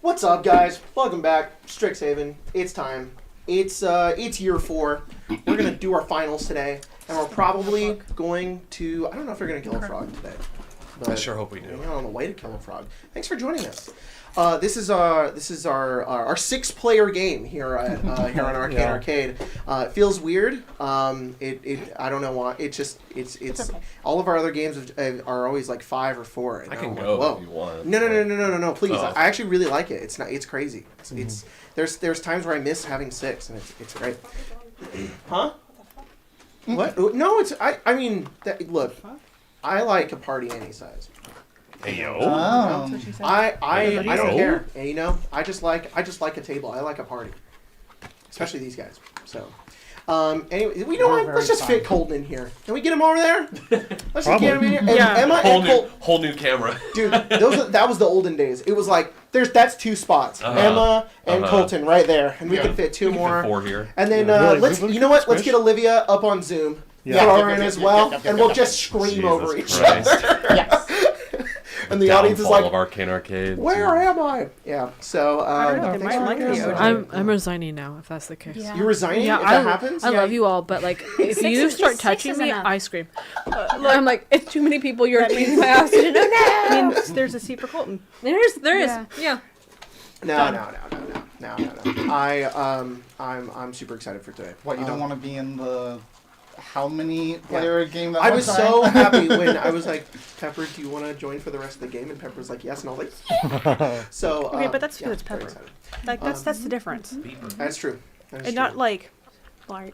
What's up, guys? Welcome back, Strixhaven. It's time. It's year 4. We're gonna do our finals today, and we're probably going to. I don't know if we're gonna kill a frog today. But I sure hope we do. We're on the way to kill a frog. Thanks for joining us. This is our 6-player game here on Arcana Arcade. It feels weird. I don't know why. It's all of our other games are always like 5 or 4. And I can I'm go like, if you want. No, please. Oh. I actually really like it. It's crazy. There's times where I miss having 6, and it's great. Huh? What? No, I mean, look, I like a party any size. Hey yo. Oh. I don't care. And, I just like a table. I like a party, especially these guys. So, anyway, we know what? Let's just fit Colton in here. Can we get him over there? Let's just get him in here. And Emma and Whole new camera. Dude, that was the olden days. It was like that's 2 spots. Emma and Colton right there, and we can fit 2 more. 4 here. And then let's get Olivia up on Zoom. Throw her in as well, and we'll just scream over each other. Yes. And the audience is like, of Arcana Arcade. Where am I? Yeah. So I don't know, they thanks might for like joining you. us. I'm resigning now, if that's the case. Yeah. You're resigning Yeah, if that happens? I love you all, but like, if you start touching me, enough. I scream. I'm like, it's too many people. You're beating my ass. No. I mean, there's a seat for Colton. There is. Yeah. No. I'm super excited for today. What, you don't want to be in the how many player game that I one was time? so happy when I was like, Pepper, do you want to join for the rest of the game? And Pepper was like, yes. And I was like, so. Okay, but that's because it's very Pepper. excited. Like that's the difference. That's true. That is And true. not like.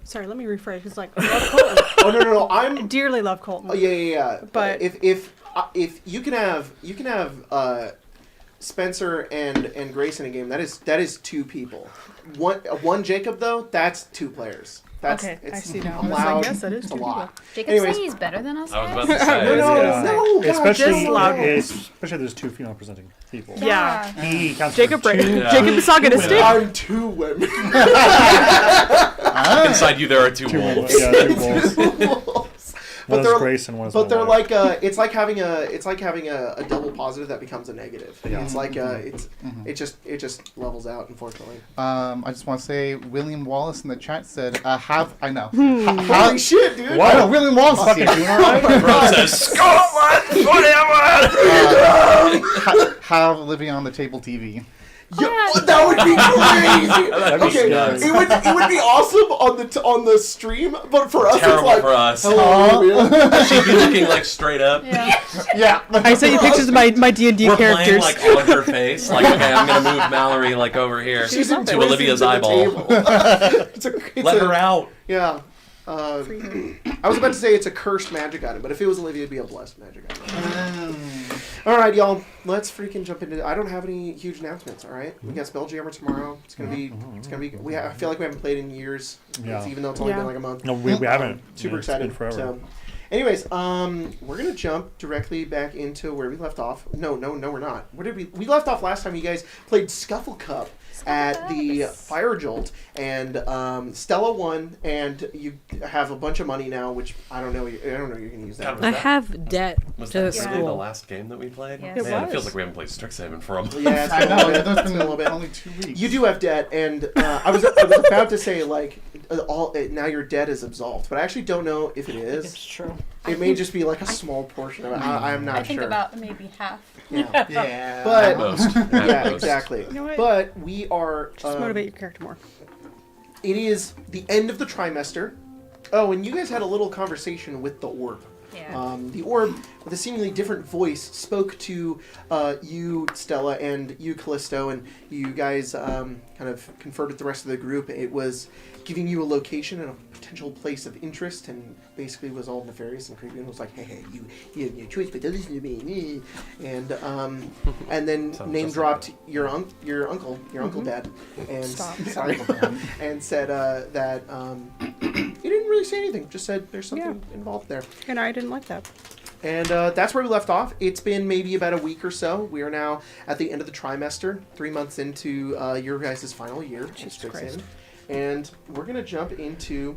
Sorry, let me rephrase. It's like I love Colton. Oh no! I I'm. dearly love Colton. Oh yeah. But if you can have Spencer and Grace in a game, that is 2 people. One Jacob though, that's 2 players. That's okay, I see now. allowed. Yes, that is It's a 2 lot. Jacob Anyways. say he's better than us? I was guys? about to say. No, God, Especially there's 2 female presenting people. Yeah. He counts Jacob for 2. Jacob is not gonna stick. I'm 2 women. Inside you there are 2 wolves. Yeah, 2 wolves. But One is Grace and one is my they're wife. like it's like having a double positive that becomes a negative. Yeah. It's like it just levels out, unfortunately. I just want to say William Wallace in the chat said, I know. Holy shit, dude! I know, William Wallace is here. Bro says Scotland, whatever. Have Olivia on the table TV. Yeah, that would be crazy. That'd be Okay, scary. it would be awesome on the stream, but for us Terrible it's like for us. hello, Olivia. She'd be looking like straight up. Yeah. I sent you pictures of my D&D We're characters. playing like on her face. Like, okay, I'm gonna move Mallory like over here She's to embracing Olivia's to the eyeball. table. Let her out. Yeah. I was about to say it's a cursed magic item, but if it was Olivia, it'd be a blessed magic item. All right, y'all. Let's freaking jump into it. I don't have any huge announcements. All right, we got Spelljammer tomorrow. It's gonna be. I feel like we haven't played in years. Yeah. Even though it's only been like a month. No, we haven't. Super It's excited. been forever. So, anyways, we're gonna jump directly back into where we left off. No, we're not. Where did we left off last time? You guys played Scuffle Cup at the Fire Jolt, and Stella won, and you have a bunch of money now, which I don't know you're gonna use that. I have debt Was to that really the school. last game that we played? Yes. It Man, it was. feels like we haven't played Strixhaven for a month. Yeah, it's I been a know, little bit. there's It's been a little been bit. only 2 weeks. You do have debt, and I was about to say like now your debt is absolved, but I actually don't know if it is. It's true. It may just be like a small portion of it. I'm not I think sure. about maybe half. Yeah. Yeah. But At most. At yeah, most. exactly. You know what? But we are. Just motivate your character more. It is the end of the trimester. Oh, and you guys had a little conversation with the orb. Yeah. The orb, with a seemingly different voice, spoke to you, Stella, and you, Callisto, and you guys kind of conferred with the rest of the group. It was giving you a location and a potential place of interest, and basically was all nefarious and creepy, and was like, hey, you have no choice but to listen to me. And then Sounds name just dropped your uncle Dad, and Stop. sorry, and said that he didn't really say anything. Just said there's something involved there. And I didn't like that. And that's where we left off. It's been maybe about a week or so. We are now at the end of the trimester, 3 months into your guys' final year. Jesus Christ. And we're going to jump into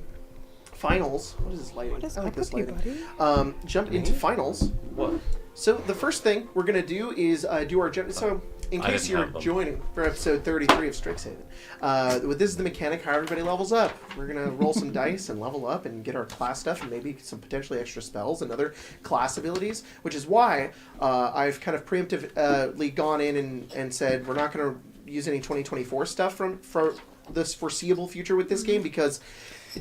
finals. What is this lighting? What is I like up this with you, lighting. buddy? Jump into finals. What? So the first thing we're going to do is do our... So in I case didn't you're have them. joining for episode 33 of Strixhaven, this is the mechanic how everybody levels up. We're going to roll some dice and level up and get our class stuff and maybe some potentially extra spells and other class abilities, which is why I've kind of preemptively gone in and said we're not going to use any 2024 stuff for this foreseeable future with this game because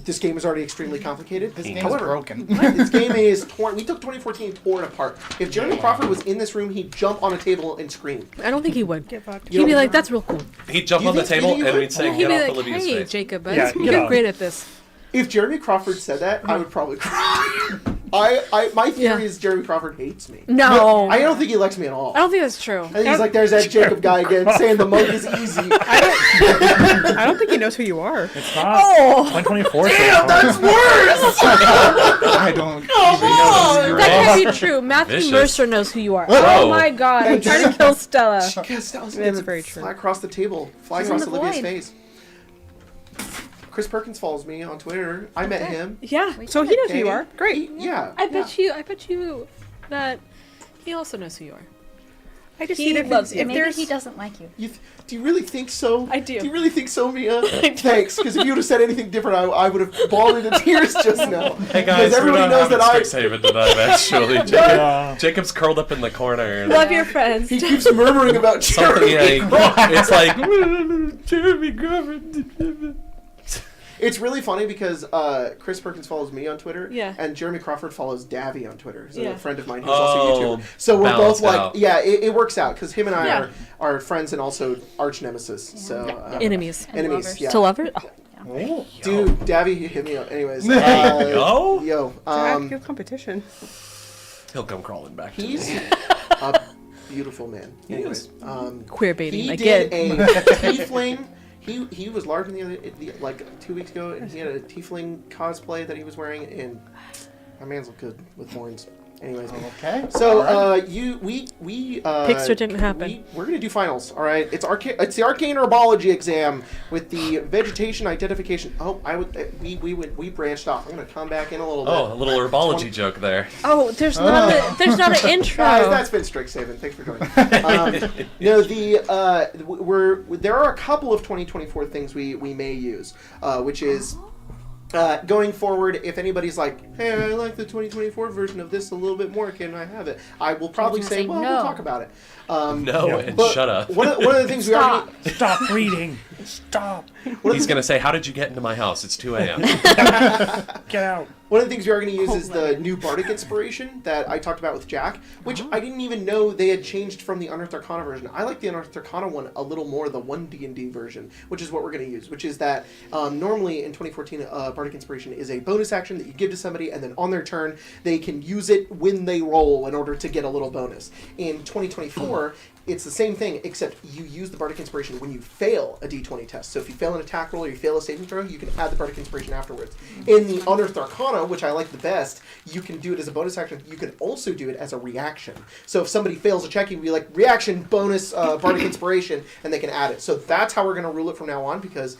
this game is already extremely complicated. This game is However, broken. this game is torn. We took 2014 and tore it apart. If Jeremy Crawford was in this room, he'd jump on a table and scream. I don't think he would. Get fucked. He'd be like, "That's real cool." He'd jump You on the think- table you think and he we'd would? say, He'd "Get be off like, the Olivia's "Hey, face." Jacob, Yeah, you're get off. great at this." If Jeremy Crawford said that, I would probably cry. My theory is Jeremy Crawford hates me. No. I don't think he likes me at all. I don't think that's true. I think he's like, there's that Jacob guy again saying the monk is easy. I don't think he knows who you are. It's not. Oh. 2024. Damn, that's worse! I don't even know who you That are. can't be true. Matthew Vicious. Mercer knows who you are. Oh. Oh my god, he tried to kill Stella. Guess that was That's gonna very true. fly across the table, fly He's across in the Olivia's void. face. Chris Perkins follows me on Twitter. I met him. Yeah, so he knows who you are. Great. Yeah. I bet you that he also knows who you are. I just He need if, loves you. if Maybe there's he doesn't like you. Do you really think so? I do. Do you really think so, Mia? Thanks, because if you would have said anything different, I would have bawled into tears just now. Hey guys, Because everybody we're knows not that having Strixhaven tonight, actually. Yeah. Jacob's curled up in the corner. And Love your friends. he keeps murmuring about something, Jeremy. it's like, Jeremy Crawford. It's really funny because Chris Perkins follows me on Twitter, Yeah. and Jeremy Crawford follows Davy on Twitter, who's Yeah. a friend of mine who's also a YouTuber. So we're both balanced like, out. yeah, it works out because him and I Yeah. are friends and also arch nemesis. So Enemies. And enemies, lovers. yeah. To lovers? Oh. Oh. Dude, Davy hit me up. Anyways, Yo? yo, good competition. He'll come crawling back to he's me. a beautiful man. Anyways, Queer baiting he again. did a tiefling. He was large like 2 weeks ago, and he had a tiefling cosplay that he was wearing, and my man's look good with horns. Anyways, Okay. so Alright. Pixar didn't happen. We're gonna do finals. All right, it's the Arcane Herbology exam with the vegetation identification. Oh, we branched off. I'm gonna come back in a little bit. Oh, a little herbology joke there. Oh, there's not an intro. Guys, that's been Strixhaven. Thanks for joining. No, there are a couple of 2024 things we may use, which is going forward. If anybody's like, "Hey, I like the 2024 version of this a little bit more. Can I have it?" I will probably gonna say, say "Well, no. we'll talk about it." No, and but shut up. One of the things we already Stop reading. Stop. He's going to say, "How did you get into my house? It's 2 a.m. Get out. One of the things we are going to use is the new Bardic Inspiration that I talked about with Jack, which I didn't even know they had changed from the Unearthed Arcana version. I like the Unearthed Arcana one a little more, the 1 D&D version, which is what we're going to use, which is that normally in 2014, Bardic Inspiration is a bonus action that you give to somebody, and then on their turn, they can use it when they roll in order to get a little bonus. In 2024, it's the same thing, except you use the Bardic Inspiration when you fail a D20 test. So if you fail an attack roll or you fail a saving throw, you can add the Bardic Inspiration afterwards. In the Unearthed Arcana, which I like the best, you can do it as a bonus action. You can also do it as a reaction. So if somebody fails a check, you can be like, reaction, bonus, Bardic Inspiration, and they can add it. So that's how we're going to rule it from now on, because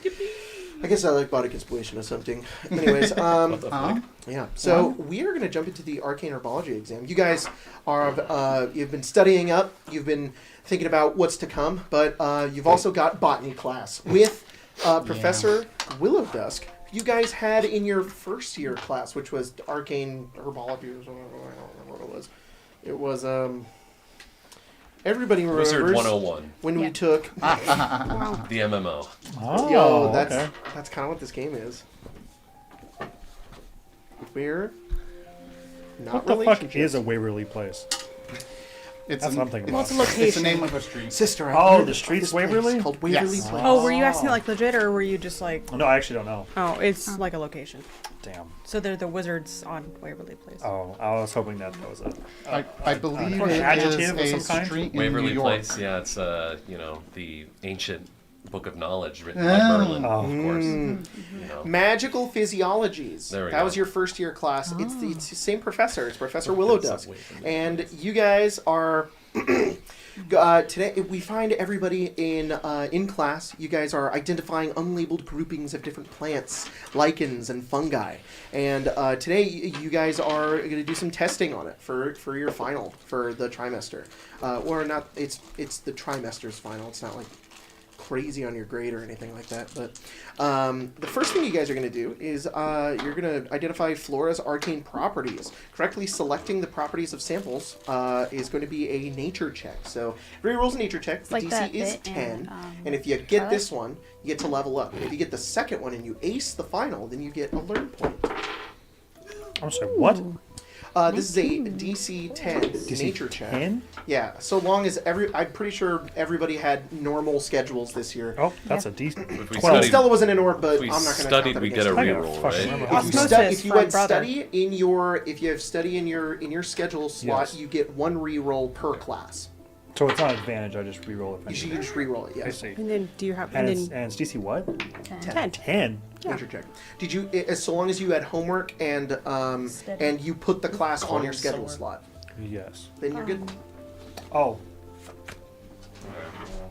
I guess I like Bardic Inspiration or something. Anyways, What the fuck? yeah, so we are going to jump into the Arcane Herbology exam. You guys are, you've been studying up, you've been thinking about what's to come, but you've also got botany class with Professor Willowdusk. You guys had in your first year class, which was Arcane Herbology, or something, I don't remember what it was. It was, everybody remembers Wizard 101, when we took, the MMO. Oh, yo, that's okay. kind of what this game is. We're not What the fuck relationships. is a Waverly Place? It's That's what I'm thinking Well, about. it's a location. It's the name of a street. Sister, I Oh, heard the about street's this place Waverly? called Waverly Yes. Place. Oh, were you asking like legit, or were you just like, No, I actually don't know. oh, it's like a location. Damn. So they're the wizards on Waverly Place. Oh, I was hoping that was it. I believe an it adjective is of a some kind? street in Waverly New York. Place, yeah, it's the ancient book of knowledge written by Merlin, Oh. of course. Mm. You know. Magical Physiologies. There we that go. was your first year class. It's the same professor. It's Professor It's Willowdusk. away from me. And you guys are Today we find everybody in class. You guys are identifying unlabeled groupings of different plants, lichens, and fungi. And today you guys are going to do some testing on it for your final for the trimester. Or not? It's the trimester's final. It's not like crazy on your grade or anything like that. But the first thing you guys are going to do is you're going to identify flora's arcane properties. Correctly selecting the properties of samples is going to be a nature check. So everybody rolls a nature check. The like DC that is bit 10. in, And if you get this one, you get to level up. If you get the second one and you ace the final, then you get a learn point. I'm sorry, what? This is a DC 10 nature check. 10? Yeah, so long as I'm pretty sure everybody had normal schedules this year. Oh, that's a decent. If we Well, studied, Stella wasn't an orb, but if we I'm not going to studied, count we that get a against you. reroll, Fucking right? remember. Osmosis If you from had brother. study if you have study in your schedule slot, Yes. you get one reroll per class. So it's not an advantage, I just reroll it. You should just reroll it. I Yeah. see. And then do you have And and it's, then and it's DC what? 10? 10. Nature check. Did you? So long as you had homework and you put the class on your schedule slot, Yes. then you're good. Oh,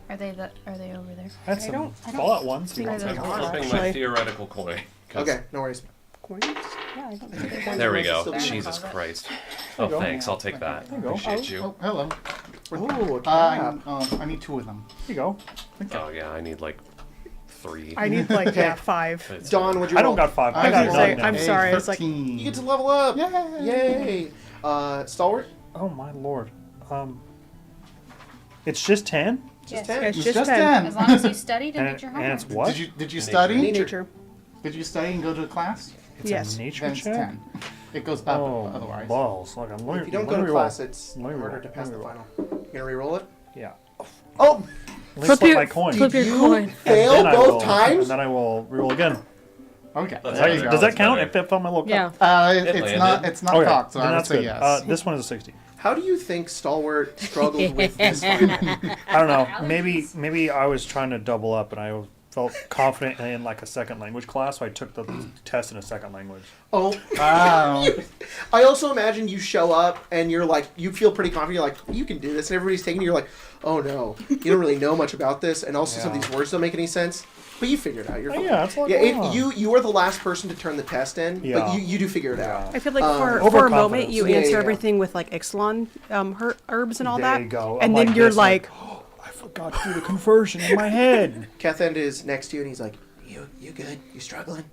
Are they over there? that's I some don't Fallout 1. So you I want don't to I'm know. flipping Actually. my theoretical coin. 'cause- Okay, no worries. Coins? Yeah, I don't think There we Still go. be Jesus above it. Christ. you Oh, go. thanks. I'll take that. you go. Appreciate you. Oh, hello. Oh, I need 2 of them. Here you go. Oh, yeah, I need like 3. I need like 5. It's Don, what'd you I roll? don't got 5. I I got was gonna say, none now. I'm sorry, I was like- 13. You get to level up. Yay! Yay. Stalwart. Oh my lord. It's just 10? Just Yes. 10. It's It's just just 10. 10. As long as you studied and And, did your and homework. it's what? Did you Nature. study? Nature. Did you study and go to class? It's Yes. a nature Then it's check? 10. It goes up Oh, otherwise. balls. Like, I'm If learning. you don't go to class, it's harder to pass the final. You gonna reroll it? Yeah. Oh, Flip your- my coin. flip your you coin. fail And then I both will- times? And then I will reroll again. Okay. That's there you better. go. Does that count? better. If it fell my little Yeah. cup? It's landed. not. It's not Okay, cocked, so then I would that's say good. yes. This one is a 60. How do you think Stalwart struggled with this final? I don't know. Maybe I was trying to double up, and I felt confident in like a second language class, so I took the test in a second language. Oh, Wow. I also imagine you show up and you're like, you feel pretty confident. You're like, you can do this, and everybody's taking you. You're like, oh no, you don't really know much about this, and also some of these words don't make any sense. But you figure it out. You're fine. Yeah, it's like you are the last person to turn the test in, but Yeah. you do figure it out. I feel like for a Overconfidence. moment you Yeah, answer yeah. everything with like Ixalan herbs and all There that. you go. And I'm then you're this, like, I forgot to do the conversion in my head. Kethend is next to you, and he's like, you good? You struggling?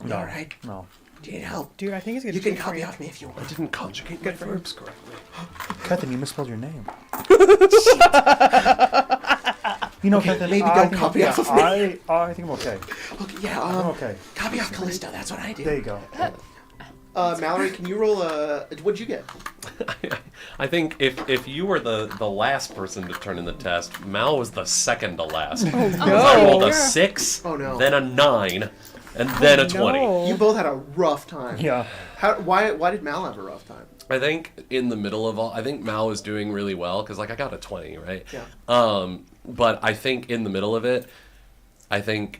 You No. all right? No. Do you need help? dude, I think it's gonna You can be copy free. off me if you I want. didn't conjugate my verbs correctly. Catherine, you misspelled your name. You know, Catherine, maybe I don't think copy I'm, off of I think I'm okay. Okay, yeah. I'm okay. Copy off Callisto. That's what I do. There you go. Mallory, can you roll a? What'd you get? I think if you were the last person to turn in the test, Mal was the second to last. I rolled a 6, Oh, no. then a 9, and then a 20. No. You both had a rough time. Yeah. Why did Mal have a rough time? I think in the middle of all, I think Mal was doing really well because like I got a 20, right? Yeah. But I think in the middle of it, I think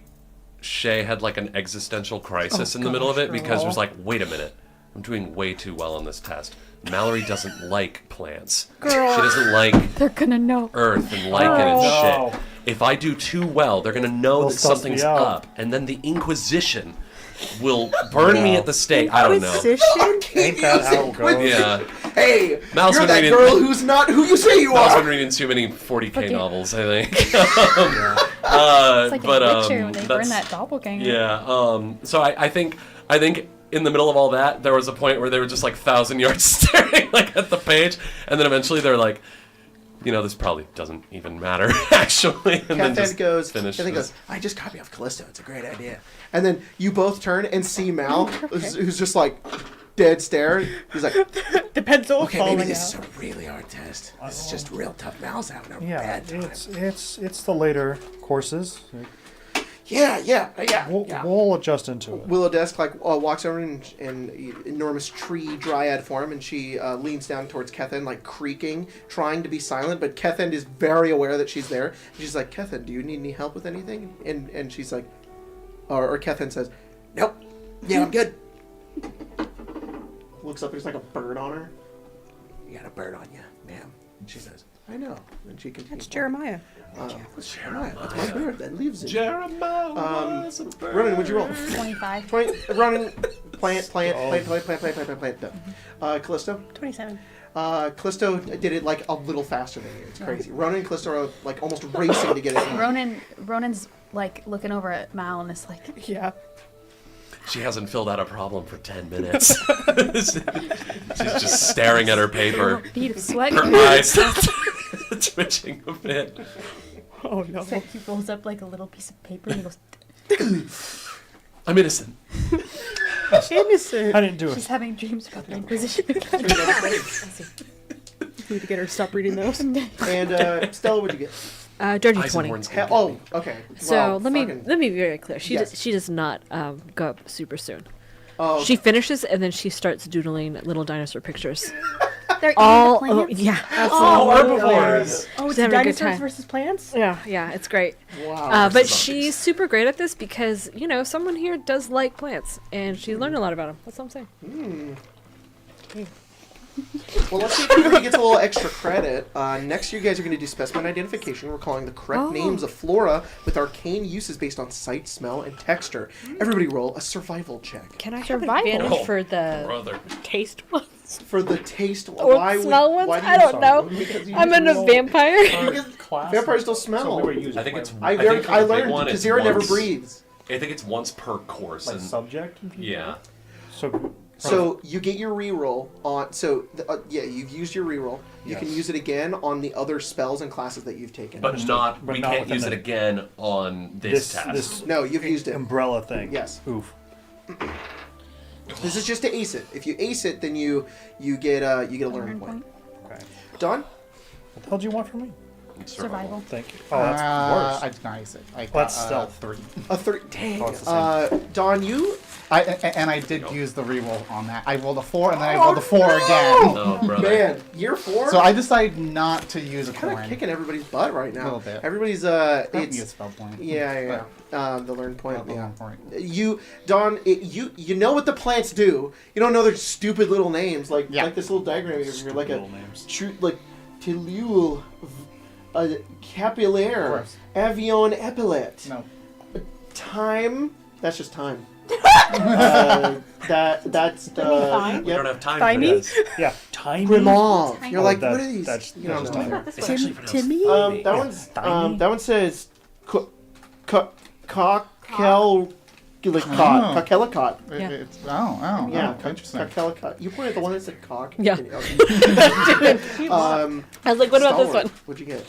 Shay had like an existential crisis in the middle of it because it was like, wait a minute, I'm doing way too well on this test. Mallory doesn't like plants. Girl. She doesn't like They're gonna know. earth and lichen and No. shit. If I do too well, they're gonna know They'll that suss me something's out. up, and then the Inquisition will burn me at the stake. I don't know. Inquisition? Ain't that how it goes? Yeah, Hey, Mal's you're been that reading- girl who's not who you say you Mal's been are. reading too many 40K novels, I think. It's like but, in Witcher when they burn that's- that doppelganger. Yeah. So I think in the middle of all that, there was a point where they were just like 1,000 yards staring like at the page, and then eventually they're like, this probably doesn't even matter actually. And then just finish. Kathen goes, I just copy off Callisto. It's a great idea. And then you both turn and see Mal, who's just like dead stare. He's like, The pencil okay, falling maybe this out. is a really hard test. This is just real tough. Mal's having a Yeah, bad time. it's the later courses. Yeah. We'll adjust into it. Willow Desk walks over in enormous tree dryad form, and she leans down towards Kethen, like creaking, trying to be silent. But Kethen is very aware that she's there. She's like, Kethen, do you need any help with anything? And she's like, or Kethen says, nope. Yeah, I'm good. Looks up, there's like a bird on her. You got a bird on you, ma'am. She says, I know. And she continues. That's Jeremiah. That's Jeremiah. That's my bird that lives in. Jeremiah was a bird. Ronan, what'd you roll? 25. 20. Ronan, plant. Callisto. 27. Callisto did it like a little faster than you. It's crazy. Ronan and Callisto are like almost racing to get it. Ronan's like looking over at Mal and is like, Yeah. She hasn't filled out a problem for 10 minutes. She's just staring at her paper. bead of sweat. Her eyes twitching a bit. Oh no. So he rolls up like a little piece of paper and he goes, I'm innocent. Innocent. I didn't do she's it. having dreams about the Inquisition again. Need to get her to stop reading those. And Stella, what'd you get? Dirty 20. Eisenhorn's Hell, gonna oh, okay. So Wow, let me fucking- be very clear. She Yes. she does not go up super soon. Oh, She finishes and then she starts doodling little dinosaur pictures. They're All eating the plants. yeah, oh, herbivores. Oh, it's She's having a good dinosaurs time. versus plants? yeah, it's great. wow. But Versus she's super great at this because someone here does like plants and she's learned a lot about them. That's what I'm saying. Well, let's see if everybody gets a little extra credit. Next, you guys are going to do specimen identification. We're calling the correct names of flora with arcane uses based on sight, smell, and texture. Everybody roll a survival check. Can I have Survival. advantage Oh, for the brother. taste ones For the taste, or why smell would, ones? why do I you don't know. Because you I'm use a roll- vampire. Vampires don't smell. So we were using I think it's. I think I the big learned one because is Zero never once- breathes. I think it's once per course. like And subject. yeah. So you get your reroll on. So you've used your reroll. You can Yes. use it again on the other spells and classes that you've taken. But not. But We not can't within use it the- again on this task. This no, you've used it. umbrella thing. Yes. Oof. This is just to ace it. If you ace it, then you get a learn point. Okay. Done? What the hell do you want from me? Survival. Thank you. Oh, that's worse. I denies it. I got That's stealth. 3. A 3. Dang. Oh, it's the same. Don, you. I did use the reroll on that. I rolled a 4 and then I rolled a 4 again. Oh, brother. Man, year 4. So I decided not to use a kind of coin. kicking everybody's butt right now. A little bit. Everybody's That would be a it's spell point. yeah. The learn point. The Yeah. learn point. You, Don, you know what the plants do. You don't know their stupid little names like this little diagram here. Like Little a names. like Tillule, Capillaire, course. Avion Epaulet, No. Time. That's just time. That's Fine. the We don't have time Tiny? for this. Yeah. Tiny. Grimauve. You're Oh, like, that- what are these? that's- You don't that's know. just It's actually pronounced Timmy? Timmy. That one's Tiny? that one says Cockel like Oh. cot Cockelicot. Yeah. Yeah, Interesting. Cockelicot. You pointed at the one that said cock. Yeah. I I was like, what about this one? What'd you get?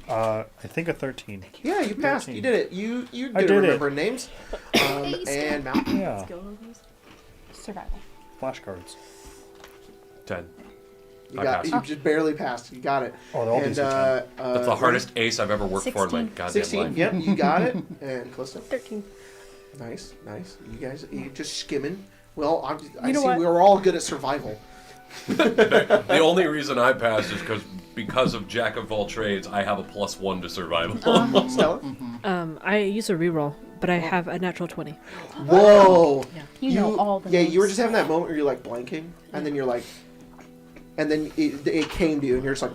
I think a 13. Yeah, you passed. 13. You did it. You I did did it. remember names. And Mal. Yeah. Survival. Flashcards. 10. You I got. passed. You just barely passed. You got it. Oh, all And these are 10. That's the hardest ace I've ever worked for in my 16. goddamn 16. life. Yep, you got it. And Callisto. 13. Nice. You guys, you just skimming. Well, I You know see what? we're all good at survival. The only reason I passed is because of Jack of all trades, I have a +1 to survival. Stella. I use a reroll, but I have a natural 20. Whoa. You know all the Yeah, names. you were just having that moment where you're like blanking, and then you're like, and then it came to you, and you're just like,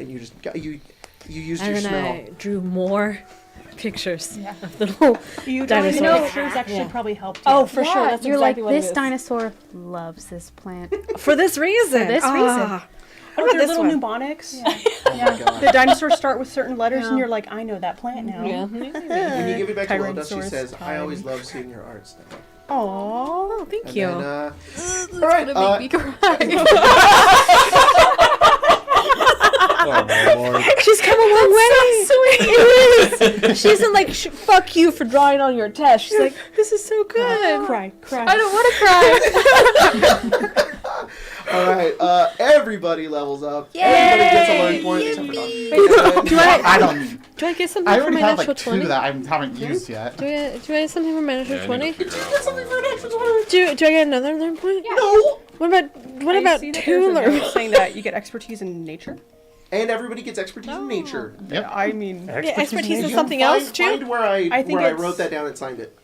and you just got, you used And your then smell. I drew more pictures Yeah. of the little You dinosaurs. pictures actually Yeah. probably helped. Oh, you. for sure. That's You're exactly like, what this it is. dinosaur loves this plant. For this reason. For this reason. What Or about their this little one? mnemonics. Oh my god. The dinosaurs start with certain letters, Yeah. and you're like, I know that plant now. Yeah. When you give it back to Loda, she Tyrannosaurus says, "I always time. love seeing your art stuff." Aww. Oh, thank And you. then, all Gonna right. make me cry. Oh my lord. She's come a long way. So sweet. It is. She isn't like, fuck you for drawing on your test. She's like, this is so good. Cry. I don't want to cry. all right. Everybody levels up. Everybody gets a learn point except for Don. Do I don't. do I get something I for already my have natural like 2 20? that I haven't used yet. Do I get something for my natural Yeah, I 20? need to figure out Do I get another learn point? No. What about I see that 2 there's a learn note saying that you get expertise in nature. And everybody gets expertise in nature. Yep. I mean, Expertise is in something else too. Find where I think where I it's- wrote that down and signed it.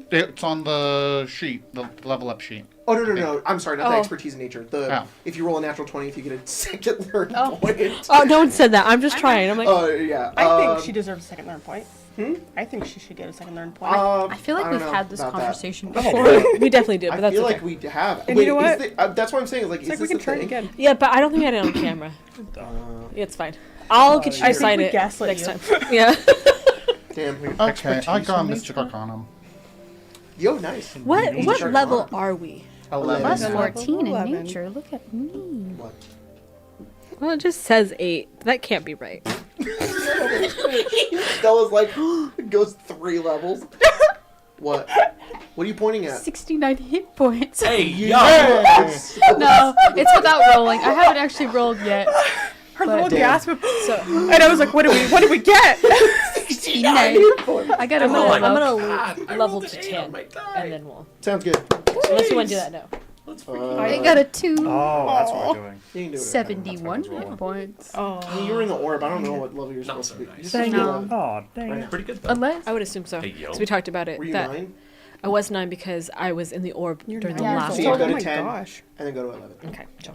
It's on the sheet, the level up sheet. Oh no! I'm sorry, not the Oh. expertise in nature. The Oh. if you roll a natural 20, if you get a second learn Oh. point. Oh, no one said that. I'm just trying. I'm like, Oh yeah. I think she deserves a second learn point. Hmm? I think she should get a second learn point. I feel like don't we've know had this about that. conversation before. before. We definitely did, but I that's feel okay. like we have. And Wait, you know what? That's what I'm saying. Is like, It's is like this we can the try it thing? again. Yeah, but I don't think we had it on camera. Yeah, it's fine. I'll get you I to think sign we it gaslit next you. time. Yeah. Damn. Okay, I Expertise got in Mystic nature? Arcanum. Yo, nice. What Sure. level are we? 11. Plus Yeah. 14 in 11. nature. Look at me. What? Well, it just says 8. That can't be right. Stella's like goes 3 levels. What? What are you pointing at? 69 hit points. Hey, yo! Yes. No, it's without rolling. I haven't actually rolled yet. Her But- little Damn. gasp of, and I was like, what did we get? 69. I got a I'm roll gonna, I'm up. gonna God, I level rolled to an 8 on 10, my die. and then we'll. Sounds good. Unless you want to do that now. I got a 2. Oh, that's what we're doing. You can do it. 71 hit points. Oh, I mean, you were in the orb. I don't know what level you're Not supposed so to be. nice. You're supposed to be No. 11. Oh, dang Right. it. Pretty good, though. Unless. I would assume so. Hey, yo. Because we talked about it. Were you that 9? I was 9 because I was in the orb during the nine last So you years go one. to my 10 gosh. and then go to 11. Okay, so.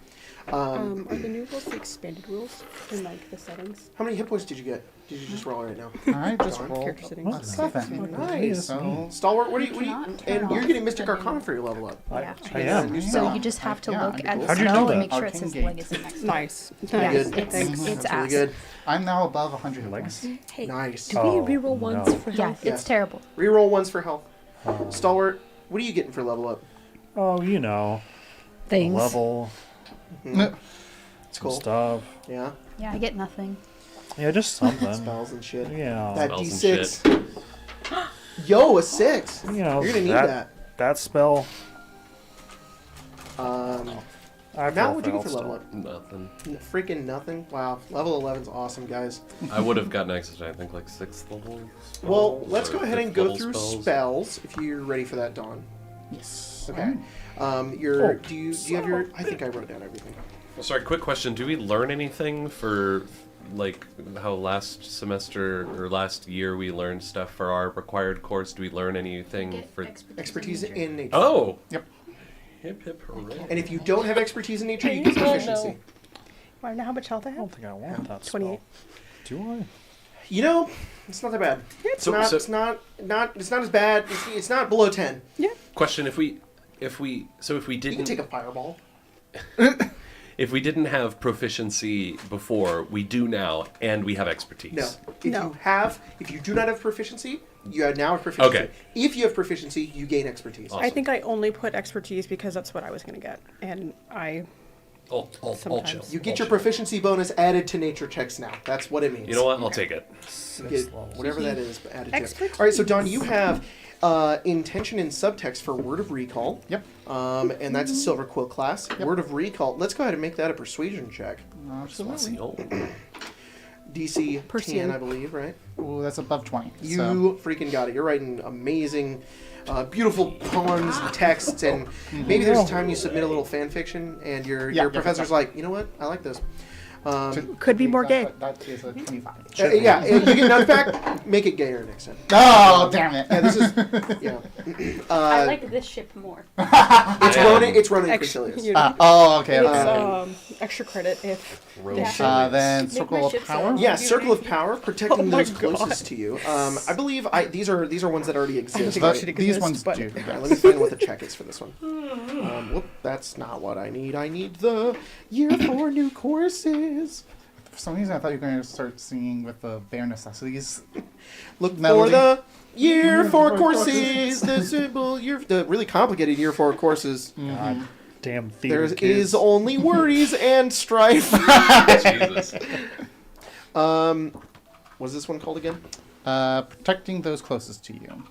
Are the new rules the expanded rules in like the settings? How many hit points did you get? Did you just roll right now? I just Darn. rolled Character settings. a 7. Nice. So, Stalwart, what do you? cannot turn And you're off getting Mystic the Arcana for your level up. I, Yeah. I Yeah, am. new So spell. you just have to Yeah, look that'd at be the cool. How'd you do spell that? and make sure it Arcane says Gate. legacy next to it. Nice. Yeah, Good. it's That's ass. really good. I'm now above 100 hit points. Legacy? Hey, Nice. do Oh, we reroll ones no. for Yeah, health? it's Yes. terrible. Reroll ones for health. Oh. Stalwart, what are you getting for level up? Oh, you know. Things. Level, It's some cool. stuff. Yeah. Yeah, I get nothing. Yeah, just something. Spells and shit. Yeah. That Spells and D6. Yo, a 6. You know, You're gonna need that. that spell. I Now feel what'd you get for failed level up? Nothing. Freaking nothing. Wow. Level 11's awesome, guys. I would have gotten access to, I think, like 6th level spells. Well, let's go or ahead and 5th go level through spells. spells if you're ready for that, Dawn. Yes. Okay. Your Oh. do you have your? I think I wrote down everything. Sorry, quick question. Do we learn anything for, like, how last semester or last year we learned stuff for our required course? Do we learn anything for... Expertise in nature. Oh! Yep. Hip, hip, hooray. And if you don't have expertise in nature, you get proficiency. Want to know how much health I I don't have? think I want that 28. spell. Do I? You know, it's not that bad. It's So- not. so- It's not as bad. It's not below 10. Question, if we You can didn't... take a fireball. If we didn't have proficiency before, we do now, and we have expertise. No. No. If you do not have proficiency, you now have proficiency. Okay. If you have proficiency, you gain expertise. Awesome. I think I only put expertise because that's what I was going to get, and I. I'll Sometimes. chill. You get I'll your chill. proficiency bonus added to nature checks now. That's what it means. You know what? I'll take it. You get whatever that is added to it. Expertise. All right, so Don, you have intention and subtext for Word of Recall. Yep. And that's a Silver Quill class. Word of Recall. Let's go ahead and make that a persuasion check. Absolutely. DC 10, Persuade. I believe, right? Ooh, that's above 20. You So. freaking got it. You're writing amazing, beautiful poems and texts, and maybe there's a time you submit a little fan fiction, and your Yeah, professor's like, you know what? I like this. Could be more gay. That is a 25. Yeah, you get nuts back. Make it gayer next time. Oh, damn it. Yeah, this is yeah. I like this ship more. It's Ronan. It's Ronan Extra, Crecilius. you know, Oh, okay. it's okay. Extra credit if. Then Make Circle my of ship Power. sail. Yeah, Circle of Power, protecting Oh my those closest to you. I believe these are ones that already exist. think I Right? should These exist, ones but- do. All right, let me find what the check is for this one. Whoop, that's not what I need. I need the year 4 new courses. For some reason, I thought you were going to start singing with the bare necessities. Look Melody. for the year 4 4 courses. The simple the really complicated year 4 courses. God damn There theater is kids. only worries and strife. Jesus. What's this one called again? Protecting those closest to you.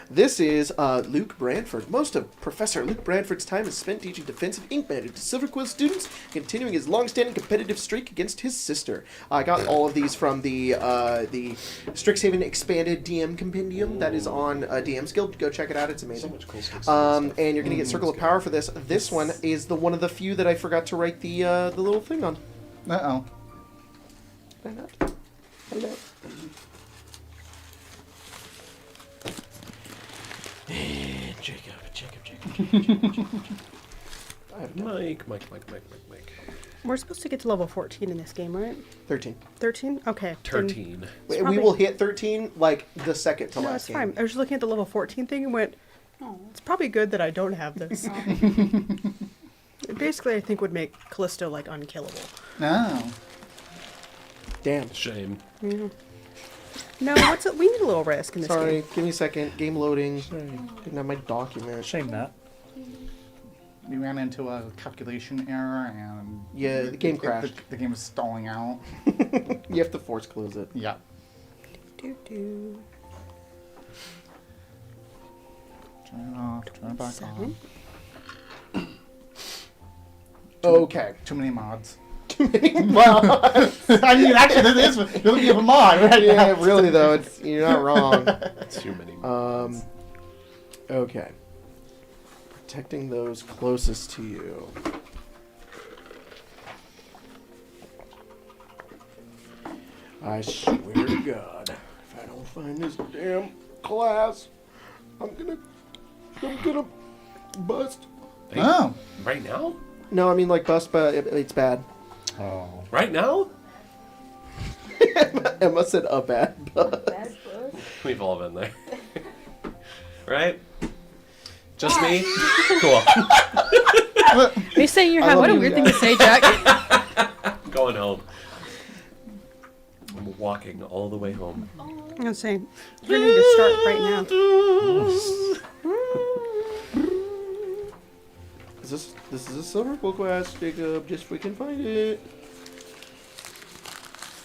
This is Luke Branford. Most of Professor Luke Branford's time is spent teaching defensive ink magic to Silver Quill students, continuing his long-standing competitive streak against his sister. I got all of these from the Strixhaven expanded DM compendium that is on DM's Guild. Go check it out; it's amazing. And you're gonna get Circle of Power for this. This one is the one of the few that I forgot to write the little thing on. Uh-oh. Hello. Jacob. I have Mike. We're supposed to get to level 14 in this game, right? 13. 13? Okay. then- 13. We probably- will hit 13 like the second to No, last it's fine. game. I was just looking at the level 14 thing and went, it's probably good that I don't have this. It basically, I think would make Callisto like unkillable. No. Damn. Shame. Yeah. No, what's it? We need a little risk in this Sorry, game. give me a second. Game loading. Sorry, didn't have my document. Shame that. We ran into a calculation error and... Yeah, the game crashed. The game was stalling out. You have to force close it. Yeah. Do-do. Turn it off, turn it back 7. on. Okay. Too many mods. Well, I mean, actually, this is... You're looking at a mod right yeah, now. really though, you're not wrong. Too many. Okay. Protecting those closest to you. I swear to God, if I don't find this damn class, I'm gonna bust. Hey, Oh. Right now? No, I mean like bust, but it's bad. Oh. Right now? Emma said a bad bust. We've all been there. Right? Just me? Cool. Are you saying you're I having love what a you weird thing guys. to say, Jack? Going home. I'm walking all the way home. I'm gonna say, you're gonna need to start right now. This is a silver book quest, Jacob. Just we can find it.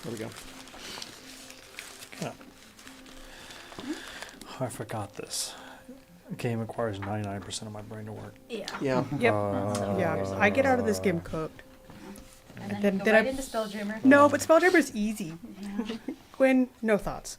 There we go. I forgot this. Game requires 99% of my brain to work. Yeah. Yeah. Yep. Uh, Yeah, I get out of this game cooked. And then, then- go then right I- into Spelljammer. No, but Spelljammer is easy. Yeah. Gwen, no thoughts.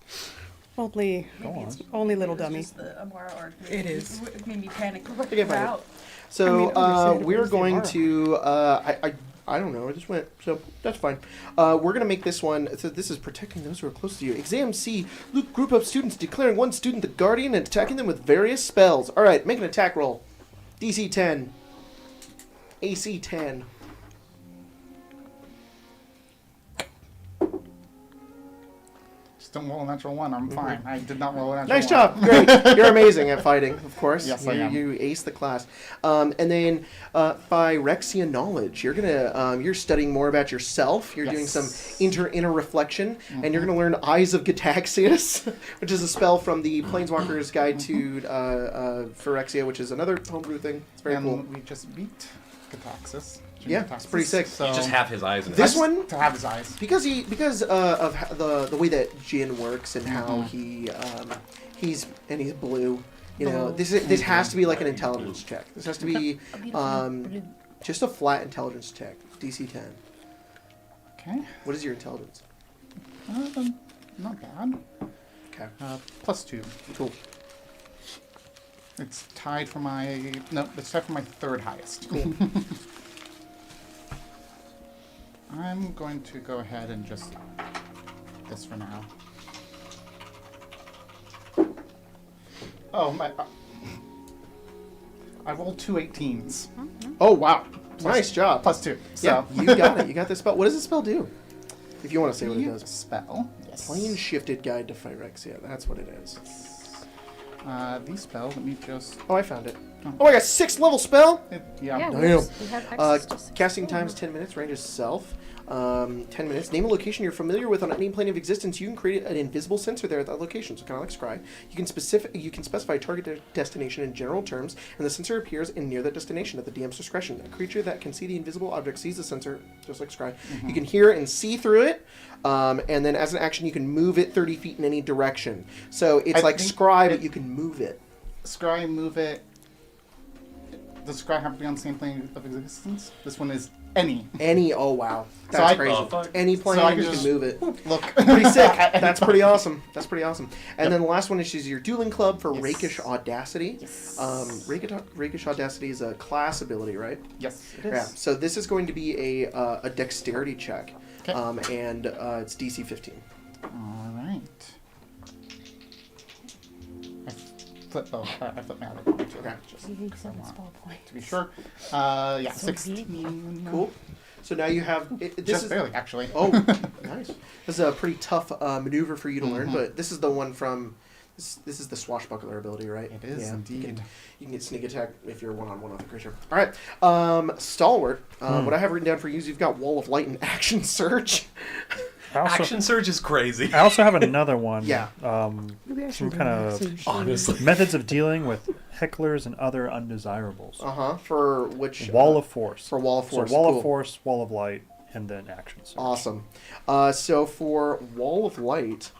Only Maybe it's, little it was dummy. just the Amora or It is. It made me panic. I can find it. Out. So I mean, understandable, we're it's the going Amara. to I don't know. I just went, so that's fine. We're gonna make this one. So this is protecting those who are close to you. Exam C. Loop group of students declaring one student the guardian and attacking them with various spells. All right, make an attack roll. DC 10. AC 10. Just don't roll a natural one. I'm fine. I did not roll a natural Nice one. job. Great. You're amazing at fighting, of course. Yes, you, I am. You ace the class. And then Phyrexia knowledge. You're gonna you're studying more about yourself. You're doing some inner reflection, and you're gonna learn Eyes of Gataxius, which is a spell from the Planeswalker's Guide to Phyrexia, which is another homebrew thing. It's very And cool. we just beat Gataxis. Yeah, it's pretty sick. So You just have his eyes in This it. one, to have his eyes. because of the way that Jin works and how he's blue. You know, this has to be like an intelligence check. This has to be just a flat intelligence check. DC 10. Okay. What is your intelligence? Not bad. Okay. +2. Cool. It's tied for my it's tied for my third highest. Cool. I'm going to go ahead and just this for now. Oh my! I rolled 2 18s. Oh wow! Nice job. +2. So Yeah, you got it. You got this spell. What does this spell do? If you want to say what it does. Spell. Yes. Plane shifted guide to Phyrexia. That's what it is. The spell. Let me just. Oh, I found it. Oh, I got 6th level spell. Yeah. Yeah, Damn. we have access to six Casting people. times 10 minutes. Range is self. 10 minutes. Name a location you're familiar with on any plane of existence. You can create an invisible sensor there at that location, so kind of like Scry. You can specify target destination in general terms, and the sensor appears in near that destination at the DM's discretion. A creature that can see the invisible object sees the sensor, just like Scry. You can hear and see through it, and then as an action, you can move it 30 feet in any direction. So it's I like think Scry, but you can move it. Scry, move it. Does Scry have to be on the same plane of existence? This one is Any. Any. Oh wow, So that's I- crazy. Oh, fuck. Any plane So I you can can just- move it. Look. Pretty sick. At any That's time. pretty awesome. That's pretty awesome. And then the last one is your dueling club for Yes. Rakish Audacity. Yes. Rakish Audacity is a class ability, right? Yes, it Yeah. is. So this is going to be a dexterity check, Okay. and it's DC 15. All right. I flip my other point too. Okay. Just You need 'cause I 7 want spell points. to be sure. Yeah, So 16. Cool. So now you have this Just is barely, actually. oh nice. This is a pretty tough maneuver for you to learn, but this is the one from. This is the swashbuckler ability, right? It is Yeah, indeed. You can get sneak attack if you're one-on-one with the creature. All right, Stalwart. What I have written down for you is you've got Wall of Light and Action Surge. Action surge is crazy. I also have another one. Yeah. Maybe I Some should kind of Honestly. methods of dealing with hecklers and other undesirables. For which Wall of Force. for Wall of Force. So Wall cool. of Force, Wall of Light, and then Action Surge. Awesome. So for Wall of Light,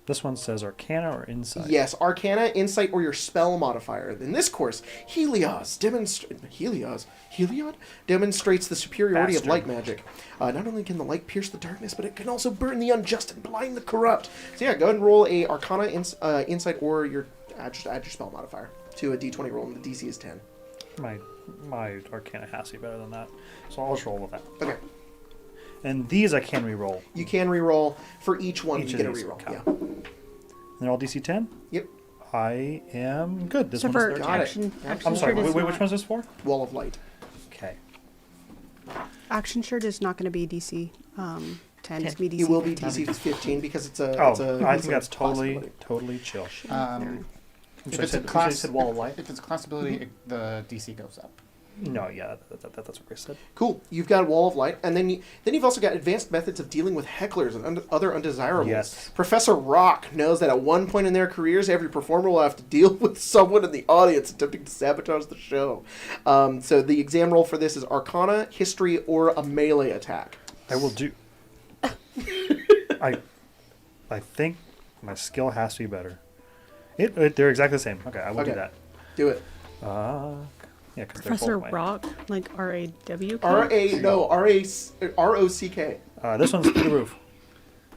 This one says Arcana or Insight. yes, Arcana, Insight, or your spell modifier. In this course, Helios demonstrates the superiority of Bastard. light magic. Not only can the light pierce the darkness, but it can also burn the unjust and blind the corrupt. So yeah, go ahead and roll a Arcana, Insight, or your add your spell modifier to a D20 roll, and the DC is 10. My Arcana has to be better than that. So I'll just roll with that. Okay. And these I can re-roll. You can re-roll for each one. Each you of get a these re-roll. count. Yeah. They're all DC 10? Yep. I am good. This So one's for 13. Got it. action, I'm action sorry, shirt is wait, not, which one's this for? Wall of Light. Okay. action shirt is not going to be DC 10. It's going to be DC It will be 15. DC 15 because it's a. Oh, it's a I it's think a that's class totally, ability. totally chill. If So it's a you class, said Wall of Light? if it's a class ability, the DC goes up. No, yeah, that's what I said. Cool. You've got Wall of Light, and then you've also got advanced methods of dealing with hecklers and other undesirables. Yes. Professor Rock knows that at one point in their careers, every performer will have to deal with someone in the audience attempting to sabotage the show. So the exam roll for this is Arcana, History, or a melee attack. I will do. I think my skill has to be better. They're exactly the same. Okay, I will Okay. do that. Do it. Yeah, because Professor Rock, like R-A-W? R-O-C-K. This one's through the roof.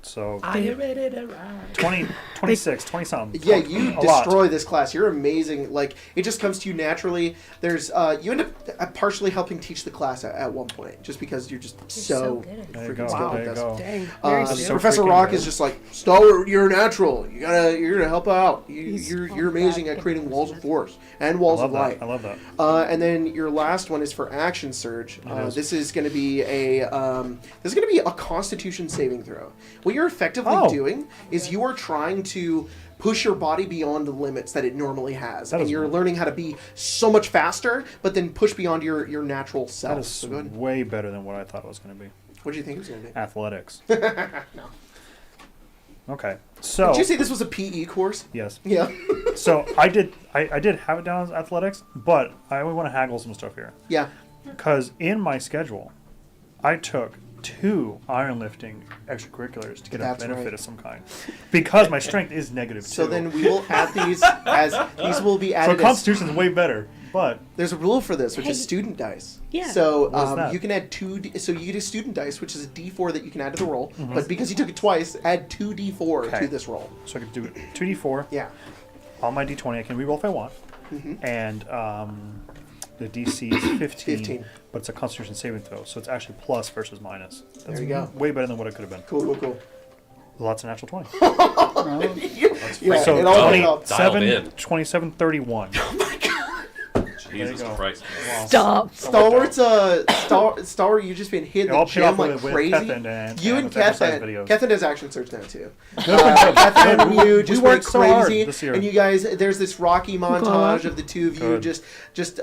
So Are you ready to ride? 20, 26, 20 something. Yeah, you A lot. destroy this class. You're amazing. Like, it just comes to you naturally. There's, you end up partially helping teach the class at one point, just because you're just so good at it. There you freaking go. skilled There at you this. go. Dang. Very so skilled. Professor freaking Rock good. is just like, Stalwart, you're a natural. You're gonna help out. You're amazing at creating walls of force and I walls love of light. that. I love that. And then your last one is for action surge. is. This is going to be a Constitution saving throw. What you're effectively doing is you are trying to push your body beyond the limits that it normally has, That and is- you're learning how to be so much faster, but then push beyond your natural self. That is So go ahead. way better than what I thought it was going to be. What do you think it was going to be? Athletics. No. Okay, so Did you say this was a PE course? yes. Yeah. So I did have it down as athletics, but I want to haggle some stuff here Yeah. because in my schedule, I took 2 iron lifting extracurriculars to get a That's benefit right. of some kind because my strength is negative. So 2. then we will add these as these will be so added as Constitution is way better, but there's a rule for this, which is student dice. Yeah. So What is that? you can add so you get a student dice, which is a D4 that you can add to the roll. But because you took it twice, add 2 D4 Okay. to this roll. so I could do 2d4 Yeah. on my d20. I can reroll if I want, and the DC is 15, 15. but it's a Constitution saving throw, so it's actually plus versus minus. That's There you go. way better than what it could have been. Cool. Lots of natural 20. Yeah, So it all went up. 27, in. 27, 31. Jesus go. Christ. Stop. Stalwart, you just been hitting It all the paid off gym like with crazy. Kethan and You and with exercise Kethan. videos. Kethan does action search now too. Kethan and you just went worked so hard crazy, this year. and you guys. There's this Rocky montage of the two of you Good. just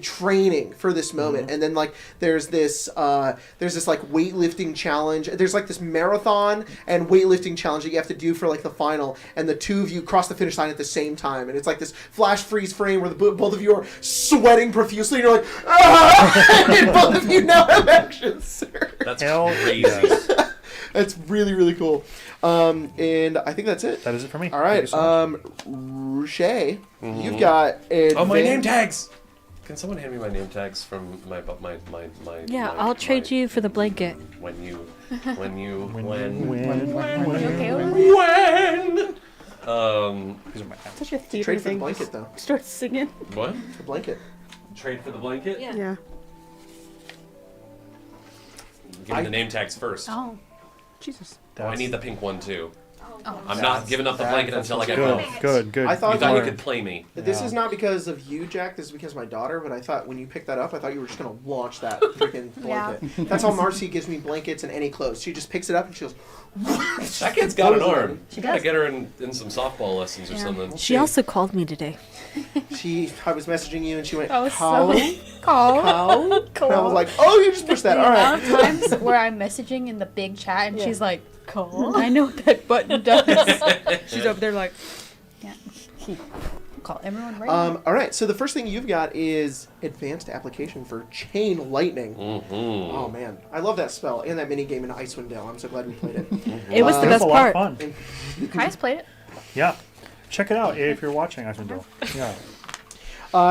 training for this moment, and then like there's this like weightlifting challenge. There's like this marathon and weightlifting challenge that you have to do for like the final, and the two of you cross the finish line at the same time, and it's like this flash freeze frame where both of you are sweating profusely, and you're like, ah! And both of you now have action surge. That's Hell crazy. yes. That's really, really cool. And I think that's it. That is it for me. All Thank you right. so much. Rushay, you've got Oh, my name tags. Can someone hand me my name tags from my Yeah, my- I'll trade my- you for the blanket. when You when okay with These are my Such a theater Trade for the thing. blanket, though. Start singing. what? The blanket. Trade for the blanket? Yeah. Give me the name tags first. Oh. Jesus. I need the pink one too. Oh. I'm not giving up the blanket until I get Good, both. good. I thought You thought you Learn. could play me. This Yeah. is not because of you, Jack. This is because of my daughter. But I thought when you picked that up, I thought you were just gonna launch that freaking blanket. That's how Marcy gives me blankets and any clothes. She just picks it up and she goes. That kid's got an Those are- arm. You gotta get her in some softball lessons or something. She also called me today. I was messaging you and she went, I was "How? Call. How?" And I was like, "Oh, you just pushed that. The All amount right." of times where I'm messaging in the big chat and she's like, call. I know what that button does. She's over there like, Yeah. Call everyone right now. All right. So the first thing you've got is advanced application for chain lightning. Mm-hmm. Oh man, I love that spell and that mini game in Icewind Dale. I'm so glad we played it. It was the It was best a lot of part. fun. Kai's played it. Yeah. Check it out if you're watching Icewind Dale. Yeah.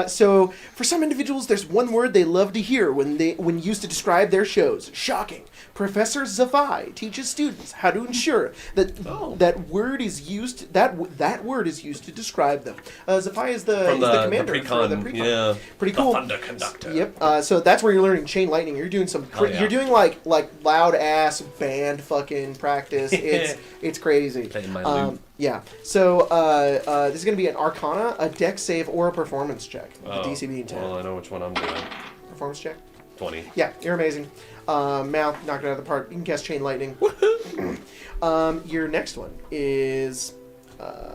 So for some individuals, there's one word they love to hear when used to describe their shows. Shocking. Professor Zafai teaches students how to ensure that that word is used to describe them. Zafai is the commander for the precon. Yeah. Pretty The cool. thunder conductor. Yep. So that's where you're learning chain lightning. You're doing some. Yeah. You're doing like loud ass band fucking practice. It's crazy. Playing my lute. Yeah. So this is going to be an Arcana, a Dex save, or a performance check. The DC being 10. Well, I know which one I'm doing. Performance check. 20. Yeah, you're amazing. Mal, knocked it out of the park. You can cast chain lightning. Your next one is.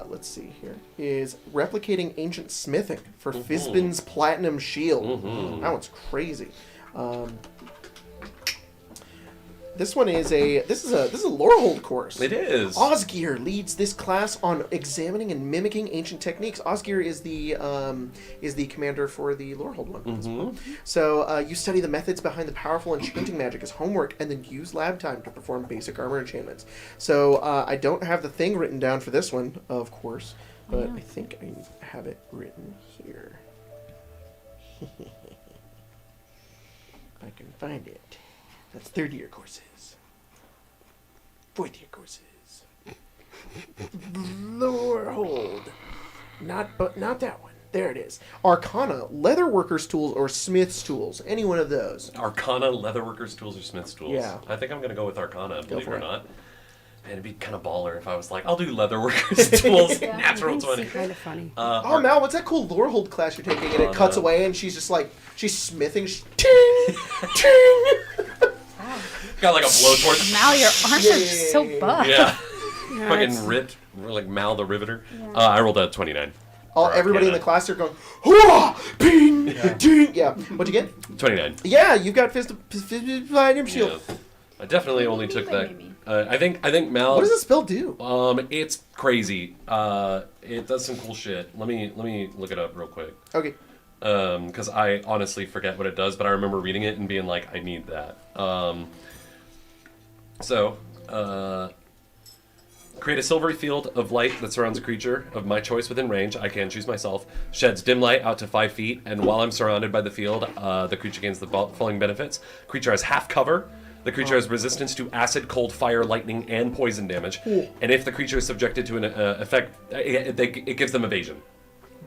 Let's see here. Is replicating ancient smithing for Fizban's platinum shield. That one's crazy. This one is a Lorehold course. It is. Osgear leads this class on examining and mimicking ancient techniques. Osgear is the commander for the Lorehold one. as well. So you study the methods behind the powerful enchanting magic as homework, and then use lab time to perform basic armor enchantments. So I don't have the thing written down for this one, of course, but I think I have it written here. If I can find it. That's third year courses. Fourth year courses. Lorehold. Not that one. There it is. Arcana, leatherworkers tools or smith's tools. Any one of those. Arcana, leatherworkers tools, or smith's tools. Yeah. I think I'm going to go with Arcana, believe it for or it. not. Man, it'd be kind of baller if I was like, I'll do leatherworkers tools, natural 20. kind of funny. Oh, Mal, what's that cool Lorehold class you're taking? And it cuts no. away and she's just like, she's smithing. Ting! Ting! Got like a blowtorch. Mal, your arms are just so Yeah. buff. Yeah. Yeah, Fucking it's- ripped, like Mal the Riveter. I rolled a 29. Everybody in Arcana. the class are going, hurrah! Ping! Ding! Yeah. What'd you get? 29. Yeah, you've got Platinum Shield. Yeah. I definitely only took that. I think Mal. What does this spell do? It's crazy. It does some cool shit. Let me look it up real quick. Okay. Because I honestly forget what it does, but I remember reading it and being like, I need that. Create a silvery field of light that surrounds a creature of my choice within range. I can choose myself. Sheds dim light out to 5 feet, and while I'm surrounded by the field, the creature gains the following benefits. Creature has half cover. The creature has resistance to acid, cold, fire, lightning, and poison damage. And if the creature is subjected to an effect, it gives them evasion.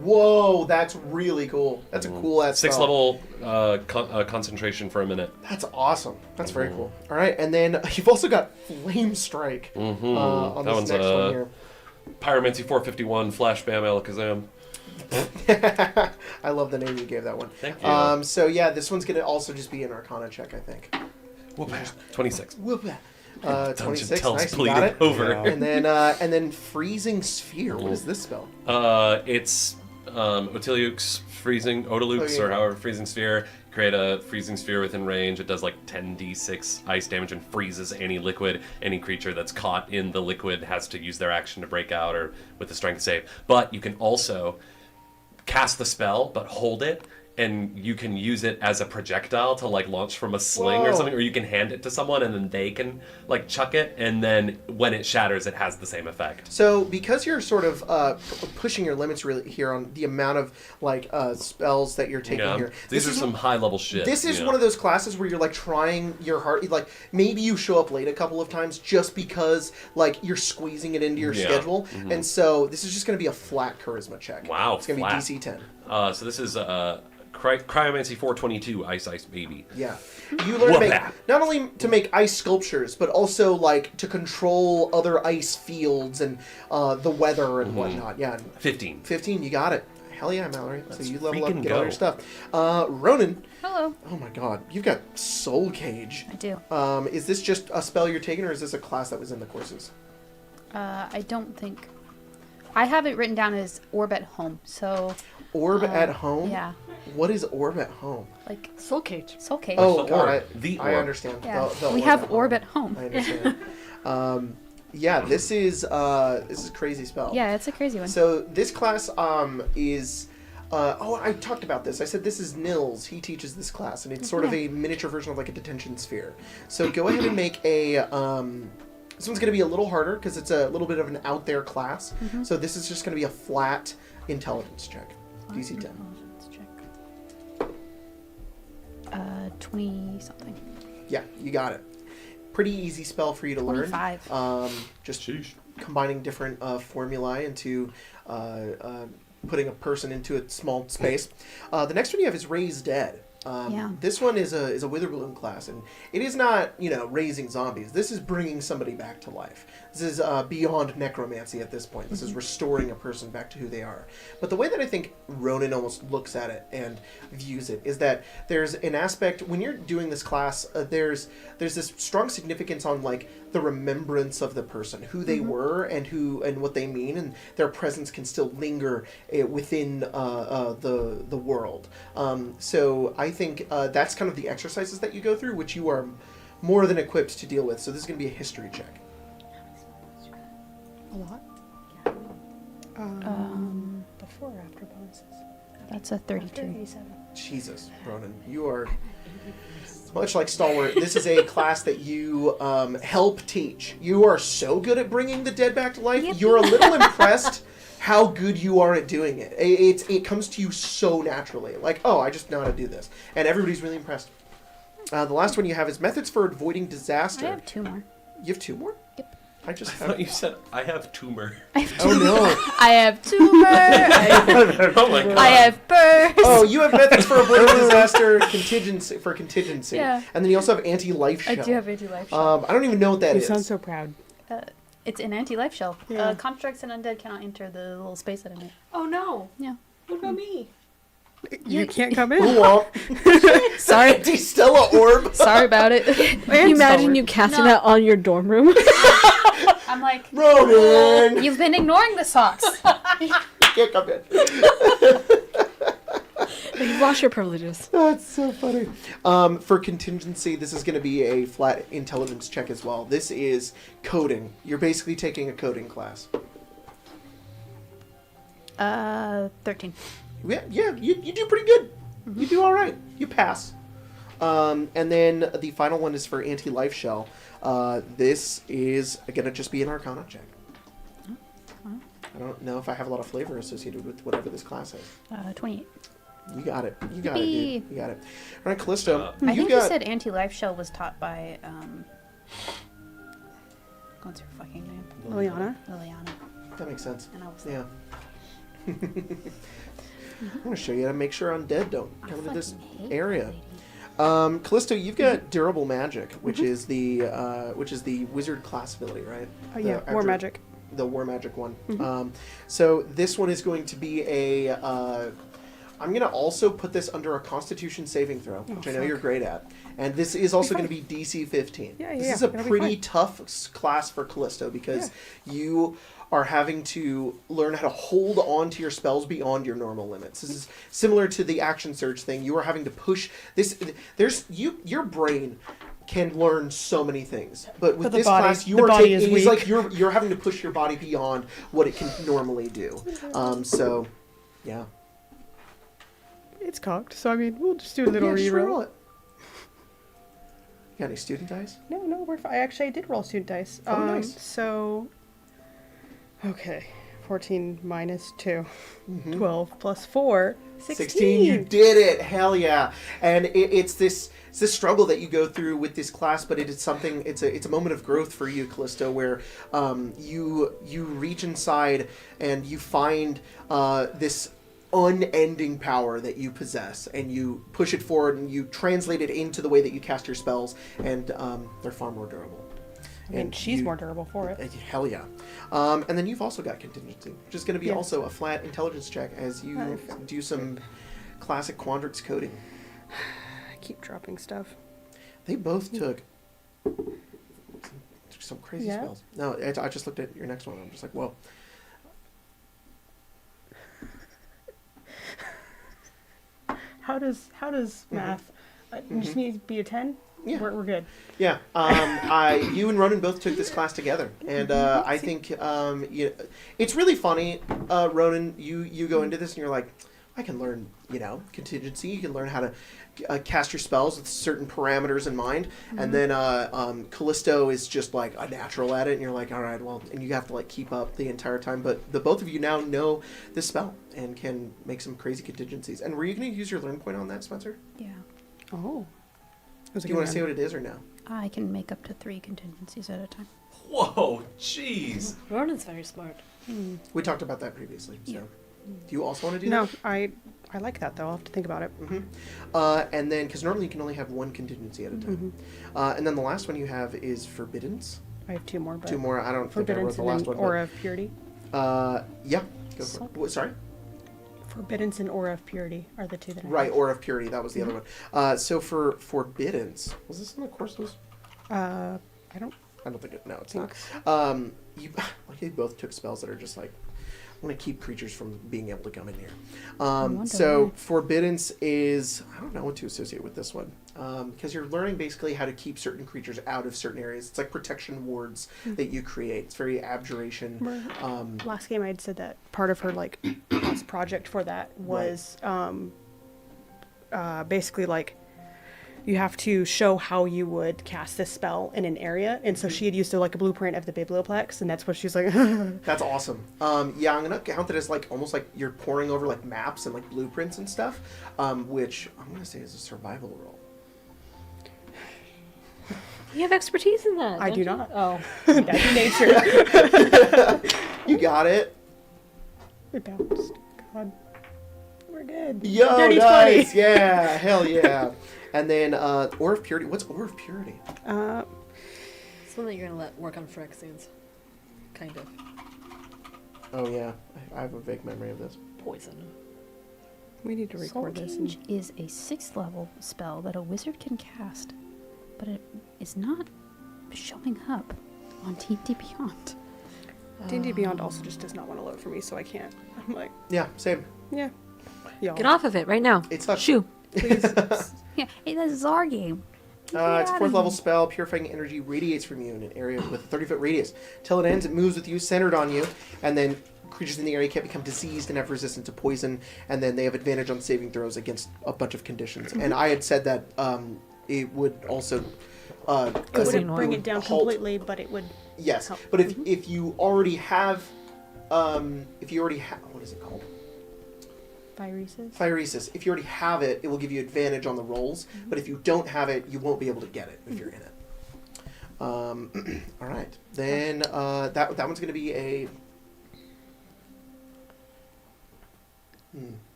Whoa, that's really cool. That's a cool ass 6 spell. level concentration for a minute. That's awesome. That's very cool. All right, and then you've also got Flame Strike on That this one's next one here. Pyromancy 451, Flash Bam Alakazam. I love the name you gave that one. Thank you. So yeah, this one's gonna also just be an Arcana check, I think. 26. Whoop. Dungeon 26. tells Nice, you got bleeding it. over. Yeah. And then Freezing Sphere. What is this spell? It's Otiliuk's freezing, Odaluk's, Oh, yeah. or however, freezing sphere. Create a freezing sphere within range. It does like 10d6 ice damage and freezes any liquid. Any creature that's caught in the liquid has to use their action to break out or with a strength save. But you can also cast the spell, but hold it, and you can use it as a projectile to like launch from a sling or Whoa. something, or you can hand it to someone and then they can like chuck it, and then when it shatters, it has the same effect. So, because you're sort of pushing your limits really here on the amount of like spells that you're taking here, These are some high level shit. This is one of those classes where you're like trying your heart. Like maybe you show up late a couple of times just because like you're squeezing it into your schedule, and so this is just going to be a flat charisma check. Wow, it's going to be DC 10. So this is Cryomancy 422 Ice Baby. Yeah. You learn to make, not only to make ice sculptures, but also like to control other ice fields and the weather and whatnot. Yeah. 15. 15, you got it. Hell yeah, Mallory. Let's so you level up and freaking get all go. your stuff. Ronan. Hello. Oh my god, you've got Soul Cage. I do. Is this just a spell you're taking, or is this a class that was in the courses? I don't think. I have it written down as Orb at Home, so. Orb at Home? Yeah. What is Orb at Home? Like Soul Cage. Soul Cage. Oh, the got orb. it. The I orb. understand. Yeah. The We orb have at Orb home. at Home. I understand. Yeah, this is a crazy spell. Yeah, it's a crazy one. So this class is. I talked about this. I said this is Nils. He teaches this class, and it's sort of a miniature version of like a detention sphere. So go ahead and make a. This one's going to be a little harder because it's a little bit of an out there class. So this is just going to be a flat intelligence check. DC 10. Intelligence check. 20 something. Yeah, you got it. Pretty easy spell for you to learn. 25. Just combining different formulae into putting a person into a small space. The next one you have is Raise Dead. This one is a Witherbloom class, and it is not, raising zombies. This is bringing somebody back to life. This is beyond necromancy at this point. This is restoring a person back to who they are. But the way that I think Ronan almost looks at it and views it is that there's an aspect, when you're doing this class, there's this strong significance on like the remembrance of the person, who they were and what they mean, and their presence can still linger within the world. So I think that's kind of the exercises that you go through, which you are more than equipped to deal with. So this is going to be a history check. A lot. Before or after bonuses? That's a 32. 37. Jesus, Ronan, you are much like Stalwart. This is a class that you help teach. You are so good at bringing the dead back to life. Yippee. You're a little impressed how good you are at doing it. It comes to you so naturally. Like, oh, I just know how to do this. And everybody's really impressed. The last one you have is Methods for Avoiding Disaster. I have 2 more. You have 2 more? Yep. I just I have... thought you said I have tumor. Oh, no. I have tumor. Oh my god. I have burst. Oh, you have Methods for Avoiding Disaster contingency. Yeah. And then you also have Anti-Life I Shell. do have anti-life shell. I don't even know what that You is. sound so proud. It's an anti-life shell. Yeah. Constructs and undead cannot enter the little space that I'm in. Oh no. Yeah. What about me? You can't come in. Sorry. Anti-Stella Orb. Sorry about it. Can you imagine you casting No. that on your dorm room? I'm like, Ronan! you've been ignoring the socks. You can't come in. You've lost your privileges. That's so funny. For contingency, this is going to be a flat intelligence check as well. This is coding. You're basically taking a coding class. 13. Yeah, you do pretty good. You do all right. You pass. And then the final one is for anti-life shell. This is going to just be an Arcana check. I don't know if I have a lot of flavor associated with whatever this class is. 28. You got it. You got it, dude. You got it. All right, Callisto. I think got... you said anti-life shell was taught by, what's her fucking name? Liliana? Liliana. That makes sense. And I was Yeah. I'm going to show you how to make sure undead don't come into this area. Callisto, you've got durable magic, which is the wizard class ability, right? Yeah, War Magic. The War Magic one. So this one is going to be a... I'm going to also put this under a Constitution saving throw, which I know you're great at. And this is also going to be DC 15. This is a pretty tough class for Callisto because you are having to learn how to hold on to your spells beyond your normal limits. This is similar to the action surge thing. You are having to push this. Your brain can learn so many things, but with this class, you are taking. It's like you're having to push your body beyond what it can normally do. So, yeah. it's cocked, so I mean, we'll just do a little Yeah, just reroll. roll it. You got any student dice? No, we're fine. I did roll student dice. Oh, nice. So, okay, 14 minus 2, Mm-hmm. 12 plus 4, 16. You did it. Hell yeah. And it's this struggle that you go through with this class, but it is something. It's a moment of growth for you, Callisto, where you reach inside and you find this unending power that you possess, and you push it forward and you translate it into the way that you cast your spells, and they're far more durable. I mean, And she's more durable for it. Hell yeah. And then you've also got contingency, which is going to be Yeah. also a flat intelligence check as you do some classic Quandrix coding. I keep dropping stuff. They both took some crazy Yeah? spells. No, I just looked at your next one. I'm just like, whoa. How does math? Just need to be a 10. Yeah. We're good. Yeah, you and Ronan both took this class together, and I think it's really funny. Ronan, you go into this and you're like, I can learn, contingency. You can learn how to cast your spells with certain parameters in mind, and then Callisto is just like a natural at it, and you're like, all right, well, and you have to like keep up the entire time. But the both of you now know this spell and can make some crazy contingencies. And were you going to use your learn point on that, Spencer? Yeah. Oh. Do you want to say what it is or no? I can make up to 3 contingencies at a time. Whoa, jeez. Ronan's very smart. We talked about that previously. So, Yeah. do you also want to do No, that? I like that though. I'll have to think about it. And then, because normally you can only have one contingency at a time. And then the last one you have is Forbiddance. I have 2 more, but 2 more. I don't think I wrote Forbiddance the and last then one. Aura of Purity. Yeah, go for it. Sorry? Forbiddance and Aura of Purity are the 2 that I Right, have. Aura of Purity. That was the other one. So for Forbiddance, was this in the courses? I don't I don't think it. No, it's think not. You both took spells that are just like, I want to keep creatures from being able to come in here. wonder So why. Forbiddance is, I don't know what to associate with this one, because you're learning basically how to keep certain creatures out of certain areas. It's like protection wards that you create. It's very abjuration. Last game I had said that part of her like last project for that was basically like you have to show how you would cast this spell in an area, and so she had used like a blueprint of the biblioplex, and that's what she's like. That's awesome. Yeah, I'm gonna count that as like almost like you're poring over like maps and like blueprints and stuff, which I'm gonna say is a survival roll. You have expertise in that. I don't do you? not. Oh. That's nature. You got it. We bounced. God, we're good. Yo, Dirty nice. 20. Yeah, hell yeah. And then Aura of Purity. What's Aura of Purity? Something that you're gonna let work on Phyrexians. Kind of. Oh yeah, I have a vague memory of this. Poison. We need to Soul record this. Change is a 6th level spell that a wizard can cast, but it is not showing up on D&D Beyond. D&D Beyond also just does not want to load for me, so I can't. I'm like, Yeah, same. yeah. Y'all. Get off of it right now. It's not. Shoo. Yeah, hey, this is our game. It's a 4th level spell. Purifying energy radiates from you in an area with a 30-foot radius. Till it ends, it moves with you, centered on you, and then creatures in the area can't become diseased and have resistance to poison, and then they have advantage on saving throws against a bunch of conditions. And I had said that it would also... It wouldn't bring it down halt. completely, but it would. Yes, help. but if you already have... what is it called? Viruses. Phyresis. If you already have it, it will give you advantage on the rolls. But if you don't have it, you won't be able to get it if you're in it. All right. Then that one's going to be a...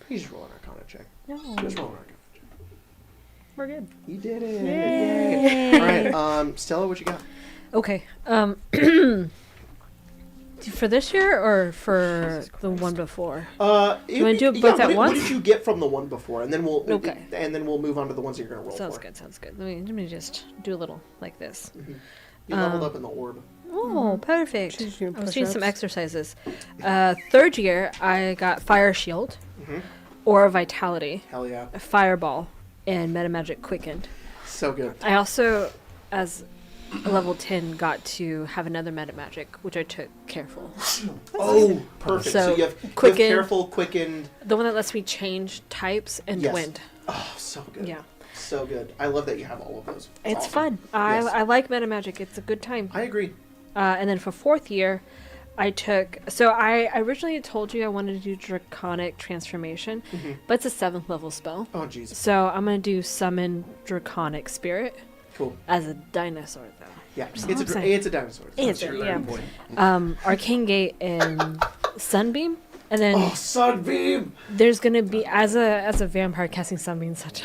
Please just roll an Arcana check. No. Just roll an Arcana check. We're good. You did it. Yay. Yay. All right. Stella, what you got? Okay. For this year or for the one before? You wanna do it both at What once? did you get from the one before? And then we'll Okay. move on to the ones that you're going to roll Sounds for. good. Sounds good. Let me just do a little like this. You leveled up in the orb. Oh, perfect. She's doing I was doing some push-ups. exercises. 3rd year, I got Fire Shield, Mhm. Aura Vitality, Hell yeah. Fireball, and Metamagic Quickened. So good. I also, as level 10 got to have another meta magic, which I took careful. Oh, perfect. So, So, you have quicken- careful, quickened. The one that lets me change types and Yes. wind. Oh, so good. Yeah. So good. I love that you have all of those. It's awesome. fun. I Yes. I like meta magic. It's a good time. I agree. And then for 4th year, I took. So I originally told you I wanted to do Draconic Transformation, but it's a 7th level spell. Oh, jeez. So I'm gonna do Summon Draconic Spirit Cool. as a dinosaur, though. Yeah. So It's excited. it's a dinosaur. So It's that's your yeah. point. Arcane Gate and Sunbeam, and then Oh, Sunbeam! there's gonna be as a vampire casting Sunbeam such.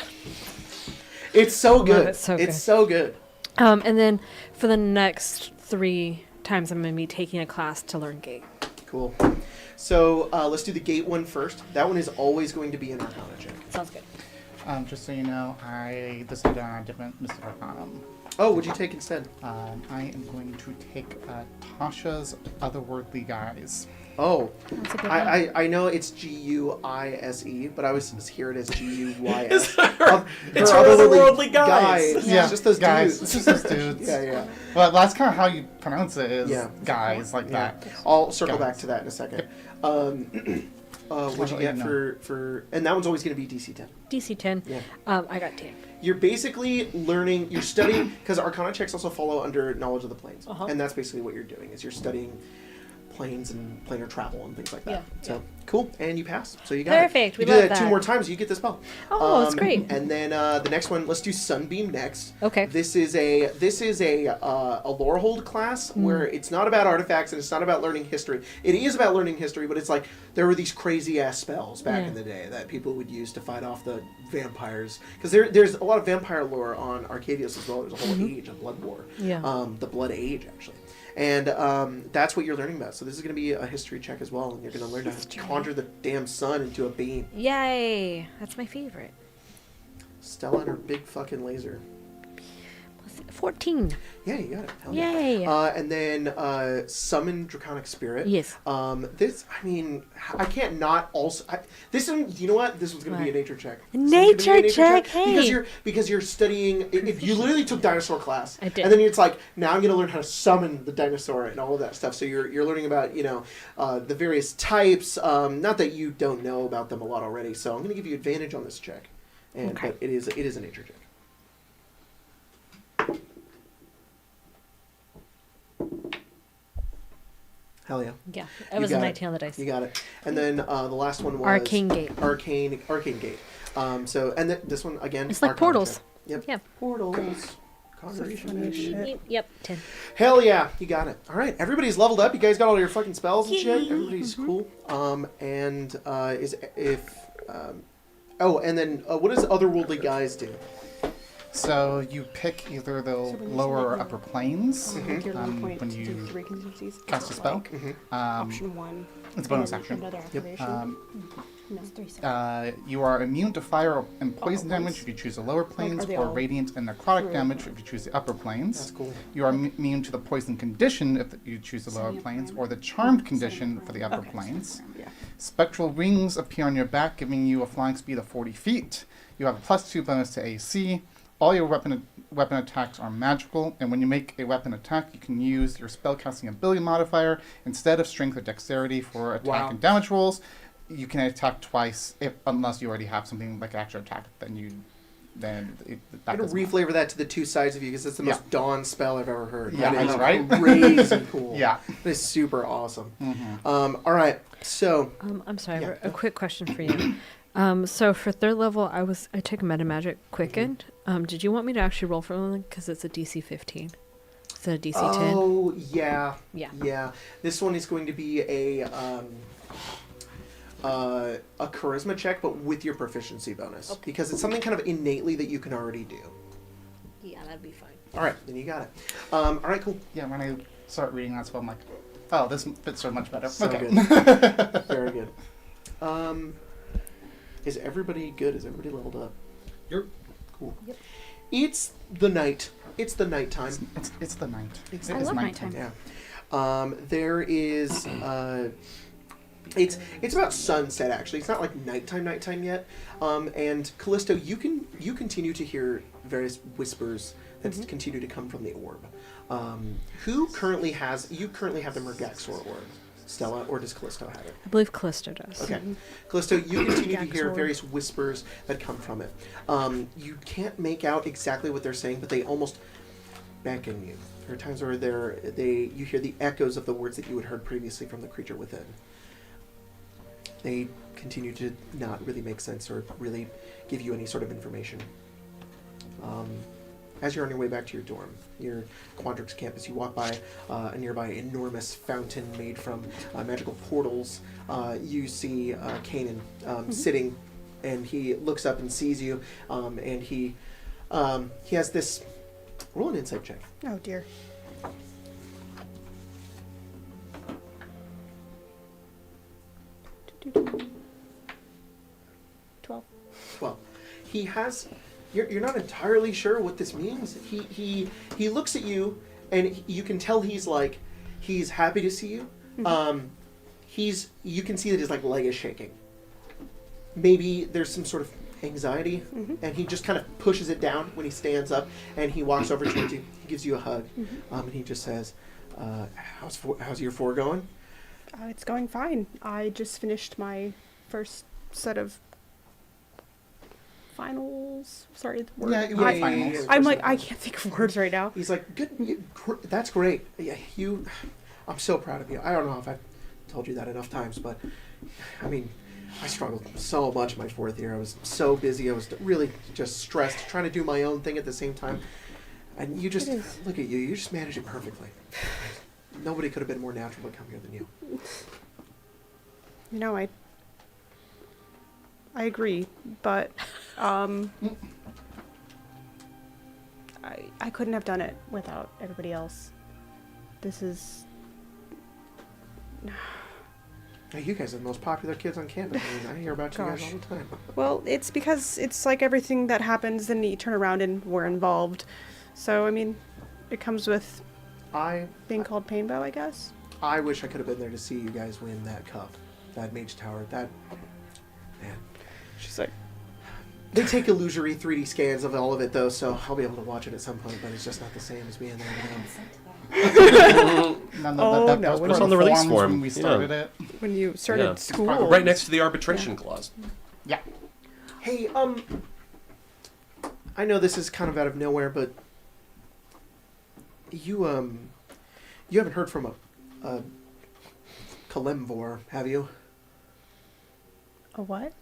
It's so good. it's so It's good. so good. And then for the next 3 times, I'm gonna be taking a class to learn Gate. Cool. So let's do the gate one first. That one is always going to be an Arcana check. Sounds good. Just so you know, I decided on a different Mr. Arcanum. Oh, what'd you take instead? I am going to take Tasha's Otherworldly Guise. Oh, That's a good one. I know it's Guise, but I always hear it as Guys. It's her otherworldly guys. Yeah, It's just those guys. dudes. It's just those dudes. Yeah. Well, that's kind of how you pronounce it, is Yeah. guys like Yeah. that. I'll circle Guys. back to that in a second. What'd you get No. for? And that one's always going to be DC 10. DC 10. Yeah. I got 10. You're basically learning. You're studying because Arcana checks also follow under knowledge of the planes, Uh-huh. and that's basically what you're doing. Is you're studying planes and planar travel and things like that. Yeah, So cool, and you pass. So you got it. Perfect, we You do love that 2 that. more times, you get the spell. Oh, that's great. And then the next one, let's do Sunbeam next. Okay. This is a lore hold class where it's not about artifacts and it's not about learning history. It is about learning history, but it's like there were these crazy ass spells back Yeah. in the day that people would use to fight off the vampires. Because there's a lot of vampire lore on Arcadius as well. There's a whole age of blood war. Yeah. The blood age actually. And that's what you're learning about. So this is going to be a history check as well, and you're going to learn to conjure the damn sun into a beam. Yay! That's my favorite. Stella and her big fucking laser. 14. Yeah, you got it. Hell Yay! yeah. And then summon Draconic Spirit. Yes. This, I mean, I can't not also. This one, you know what? This one's going to be a What? nature check. Nature This one's gonna be a check, hey. Because you're studying. If you literally took dinosaur class, I did. and then it's like now I'm going to learn how to summon the dinosaur and all of that stuff. So you're learning about the various types. Not that you don't know about them a lot already. So I'm going to give you advantage on this check, Okay. but it is a nature check. Hell yeah. Yeah. You It was a got 19 on the dice. You got it. And then the last one was Arcane Gate. Arcane Gate. This one again. It's like Arcana portals. check. Yep. Yeah. Portals. Conjuration. Yep. 10. Hell yeah, you got it. All right, everybody's leveled up. You guys got all your fucking spells and shit. Everybody's cool. And then what does Otherworldly Guys do? So you pick either the lower or upper planes Your low point when to you do 3 contingencies. cast a spell. Option 1. It's a bonus and action. Another activation. No, 3 seconds. You are immune to fire and poison Upper damage planes? if you choose the lower planes, are they or all radiant and necrotic through? damage if you choose the upper planes. That's cool. You are immune to the poison condition if you choose the lower Setting a planes, prime. or the charmed Setting a condition prime. for the upper Okay. planes. Yeah. Spectral wings appear on your back, giving you a flying speed of 40 feet. You have a +2 bonus to AC. All your weapon attacks are magical, and when you make a weapon attack, you can use your spellcasting ability modifier instead of strength or dexterity for attack Wow. and damage rolls. You can attack twice unless you already have something like extra attack. That I'm doesn't gonna reflavor that to the two sides of you because it's the Yeah. most Dawn spell I've ever heard. Yeah, That I is know, right? Crazy cool. Yeah. That is super awesome. Mm-hmm. All right, so I'm sorry. Yeah. A quick question for you. So for 3rd level, I took Meta Magic Quickened. Did you want me to actually roll for one because it's a DC 15 instead of DC 10? oh yeah, Yeah. This one is going to be a charisma check, but with your proficiency bonus because it's something kind of innately that you can already do. Yeah, that'd be fine. All right, then you got it. All right, cool. Yeah, when I start reading that spell, I'm like, oh, this fits so much better. So okay. good. Very good. Is everybody good? Is everybody leveled up? Yep. Cool. Yep. It's the night. It's the nighttime. It's the night. It's I It is love nighttime. nighttime. Yeah. There is It's about sunset actually. It's not like nighttime yet. And Callisto, you continue to hear various whispers that continue to come from the orb. You currently have the Mergaxor orb, Stella, or does Callisto have it? I believe Callisto does. Okay. Callisto, you continue to hear Mergaxor. various whispers that come from it. You can't make out exactly what they're saying, but they almost beckon you. There are times where you hear the echoes of the words that you had heard previously from the creature within. They continue to not really make sense or really give you any sort of information. As you're on your way back to your dorm, your Quandrix campus, you walk by a nearby enormous fountain made from magical portals. You see Kanan sitting, and he looks up and sees you, and he has this... Roll an insight check. Oh dear. Well, he has... You're not entirely sure what this means. He looks at you, and you can tell he's happy to see you. You can see that his leg is shaking. Maybe there's some sort of anxiety, and he just kind of pushes it down when he stands up, and he walks over towards you. He gives you a hug, and he just says, "How's year 4 going?" It's going fine. I just finished my first set of finals. Sorry, the word. Yeah, it was finals. I'm like, I can't think of words right now. He's like, "Good, that's great. Yeah, I'm so proud of you. I don't know if I've told you that enough times, but I mean, I struggled so much my 4th year. I was so busy. I was really just stressed, trying to do my own thing at the same time. And you just, look at you. You just managed it perfectly. Nobody could have been more natural to come here than you." You know, I agree, but I couldn't have done it without everybody else. This is... Hey, you guys are the most popular kids on campus. I mean, I hear about you guys all the time. Well, it's because it's like everything that happens, and you turn around and we're involved. So, I mean, it comes with being called Painbow, I guess. I wish I could have been there to see you guys win that cup, that Mage Tower. Man. She's like, They take illusory 3D scans of all of it, though, so I'll be able to watch it at some point, but it's just not the same as being there with them. That no, was when part on of the release forms form, when we yeah. started it. when you started school. Right next to the arbitration clause. Yeah. Hey, I know this is kind of out of nowhere, but you haven't heard from a Kalemvor, have you? A what?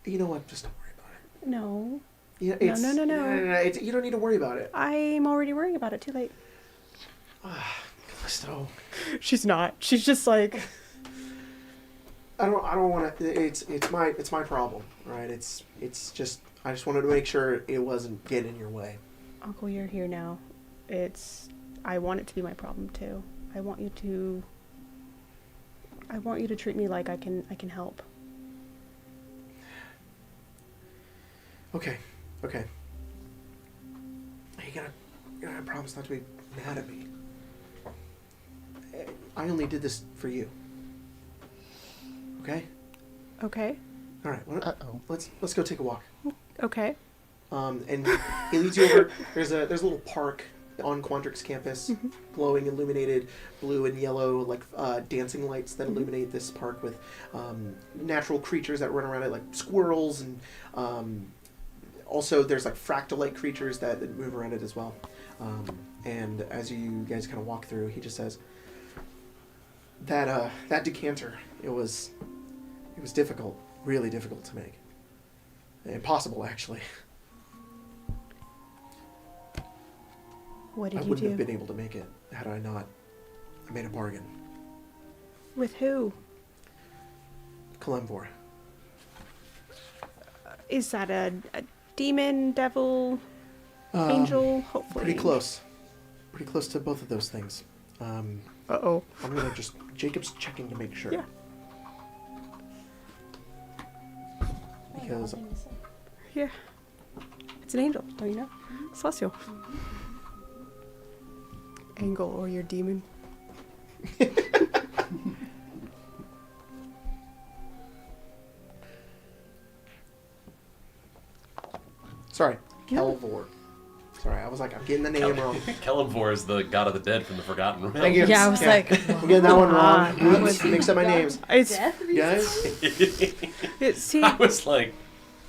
You know what? Just don't worry about it. No. Yeah, No. you don't need to worry about it. I'm already worrying about it. Too late. Callisto. She's not. She's just like... I don't want to. It's my problem, right? It's just I just wanted to make sure it wasn't getting in your way. Uncle, you're here now. I want it to be my problem too. I want you to treat me like I can help. Okay. You gotta promise not to be mad at me. I only did this for you. Okay? Okay. All right. Uh-oh. Let's go take a walk. Okay. And he leads you over. There's a little park on Quandrix campus, glowing, illuminated blue and yellow, like dancing lights that illuminate this park with natural creatures that run around it, like squirrels, and also there's like fractal-like creatures that move around it as well. And as you guys kind of walk through, he just says that decanter, it was difficult, really difficult to make. Impossible, actually. What did I you wouldn't do? have been able to make it had I not. I made a bargain. With who? Kalemvor. Is that a demon, devil, angel? Hopefully. Pretty close. Pretty close to both of those things. Uh-oh. I'm gonna just... Jacob's checking to make sure. Yeah. Because... Yeah. It's an angel, don't you know? Celestial. Angel or your demon. Sorry, Kelvor. Sorry, I was like, I'm getting the name wrong. Kellenvor is the god of the dead from the Forgotten Realms. Thank you. Yeah, I was like, I'm getting that one wrong. Oops, mixed up my names. It's, Guys, see, I was like,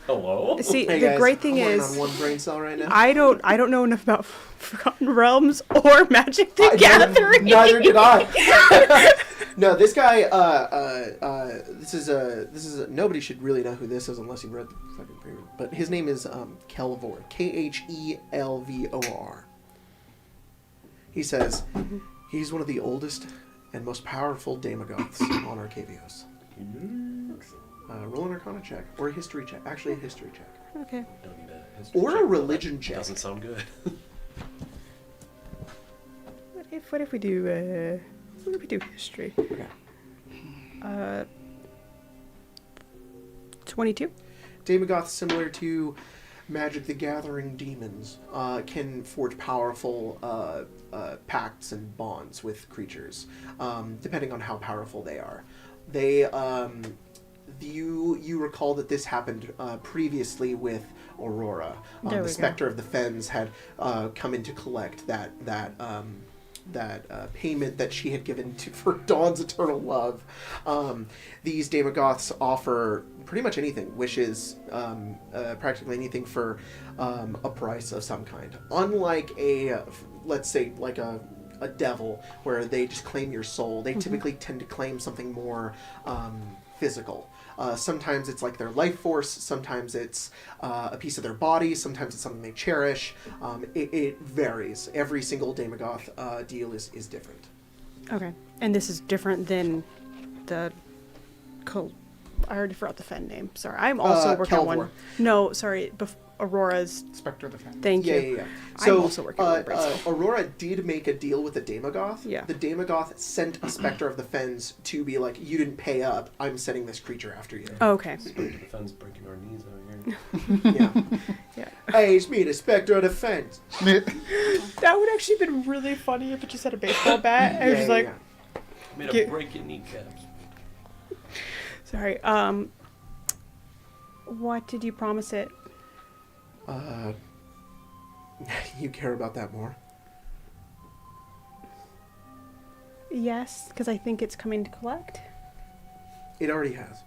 hello? see, hey the guys, great thing I'm working is, on one brain cell right now. I don't know enough about Forgotten Realms or Magic the Gathering. Neither did I. No, this guy. This is a. Nobody should really know who this is unless you read the fucking premium. But his name is Kelvor. Khelvor. He says he's one of the oldest and most powerful Demagoths on Arcavios. Roll an Arcana check or a history check. Actually, a history check. Okay. Don't need a history Or check, a but religion that check. Doesn't sound good. What if we do history? Okay. 22. Demagoths, similar to Magic the Gathering demons, can forge powerful pacts and bonds with creatures, depending on how powerful they are. They, you recall that this happened previously with Aurora. There we The go. Spectre of the Fens had come in to collect that payment that she had given for Dawn's eternal love. These Demagoths offer pretty much anything, wishes, practically anything for a price of some kind. Unlike let's say, like a devil, where they just claim your soul, they typically tend to claim something more physical. Sometimes it's like their life force, sometimes it's a piece of their body, sometimes it's something they cherish. It varies. Every single Demagoth deal is different. Okay. And this is different than the I already forgot the Fen name. Sorry. I'm also working on one. Kelvor. No, sorry. Aurora's. Spectre of the Fan. Thank you. Yeah. I'm So, also working on Bracelet. Aurora did make a deal with the Demagoth. Yeah. The Demagoth sent a Spectre of the Fens to be like, you didn't pay up, I'm sending this creature after you. Oh, okay. The fence breaking our knees out here. Yeah. Yeah. Hey, it's me, the Spectre of the Fens. That would actually have been really funny if it just had a baseball bat. I was just like, Made Get- a break your kneecaps. sorry. What did you promise it? You care about that more? Yes, because I think it's coming to collect. It already has.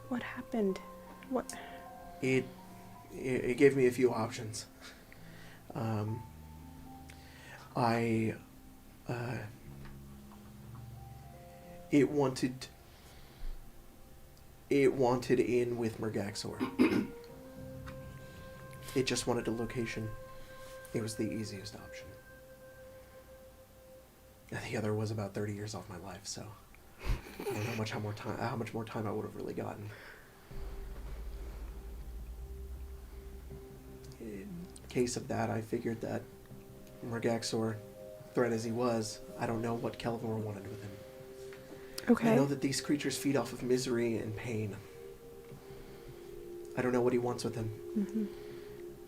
What happened? What? It gave me a few options. It wanted in with Mergaxor. It just wanted a location. It was the easiest option. And the other was about 30 years off my life, so I don't know how much more time I would have really gotten. In case of that, I figured that Mergaxor, threat as he was, I don't know what Kelvor wanted with him. Okay. I know that these creatures feed off of misery and pain. I don't know what he wants with him. Mm-hmm.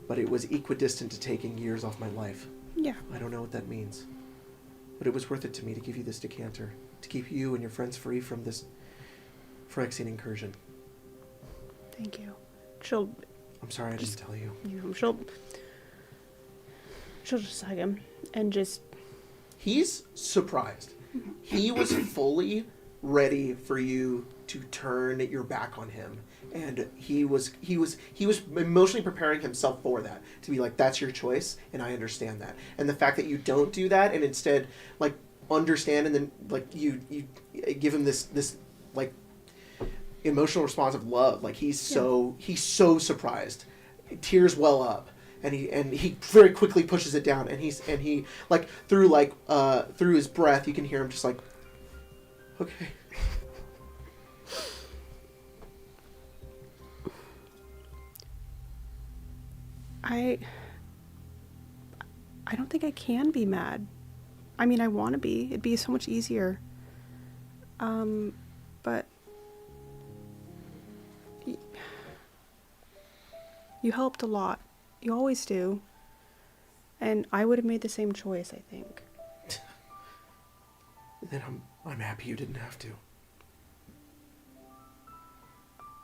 But it was equidistant to taking years off my life. Yeah. I don't know what that means. But it was worth it to me to give you this decanter, to keep you and your friends free from this Phyrexian incursion. Thank you. She'll. I'm sorry I didn't tell you. She'll just hug him and just. He's surprised. He was fully ready for you to turn your back on him, and he was emotionally preparing himself for that, to be like, that's your choice and I understand that. And the fact that you don't do that and instead like understand, and then like you give him this like emotional response of love, like he's so surprised, tears well up. And he very quickly pushes it down, and he like through his breath you can hear him just like, okay. I don't think I can be mad. I mean, I want to be. It'd be so much easier. But you helped a lot. You always do. And I would have made the same choice, I think. Then I'm happy you didn't have to.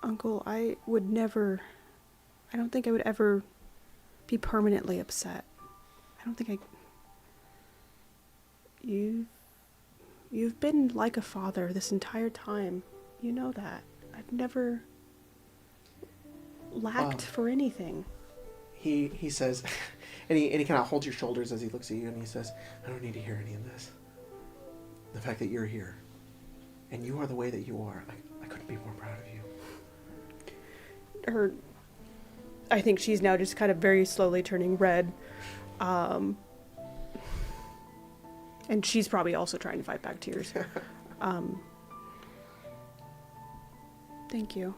Uncle, I don't think I would ever be permanently upset. I don't think You've been like a father this entire time. You know that. I've never lacked for anything. He says, and he kind of holds your shoulders as he looks at you, and he says, I don't need to hear any of this. The fact that you're here, and you are the way that you are, I couldn't be more proud of you. I think she's now just kind of very slowly turning red. And she's probably also trying to fight back tears. Thank you.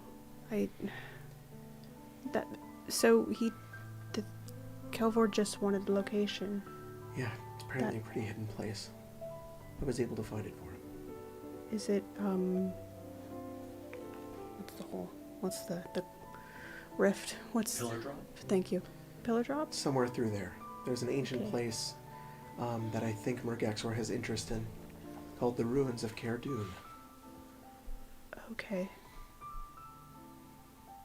Kelvor just wanted the location. Yeah, it's apparently a pretty hidden place. I was able to find it for him. Is it, what's the rift? Pillar drop? Thank you. Pillar drop? Somewhere through there. There's an ancient place that I think Murgaxor has interest in, called the Ruins of Caer-Dune. Okay.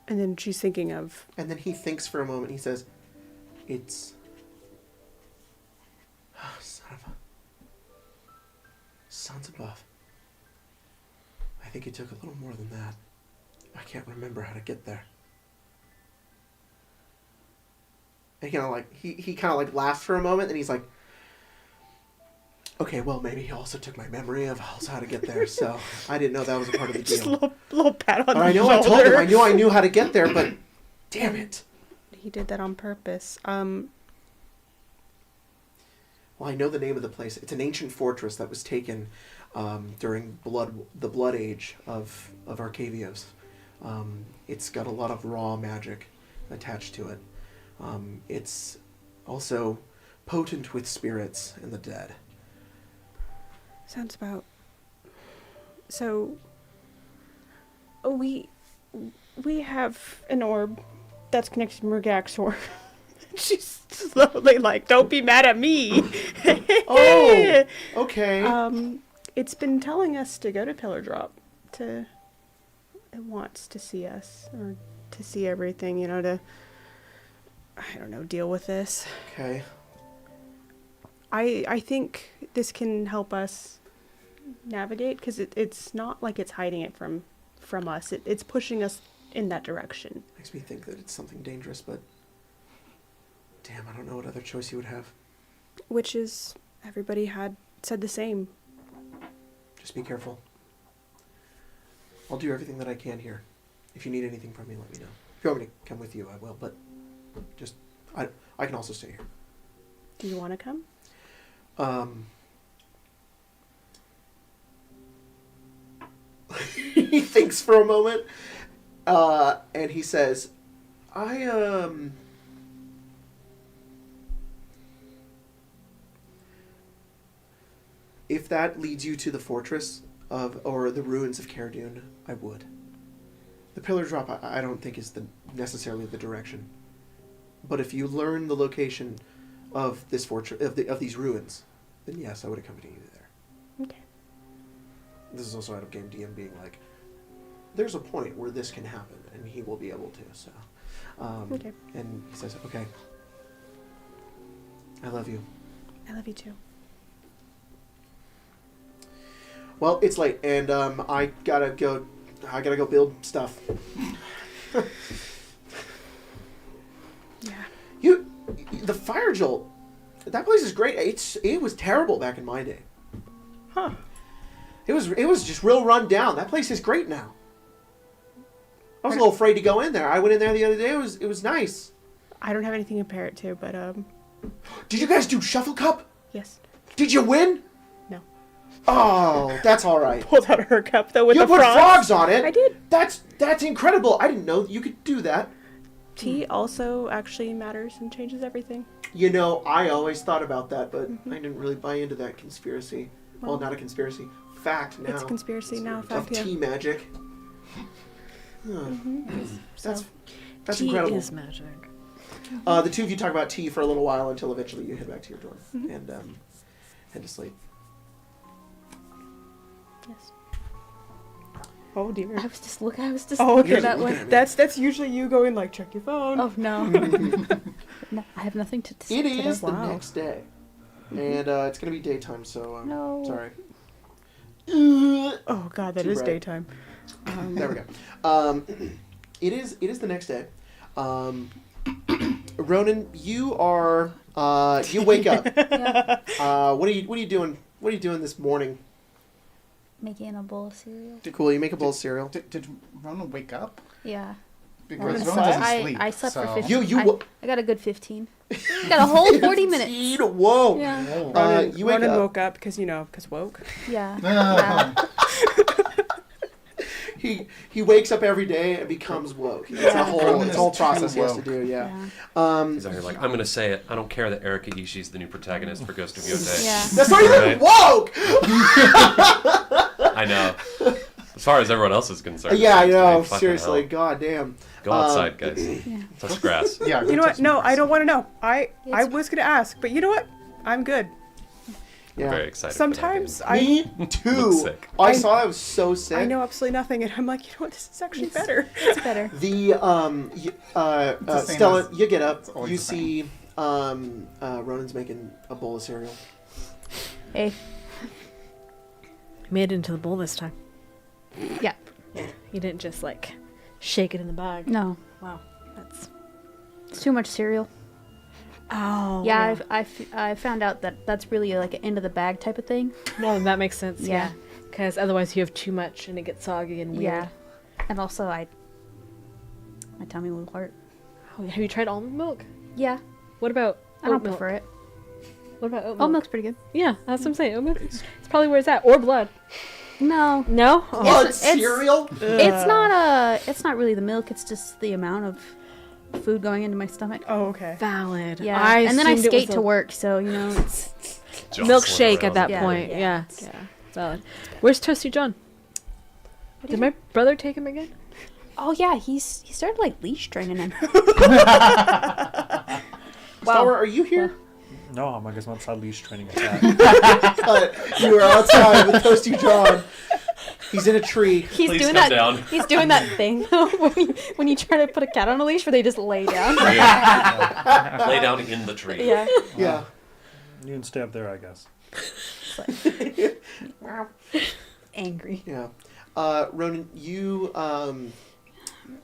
And then she's thinking of... And then he thinks for a moment. He says, it's... Oh, Sons above. I think it took a little more than that. I can't remember how to get there. And he kind of laughs for a moment, and he's like, okay, well, maybe he also took my memory of also how to get there, so I didn't know that was a part of the deal. Just a little pat on but the I know shoulder. I told him. I knew how to get there, but damn it. He did that on purpose. Well, I know the name of the place. It's an ancient fortress that was taken during the Blood Age of Arcavios. It's got a lot of raw magic attached to it. It's also potent with spirits and the dead. Sounds about... So... We have an orb that's connected to Murgaxor. She's slowly don't be mad at me. Oh, okay. It's been telling us to go to Pillar Drop. It wants to see us, or to see everything, to, I don't know, deal with this. Okay. I think this can help us navigate, because it's not like it's hiding it from us. It's pushing us in that direction. Makes me think that it's something dangerous, but damn, I don't know what other choice you would have. Which is, everybody had said the same. Just be careful. I'll do everything that I can here. If you need anything from me, let me know. If you want me to come with you, I will, but just, I can also stay here. Do you want to come? He thinks for a moment, and he says, if that leads you to the fortress or the ruins of Caer-Dune, I would. The Pillar Drop, I don't think is necessarily the direction. But if you learn the location of this fortress, of these ruins, then yes, I would accompany you there. Okay. This is also out of game DM being like, there's a point where this can happen, and he will be able to. So, okay. And he says, "Okay, I love you." I love you too. Well, it's late, and I gotta go build stuff. Yeah. The Fire Jolt. That place is great. It was terrible back in my day. Huh. It was just real run down. That place is great now. I was a little afraid to go in there. I went in there the other day. It was nice. I don't have anything to compare it to, but Did you guys do Shuffle Cup? yes. Did you win? No. Oh, that's all right. Pulled out her cup though with You the put frogs on it. I did. That's incredible. I didn't know you could do that. Tea also actually matters and changes everything. I always thought about that, but I didn't really buy into that conspiracy. Well, not a conspiracy. Fact now. It's a conspiracy now. Fact, Of yeah. tea magic. That's Tea incredible. is magic. The two of you talk about tea for a little while until eventually you head back to your dorm and head to sleep. Yes. Oh dear. I was just looking Oh, okay. that way. That's usually you going like check your phone. Oh no. No, I have nothing to say. It is the Wow. next day, and it's gonna be daytime. So No. sorry. Oh god, that Too is bright. daytime. There we go. It is the next day. Ronan, you are you wake up. Yeah. What are you doing? What are you doing this morning? Making a bowl of cereal. Cool. You make a bowl of cereal. Did Ronan wake up? Yeah. Because Ronan Ronan doesn't I, sleep. I slept for so- 15. I got a good 15. Got a whole 40 minutes. Whoa. Yeah. Whoa. You wake Ronan up. woke up because because woke. Yeah. No. Yeah. He wakes up every day and becomes woke. It's a whole Ronan is process he too has to woke. do. Yeah. He's out here like, I'm gonna say it. I don't care that Erika Ishii's the new protagonist for Ghost of Yotei. Yeah. That's not even Right. woke. I know. As far as everyone else is concerned. Yeah, I it seems to know. me, fucking Seriously, hell. god damn. Go outside, guys. Touch grass. Yeah. You know what? No, I don't want to know. I It's- was gonna ask, but you know what? I'm good. Yeah. Very excited. Sometimes Me Looks too. sick. I saw I was so sick. I know absolutely nothing, and I'm like, you know what? This is actually better. It's better. The the same Stella, as- you get up. always You the same. see Ronan's making a bowl of cereal. Hey. Made it into the bowl this time. Yeah. You didn't just like shake it in the bag. No. Wow, that's. It's too much cereal. Oh. Yeah, I found out that that's really like an end of the bag type of thing. No, that makes sense. Yeah. Yeah. Because otherwise you have too much and it gets soggy and weird. Yeah. And also my tummy will hurt. Oh, have you tried almond milk? Yeah. What about I don't oat milk? prefer it. What about oat milk? Oat milk's pretty good. Yeah, that's what I'm saying. Oat milk. It's probably where it's at. Or blood. No. No. Oh. Blood it's- cereal? It's not really the milk, it's just the amount of food going into my stomach. Oh, okay. Valid. Yeah. I and then I assumed it was skate to work, so you know it's Jostling milkshake around. at that Yeah. point. Yeah. Yeah. Yeah. Valid. Where's Toasty John? Did my brother take him again? Oh yeah, he started like leash training him. Star, are you here? No, I guess I'm outside leash training a cat. You were outside with Toasty John. He's in a tree. He's Please doing come that. down. He's doing that thing when you try to put a cat on a leash where they just lay down. Lay down in the tree. Yeah. Yeah. You can stay up there, I guess. Angry. Yeah. Ronan, you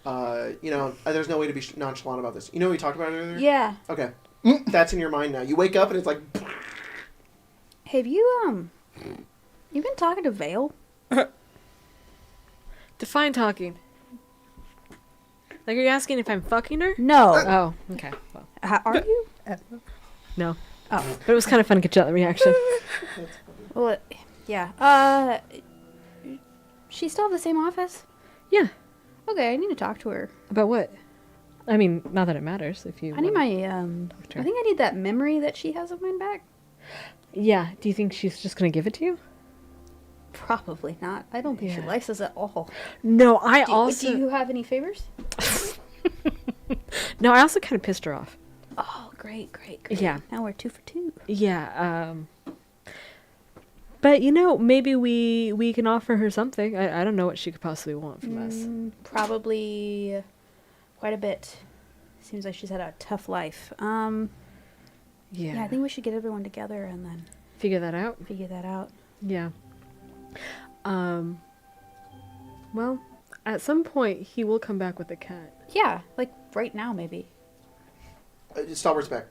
there's no way to be nonchalant about this. You know what we talked about earlier? Yeah. Okay. That's in your mind now. You wake up and it's like, Have you you've been talking to Vale? Define talking. Like, are you asking if I'm fucking her? No. Oh, okay. Well, Are you? no. Oh. But it was kind of fun to get that reaction. Well, yeah. She still have the same office? Yeah. Okay, I need to talk to her. About what? I mean, not that it matters if you. I need wanna- my I think I need that memory that she has of mine back. Yeah. Do you think she's just gonna give it to you? Probably not. I don't think she Yeah. likes us at all. No, I Do also. you have any favors? No, I also kind of pissed her off. Oh, great. Yeah. Now we're 2 for 2. Yeah. But maybe we can offer her something. I don't know what she could possibly want from us. Probably quite a bit. Seems like she's had a tough life. Yeah, I think we should get everyone together and then Figure that out. figure that out. Yeah. Well, at some point he will come back with a cat. Yeah, like right now maybe. Stalwart's back.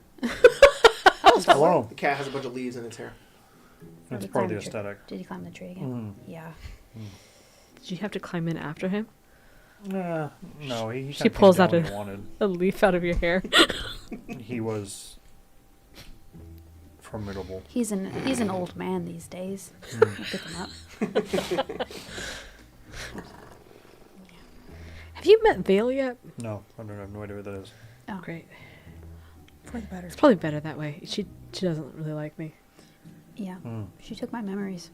Hello. The cat has a bunch of leaves in its hair. It's Did part of the he climb the tree? aesthetic. Did he climb the tree again? Mm. Yeah. Did you have to climb in after him? No, he She kinda pulls came out down when he wanted. A leaf out of your hair. He was formidable. He's an old man these days. Pick him up. Have you met Vale yet? No, I don't have no idea what that is. Oh, Great. For the better. It's probably better that way. She doesn't really like me. yeah. Mm. She took my memories.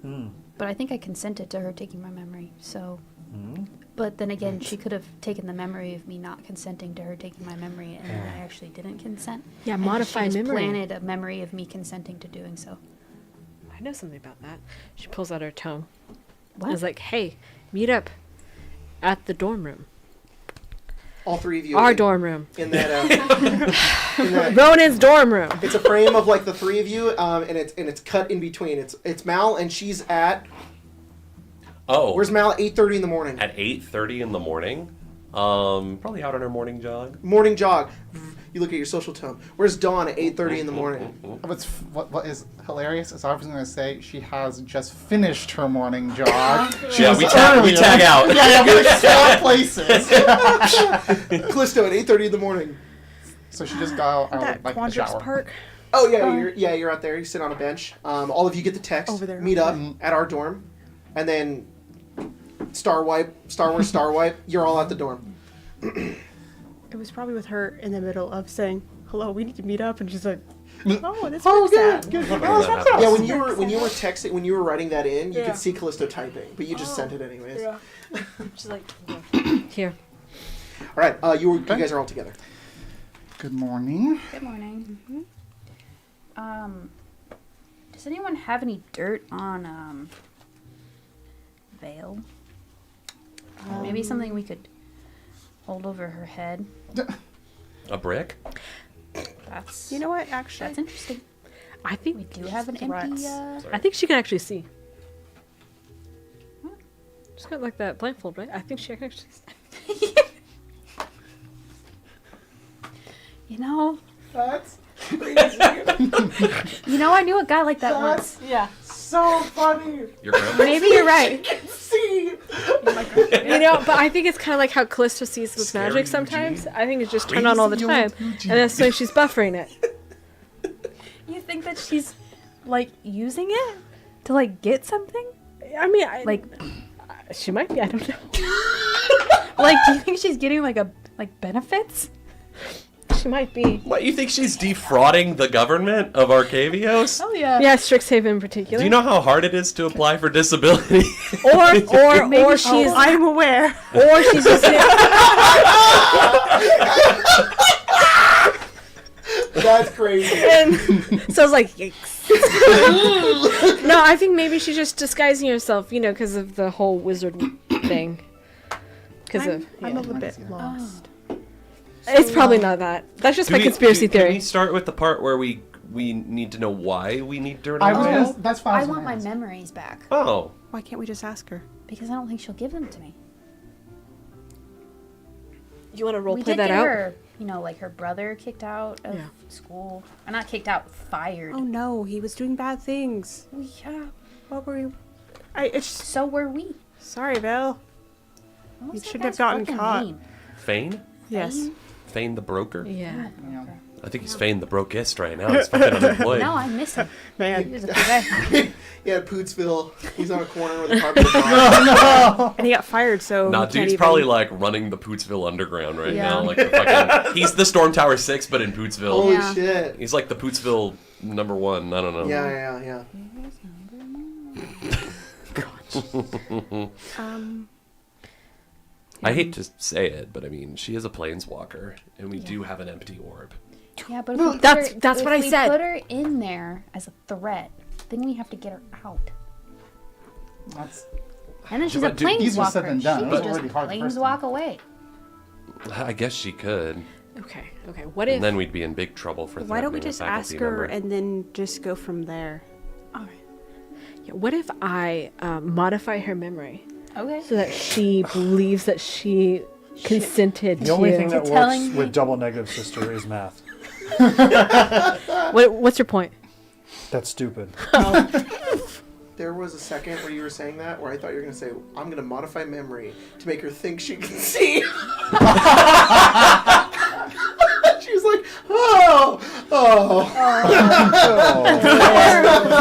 Mm. But I think I consented to her taking my memory. So, Mm. but then again, she could have taken the memory of me not consenting to her taking my memory, and then I actually didn't consent. Yeah, And modify she just memory. planted a memory of me consenting to doing so. I know something about that. She pulls out her tome. I was like, hey, meet up at the dorm room. All three of you. Our dorm room. In that. In that Ronan's dorm room. it's a frame of like the three of you, and it's cut in between. It's Mal, and she's at. Oh. Where's Mal? 8:30 in the morning. At 8:30 in the morning? Probably out on her morning jog. Morning jog. You look at your social tome. Where's Dawn at 8:30 in the morning? What is hilarious is I was going to say she has just finished her morning jog. Yeah, we tag out. Yeah, we swap places. Callisto at 8:30 in the morning. So she just got out That of like the Quandrix shower. Park. Oh yeah, you're out there. You sit on a bench. All of you get the text. Over there. Meet up at our dorm, and then Star Wars, Star Wipe. You're all at the dorm. It was probably with her in the middle of saying, "Hello, we need to meet up," and she's like, "Oh, this works out." Yeah, when you were texting, when you were writing that in, you could see Callisto typing, but you just sent it anyways. Yeah. She's like, here. All right, you guys are all together. Good morning. Good morning. Does anyone have any dirt on Vale? Maybe something we could hold over her head. A brick? That's You know what? Actually, that's interesting. I think We do have an Threats. empty. I think she can actually see. She's got like that blindfold, right? I think she can actually see. You know, That's you know, I knew a guy like that once. yeah. so funny. Your grandpa? Maybe you're right. See. You know, but I think it's kind of like how Callisto sees with Scary magic sometimes. I think it's just turned on all the Crazy old time. And Eugene. that's why she's buffering it. You think that she's like using it to like get something? I mean, Like, she might be. I don't know. like, do you think she's getting like benefits? She might be. What, you think she's defrauding the government of Arcavios? Oh yeah. Yeah, Strixhaven in particular. Do you know how hard it is to apply for disability? Or she's I'm aware. or she's just That's crazy. and so I was like, yikes. No, I think maybe she's just disguising herself, you know, because of the whole wizard thing. Because of I'm a yeah. little bit lost. It's probably not that. That's just my conspiracy Can theory. we start with the part where we need to know why we need dirt I on was the gonna, wall? that's what I I was want gonna my ask. memories back Oh. Why can't we just ask her? because I don't think she'll give them to me. You want to We roleplay did that get out? her, you know, like her brother kicked out of Yeah. school. Or not kicked out, fired. Oh no, he was doing bad things. Yeah. What were you? It's So were we. sorry, Bill. What was You that shouldn't have guy's gotten fucking caught. name? Fane? Yes. Fane the broker? Yeah. Yeah. I think he's Fane the brokest right now. He's fucking unemployed. No, I miss him. He Man. was a cool guy. Yeah, Pootsville. He's on a corner with a carpet bar. And he got fired, so Nah, he can't dude's even... probably like running the Pootsville Underground right Yeah. now. Like the fucking, he's the Storm Tower 6, but in Pootsville. Holy Yeah. shit. He's like the Pootsville #1. I don't know. Yeah. I hate to say it, but I mean, she is a planeswalker, and we do have an empty orb. Yeah, but if we put That's- her, that's if what I we said. put her in there as a threat, then we have to get her out. That's And then she's But a dude, easier planeswalker. said than She done. could It was just already hard the first planeswalk time. away. I guess she could, Okay. What if? and then we'd be in big trouble for Why don't we threatening a just faculty ask her member. and then just go from there? Yeah, what if I modify her memory Okay. so that she believes that she consented The only to? thing that telling works me- with double negative sister is math. What's your point? That's stupid. There was a second where you were saying that where I thought you were going to say, I'm going to modify memory to make her think she can see. She was like, oh.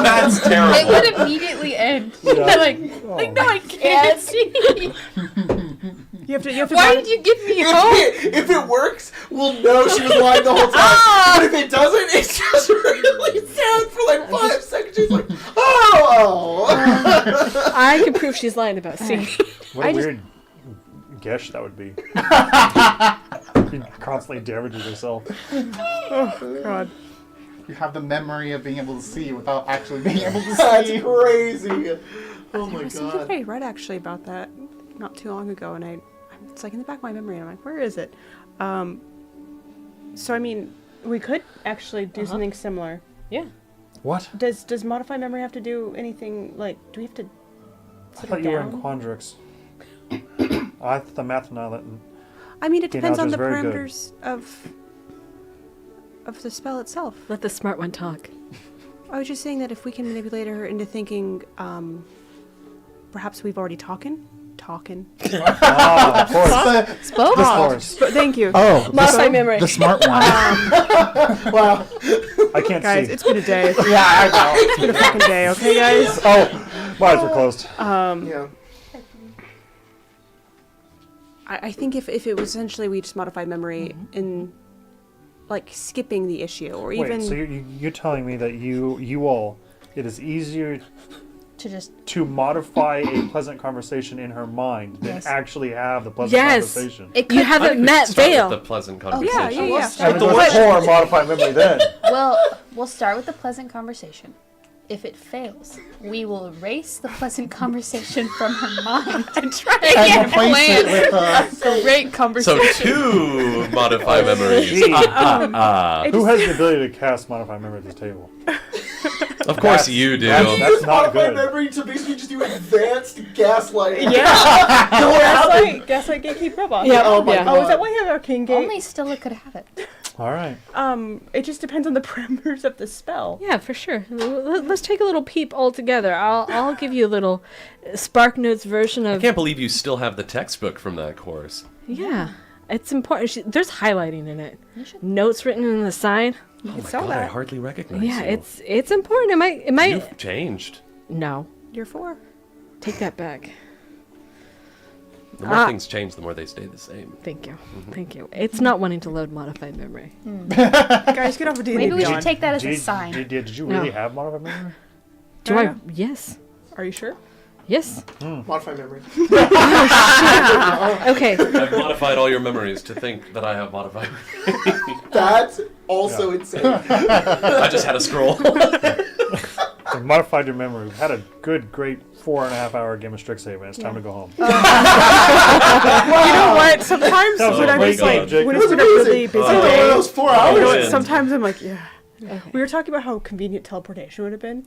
That's terrible. It would immediately end. Yeah. like, no, I can't see. You have to Why did you give me hope? If it works, we'll know she was lying the whole time. But if it doesn't, it's just really sad for like 5 seconds. She's like, oh. I can prove she's lying about seeing. What I a just- weird guess that would be. You constantly damages yourself. God. You have the memory of being able to see without actually being able to That's see. crazy. Oh my There was something god. that I read actually about that not too long ago, and it's like in the back of my memory, and I'm like, where is it? So I mean, we could actually do something similar. Yeah. What? Does modify memory have to do anything? Like, do we have to I sit thought it you were in down? Quandrix. I thought the math now I mean, it The depends on analogy's the very good. parameters of the spell itself. Let the smart one talk. I was just saying that if we can manipulate her into thinking, perhaps we've already talking. Ah, of course. Spoke? Of course. But thank you. Oh, Modify memory. the smart one. Wow. I can't Guys, see. it's been a day. Yeah, I know. It's been a fucking day, okay, guys? Oh, my eyes were closed. Yeah. I think if it was essentially we just modified memory in, like, skipping the issue, or even... Wait, so you're telling me that you all, it is easier To just to modify a pleasant conversation in her mind than Yes. actually have the pleasant Yes. conversation. it You could, haven't met Start Vale. with the pleasant yeah, conversation. yeah. And then or modify memory then. we'll start with the pleasant conversation. If it fails, we will erase the pleasant conversation from her mind and try And again. replace it with Great So conversation. 2 modify memories. Gee. Who It has the ability to cast modify memory at this table? Of course you do. That's not Modify good. memory to basically just do advanced gaslighting. Yeah. Gaslight Gatekeep Robot. Yeah. Oh my Yeah. god. Oh, is that why you have Arcane Gate? Only Stella could have it. All right. It just depends on the parameters of the spell. Yeah, for sure. Let's take a little peep all together. I'll give you a little Spark Notes version I of. can't believe you still have the textbook from that course. Yeah, it's important. There's highlighting in it. You should- Notes written in the side. You Oh can my sell god, I that. hardly recognize Yeah, you. it's important. It might. You've changed. No, You're 4. take that back. The more things change, the more they stay the same. Thank you. Thank you. It's not wanting to load modified memory. Guys, get off of D&D Maybe we should Beyond. take that as a Did, sign. did you No. really have modify memory? Do Yeah. I? Yes. Are you sure? Yes. Modify memory. Okay. I've modified all your memories to think that I have modified. That's also insane. I just had a scroll. I modified your memory. We've had a good, great 4.5 hour game of Strixhaven. It's time to go home. You know what? Sometimes That was when a I'm great just like, game, when Jacob. it's been a really busy Oh, day, those 4 you know hours. what? Win. Sometimes I'm like, yeah. We were talking about how convenient teleportation would have been,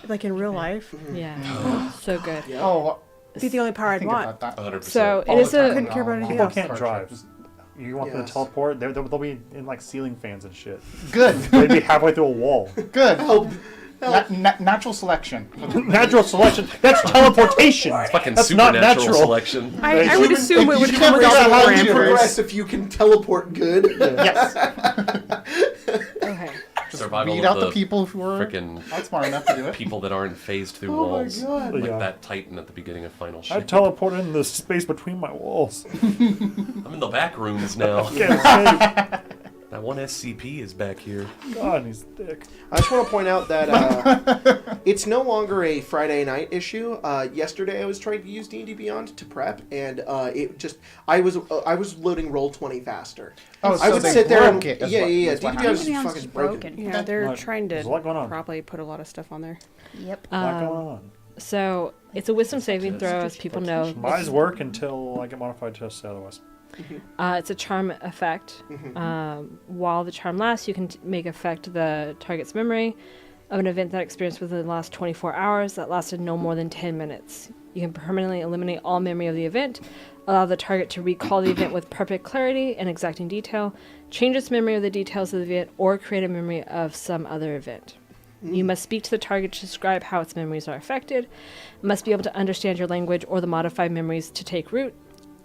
like in real life. Yeah. So good. oh, Be the only power I'd think want. about that. 100%. So all it is the time. a. couldn't care about anything People else. can't drive. You want them Yes. to teleport? They'll be in like ceiling fans and shit. Good, They'd be halfway through a wall. good. Help. Natural selection. Natural selection. That's teleportation. fucking That's not supernatural natural. selection. I would assume it would You come can with figure all out the how you parameters. progress if you can teleport good. Yes. Okay. Just Survival weed of out the the people who are Frickin' not smart enough to do it. people that aren't phased through Oh my walls. god. Like Yeah. that Titan at the beginning of Final I Shape. teleported in the space between my walls. I'm in the back rooms now. Can't escape. That one SCP is back here. God, he's thick. I just want to point out that it's no longer a Friday night issue. Yesterday I was trying to use D&D Beyond to prep, and it just I was loading Roll20 faster. Oh, I so would they sit there and broke it, is yeah, what- yeah, is what D&D Beyond is Beyond's fucking just broken. Yeah, they're Right. trying to There's a lot going on. probably put a lot of stuff on there. Yep. A lot going Um, on. so it's a wisdom saving throw, as people know. Mine work until I get modified tests otherwise. It's a charm effect. While the charm lasts, you can make affect the target's memory of an event that experienced within the last 24 hours that lasted no more than 10 minutes. You can permanently eliminate all memory of the event, allow the target to recall the event with perfect clarity and exacting detail, change its memory of the details of the event, or create a memory of some other event. You must speak to the target to describe how its memories are affected, must be able to understand your language or the modified memories to take root.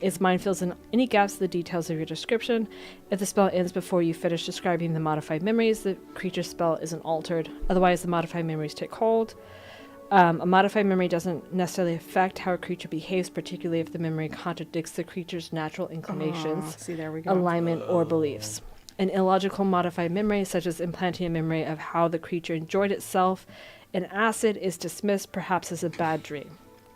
Its mind fills in any gaps of the details of your description. If the spell ends before you finish describing the modified memories, the creature's spell isn't altered. Otherwise, the modified memories take hold. A modified memory doesn't necessarily affect how a creature behaves, particularly if the memory contradicts the creature's natural inclinations, See, there we go. alignment, or beliefs. An illogical modified memory, such as implanting a memory of how the creature enjoyed itself in acid, is dismissed perhaps as a bad dream.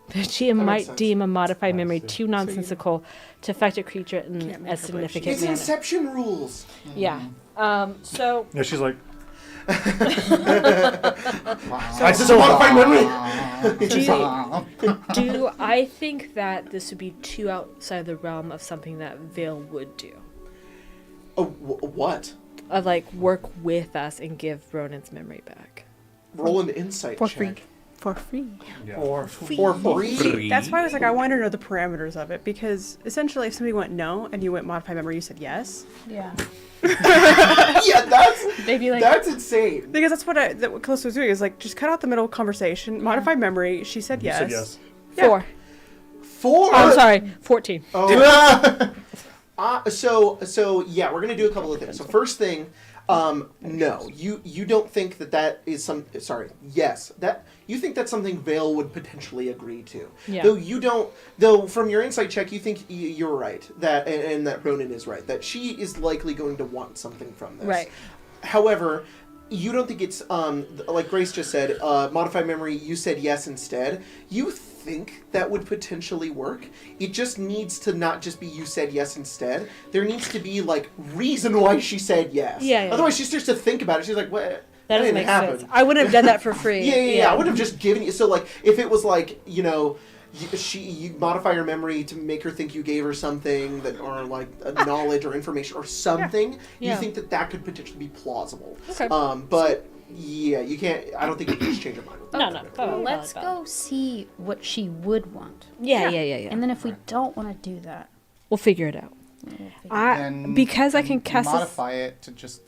The GM makes might sense. deem a modified I memory see. too nonsensical to affect a creature in Can't make a her believe significant It's manner. Inception rules. Yeah. So Yeah, she's like, I still modify memory. Do I think that this would be too outside the realm of something that Vale would do? Oh, what? Of like work with us and give Ronan's memory back. Roll an insight For check. free. For free. For free. That's why I was like, I wanted to know the parameters of it, because essentially if somebody went no and you went modify memory, you said yes. Yeah. Yeah, They'd be like, that's insane. Because that's what what Calista was doing, is like, just cut out the middle conversation, modify memory. She said yes. said yes. Yeah. 4. 4. I'm sorry, 14. Oh. So yeah, we're gonna do a couple of things. So first thing, no, you don't think that is some. Sorry, yes, that you think that's something Vale would potentially agree to. Yeah. Though you don't. Though from your insight check, you think you're right that and that Ronan is right that she is likely going to want something from this. Right. However, you don't think it's like Grace just said. Modify memory. You said yes instead. You think that would potentially work. It just needs to not just be you said yes instead. There needs to be like reason why she said yes. Yeah. Otherwise, she starts to think about it. She's like, "What? That doesn't didn't make happen." sense. I wouldn't have done that for free. Yeah. I would have just given you. So like, if it was like, you know, you modify her memory to make her think you gave her something that, or like a knowledge or information or something. Yeah. You think that could potentially be plausible. Okay. But yeah, you can't. I don't think you can just change her mind. No. well, let's go see what she would want. Yeah. And then if we don't want to do that, We'll figure it out. we'll figure Then Because I can cast this- modify it to just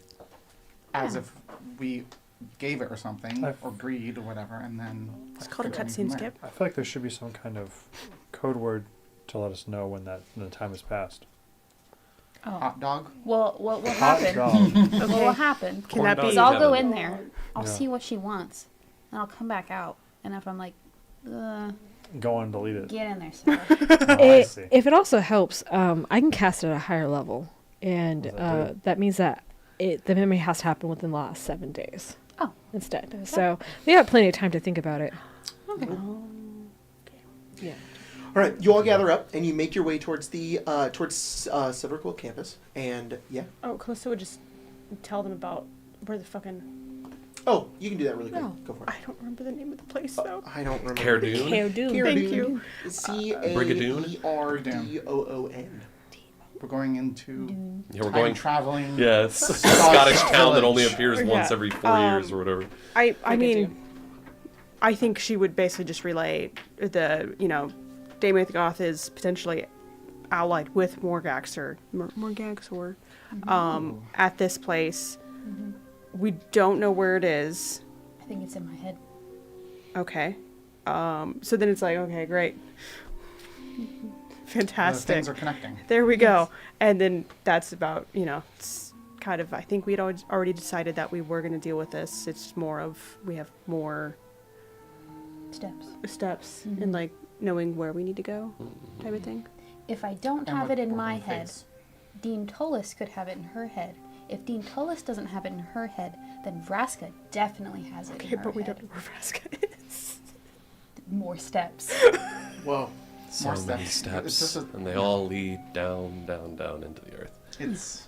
as if we gave it or something, I've- or agreed or whatever, and then It's called a figure it cutscene from there. skip. I feel like there should be some kind of code word to let us know when the time has passed. Oh. Hot dog. Well, what will Hot happen? dog. What will happen? Can that be? Is I'll go Heaven. in there. I'll Yeah. see what she wants, and I'll come back out. And if I'm like, Go on, delete it. get in there, Sarah. Oh, I see. If it also helps, I can cast it at a higher level, and What does that do? that means that the memory has to happen within the last 7 days. Oh. Instead, so we have plenty of time to think about it. Okay. Yeah. All right, you all gather up and you make your way towards the Silverquill campus, and yeah. Oh, Calista would just tell them about where the fucking... Oh, you can do that really quick. No. Go for it. I don't remember the name of the place, though. I don't remember. Cardoon? Cairdoon. Thank you. Caerdoon. We're going into Yeah, we're time going. traveling. Yes, Scottish town that only Village. appears Yeah. once every 4 years or whatever. I I mean, do. I think she would basically just relay the, Damien the Goth is potentially allied with Morgax or at this place. We don't know where it is. I think it's in my head. Okay. So then it's like, okay, great. The Fantastic. things are connecting. There we go. And then that's about, it's kind of, I think we'd already decided that we were going to deal with this. It's more of, we have more steps in like knowing where we need to go type of thing. If I don't And have what it in we're my gonna head, face. Dean Tolis could have it in her head. If Dean Tolis doesn't have it in her head, then Vraska definitely has it Okay, in her but we head. don't know where Vraska is. More steps. Whoa. So More many steps. steps, It's just and they all lead down, down, down into the earth. It's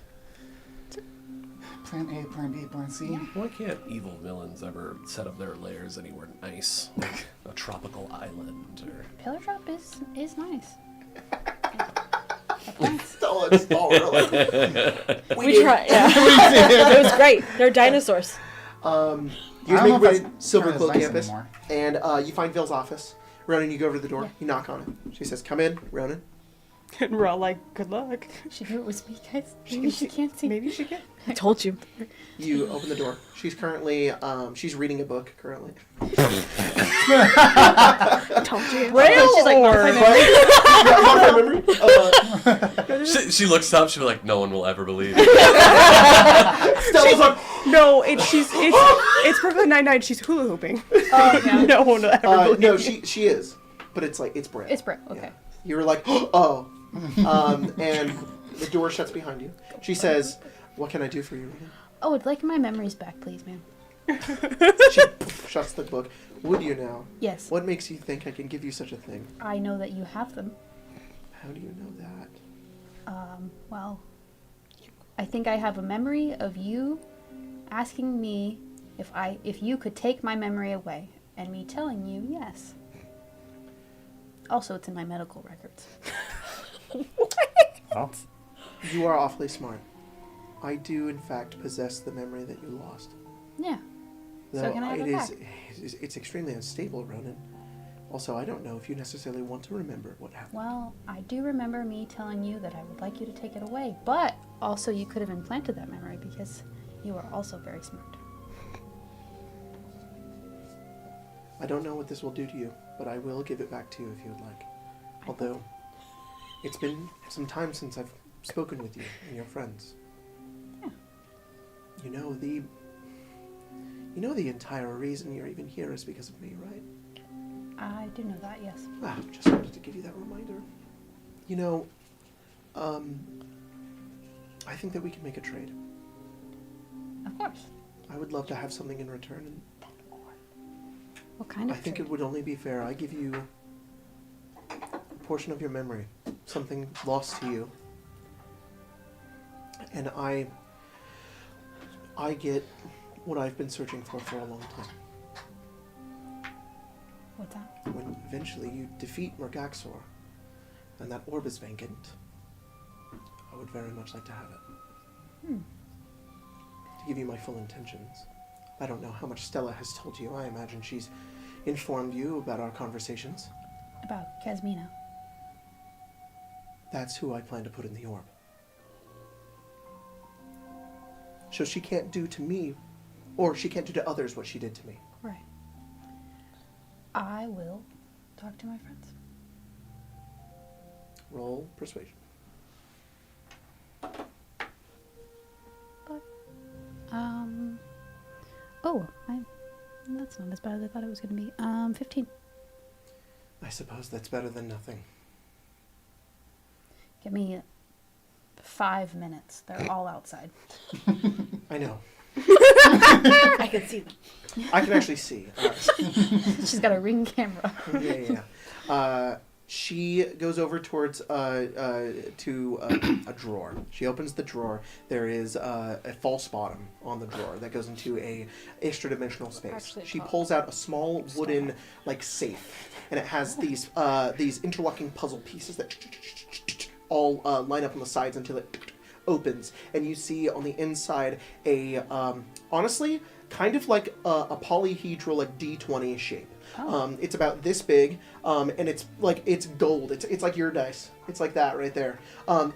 plan A, plan B, plan C. Why can't evil villains ever set up their lairs anywhere nice, like a tropical island or? Pillar drop is nice. Thanks. It's all really. We tried. Yeah. It was great. They're dinosaurs. You I don't make know your if way that's to kinda Silverquill nice campus, anymore. and you find Vale's office. Ronan, you go over to the door. You knock on it. She says, "Come in, Ronan." And we're all like, good luck. She knew it was me, guys. Maybe she can't see. Maybe she can. I told you. You open the door. She's currently, she's reading a book currently. Told you. Braille She's like, or Modify memory. She looks up. She'll be like, "No one will ever believe." Stella's like, No, it's Brooklyn Nine-Nine. She's hula hooping. Oh, yeah. No one will ever believe no, you. she is, but it's like it's Brett. It's Brett. Okay. Yeah. You were like, oh, and the door shuts behind you. She says, "What can I do for you, Ronan?" Oh, I'd like my memories back, please, ma'am. She shuts the book. Would you now? Yes. What makes you think I can give you such a thing? I know that you have them. How do you know that? Well, I think I have a memory of you asking me If you could take my memory away, and me telling you yes. Also, it's in my medical records. Oh. You are awfully smart. I do, in fact, possess the memory that you lost. Yeah. So Though can I have it it is, back? it's extremely unstable, Ronan. Also, I don't know if you necessarily want to remember what happened. Well, I do remember me telling you that I would like you to take it away, but also you could have implanted that memory because you are also very smart. I don't know what this will do to you, but I will give it back to you if you would like. Although, it's been some time since I've spoken with you and your friends. Yeah. You know the entire reason you're even here is because of me, right? I do know that, yes. Ah, just wanted to give you that reminder. You know, I think that we can make a trade. Of course. I would love to have something in return, and What kind of I think trade? it would only be fair. I give you a portion of your memory, something lost to you, and I get what I've been searching for a long time. What's that? When eventually you defeat Murgaxor, and that orb is vacant, I would very much like to have it. To give you my full intentions. I don't know how much Stella has told you. I imagine she's informed you about our conversations. About Casmina. That's who I plan to put in the orb. So she can't do to me, or she can't do to others what she did to me. Right. I will talk to my friends. Roll persuasion. That's not as bad as I thought it was going to be. 15. I suppose that's better than nothing. Give me 5 minutes. They're all outside. I know. I can see them. I can actually see. She's got a ring camera. Yeah. She goes over towards to a drawer. She opens the drawer. There is a false bottom on the drawer that goes into a extra-dimensional space. Actually, She pop. pulls out a small wooden safe, and it has these interlocking puzzle pieces that all line up on the sides until it opens, and you see on the inside a honestly kind of like a polyhedral like D20 shape. Oh. It's about this big, and it's gold. It's like your dice. It's like that right there.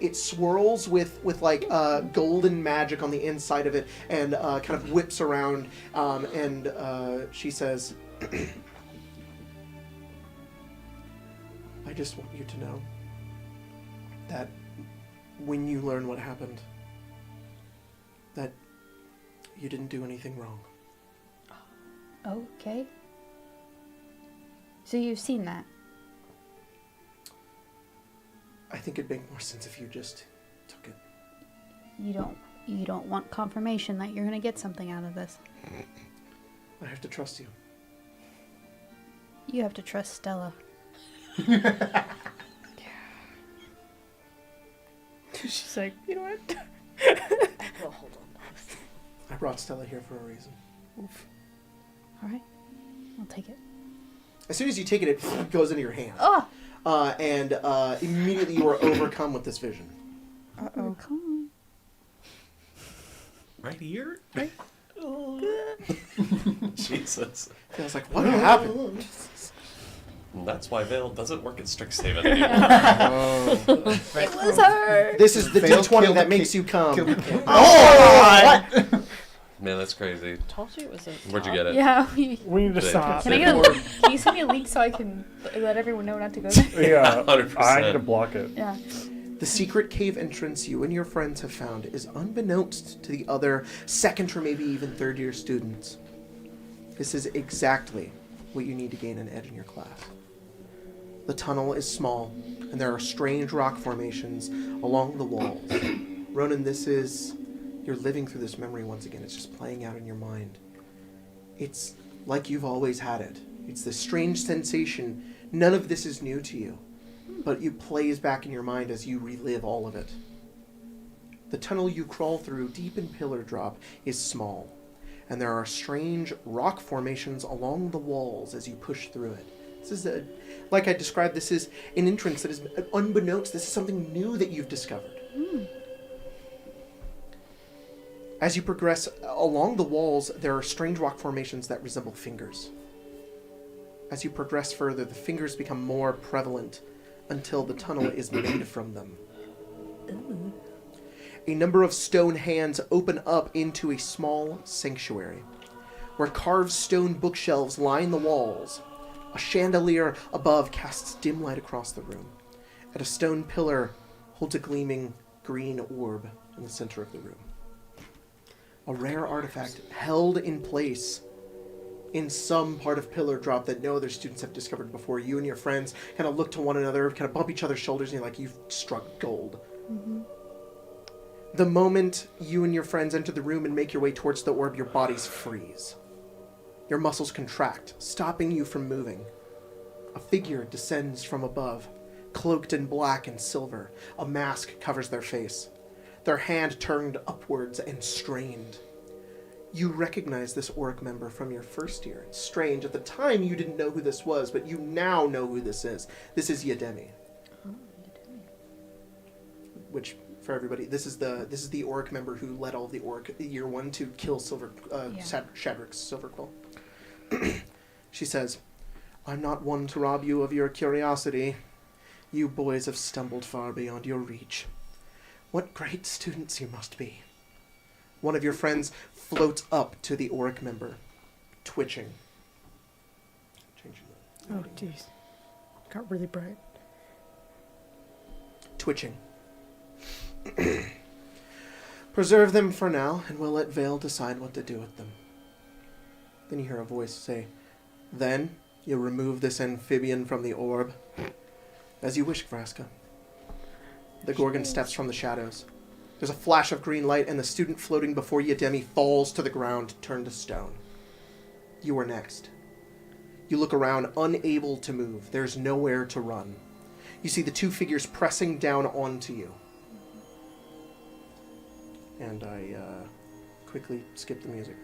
It swirls with like golden magic on the inside of it, and kind of whips around. And she says, "I just want you to know that when you learn what happened, that you didn't do anything wrong." Okay. So you've seen that? I think it'd make more sense if you just took it. You don't want confirmation that you're gonna get something out of this. I have to trust you. You have to trust Stella. She's like, you know what? Well, hold on. I brought Stella here for a reason. All right, I'll take it. As soon as you take it, it goes into your hand. Oh! And immediately you are overcome with this vision. Uh-oh. Come on. Right here? Jesus. I was like, what happened? And that's why Veil doesn't work at Strixhaven anymore. It was her. This is the Fail, D20 kill that the makes king. you come. Kill the king. Oh! Man, that's crazy. Told you it was a. Where'd you get it? Yeah. We need to Say- stop. Can I get a? Can you send me a link so I can let everyone know not to go there? Yeah, 100%. I need to block it. Yeah. The secret cave entrance you and your friends have found is unbeknownst to the other second or maybe even third year students. This is exactly what you need to gain an edge in your class. The tunnel is small, and there are strange rock formations along the walls. Ronan, you're living through this memory once again. It's just playing out in your mind. It's like you've always had it. It's this strange sensation. None of this is new to you, but it plays back in your mind as you relive all of it. The tunnel you crawl through deep in Pillar Drop is small, and there are strange rock formations along the walls as you push through it. This is like I described, this is an entrance that is unbeknownst. This is something new that you've discovered. As you progress along the walls, there are strange rock formations that resemble fingers. As you progress further, the fingers become more prevalent until the tunnel is made from them. Ooh. A number of stone hands open up into a small sanctuary, where carved stone bookshelves line the walls. A chandelier above casts dim light across the room, and a stone pillar holds a gleaming green orb in the center of the room. A rare artifact held in place in some part of Pillar Drop that no other students have discovered before. You and your friends kind of look to one another, kind of bump each other's shoulders, and you're like, you've struck gold. Mm-hmm. The moment you and your friends enter the room and make your way towards the orb, your bodies freeze. Your muscles contract, stopping you from moving. A figure descends from above, cloaked in black and silver. A mask covers their face, their hand turned upwards and strained. You recognize this Auric member from your first year. It's strange. At the time, you didn't know who this was, but you now know who this is. This is Yademi. Oh, Yademi. Which, for everybody, this is the Auric member who led all of the Auric year one to kill Shadrick's Silverquill. She says, "I'm not one to rob you of your curiosity. You boys have stumbled far beyond your reach. What great students you must be." One of your friends floats up to the Auric member, twitching. Changing the Oh, jeez. Got really bright. twitching. "Preserve them for now, and we'll let Vale decide what to do with them." Then you hear a voice say, "Then you remove this amphibian from the orb." "As you wish, Vraska." The Gorgon steps from the shadows. There's a flash of green light, and the student floating before Yademi falls to the ground, turned to stone. You are next. You look around, unable to move. There's nowhere to run. You see the two figures pressing down onto you. And I quickly skip the music.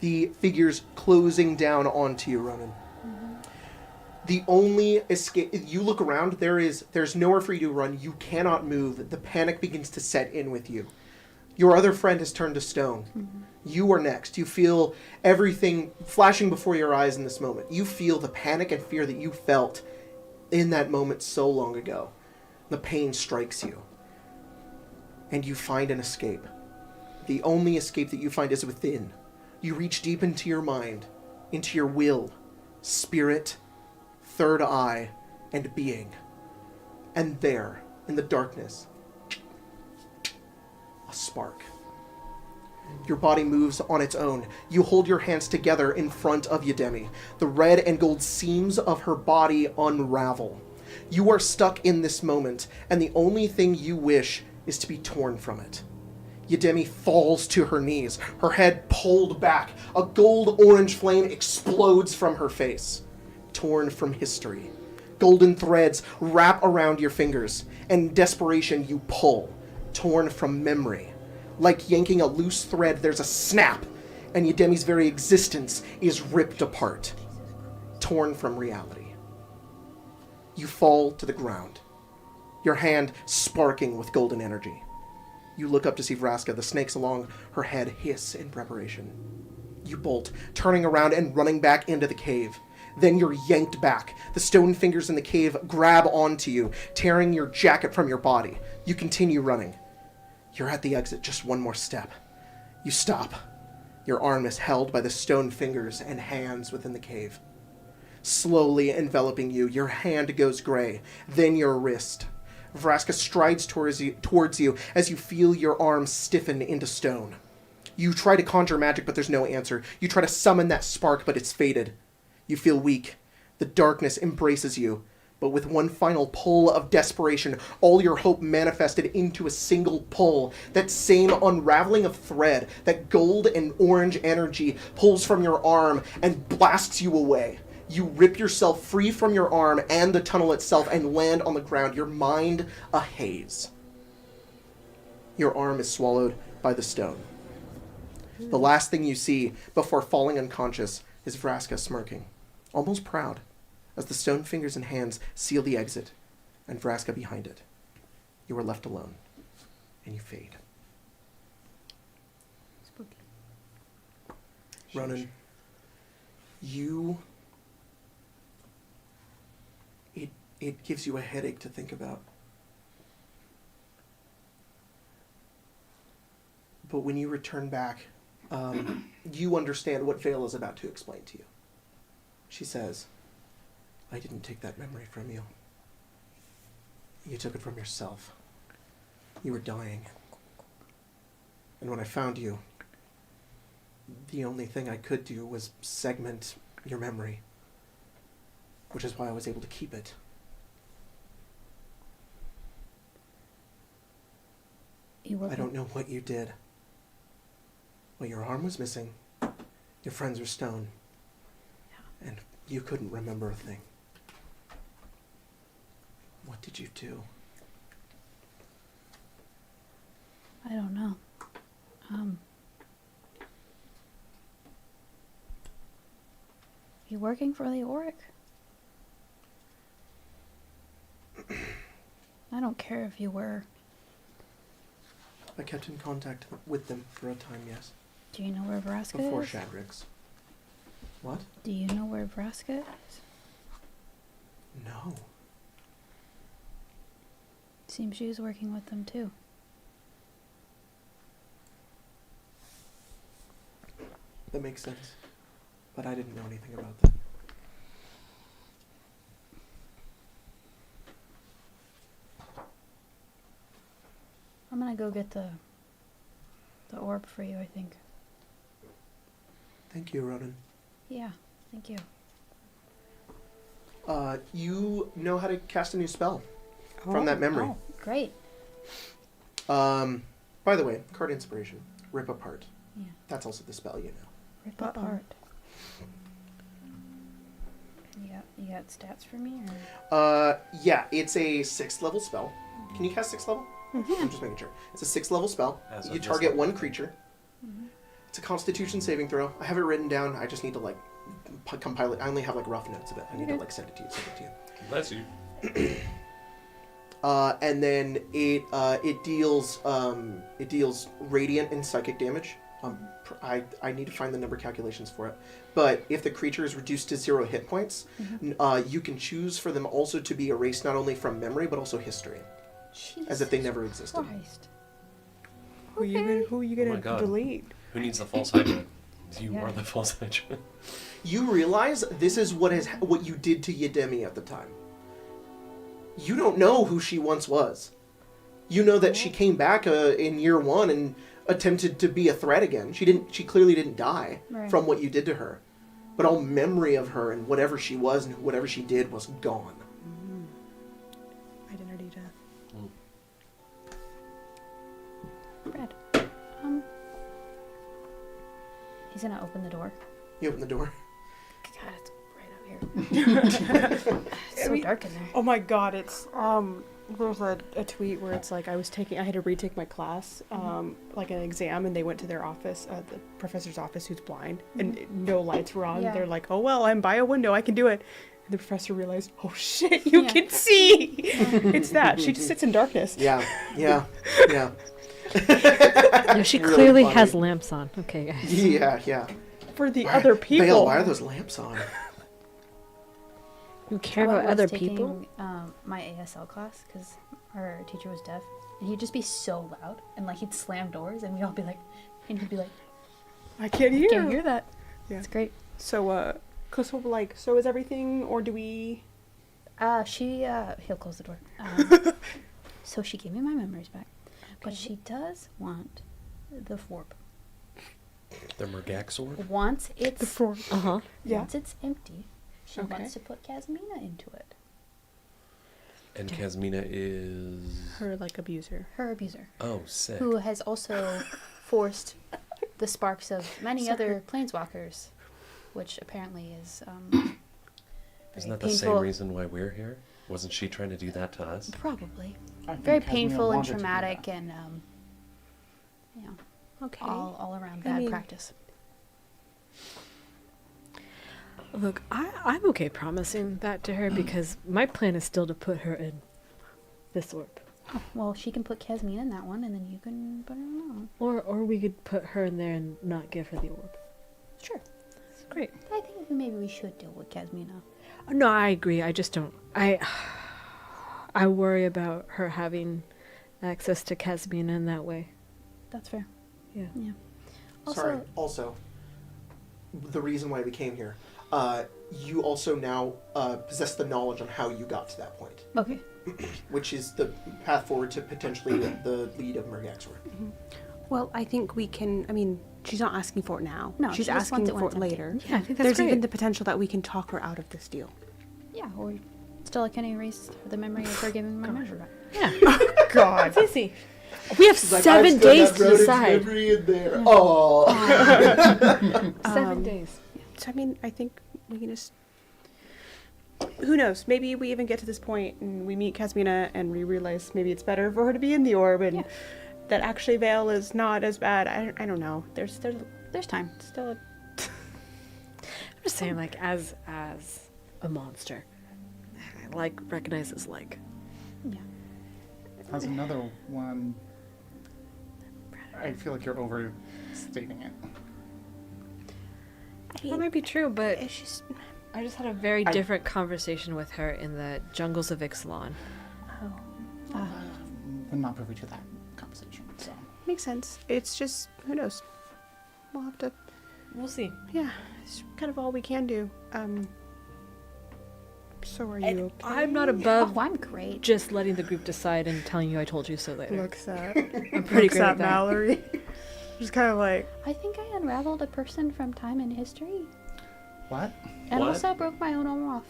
The figures closing down onto you, Ronan. Mm-hmm. The only escape, you look around, there's nowhere for you to run. You cannot move. The panic begins to set in with you. Your other friend has turned to stone. Mm-hmm. You are next. You feel everything flashing before your eyes in this moment. You feel the panic and fear that you felt in that moment so long ago. The pain strikes you. And you find an escape. The only escape that you find is within. You reach deep into your mind, into your will, spirit, third eye, and being. And there, in the darkness, a spark. Your body moves on its own. You hold your hands together in front of Yademi. The red and gold seams of her body unravel. You are stuck in this moment, and the only thing you wish is to be torn from it. Yademi falls to her knees, her head pulled back. A gold-orange flame explodes from her face. Torn from history. Golden threads wrap around your fingers, and in desperation you pull. Torn from memory. Like yanking a loose thread, there's a snap, and Yademi's very existence is ripped apart. Torn from reality. You fall to the ground, your hand sparking with golden energy. You look up to see Vraska, the snakes along her head hiss in preparation. You bolt, turning around and running back into the cave. Then you're yanked back. The stone fingers in the cave grab onto you, tearing your jacket from your body. You continue running. You're at the exit, just one more step. You stop. Your arm is held by the stone fingers and hands within the cave. Slowly enveloping you, your hand goes gray, then your wrist. Vraska strides towards you as you feel your arm stiffen into stone. You try to conjure magic, but there's no answer. You try to summon that spark, but it's faded. You feel weak. The darkness embraces you. But with one final pull of desperation, all your hope manifested into a single pull. That same unraveling of thread, that gold and orange energy pulls from your arm and blasts you away. You rip yourself free from your arm and the tunnel itself and land on the ground, your mind a haze. Your arm is swallowed by the stone. The last thing you see before falling unconscious is Vraska smirking, almost proud, as the stone fingers and hands seal the exit, and Vraska behind it. You are left alone, and you fade. Spooky. Ronan, it gives you a headache to think about. But when you return back, you understand what Vale is about to explain to you. She says, I didn't take that memory from you. You took it from yourself. You were dying. And when I found you, the only thing I could do was segment your memory, which is why I was able to keep it. I don't know what you did. Well, your arm was missing. Your friends were stone. Yeah. And you couldn't remember a thing. What did you do? I don't know. You working for the Auric? I don't care if you were. I kept in contact with them for a time, yes. Do you know where Vraska Before is? Shadrix. What? Do you know where Vraska is? No. Seems she was working with them too. That makes sense. But I didn't know anything about that. I'm gonna go get the orb for you, I think. Thank you, Ronan. Yeah, thank you. You know how to cast a new spell from that memory. Oh, great. By the way, card inspiration. Rip apart. Yeah. That's also the spell, you know. Rip apart. You got stats for me, or? Yeah, it's a 6th level spell. Can you cast 6th level? Mm-hmm. I'm just making sure. It's a 6th level spell. You target one creature. Mm-hmm. It's a Constitution saving throw. I have it written down. I just need to compile it. I only have rough notes of it. I need to send it to you. Bless you. And then it deals radiant and psychic damage. I need to find the number calculations for it. But if the creature is reduced to 0 hit points, you can choose for them also to be erased not only from memory but also history, as if they never existed. Christ. Who are you gonna delete? Who needs the false hydrant? You are the false hydrant. You realize this is what you did to Yedemi at the time. You don't know who she once was. You know that she came back in year 1 and attempted to be a threat again. She clearly didn't die from what you did to her. But all memory of her and whatever she was and whatever she did was gone. Identity death. Brad. He's gonna open the door. You open the door. God, it's bright out here. It's so dark in there. Oh my god, it's there's a tweet where it's I had to retake my class, an exam, and they went to their office, the professor's office who's blind, and no lights were on. Yeah. They're like, oh well, I'm by a window, I can do it. And the professor realized, oh shit, you can see! It's that. She just sits in darkness. Yeah. No, she clearly has lamps on. Okay, guys. Yeah. For the other people. Vale, why are those lamps on? You care about other people? My ASL class, because our teacher was deaf, and he'd just be so loud, and he'd slam doors, and we'd all be like, and he'd be like, I can't hear. Can't hear that. Yeah. It's great. So, so is everything, or do we? He'll close the door. So she gave me my memories back, but she does want the forb. The Murgak sword? Once it's Yeah. Once it's empty, she wants to put Casmina into it. And Casmina is Her abuser. Her abuser. Oh, sick. Who has also forced the sparks of many other planeswalkers, which apparently is Isn't that the same reason why we're here? Wasn't she trying to do that to us? Probably. I think Very Casmina painful and wanted to do traumatic that. and, you know, Okay. all around I bad mean- practice. Look, I'm okay promising that to her because my plan is still to put her in this orb. Oh, well, she can put Casmina in that one, and then you can put her in that one. Or we could put her in there and not give her the orb. Sure. It's great. I think maybe we should deal with Casmina. No, I agree. I just don't. I worry about her having access to Casmina in that way. That's fair. Yeah. Yeah. Sorry. Also, the reason why we came here, you also now possess the knowledge on how you got to that point, Okay. which is the path forward to potentially the lead of Murgaxor. Well, I think we can. I mean, she's not asking for it now. No, she's she just asking wants it when for it's it empty. later. Yeah, I think that's There's great. even the potential that we can talk her out of this deal. Yeah, or Stella can erase the memory of her giving my measure back. Yeah. God. It's easy. We have 7 days to decide. In there. Oh. 7 days. So I mean, I think we can just. Who knows? Maybe we even get to this point and we meet Casmina and we realize maybe it's better for her to be in the orb and that actually Vale is not as bad. I don't know. There's time. still a. I'm just saying, like, as a monster, I recognize his leg. Yeah. As another one, I feel like you're overstating it. That might be true, but It's just. I just had a very different conversation with her in the jungles of Ixalan. We're not privy to that conversation, so. Makes sense. It's just, who knows? We'll have to, We'll see. yeah, it's kind of all we can do. So are you okay? I'm not above Oh, I'm great. just letting the group decide and telling you I told you so later. Looks at, I'm pretty great at that. Mallory. Just kind of like, I think I unraveled a person from time and history. What? And What? also broke my own arm off.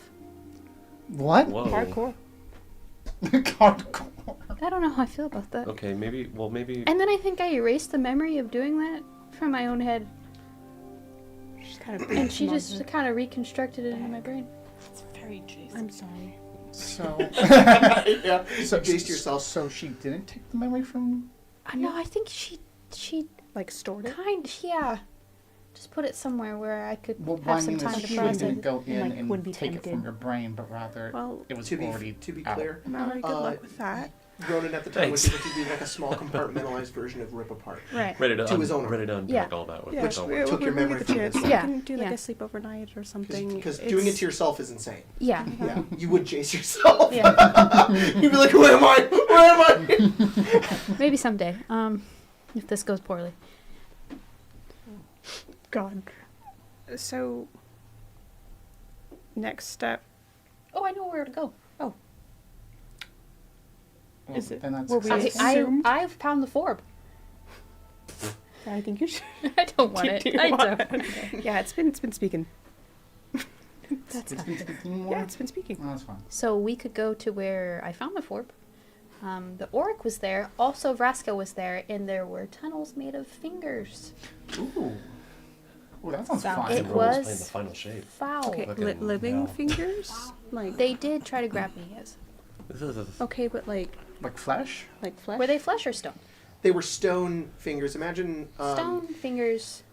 What? Whoa. hardcore. Hardcore. I don't know how I feel about that. Okay, maybe. And then I think I erased the memory of doing that from my own head. She's kind of. And she just kind of reconstructed it in my brain. It's very Jason. I'm sorry. So, Yeah. so You jaced yourself. So she didn't take the memory from. No, I think she Like stored it. just put it somewhere where I could Well, have I some mean, time is to she process didn't it. go in like, and wouldn't be take it from tempted. your brain, but rather Well, it was To be already clear, out. Mallory, good luck with that. Ronan at the time was Thanks. able to do like a small compartmentalized version of Rip Apart. Right. ready to To his own ready to unpack Yeah. all that. With Yeah, which all we- works. took your we'll memory get the from chance. this We one. can do like Yeah. a sleep overnight or something. Because doing it to yourself is insane. Yeah. Yeah. You would chase yourself. Yeah. You'd be like, who am I? Where am I? Maybe someday. If this goes poorly. God. So. Next step. Oh, I know where to go. Well, Is it- then that's were we- exciting. I've found the forb. I think you should. I don't want it. Do you I want don't. Yeah, it's been speaking. That's It's fine. been speaking more? Yeah, it's been speaking. Oh, that's fine. So we could go to where I found the forb. The Auric was there. Also, Vraska was there, and there were tunnels made of fingers. Ooh. Ooh, that sounds Found fun. it And Roman's was- playing the final shape. Foul. Okay, Fucking living hell. fingers? Like. They did try to grab me, yes. Okay, but like Like flesh? flesh? Were they flesh or stone? They were stone fingers. Imagine Stone fingers.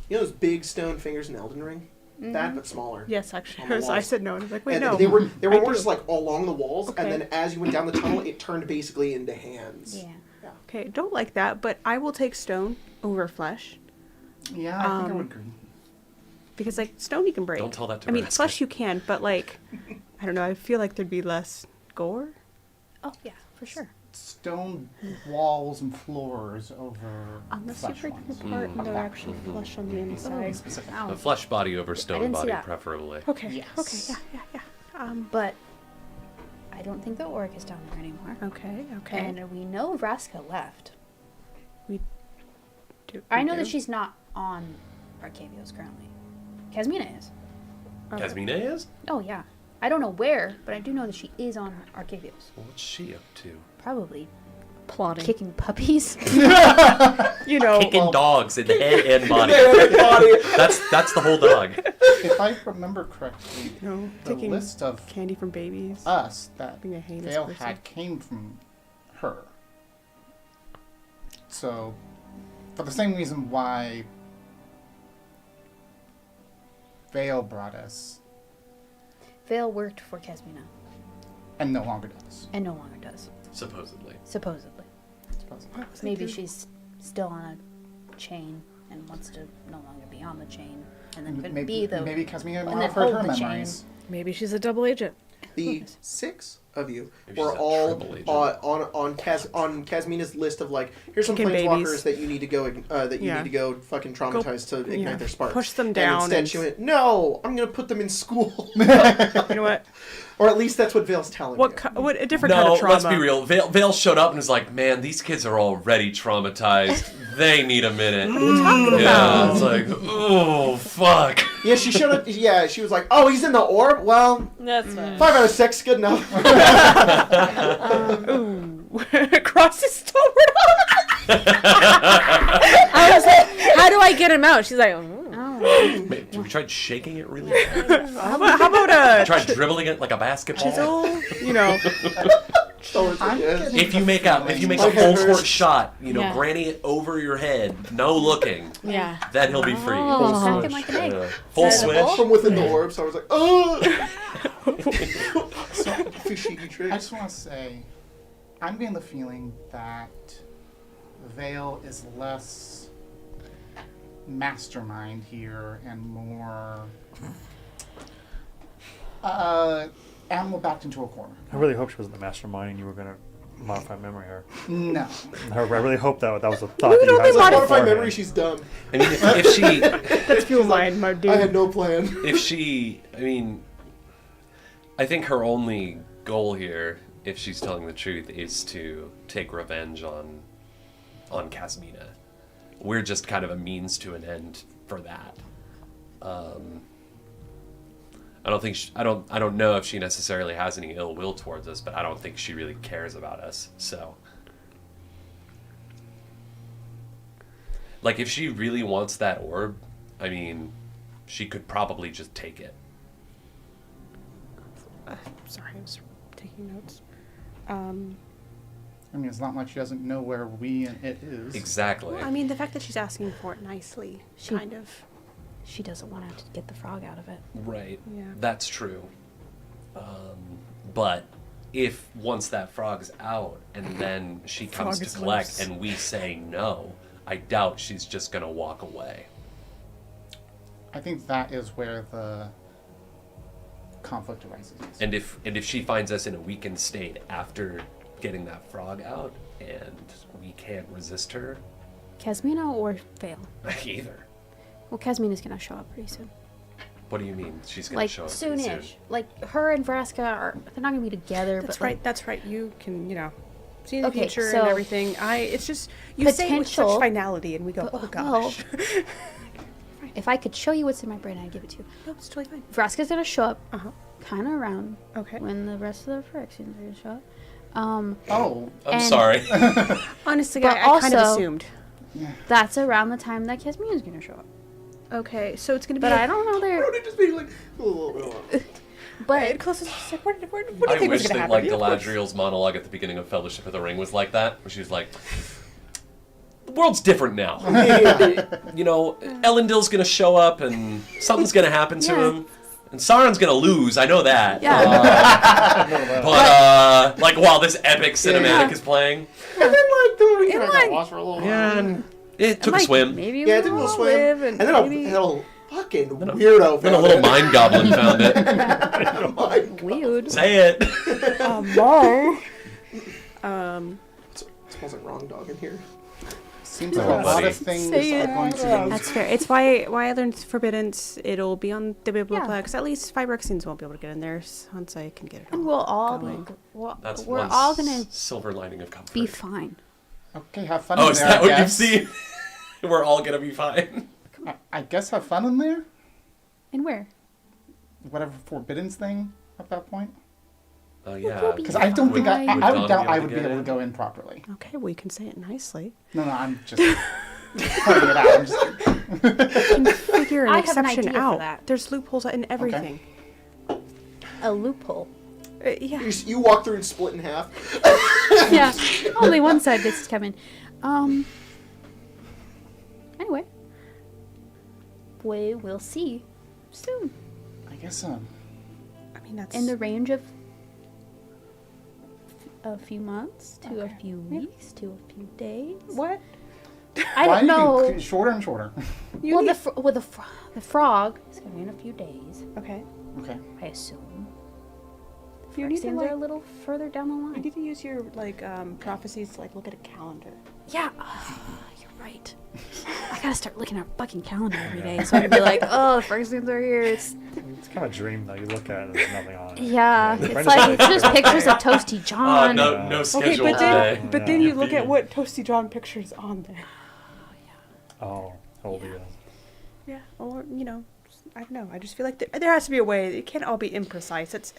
you know those big stone fingers in Elden Ring? Mm-hmm. That, but smaller. Yes, actually. On the I walls. said no, and I was like, wait, And no. they were I more do. just like along the walls, Okay. and then as you went down the tunnel, it turned basically into hands. Yeah. Okay, don't like that, but I will take stone over flesh. Yeah, I think I Um, would agree. Because, like, stone you can break. Don't tell that to I mean, Vraska. flesh you can, but, like, I don't know, I feel like there'd be less gore. Oh, yeah, for sure. Stone walls and floors over Unless you flesh break ones. them apart and they're actually flesh on the inside. Specific. Ow. A flesh body over stone didn't see body, that. preferably. Okay, Yes. okay, yeah. But I don't think the Auric is down there anymore. Okay. And we know Vraska left. I I know that she's not on Arcavios currently. Casmina is. Casmina is? Oh, yeah. I don't know where, but I do know that she is on Arcavios. Well, what's she up to? Probably Plotting. kicking puppies. You know, Kicking dogs in the head and body. Body. That's the whole dog. If I remember correctly, you know, the taking list of candy from babies. us that Being a heinous Vale person. had came from her. So, for the same reason why Vale brought us, Vale worked for Casmina and no longer does. and no longer does, Supposedly. supposedly. What was I Maybe doing? she's still on a chain and wants to no longer be on the chain, and then couldn't Maybe, be the. maybe Casmina and then modified her hold the chain. memories. Maybe she's a double agent. The 6 of you Maybe were she's a all triple agent. on Casmina's list of like, here's some Kicking planeswalkers babies. that you need to go Yeah. fucking traumatize to ignite yeah, their sparks. push them And down instead and- she went, no, I'm gonna put them in school. You know what? Or at least that's what Vale's telling What you. what a different kind No, of trauma. let's be real. Vale showed up and was like, man, these kids are already traumatized. They need a minute. What are you talking Yeah, about? it's like, oh, fuck. Yeah, she showed up. Yeah, she was like, "Oh, he's in the orb." Well, That's fine. 5 out of 6, good enough. Ooh. Cross his stalwart. I was like, how do I get him out? She's like, oh. Wait, we tried shaking it really hard. How about a Tried dribbling it like a basketball. chisel? You know, So it's like, yes. If you make a My full head court hurts. shot, Yeah. granny it over your head, no looking, Yeah. then he'll be free. Oh, cracking like an egg. Yeah. Full Is that a switch. ball? from within the orb, so I was like, "Oh." Fishy I trick. just want to say, I'm getting the feeling that Vale is less mastermind here and more animal backed into a corner. I really hope she wasn't the mastermind and you were going to modify memory her. No. I really hope that was a thought We that you would had. only Modify beforehand. memory, she's dumb. I mean, if she, that's fuel mine, my dude. I had no plan. I mean, I think her only goal here, if she's telling the truth, is to take revenge on Casmina. We're just kind of a means to an end for that. I don't think I don't know if she necessarily has any ill will towards us, but I don't think she really cares about us. So, like, if she really wants that orb, I mean, she could probably just take it. Sorry, I was taking notes. I mean, it's not like she doesn't know where we and it is. Exactly. Well, I mean, the fact that she's asking for it nicely, She- kind of. She doesn't want to get the frog out of it. Right. Yeah. That's true. But if once that frog's out and then she comes Frog to is collect loose. and we say no, I doubt she's just gonna walk away. I think that is where the conflict arises. And if she finds us in a weakened state after getting that frog out and we can't resist her, Casmina or Vale? either. Well, Casmina's gonna show up pretty soon. What do you mean she's gonna Like show up pretty soon? soonish. Like her and Vraska they're not gonna be together. That's but right. Like, That's right. You can, see the Okay, future so- and everything. It's just you say it with such Potential- finality, and we go, but- oh gosh. if I could show you what's in my brain, I'd give it to you. No, it's totally fine. Vraska's gonna show up Uh huh. kind of around Okay. when the rest of the Phyrexians are gonna show up. Oh, I'm And- sorry. Honestly, But I kind of also- assumed. That's around the time that Casmina's gonna show up. Okay, so it's gonna be. But I don't know I there. don't just be like, "Oh." But Close. Like, what do you I think was wish gonna that happen? like Yeah, of course. Galadriel's monologue at the beginning of Fellowship of the Ring was like that, where she was like, "The world's different now. Elendil's gonna show up and something's gonna happen to Yeah. him, and Sauron's gonna lose. I know that. Yeah. But like while this epic cinematic is playing, And then like the ring And, got like- lost for a little while. yeah, and it took a like, swim. Maybe Yeah, it took a we'll little all swim, live and and then a maybe little fucking weirdo. Then a found little it. mind goblin found it. My God. weird. Say it. No. It smells like wrong dog in here. seems like Oh, a lot buddy. of things Say are it. going to. That's fair. It's why I learned Forbiddance. It'll be on the Biblioplex. Yeah. At least Phyrexians won't be able to get in there once I can get it. And all we'll all going. be. That's We're one all gonna silver lining of comfort. be fine. Okay, have fun Oh, in is there. that I what you've guess. seen? We're all gonna be fine. I guess have fun in there. And where? Whatever Forbidden's thing at that point. Oh yeah. Because I don't think I Would would doubt Dawn I be would be able to able to get go in properly. Okay, well, you can say it nicely. No, I'm just pointing it out. I'm just, Figure an I have an exception idea for out. that. There's loopholes in everything. A loophole. Yeah. You walk through and split in half. Yeah. Only one side gets to come in. Anyway. We will see soon. I guess I mean, that's... In the range of a few months to a few weeks to a few days. What? I why don't are you know. shorter and shorter? Well, the frog is going to be in a few days, Okay. Okay. I assume. You need to, Phyrexians are a like, little further down the you line. need to use your, like, prophecies to, like, look at a calendar. Yeah, you're right. I gotta start looking at our fucking calendar every day, so I can be like, oh, the Phyrexians are here. It's It's kind of a dream though. You look at it, and there's nothing on it. yeah, Brenda's it's like really it's just favorite pictures day. of Toasty John. No schedule Okay, today. but then you look at what Toasty John pictures on there. Oh, how old he is. Yeah, or, you know, I don't know. I just feel like there has to be a way. It can't all be imprecise. It's...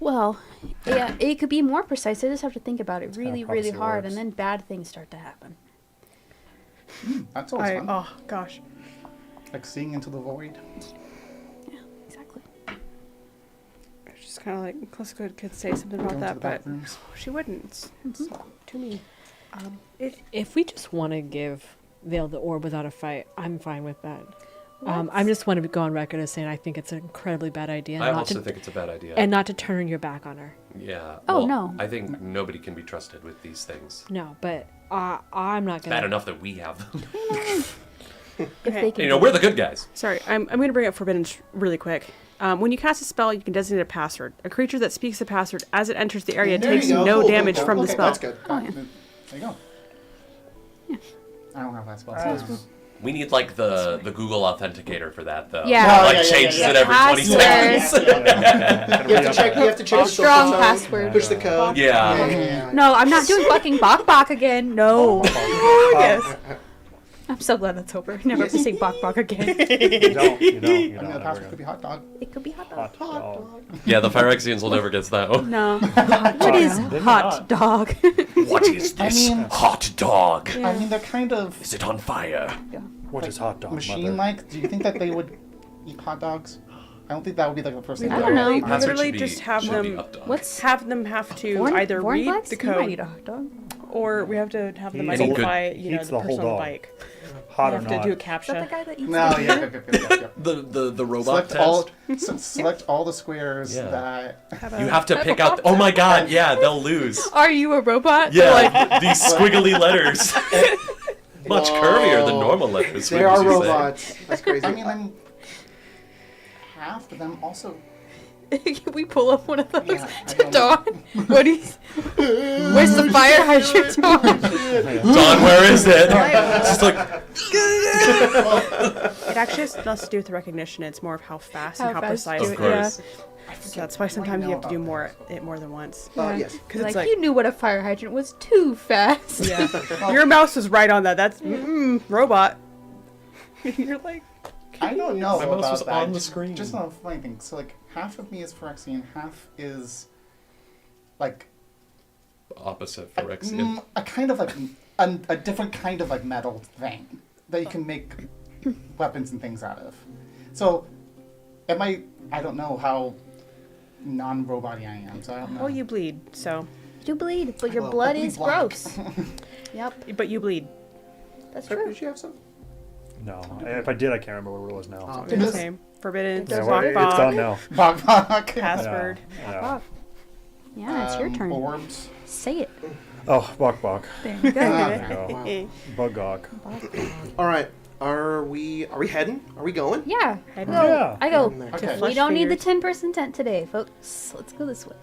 Well, yeah, it could be more precise. I just have to think about it really, how really prophecy hard, works. and then bad things start to happen. That's always fun. Oh, gosh. Like seeing into the void. Yeah, exactly. It's just kind of like, Klissa could say something Go about into that, the but bathrooms. she wouldn't. It's too mean. If we just want to give Vale the orb without a fight, I'm fine with that. I just want to go on record as saying I think it's an incredibly bad idea. I not also to, think it's a bad idea. and not to turn your back on her. Yeah. Oh, well, no. I think nobody can be trusted with these things. No, but I'm not gonna. Bad enough that we have them. If Okay. they can, You know, we're the good guys. Sorry, I'm going to bring up Forbidden really quick. When you cast a spell, you can designate a password. A creature that speaks the password as it enters the area There you takes go. no Cool, damage cool, from cool. the Okay, spell. That's good. Oh, yeah. There you go. Yeah. I don't have that spell. We need like the Google Authenticator for that though. Yeah. That, Oh, like yeah, yeah, changes yeah, it every 20 Passwords. seconds. You have to check. You have to check the Strong social tone, password. Push the code. Yeah. No, I'm not doing fucking Bok Bok again. No. Yes. I'm so glad that's over. Never have to say Bok Bok again. You don't. I mean, the Never password could gonna- be hot dog. It could be hot dog. Hot dog. Yeah, the Phyrexians will never get that one. No. What is Didn't hot not. dog? What is this mean- hot dog? I mean, they're kind of Is it on fire? What is hot dog? machine-like. Do you think that they would eat hot dogs? I don't think that would be like the first thing. I they don't would know. eat. Password literally should be- just have should be them- hot dog. What's Have them have to either read Blacks? the You might eat code, a hot dog. or we have to have them He eats a- identify, he you know, eats the the whole person on the dog. bike. Hot We or have to not? do a Is that the captcha. guy that eats No, the yeah. The robot Select test. all, select all the squares Yeah. that. You have to pick out. Oh my god! Yeah, they'll lose. Are you a robot? Yeah, these squiggly letters. Much Whoa. curvier than normal letters. They wouldn't are you say? robots. That's crazy. I mean, I'm half of them also. Can we pull up one of those Yeah, I to don't know. Dawn? What is? Where's the fire hydrant, Dawn? Dawn, where is it? Just like It actually has less to do with the recognition. It's more of how fast and How how fast precise. Of do it, course. So that's why sometimes you have to do more than once. yes. Because Like, it's like, you knew what a fire hydrant was too fast. yeah, your mouse was right on that. That's robot. You're like, I don't know My mouse about was that. on the Just- screen. Just a funny thing. So like half of me is Phyrexian, half is like opposite Phyrexian. a kind of like a different kind of like metal thing that you can make weapons and things out of. So am I don't know how non-robot-y I am, so I don't know. well, you bleed, so. You do bleed, but your Well, blood I is bleed black. gross. Yep, But you bleed. that's true. Did you have some? No. If I did, I can't remember what it was now. Oh, They're the same. Forbidden, Yeah, well, it's Bok gone now. Bok Bok. password. Yeah. Yeah, it's your turn. Orbs. Say it. Oh, Bok Bok. There you go. There you go. Bug Gok. All right. Are we heading? Are we going? Yeah. Head No, Yeah. I go. Okay. We don't need the fingers. 10-person tent today, folks. Let's go this way.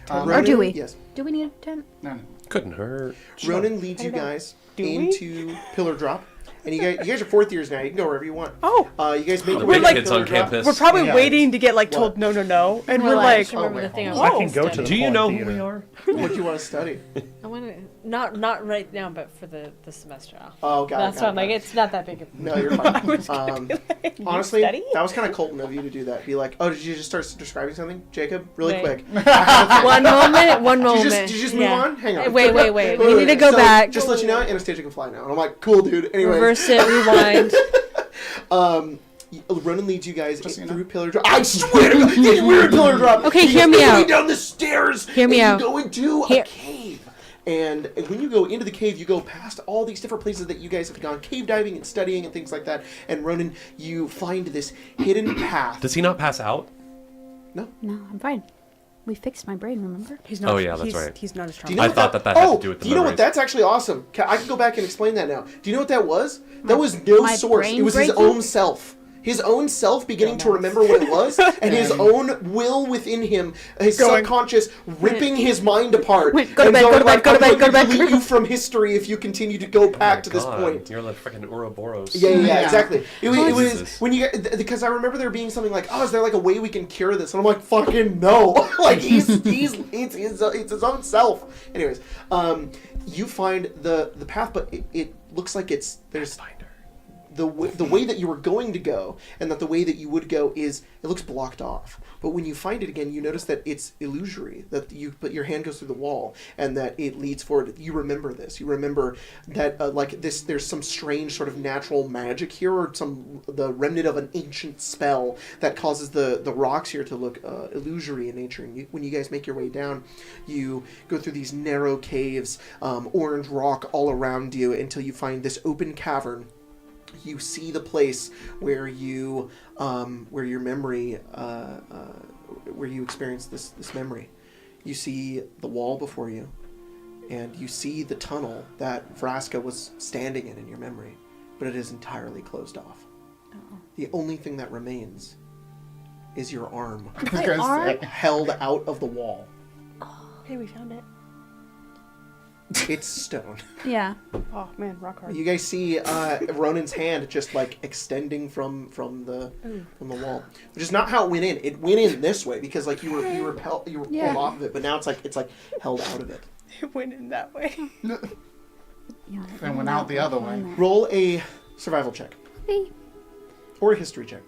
Um, Or do we? Yes. Do we need a tent? No. Couldn't hurt. Ronan leads you guys Do we? into Pillar Drop. And you guys are 4th years now. You can go wherever you want. Oh. You guys make your We're way like to kids on Pillar Drop. campus. We're probably Yeah. waiting to get like told no, and we're like, remember the thing. I can go to the Do you porn know theater. who we are? What do you want to study? I want to not right now, but for the semester. Oh, got That's it. why I'm like, it's not that big. No, you're fine. Honestly, study? that was kind of Colton of you to do that. Be like, oh, did you just start describing something, Jacob? Really Wait. quick. One moment. Did you just move on? Hang on. Wait. We need to go So, back. Just to let you know, Anastasia can fly now. And I'm like, cool, dude. Anyway. Reverse it, rewind. Ronan leads you guys Just so you through know. Pillar Drop. I swear to God, we're in Pillar Drop. Okay, You hear guys me make your way out. down the stairs. Hear me and out. You go into Hear- a cave. And when you go into the cave, you go past all these different places that you guys have gone cave diving and studying and things like that. And Ronan, you find this hidden path. Does he not pass out? No, I'm fine. We fixed my brain, remember? he's not. Oh, yeah, that's right. He's not as Do strong. you know I what thought that had to do with the do you know what? memories. That's actually awesome. I can go back and explain that now. Do you know what that was? That was no my source. brain It was his breaking? own self. His own self beginning to remember what it was, and his own will within him, his Going. subconscious ripping his mind apart. Wait, go to and bed, going go to bed, like, go to "I'm bed, going go to bed." delete you from history if you continue to go back to this God, point. You're like freaking Ouroboros. Yeah, exactly. It was Jesus. when you because I remember there being something like, oh, is there like a way we can cure this? And I'm like, fucking no. Like it's his own self. Anyways, you find the path, but it looks like there's the way that you were going to go, and that the way that you would go it looks blocked off. But when you find it again, you notice that it's illusory. That your hand goes through the wall, and that it leads forward. You remember this. You remember that there's some strange sort of natural magic here, or the remnant of an ancient spell that causes the rocks here to look illusory in nature. And when you guys make your way down, you go through these narrow caves, orange rock all around you, until you find this open cavern. You see the place where you, where your memory, where you experience this memory. You see the wall before you, and you see the tunnel that Vraska was standing in your memory, but it is entirely closed off. Uh-oh. The only thing that remains is your arm I was gonna say. held out of the wall. Hey, we found it. It's stone. Yeah. Oh man, rock hard. You guys see Ronan's hand just like extending from the wall, which is not how it went in. It went in this way because like you were pulled off of it, but now it's like held out of it. It went in that way. Yeah. And went out the other way. Roll a survival check Hey. or a history check.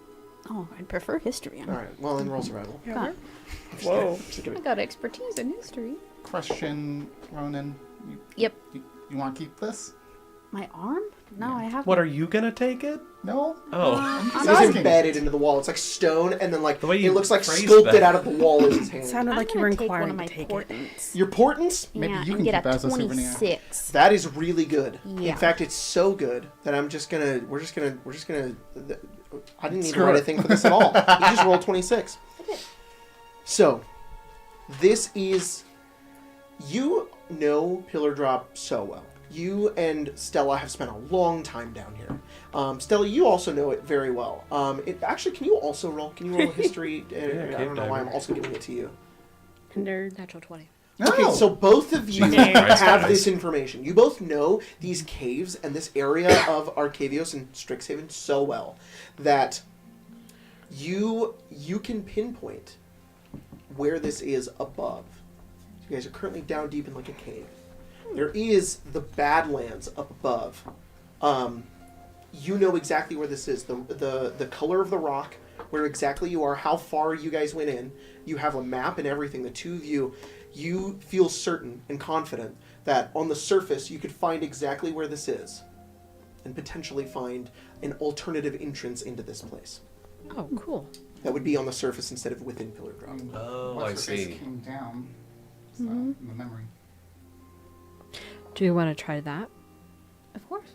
Oh, I'd prefer history. All right, well then roll survival. Yeah. God. Whoa. Just I kidding. got expertise in history. Question, Ronan. Yep. You want to keep this? My arm? No, I have. What, are you gonna take it? No? Oh. I'm It's asking. embedded into the wall. It's like stone, and then like The way it you looks like phrased sculpted that. out of the wall is his It hand. sounded I'm like you were gonna take one inquiring of my to take it. portents. Your portents? Maybe Yeah, you and can get keep a that as a souvenir. 26. That is really good. Yeah. In fact, it's so good that we're just gonna. I didn't even Screw write a it. thing for this at all. You just rolled 26. So, this is. You know Pillar Drop so well. You and Stella have spent a long time down here. Stella, you also know it very well. Actually, can you also roll? Can you roll a history? I don't know why I'm also giving it to you. Nerd. Natural 20. Okay, No. so both of you Jesus Christ, have guys. this information. You both know these caves and this area of Arcavios and Strixhaven so well that you can pinpoint where this is above. You guys are currently down deep in like a cave. There is the Badlands up above. You know exactly where this is. The color of the rock, where exactly you are, how far you guys went in. You have a map and everything. The two of you feel certain and confident that on the surface you could find exactly where this is and potentially find an alternative entrance into this place. Oh, cool. That would be on the surface instead of within Pillar Drop. Oh, What's I her face see. Came down. So, in the memory. Do you want to try that? Of course.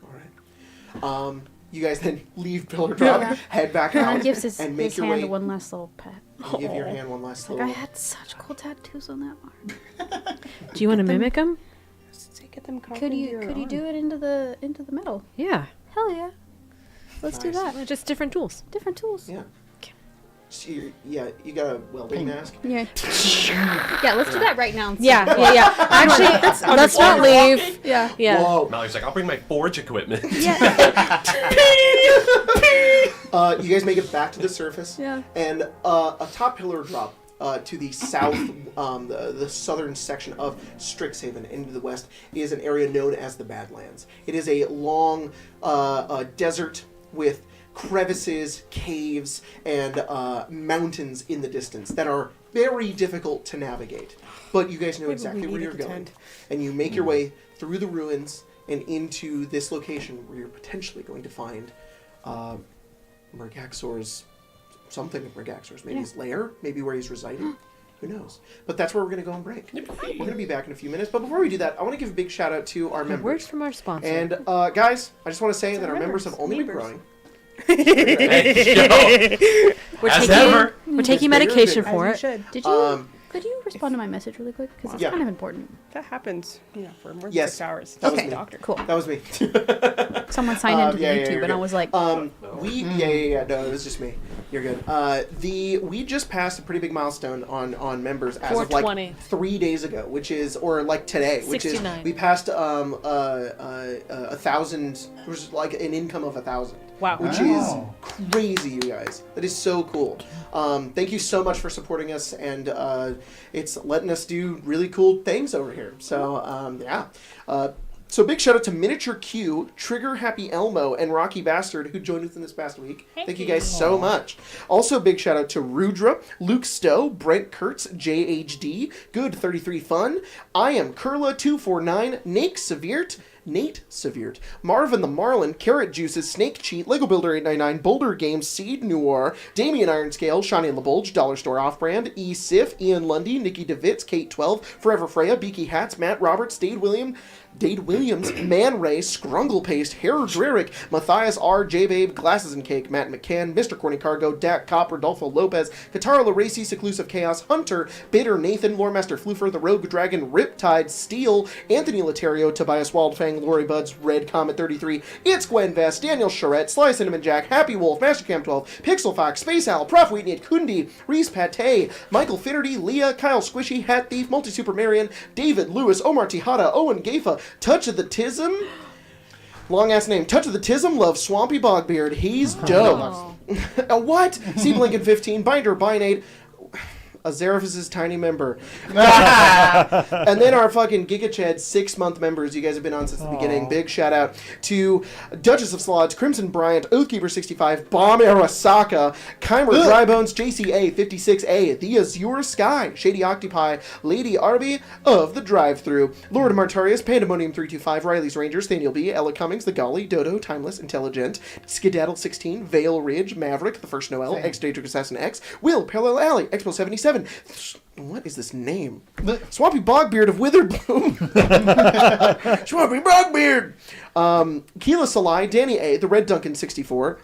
All right. You guys then leave Pillar Drop, head back Ron out, gives his and make your hand way. one last little pat. You give your hand one last Like, I little. had such cool tattoos on that arm. Do you want to mimic him? Get them carved Could into you your arm. do it into the metal? Yeah. Hell yeah. Let's do Nice. that. Just different tools. Different tools. Yeah. Yeah, you got a welding mask. Yeah. Yeah, let's do that right now. Yeah. Actually, let's not leave. Yeah. Yeah. Whoa. Mallory's like, I'll bring my forge equipment. Yeah. You guys make it back to the surface. Yeah. And a top pillar drop to the south, the southern section of Strixhaven into the west is an area known as the Badlands. It is a long desert with crevices, caves, and mountains in the distance that are very difficult to navigate. But you guys know exactly where you're going. And you make your way through the ruins and into this location where you're potentially going to find Mergaxor's, maybe his lair, maybe where he's residing. Who knows? But that's where we're going to go on break. We're going to be back in a few minutes. But before we do that, I want to give a big shout out to our members. Words from our sponsor. And guys, I just want to say that our members have only been growing. Hey, yo. We're taking medication for it. Did you? Could you respond to my message really quick? Because it's kind of important. That happens, for more than Yes. 6 hours. That was Okay, me. Doctor. Cool. That was me. Someone signed into the YouTube, and I was like, no, it was just me. You're good. We just passed a pretty big milestone on members as of 420. like 3 days ago, which is, or like today, which 69. is, we passed 1,000, which is like an income of 1,000. Wow. Which is crazy, you guys. That is so cool. Thank you so much for supporting us, and it's letting us do really cool things over here. So, yeah. So big shout out to Miniature Q, Trigger Happy Elmo, and Rocky Bastard, who joined us in this past week. Thank you guys so much. Also big shout out to Rudra, Luke Stowe, Brent Kurtz, JHD, Good 33 Fun, I Am Curla 249, Nate Seviert, Marvin the Marlin, Carrot Juices, Snake Cheat, Lego Builder 899, Boulder Games, Seed Noir, Damian Ironscale, Shawnee LaBulge, Dollar Store Off-Brand, E. Sif, Ian Lundy, Nikki DeVitz, Kate 12, Forever Freya, Beaky Hats, Matt Roberts, Dade Williams, Man Ray, Scrungle Paste, Harold Drerick, Matthias R, J Babe, Glasses and Cake, Matt McCann, Mr. Corny Cargo, Dak Cop, Rodolfo Lopez, Katara Laracy, Seclusive Chaos, Hunter, Bitter, Nathan, Loremaster Floofer, The Rogue Dragon, Riptide, Steel, Anthony Laterio, Tobias Wildfang, Lori Buds, Red Comet 33, It's Gwen Vest, Daniel Charette, Sly Cinnamon Jack, Happy Wolf, Master Cam 12, Pixel Fox, Space Owl, Prof Wheatney, Kundi, Reese Pate, Michael Finnerty, Leah, Kyle Squishy, Hat Thief, Multi Super Marion, David Lewis, Omar Tejada, Owen Gafa, Touch of the Tism, long ass name, Touch of the Tism, Love Swampy Bogbeard, he's dope. What? C Blinken 15, Binder Binate, Azeraphus' tiny member. And then our fucking GigaChad 6-month members. You guys have been on since the beginning. Big shout out to Duchess of Slods, Crimson Bryant, Oathkeeper 65, Bomb Arasaka, Keimer Drybones, JCA 56A, The Azure Sky, Shady Octopi, Lady Arby of the Drive-Thru, Lord Martarius, Pandemonium 325, Riley's Rangers, Thaniel B, Ella Cummings, The Golly, Dodo, Timeless, Intelligent, Skedaddle 16, Vale Ridge, Maverick, The First Noel, X-Daedric Assassin X, Will, Parallel Alley, Expo 77. What is this name? Swampy Bogbeard of Witherbloom. Swampy Bogbeard. Keela Salai, Danny A, The Red Duncan 64.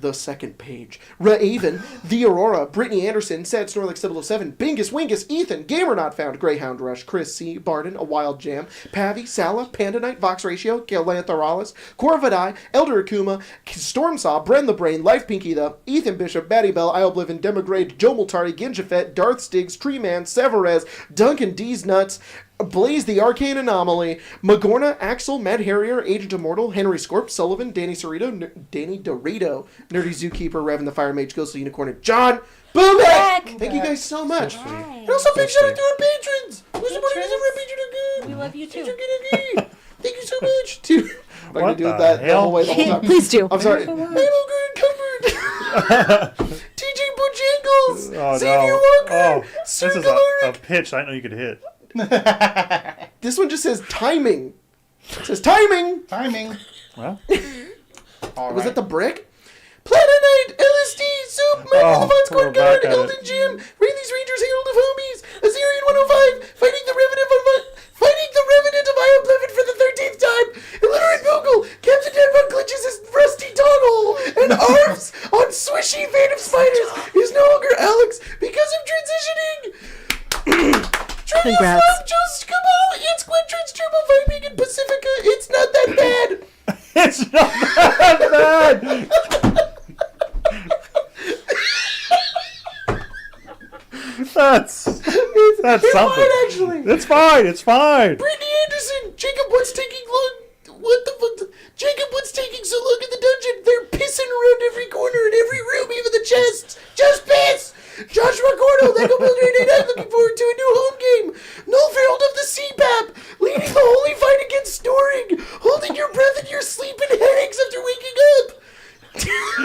The Second Page. Raven, The Aurora, Brittany Anderson, Sad Snorlax 007, Bingus Wingus, Ethan, Gamer Not Found, Greyhound Rush, Chris C, Barden, A Wild Jam, Pavi, Sala, Panda Knight, Vox Ratio, Galanthoralis, Corvadai, Elder Akuma, Stormsaw, Bren the Brain, Life Pinky the, Ethan Bishop, Batty Bell, Ioblivion, Demigrade, Joe Multari, Ginjafet, Darth Stiggs, Treeman, Severez, Duncan D's Nuts, Blaze the Arcane Anomaly, Magorna, Axel, Mad Harrier, Agent Immortal, Henry Scorp, Sullivan, Danny Cerrito, Danny Dorito, Nerdy Zookeeper, Revan the Fire Mage, Ghostly Unicorn, and John Boomek! Thank you guys so much. And also big shout out to our patrons! Who's supporting us every patron again? We love you too. Thank you so much. I'm not going to do the that the hell? whole way the whole time. Please do. I'm sorry. Halo Good Covered. TJ Bojangles. Oh, Xavier no. Walker. Sir This is a Galaric. pitch I didn't know you could hit. This one just says timing. It says timing. Timing. Well, All Was right. it the brick? Platinite, LSD, Soup, Michael the Fun Squad we're Guard, back at Elton it. Jim, Rayleigh's Rangers, Herald of Homies, Azerian 105, Fighting the Revenant of Ioblivion for the 13th time, Illiterate Google, Captain Dan Von Glitches his rusty toggle, and Arms on Swishy Phantom Spiders is no longer Alex because of transitioning. Trivia Congrats. from Joe Scubo, it's Quintrins, Turbo Viping, and Pacifica, it's not that bad. it's not that bad. That's It's something. fine, actually. It's fine. It's fine. Brittany Anderson, Jacob, what's taking long? What the fuck? Jacob, what's taking so long in the dungeon? They're pissing around every corner in every room, even the chests. Just piss! Joshua Gordo, Lego Builder 89, looking forward to a new home game. Nulfield of the CPAP, leading the holy fight against snoring, holding your breath in your sleep and headaches after waking up.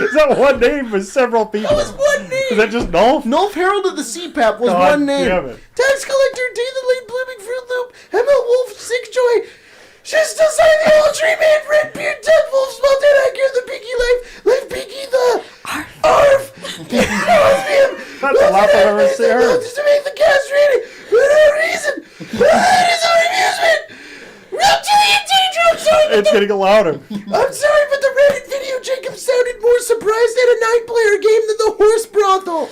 Is that one name for several people? That was one name. Is that just Nulf? Nulf Herald of the CPAP was God one name. damn it. Tax Collector, Day the Late Blooming Fruit Loop, ML Wolf, Sick Joy, Shistosai the Old Tree Man, Red Beard, Death Wolf, Small Dead Accurate, The Pinky Life Pinky, the Arf, That's the last I've ever seen her. Just to make the castrated for no reason. It is our amusement. Real to the danger. I'm sorry. It's getting louder. I'm sorry, but the Reddit video Jacob sounded more surprised at a 9-player game than the horse brothel.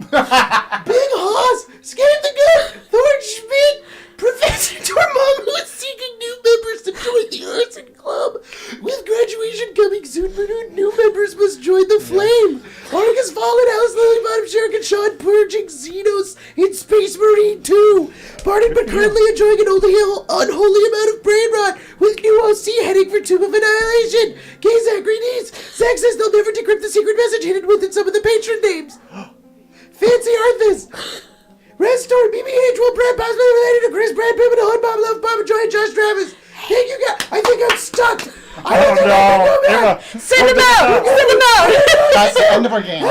Big Hoss, Scared the Goat, Thorn Schmidt, Professor Dormammu is seeking new members to join the Arson Club. With graduation coming soon, new members must join the Flame. Argus Fallen, House Lily Bottom, Shuriken Sean, Purging Xenos in Space Marine 2. Pardon, but currently enjoying an unholy amount of brain rot with new OC heading for Tomb of Annihilation. K-Zach Greenies. Zach says they'll never decrypt the secret message hidden within some of the patron names. Fancy Arthas. Restore, BBH, Will Brad, Bob's related to Chris, Brad, Pippin, Hood, Bob, Love, Bob, Joy, and Josh Travis. Thank you guys. I think I'm stuck. I don't think I can go back. Send him out! Send him out! That's the end of our game.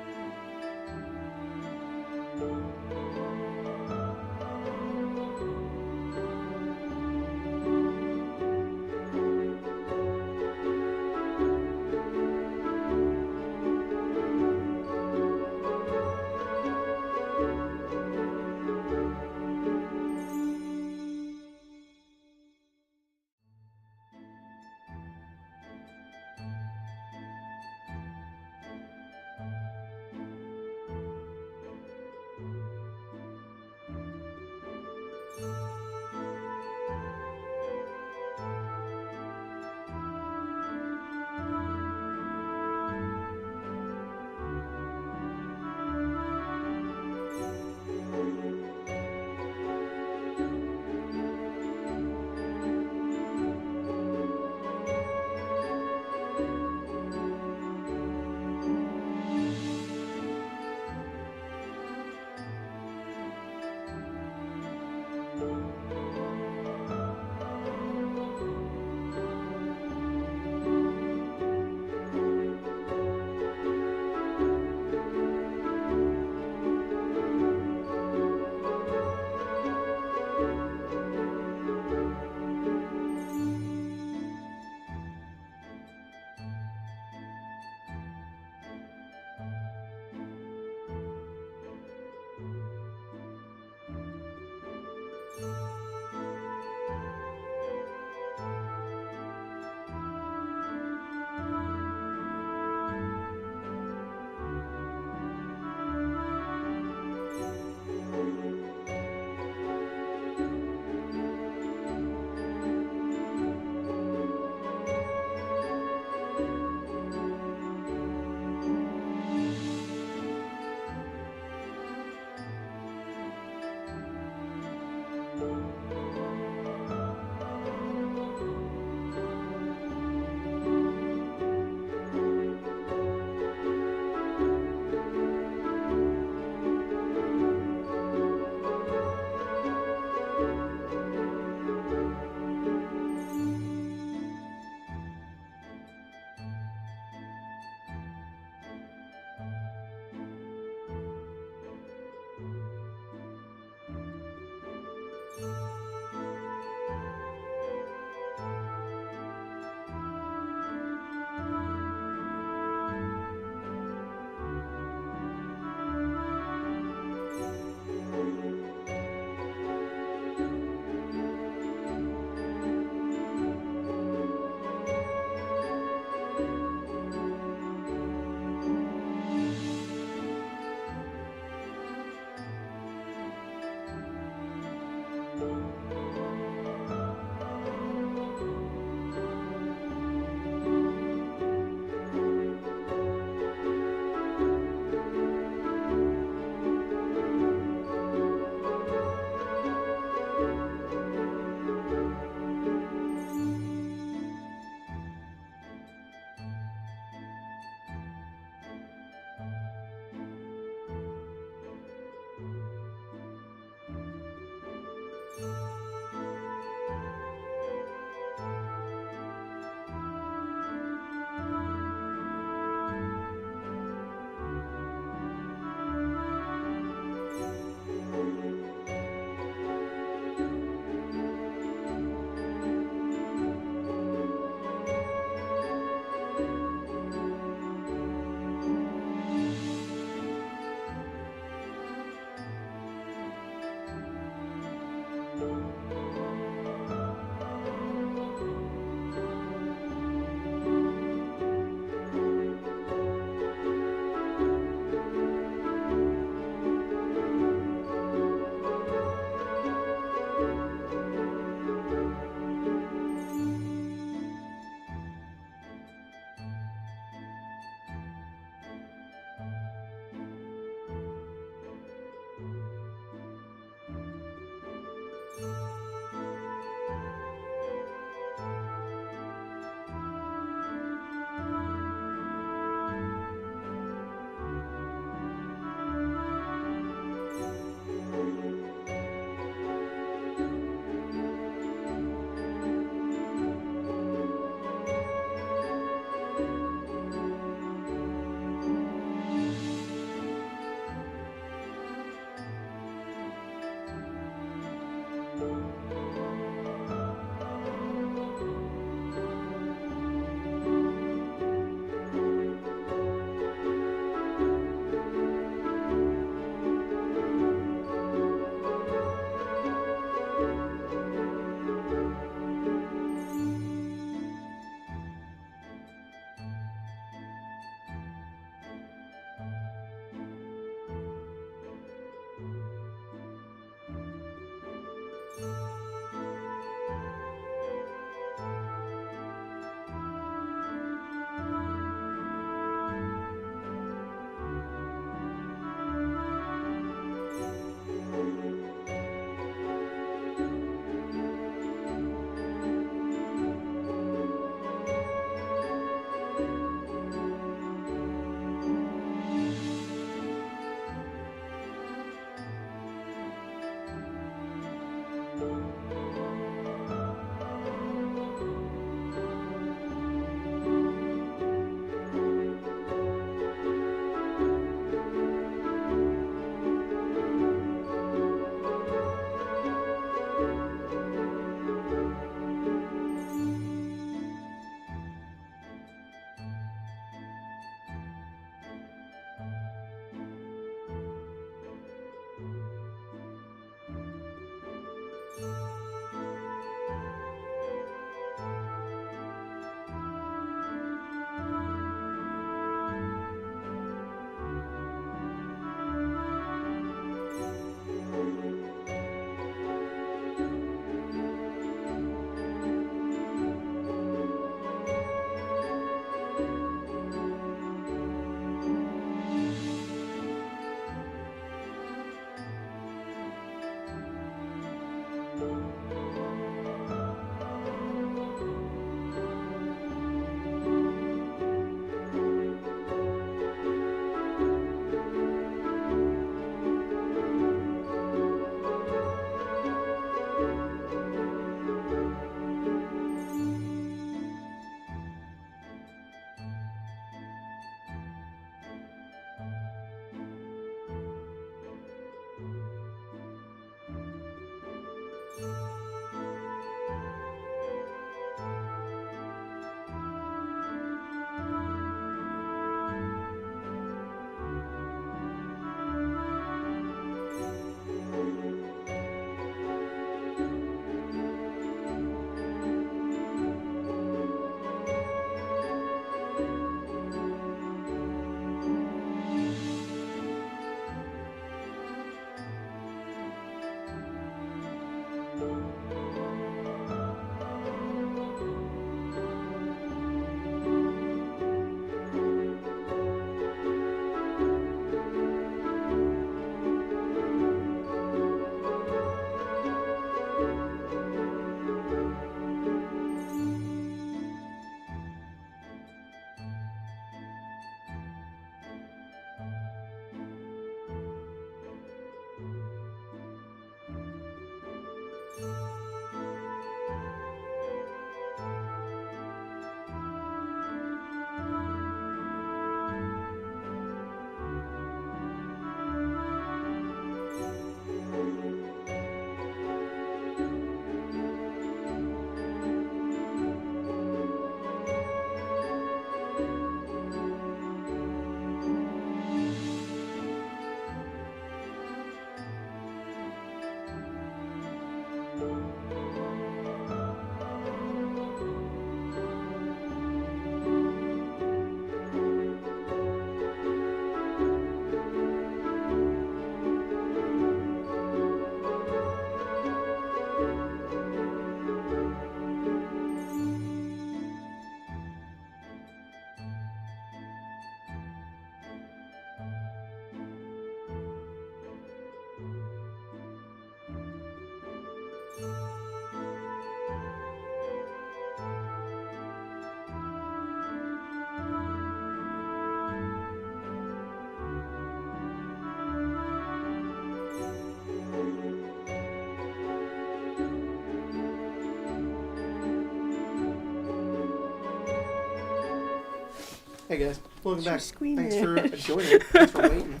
Hey guys, welcome back. screaming. Thanks for joining. Thanks for waiting.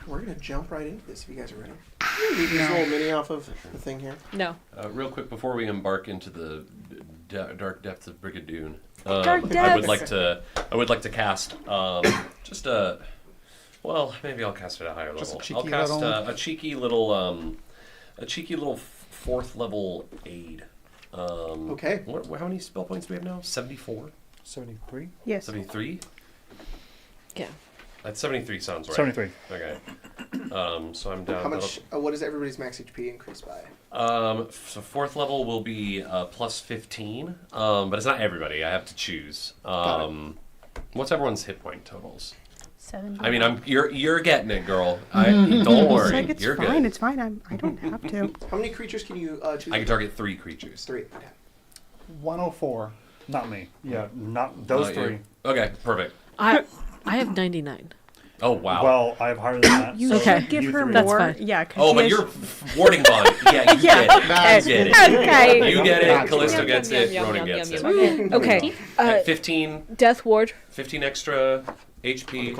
We're gonna jump right into this if you guys are ready. Leave this little mini off of the thing here. No. Real quick before we embark into the dark depths of Brigadoon, Dark I would depths. like to cast just a. Well, maybe I'll cast it at a higher Just a level. cheeky I'll cast little- a cheeky little fourth level aid. Okay. How many spell points do we have now? 74? 73? Yes. 73? Yeah. That 73 sounds right. 73. Okay. So I'm down. How much? What is everybody's max HP increased by? So fourth level will be plus 15, but it's not everybody. I have to choose. What's everyone's hit point totals? 70. I mean, you're getting it, girl. Don't It's worry, like it's you're fine. good. It's fine. I don't have to. How many creatures can you choose? I can target 3 creatures. 3. Okay. 104. Not me. Yeah, not those Not 3. you. Okay, perfect. I have 99. Oh wow. Well, I have higher than that. You so Okay. should give you her 3. That's more. fine. Yeah. 'cause Oh, she but has- you're warding bond. Yeah, you Yeah. get it. You get it. Okay. You get it. That's Callisto Yum, gets yum, it. yum, Ronan yum, gets yum, it. yum. Okay. At 15 Death Ward. 15 extra HP.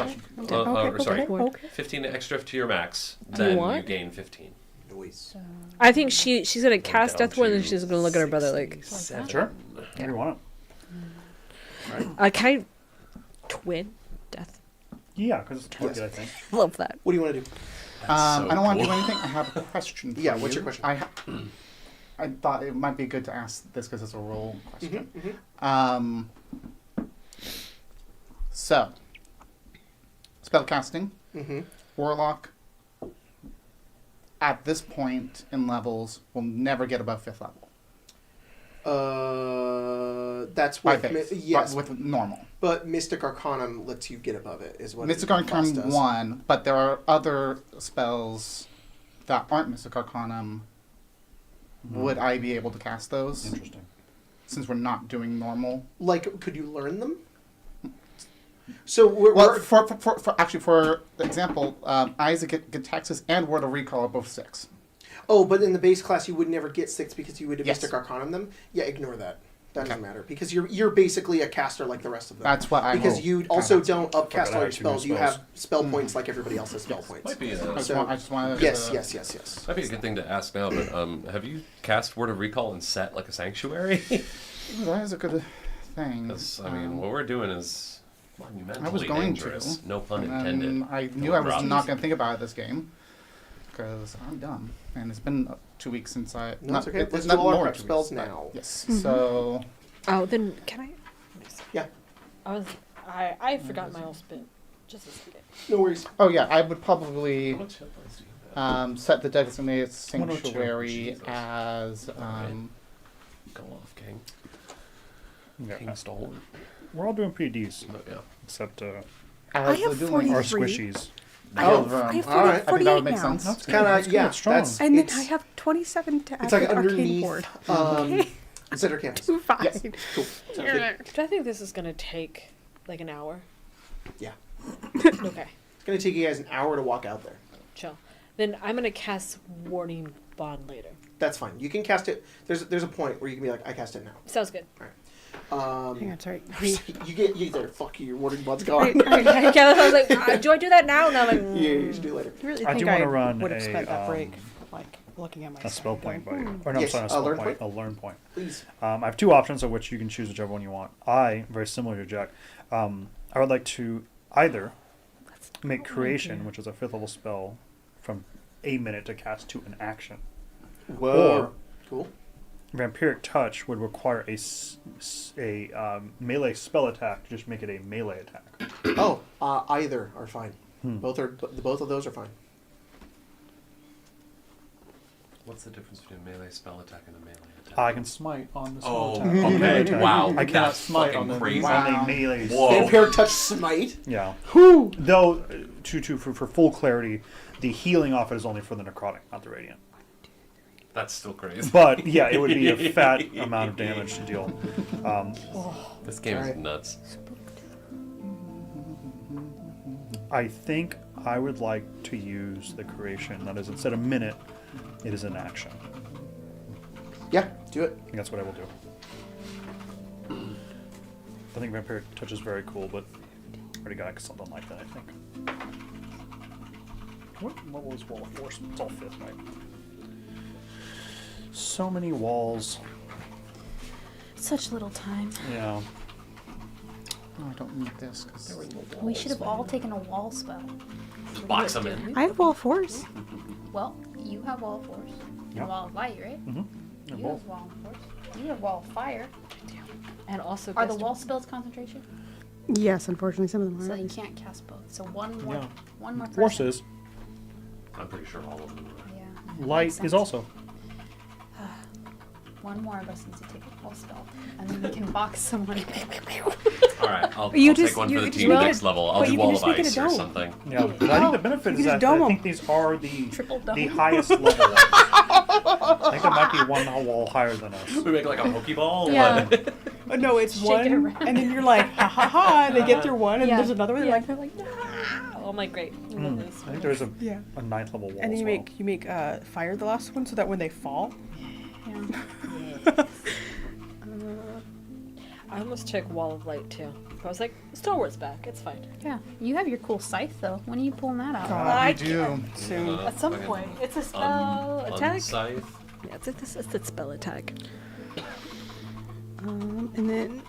Sorry, Okay. 15 extra to your max. Do you Then want? you gain 15. Noise. I think she's gonna cast Down Death Ward and to she's gonna look at her brother like, 67. Sure. Whatever you want. can I twin Death? Yeah, because it's wicked, I think. Love that. What do you want to do? So I don't want to do cool. anything. I have a question. For Yeah, what's you. your question? I thought it might be good to ask this because it's a role question. Mm-hmm. So, spellcasting, Mm-hmm. warlock. At this point in levels, will never get above 5th level. That's By what. base, Yes, but with normal. but Mystic Arcanum lets you get above it. Is what Mystic it plus Arcanum does. 1, but there are other spells that aren't Mystic Arcanum. Would I be able to cast those? Interesting. Since we're not doing normal. Like, could you learn them? So we're, Well, we're for example, Isaac get Texas and Word of Recall are both 6. oh, but in the base class you would never get 6 because you would have Yes. Mystic Arcanum them. Yeah, ignore that. That doesn't Okay. matter because you're basically a caster like the rest of them. That's what I because hope. you also Kinda. don't upcast I all your had 2 new spells. You spells. have spell points like everybody else has spell points. Might be I a, just, So- I just wanted Yes, to, yes. might be a good thing to ask now, but have you cast Word of Recall and set like a sanctuary? That is a good thing. Because, I mean, what we're doing is monumentally I was going dangerous. to. No pun and intended. I knew I was not going to think about it this game because I'm dumb, and it's been 2 weeks since I. No, it's okay. it's Let's not do all our more prep 2 spells weeks, but now. Yes. So Oh, then can I? Yeah. I forgot my old spin. Just a second. No worries. oh yeah, I would probably How much hit points do you have? set the designated 102. sanctuary Jesus. as Go off, King. Yeah. King stole We're all doing pretty decent, it. Yeah. except as have the dueling. our 43. squishies. I Oh, have, I have all right. I think that would 48 make now. sense. That's Kind That's of good, yeah. strong. That's And then it's, I have 27 to add it's like to Arcane underneath Board. Center Canvas. Fine. Yes. Cool. Sounds good. Do I think this is gonna take like an hour? Yeah. Okay. It's gonna take you guys an hour to walk out there. Chill. Then I'm gonna cast Warding Bond later. That's fine. You can cast it. There's a point where you can be like, I cast it now. Sounds good. Hang on, sorry. you there. Fuck you. Your warding bud's Right, gone. right. I was like, do I do that now? And I'm like, Yeah, you should do it later. I really I think do I wanna run would have a, spent that break, like, looking at my A spell point, going, or no, Yes, sorry, not a a spell learn point, point? a learn point. Please. I have 2 options of which you can choose whichever one you want. I, very similar to Jack, I would like to either make Creation, which is a 5th level spell, from a minute to cast to an action. Whoa. Cool. Vampiric Touch would require a melee spell attack to just make it a melee attack. Oh, either are fine. Hmm. Both of those are fine. What's the difference between a melee spell attack and a melee attack? I can smite on the spell Oh, attack. On the melee okay. attack. Wow. I cannot That's smite fucking on the crazy. on Wow. a melee. Whoa. Vampire Touch Smite. Yeah. Whew. Though, for full clarity, the healing off it is only for the necrotic, not the radiant. That's still crazy. But yeah, it would be a fat amount of damage to deal. This game is Alright. nuts. I think I would like to use the Creation. That is, instead of minute, it is an action. Yeah, do it. I think that's what I will do. I think Vampiric Touch is very cool, but already got something like that, I think. What level is Wall of Force? It's all 5th, right? So many walls. Such little time. Yeah. Oh, I don't need this because We should have all taken a wall spell. Just box them in. I have wall force. Well, you have wall of force. Yep. And wall of light, right? Mm-hmm. You have wall of force. You have wall of fire. And also, Are the wall spells concentration? Yes, unfortunately, some of them So are. you can't cast both. So one more. Yeah. One more. Person. Forces. I'm pretty sure all of them are. Yeah. Light Makes is sense. also. One more of us needs to take a wall spell, and then we can box someone. All right, I'll You take just- one for you the just team make next it- level. I'll but do you can Wall just of make it a Ice or dome. something. Yeah, but I think the benefit you is can just that I dome think these are the Triple dome. the highest level ones. I think there might be one wall higher than us. We make like a Pokeball. Yeah. What? No, it's Shake it one, around. and then you're like, ha ha ha, and they get through one, and Yeah. there's another one, Yeah. they're like, Oh, I'm like, great. I think there's a 9th level wall. And then as you well. make fire the last one so that when they fall, Yeah. I almost took Wall of Light too. I was like, Star Wars back. It's fine. Yeah. You have your cool scythe though. When are you pulling that out? God, you do. soon. At some point, it's a spell attack. Unscythe. Yeah, it's a spell attack. And then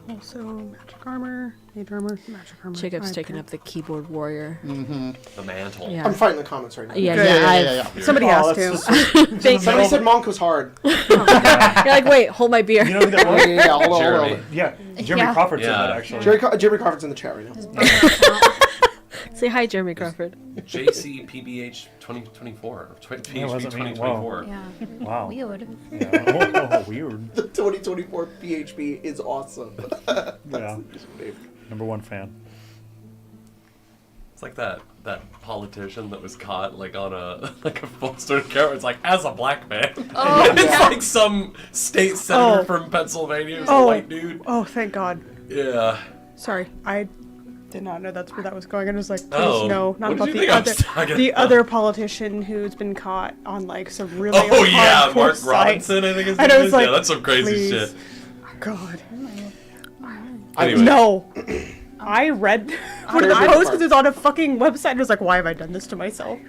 also magic armor, mage armor, magic armor. Jacob's I taking pick- up the keyboard warrior. Mm-hmm. The mantle. Yeah. I'm fighting the comments right now. Yeah, Yeah, yeah, yeah, I've- yeah, yeah. Somebody Oh, has that's to. just- Thank Somebody you. said Monk was hard. You're like, wait, hold my beer. You know who that Oh, was? yeah, hold on, Jeremy. hold on. Yeah, Jeremy Yeah. Crawford said Yeah. that actually. Jeremy Crawford's in the chat right now. Say hi, Jeremy Crawford. JCPBH 2024. Or PHP Yeah, wasn't me. 2024. Yeah. Wow. Weird. Yeah. Oh, weird. The 2024 PHP is awesome. Yeah. Number 1 fan. It's like that politician that was caught like on a like a full story camera. It's like as a black man. Oh, It's yeah. like some state senator Oh. from Pennsylvania. It's Oh. a white dude. Oh, thank God. Yeah. Sorry, I did not know that's where that was going. I was like, please Oh. no, not What about did you the think I was other, talking the about? other politician who's been caught on like some really Oh yeah, hardcore Mark sites. Robinson. I think his And name I was is. like, Yeah, that's some crazy please. shit. God, Anyway. no. I read one of the There's posts a because it's on a fucking website. I was like, why have I done this to myself?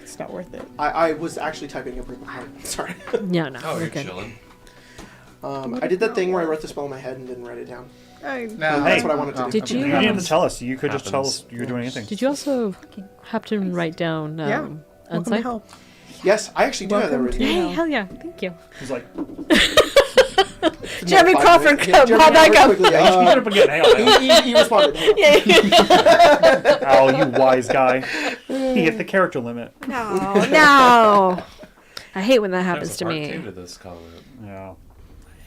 It's not worth it. I was actually typing up Ripple Heart. Sorry. No, no. Oh, we're you're good. chilling. I did that thing where I wrote the spell in my head and didn't write it down. No, That's what I wanted to do. Did You you? didn't have to tell us. You could just tell Happens. us you were doing anything. Did you also happen to write down Yeah. Welcome to Unsight? hell. Yes, I actually do have that Welcome written. Hey, No. hell yeah! Thank you. He's like, Jeremy No, 5 Crawford, minutes. Yeah, come on Jeremy, back up. quickly, you get up again. Hang on. he responded. Oh, you wise guy. He hit the character limit. No, no. I hate when that happens There's to a part 2 me. to this comment. Yeah.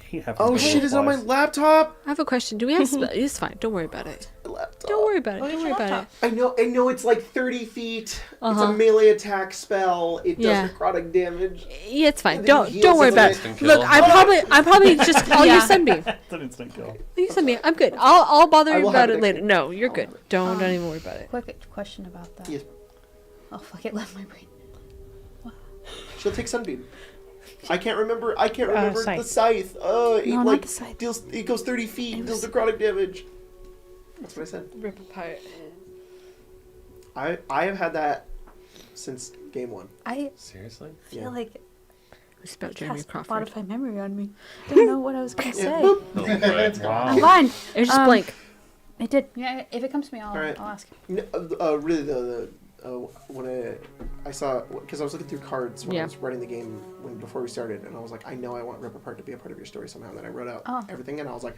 He happens Oh to shit! It's on my wise. laptop. I have a question. Do we have? It's fine. Don't worry about it. Laptop. Don't worry about it. Don't worry about it. I know it's like 30 feet. It's Uh-huh. a melee attack spell. It does Yeah. necrotic damage. Yeah, it's fine. And then Don't heals don't worry it about with it. Instant Look, kill. I'm probably just. I'll use Sunbeam. It's an instant kill. Use Sunbeam. I'm good. I'll bother I you will about have it it later. next No, you're good. Don't even worry about it. Quick question about that. Yes. Oh fuck! It left my brain. She'll take Sunbeam. I can't remember the Scythe. scythe. It No, not like the scythe. deals. It goes 30 feet. Deals necrotic damage. That's what I said. Rip apart. I have had that since game 1. I Seriously? feel Yeah. like It's about it Jeremy cast Crawford. modify memory on me. Don't know what I was gonna Yeah. say. Boop. Oh, right. I'm Wow. fine. It was just Um, blank. It did. Yeah. If it comes to me, I'll Alright. ask. Really though, when I saw, because I was looking through cards when Yeah. I was writing the game before we started, and I was like, I know I want Rip Apart to be a part of your story somehow. And then I wrote out Oh. everything, and I was like,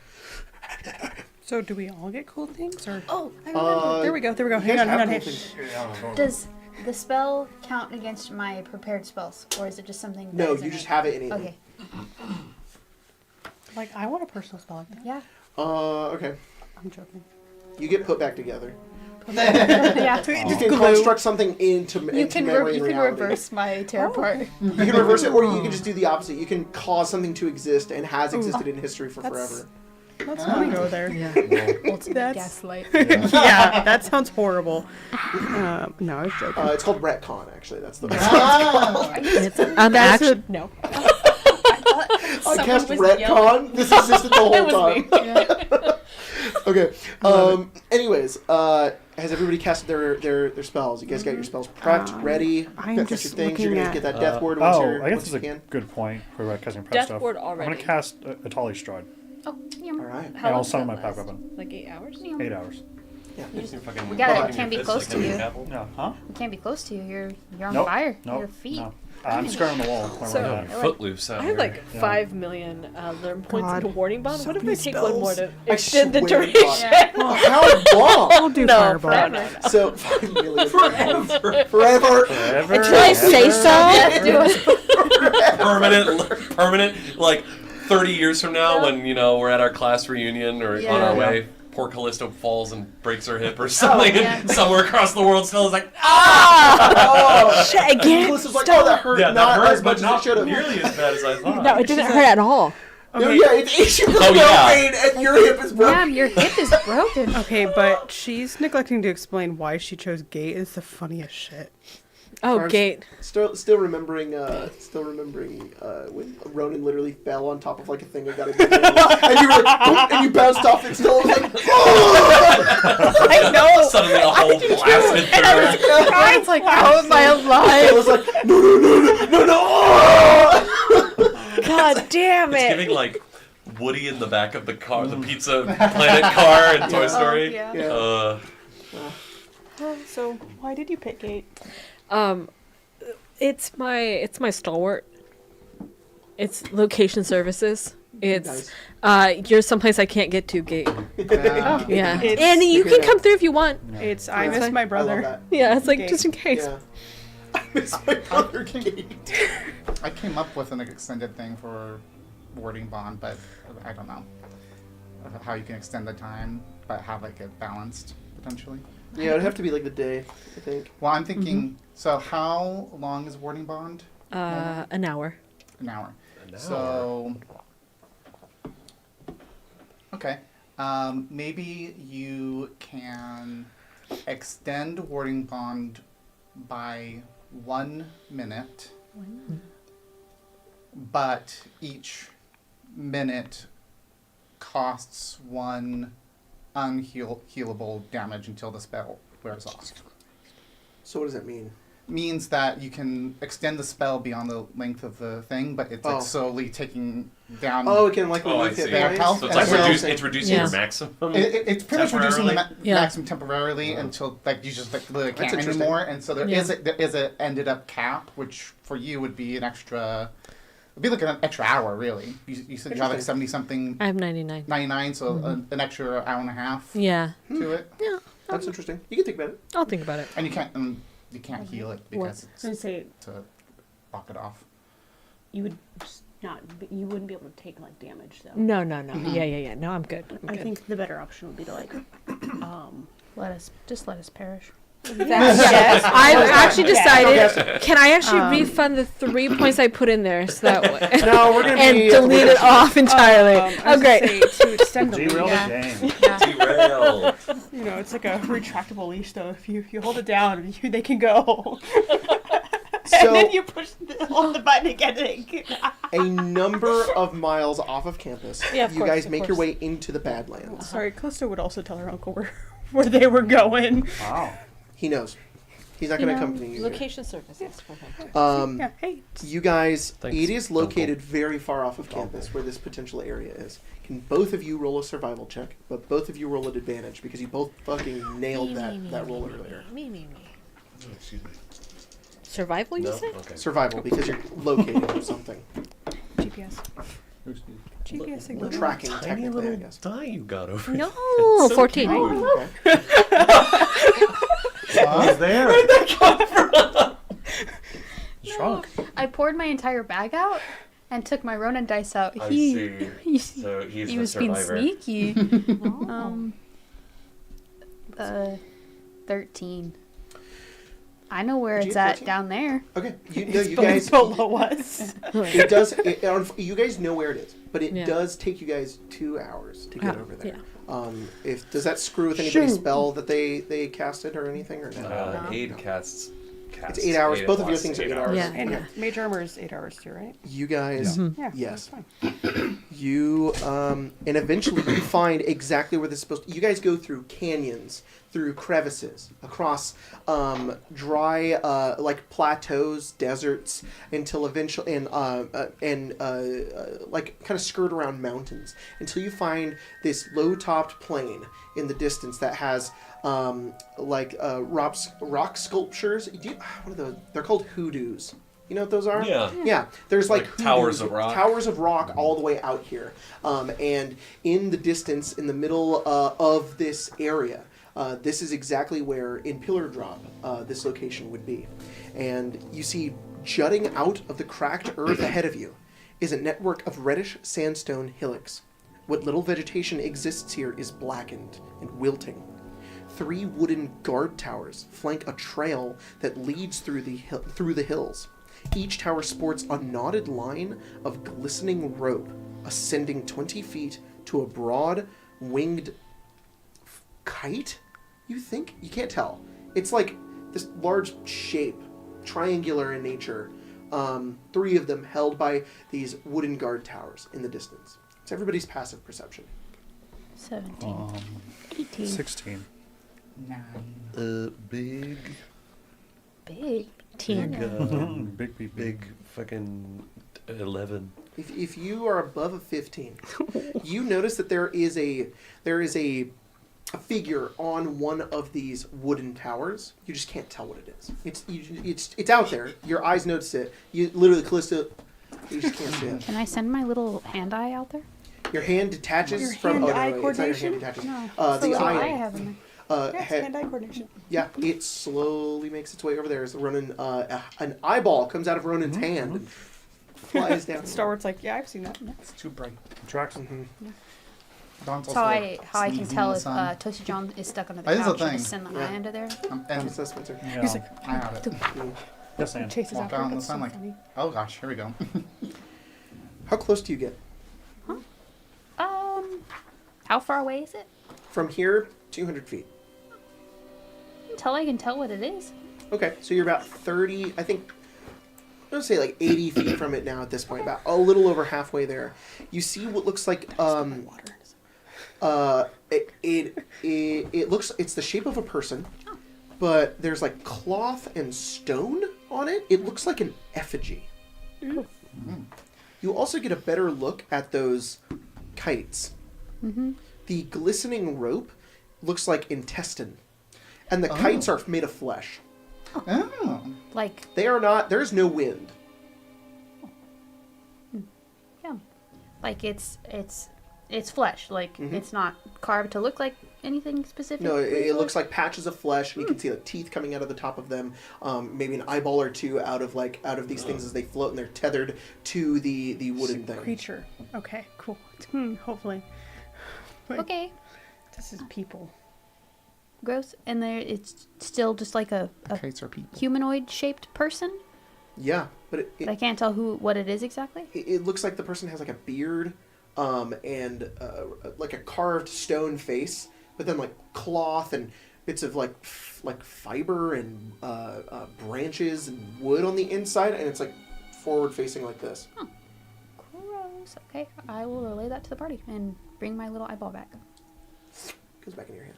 So do we all get cool things, or Oh, I remember. there we go. you Hang guys on, have hang on. cool Hey. things. Does the spell count against my prepared spells, or is it just something? No, that is you in just it? have it innately. Okay. Like I want a personal spell like that. Yeah. Okay. I'm joking. You get put back together. Yeah. You can construct something into You into can memory and reality. reverse my tear apart. You can reverse it, or you can just do the opposite. You can cause something to exist and has existed in history for That's- forever. Let's not go there. Yeah. Ultimate That's- gaslight. Yeah, that sounds horrible. No, I was joking. It's called retcon, actually. That's the. It's, That's actually, no. I cast retcon. This existed the whole time. Okay. Anyways, has everybody casted their spells? You guys got your spells prepped, ready? I'm Got just your things. You're looking gonna at- get that death ward once you're I guess once this you is a can. good point for casting prep Death stuff. ward I'm already. going to cast a Tali Stride, Oh, yeah. All right. and I'll long summon my does pack that weapon. Like 8 hours? 8 hours. Yeah. We gotta, can't be close to you. Yeah, huh? We can't be close to you. You're on Nope. fire. Nope. Your feet. No. I'm scared on the wall. So- Right You're footloose out I here. have like Yeah. 5 million learn points God. in Warding Bond. So What if I many take one more spells. to I extend the swear to duration? God. Yeah. How long? I'll do No, fireball. forever. So 5 million. Forever. Forever. Forever. Until I say so. Let's do it. permanent, like 30 years from now, when we're at our class reunion or on our Yeah. way, poor Callisto falls and breaks her hip or something, yeah. and somewhere across the world, Stella's like, Oh, Shit, again? Melissa's like, oh, that hurt yeah, not that hurt, as much but as it not should have. nearly as bad as I thought. No, it didn't hurt at all. No, yeah, it's issue Oh, yeah. pain and your hip is broken. Yeah, your hip is broken. Okay, but she's neglecting to explain why she chose gate. It's the funniest shit. Oh, Arms- gate. Still remembering when Ronan literally fell on top of like a thing and got a and you were like, "Boom," and you bounced off and still was like, oh! I know. Suddenly a hole blasted through. It's like, how am I I alive? was like, no! Oh! God damn It's it. giving like Woody in the back of the car, the Pizza Planet car in Toy Story. yeah. Yeah. So why did you pick gate? It's my stalwart. It's location services. It's you're someplace I can't get to, gate. Yeah. Yeah. It's- And you can come through if you want. It's I Yeah. miss my I love brother. that. Yeah, it's like Gate. just in case. Yeah. I miss my brother Kate. I came up with an extended thing for warding bond, but I don't know how you can extend the time, but have like it balanced potentially. Yeah, it'd have to be like the day, I think. Well, I'm thinking. So, how long is warding bond? An hour. An hour. An hour. So, okay. Maybe you can extend warding bond by 1 minute, but each minute costs 1 unhealable damage until the spell wears off. So what does that mean? Means that you can extend the spell beyond the length of the thing, but it's like slowly taking down. Oh, it can like Oh, I remove hit see. Their points? health So it's and like so- it's reducing Yeah. your maximum. It's pretty much reducing the Yeah. maximum temporarily until like you just like literally That's can't interesting. anymore, and so there Yeah. is a ended up cap, which for you would be an extra. It'd be like an extra hour, really. You said you have like Interesting. 70 something, I have 99. 99, so an extra hour and a half Yeah. to it, Yeah. That's interesting. You can think about it. I'll think about it. and you can't heal it because I was gonna it's say to lock it off. you would just you wouldn't be able to take like damage though. No. Yeah. No, I'm good. I'm I good. think the better option would be to like Let us perish. Yes, I've actually decided. Yes. Can I actually refund the 3 points I put in there so that way, No, we're gonna and be delete it off entirely? I was Oh, gonna great. say, to extend the Derail leash. the game. Derail. You know, it's like a retractable leash though. If you hold it down, they can go. And So then you hold the button again. a number of miles off of campus, Yeah, of you course, guys of make your course. way into the Badlands. Sorry, Callisto would also tell her uncle where they were going. Wow. He knows. He's not going to accompany you. here. Location services for him. Um, Hey. You guys, Thanks, it is Uncle. located very far off of campus where this potential area is. Can both of you roll a survival check, but both of you roll at advantage because you both fucking nailed that roll earlier. Me. Excuse me. Survival, you No? said? Okay. Survival because you're located or something. GPS. GPS We're signal. tracking Tiny technically, I little guess. die you got over No, there. 14. Oh, okay. He's there. Shrunk. I poured my entire bag out and took my Ronin dice out. I He see. So he's he the was being survivor. sneaky. 13. I know where Did it's you get at 13? down there. Okay, you guys. below us. It does. You guys know where it is, but it Yeah. does take you guys 2 hours to get Ah, over there. yeah. If does that screw with anybody's Shoot. spell that they casted or anything or no? Aid casts cast. It's 8 hours. Both of your plus things are 8 8 hours. Yeah. And Yeah. mage armor is 8 hours too, right? You guys, Yeah. yes. That's fine. You and eventually you find exactly where this is supposed to. You guys go through canyons, through crevices, across dry like plateaus, deserts, until eventually like kind of skirt around mountains until you find this low-topped plain in the distance that has rock sculptures. What are those? They're called hoodoos. You know what those are? Yeah. Yeah. There's like towers hoodoos, of rock. Towers of rock all the way out here. And in the distance, in the middle of this area, this is exactly where, in Pillar Drop, this location would be. And you see, jutting out of the cracked earth ahead of you is a network of reddish sandstone hillocks. What little vegetation exists here is blackened and wilting. 3 wooden guard towers flank a trail that leads through the hills. Each tower sports a knotted line of glistening rope ascending 20 feet to a broad, winged kite, you think? You can't tell. It's like this large shape, triangular in nature. 3 of them held by these wooden guard towers in the distance. It's everybody's passive perception. 17. 18. 16. 9. Big Big. Big. fucking 11. If you are above a 15, you notice that there is a figure on one of these wooden towers. You just can't tell what it is. It's out there. Your eyes notice it. You literally, Callisto, you just can't see it. Can I send my little hand eye out there? Your hand detaches Your from. hand-eye It's not your hand coordination? detaches. No. The Little eye. I have in there. Yeah, it's hand-eye coordination. Yeah, it slowly makes its way over there as Ronan, an eyeball comes out of Ronan's hand and flies down. Star Wars, like, yeah, I've seen that. It's too bright. Tracks. Dawn's That's also, how like, I can sneezing tell in the if sun. Toasty John is stuck under the That is a couch and thing. just send the Yeah. eye under there. And What's that, Spencer? Yeah. He's like, I have it. Yes, Anne. chases Walk after out it. in the That's so sun like, funny. oh gosh, here we go. How close do you get? How far away is it? From here, 200 feet. Until I can tell what it is. Okay, so you're about 30, I think, I'm going to say like 80 feet from it now at this point, about a little over halfway there. You see what looks like, it looks, it's the shape of a person, but there's like cloth and stone on it. It looks like an effigy. You also get a better look at those kites. The glistening rope looks like intestine, and the kites are made of flesh. Oh. Like, They are not. There is no wind. yeah. Like it's flesh. Like it's not carved to look like anything specific. No, it looks like patches of flesh, and you can see the teeth coming out of the top of them. Maybe an eyeball or two out of these things as they float, and they're tethered to the wooden thing. Creature. Okay, cool. Hopefully. Wait, Okay. this is people. Gross. And there, it's still just like a Kites are people. humanoid shaped person. Yeah, but But I can't tell what it is exactly. it looks like the person has like a beard, and like a carved stone face, but then like cloth and bits of like fiber and branches and wood on the inside, and it's like forward facing like this. Gross. Okay, I will relay that to the party and bring my little eyeball back. Goes back in your hand.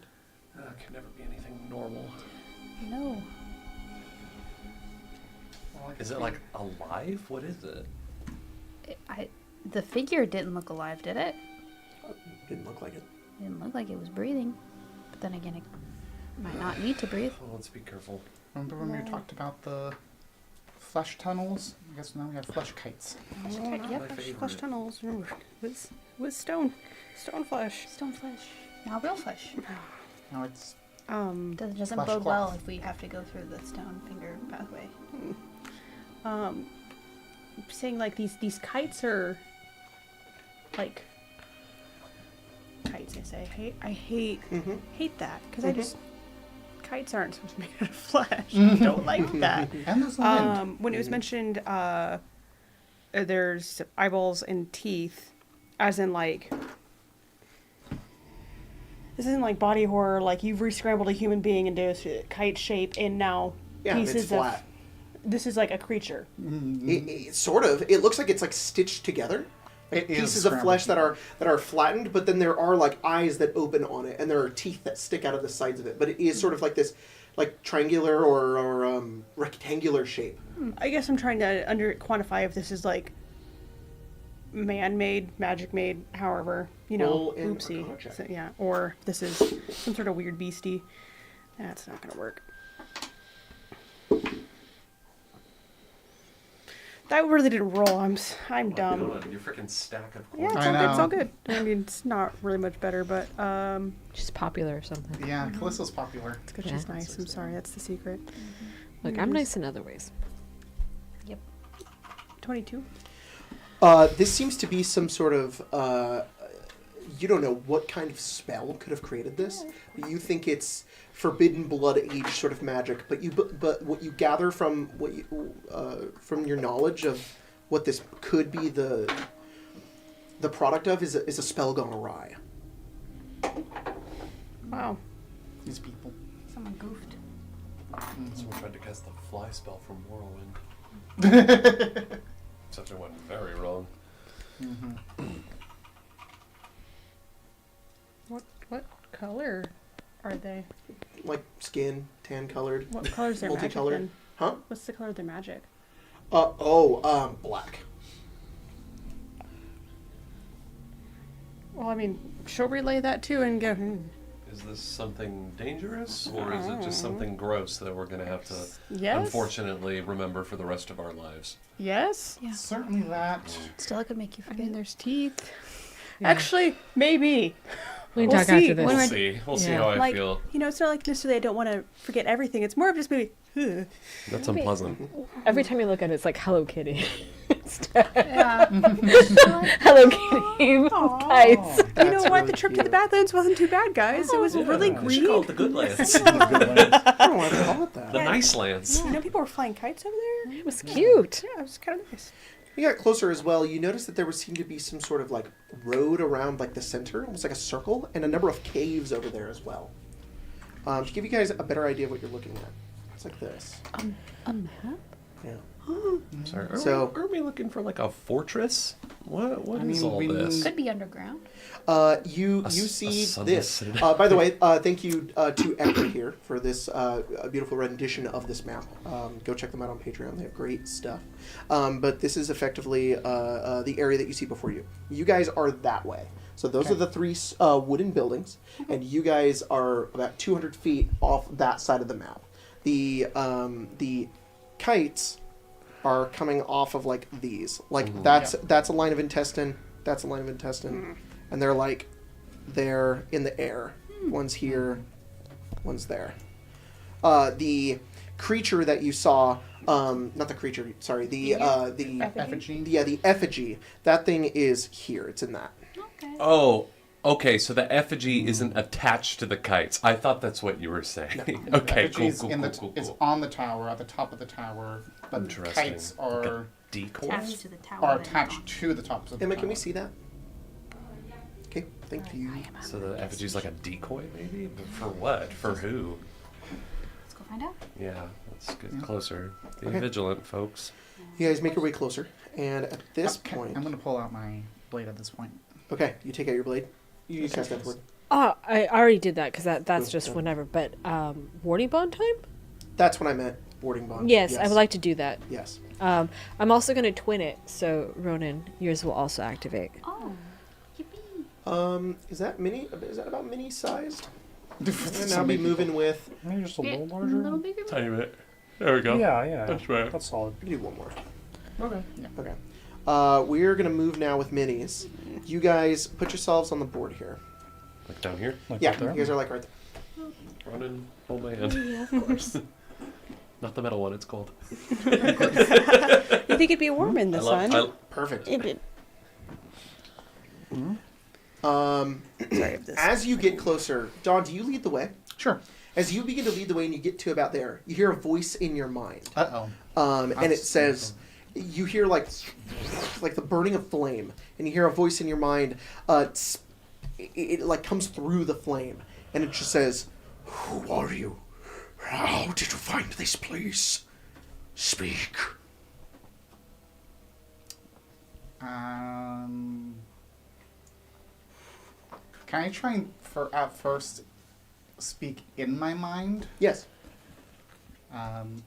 Can never be anything normal. No. Is it like alive? What is it? The figure didn't look alive, did it? Didn't look like it. It didn't look like it was breathing. But then again, it might not need to breathe. Oh, let's be careful. Remember when we talked about the flesh tunnels? I guess now we have flesh kites. Yep, My flesh favorite. tunnels. Remember, with stone flesh. Stone flesh. Now real flesh. Now it's Doesn't Flesh bode cloth. well if we have to go through the stone finger pathway. Saying like these kites are like kites. I say I hate that because I just kites aren't supposed to be made out of flesh. I don't like that. and there's the wind. When it was mentioned, there's eyeballs and teeth, as in like. This isn't like body horror, like you've re-scrambled a human being into a kite shape and now Yeah, pieces it's flat. of. This is like a creature. It sort of. It looks like it's like stitched together. Like It is pieces of scrambled. flesh that are flattened, but then there are like eyes that open on it, and there are teeth that stick out of the sides of it. But it is sort of like this, like triangular or rectangular shape. I guess I'm trying to quantify if this is like man-made, magic-made, however, Roll an oopsie. Arcana check. So, yeah, or this is some sort of weird beastie. That's not gonna work. That really didn't roll. I'm dumb. Your freaking stack of Yeah, coins. it's I all good. It's know. all good. I mean, it's not really much better, but She's popular or something. Yeah, Callisto's popular. it's because Yeah. she's nice. I'm sorry, that's the secret. Like, I'm nice in other ways. 22. This seems to be some sort of you don't know what kind of spell could have created this. But you think it's forbidden blood age sort of magic, but what you gather from what you from your knowledge of what this could be the product of is a spell gone awry. Wow. These people. Someone goofed. Someone tried to cast the fly spell from Whirlwind. Except it went very wrong. What color are they? Like skin, tan colored. What color is their magic Multicolored. then? Huh? What's the color of their magic? Black. Well, I mean, she'll relay that too and go, Is this something dangerous, or is it just something gross that we're going to have to, yes? unfortunately, remember for the rest of our lives? Yes? Yeah. Certainly that. Stella could make you I forget. mean, there's teeth. Actually, maybe. We can We'll talk see. after this. We'll see. We'll see Yeah. how I Like, feel. it's not like necessarily I don't want to forget everything. It's more of just maybe, That's unpleasant. Every time you look at it, it's like Hello Kitty. Yeah. Hello Kitty kites. you know That's what? really The trip to cute. the Badlands wasn't too bad, guys. It was really green. the good lands. I don't want to call it that. The nice lands. You know, people were flying kites over there. It was cute. Yeah, it was kind of nice. You got closer as well. You noticed that there seemed to be some sort of like road around like the center, almost like a circle, and a number of caves over there as well. To give you guys a better idea of what you're looking at, it's like this. A map? Yeah. Sorry, So- are we looking for like a fortress? What I is mean, all we this? Could be underground. You A see sunless this. citadel. By the way, thank you to Ecker here for this beautiful rendition of this map. Go check them out on Patreon. They have great stuff. But this is effectively the area that you see before you. You guys are that way. So those Okay. are the three wooden buildings, and you guys are about 200 feet off that side of the map. The kites are coming off of like these. Like that's a line of intestine. That's a line of intestine, and they're in the air. One's here, one's there. The creature that you saw, not the creature. Sorry, the Effigy. the effigy. That thing is here. It's in that. Okay. Oh, okay. So the effigy isn't attached to the kites. I thought that's what you were saying. Okay, cool, Effigy's cool, in cool, the cool, it's cool. on the tower, at the top of the tower, but the Interesting. kites Like are a decoy. Attached to the tower. are then attached gone. to the tops of the Emma, tower. can we see that? Okay, thank you. So the effigy's like a decoy, maybe? But for what? For who? Let's go find out. Yeah, let's get Yeah. closer. Be Okay. vigilant, folks. You guys make your way closer, and at this Okay, point, I'm going to pull out my blade at this point. okay, you take out your blade. You cast that word. Oh, I already did that because that's Cool, just yeah. whenever. But warding bond time? That's what I meant. Boarding bond. Yes, I would like to do that. Yes. I'm also going to twin it, so Ronan, yours will also activate. Oh, yippee. Is that mini? Is that about mini sized? So And I'll be many moving with. Maybe just a Yeah, little a larger. little bigger. Tiny bit. There we go. Yeah, That's right. That's solid. We can do one more. Okay. Okay. We're gonna move now with minis. You guys put yourselves on the board here. Like down here? Like Yeah, right there. you guys are like right there. Running, hold my hand. Yeah, of course. Not the metal one, it's cold. You think it'd be warm in the sun? Perfect. Sorry if this. As you get closer, Dawn, do you lead the way? Sure. As you begin to lead the way and you get to about there, you hear a voice in your mind. Uh-oh. And it says, you hear like the burning of flame, and you hear a voice in your mind. It like comes through the flame, and it just says, "Who are you? How did you find this place? Speak. Can I try and at first speak in my mind? Yes. And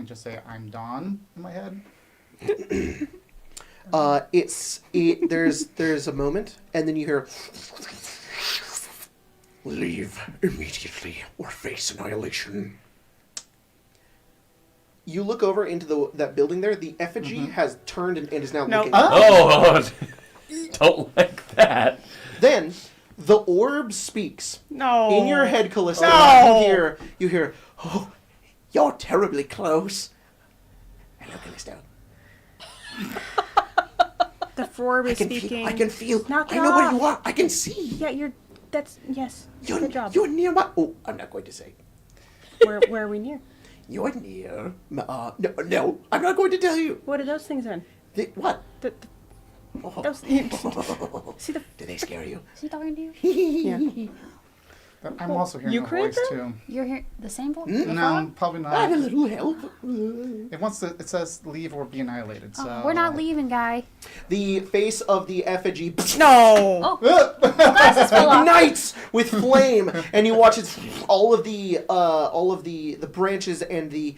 just say I'm Dawn in my head. There's a moment, and then you hear, "Leave immediately or face annihilation." You look over into that building there. The effigy has turned and is now looking. Oh, don't like that. Then the orb speaks. No. In your head, Callista, No. you hear, "Oh, you're terribly close." Hello, Callisto. The orb is speaking. I can feel. Knock I it know where off. you are. I can see. Yeah, yes. You're, Good job. you're near my. Oh, I'm not going to say. Where are we near? You're near. No, I'm not going to tell you. What are those things then? What? Those, see the. Do they scare you? Is he talking to you? Yeah. But I'm also hearing You a created voice them? too. You're here the same voice? No, probably I have a not. little help. It says leave or be annihilated. So We're not leaving, guy. The face of the effigy No. Glasses fell off. ignites with flame, and you watch it. All of the branches and the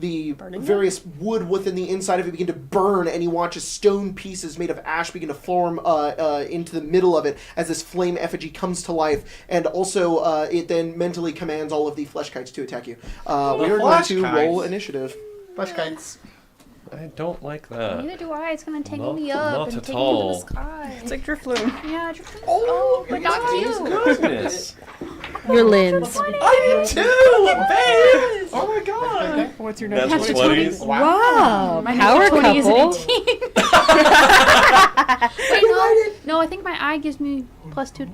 Burning various wood within the inside of it begin to burn, and you watch as stone pieces made of ash begin to form into the middle of it as this flame effigy comes to life, and also it then mentally commands all of the flesh kites to attack you. We are going to flesh roll kites. initiative. flesh kites. I don't like that. Neither do I. It's gonna tangle Not- me up not and at take me to all. the sky. It's like Drifloon. Yeah, oh, but not you. Goodness. Your limbs. I do too, babe. Oh my god. What's your That's next what one? 20s. Wow. My Power natural 20 is an couple. 18. Wait, no, I think my eye gives me +2 to...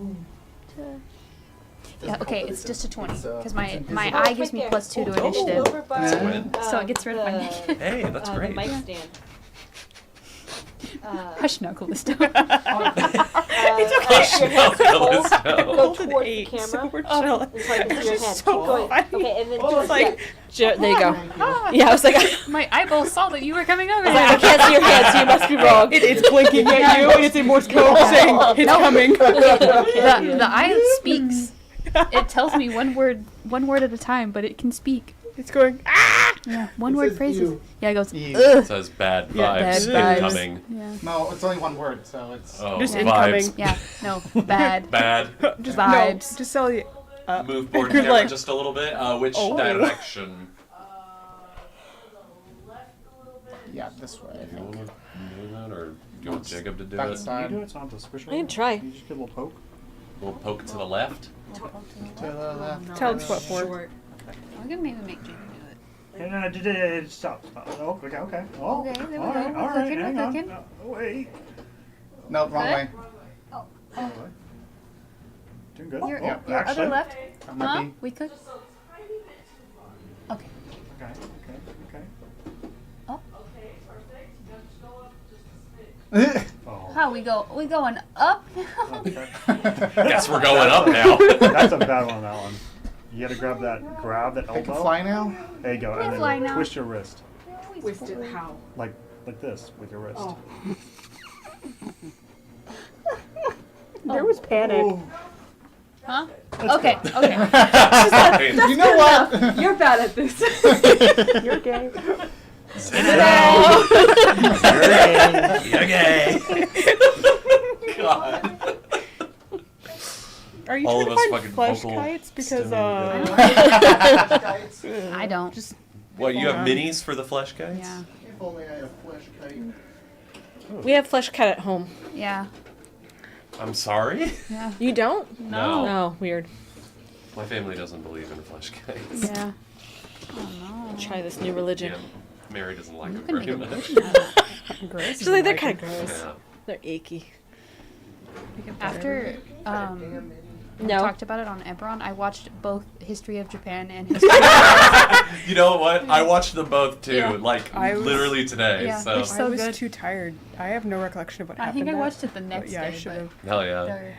Yeah, okay, it's just a 20. Because my eye gives me +2 to initiative. Over by, win. So it gets rid of my negative. Hey, that's the great. mic stand. Hush now, Callisto. It's Hush, no, Callisto. Go Rolled an towards 8, the so camera. we're chilling. It's like your head. so Keep going. funny. Okay, and then Just just like- there you go. Yeah, I was like, My eyeball saw that you were coming over I can't see your head, so you must be wrong. It's blinking at you, and it's in Morse code saying it's coming. The eye speaks. It tells me one word at a time, but it can speak. It's going. Yeah, one word says phrases. you. Yeah, it goes. E. It says bad Yeah, vibes bad vibes. incoming. Yeah. No, it's only one word, so it's. Oh, Just vibes. incoming. Yeah, no, bad. Bad. Just Vibes. No, just tell you. Move forward You're camera like- just a little bit. Which Oh. direction? Yeah, this way. I You think. want to do that, or do you want Jacob to do Back it? side. You do it, so I'm just I can try. You just give a little poke. We'll poke to the left. To the left. Tell us what for. I'm gonna maybe make Jacob do it. No, stop. Oh, okay. Oh, Okay, there we all go. right, We're all right, cooking, we're hang on. cooking. Oh, wait. No, wrong Good? way. Doing good. Your, Oh, your actually. other left? That might Huh? be. We could? Okay. Okay. Oh. Oh, How we going up? okay. Guess we're going up now. That's a bad one, that one. You gotta grab that I can elbow. fly now? There you go, can and fly then now. twist your wrist. Twisted how? Like this, with your wrist. Oh. There was panic. Huh? Okay. You know what? You're bad at this. You're gay. You're gay. God. Are you All trying of to us find fucking flesh vocal kites? Because I don't. just What, you have on. minis for the flesh guys? Yeah. If only I had a flesh kite. We have flesh cut at home. Yeah. I'm sorry? Yeah. You don't? No. Oh, weird. My family doesn't believe in flesh guys. Yeah. Oh no. Try this new religion. Yeah. Mary doesn't like You them can make very a much. religion out of that. gross. She's like, they're kind of gross. Yeah. They're achy. After we No. talked about it on Eberron, I watched both History of Japan and History You know what? I watched them both too, Yeah. like I was- literally today. Yeah, So they're so I was good. too tired. I have no recollection of what I happened. think I there. watched it the next Yeah, I day, should have. hell but yeah.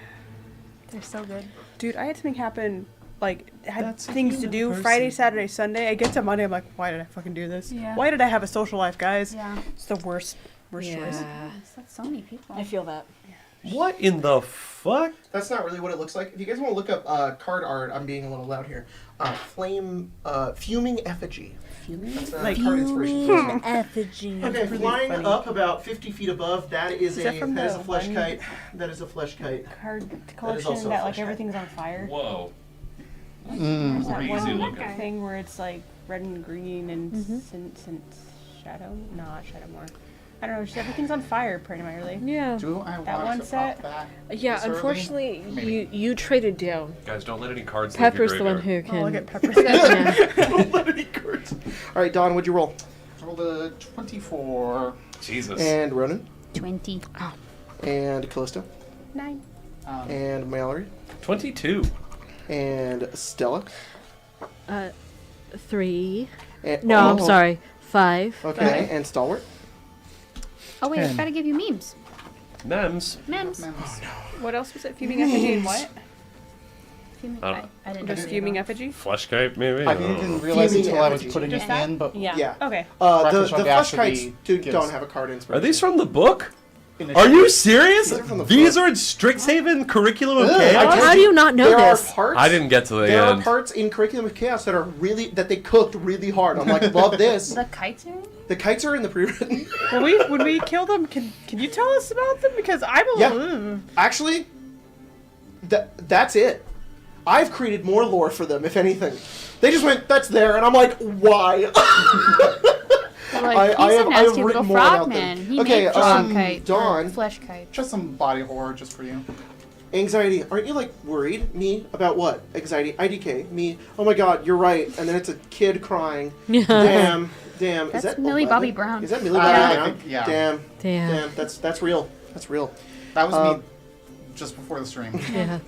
they're so good. Dude, I had something happen had That's things being to a do person. Friday, Saturday, Sunday. I get to Monday, I'm like, why did I fucking do this? Yeah. Why did I have a social life, guys? Yeah. It's the worst choice. That's so many people. I feel that. What in the fuck? That's not really what it looks like. If you guys want to look up card art, I'm being a little loud here. Fuming effigy. That's a card inspiration. Effigy. Okay, really flying funny. up about 50 feet above, that is Is that from a the flesh one- kite. That is a flesh kite. Card also collection a that flesh like kite. everything's on fire. Whoa. There's that Crazy one looking. thing where it's like red and green and shadow, not Shadowmoor. I don't know, just everything's on fire primarily. Yeah. Do I That want one to set? pop that? Yeah, this early? unfortunately, Maybe. you traded down. Guys, don't let any cards Pepper's leave the your one graveyard. who can. Oh, look at Pepper. Yeah. All right, Don, what'd you roll? Rolled a 24. Jesus. And Ronan. 20. And Callisto. 9. And Mallory. 22. And Stella. 3. And, No, I'm sorry. 5. Okay, and Stalwart. Oh, wait, I 10. forgot to give you memes. Mems. Memes. What else was it? Fuming effigy and what? Fuming- I don't- I didn't Just know. fuming effigy? Flesh kite, maybe? I didn't realize Fuming until I was effigy. putting Just it that? in, but Yeah. Okay. The Breakfast flesh actually kites don't gives- have a card Are inspiration. these from the book? in the Are you serious? These are from the These book. are in Strixhaven Curriculum of Ugh, I Chaos? told How do you not know there this? Are parts, I didn't get to the There are end. parts in Curriculum of Chaos that are really that they cooked really hard. I'm like, love this. The kites are in? The kites are in the pre-written. When we kill them, can you tell us about them? Because I'm a Yeah. little. Actually, that's it. I've created more lore for them, if anything. They just went, that's there, and I'm like, why? They're like, he's a nasty little written more about frogman. them. He Okay, made frog kite. Dawn. Or flesh kite. just some body horror just for you. Anxiety. Aren't you, like, worried? Me? About what? Anxiety. IDK. Me. Oh my god, you're right. And then it's a kid crying. Damn. Is That's that Millie 11? Bobby Brown. Is that Millie I Bobby Brown? think- yeah. Damn. That's real. That's real. That was Um, me just before the stream. Yeah.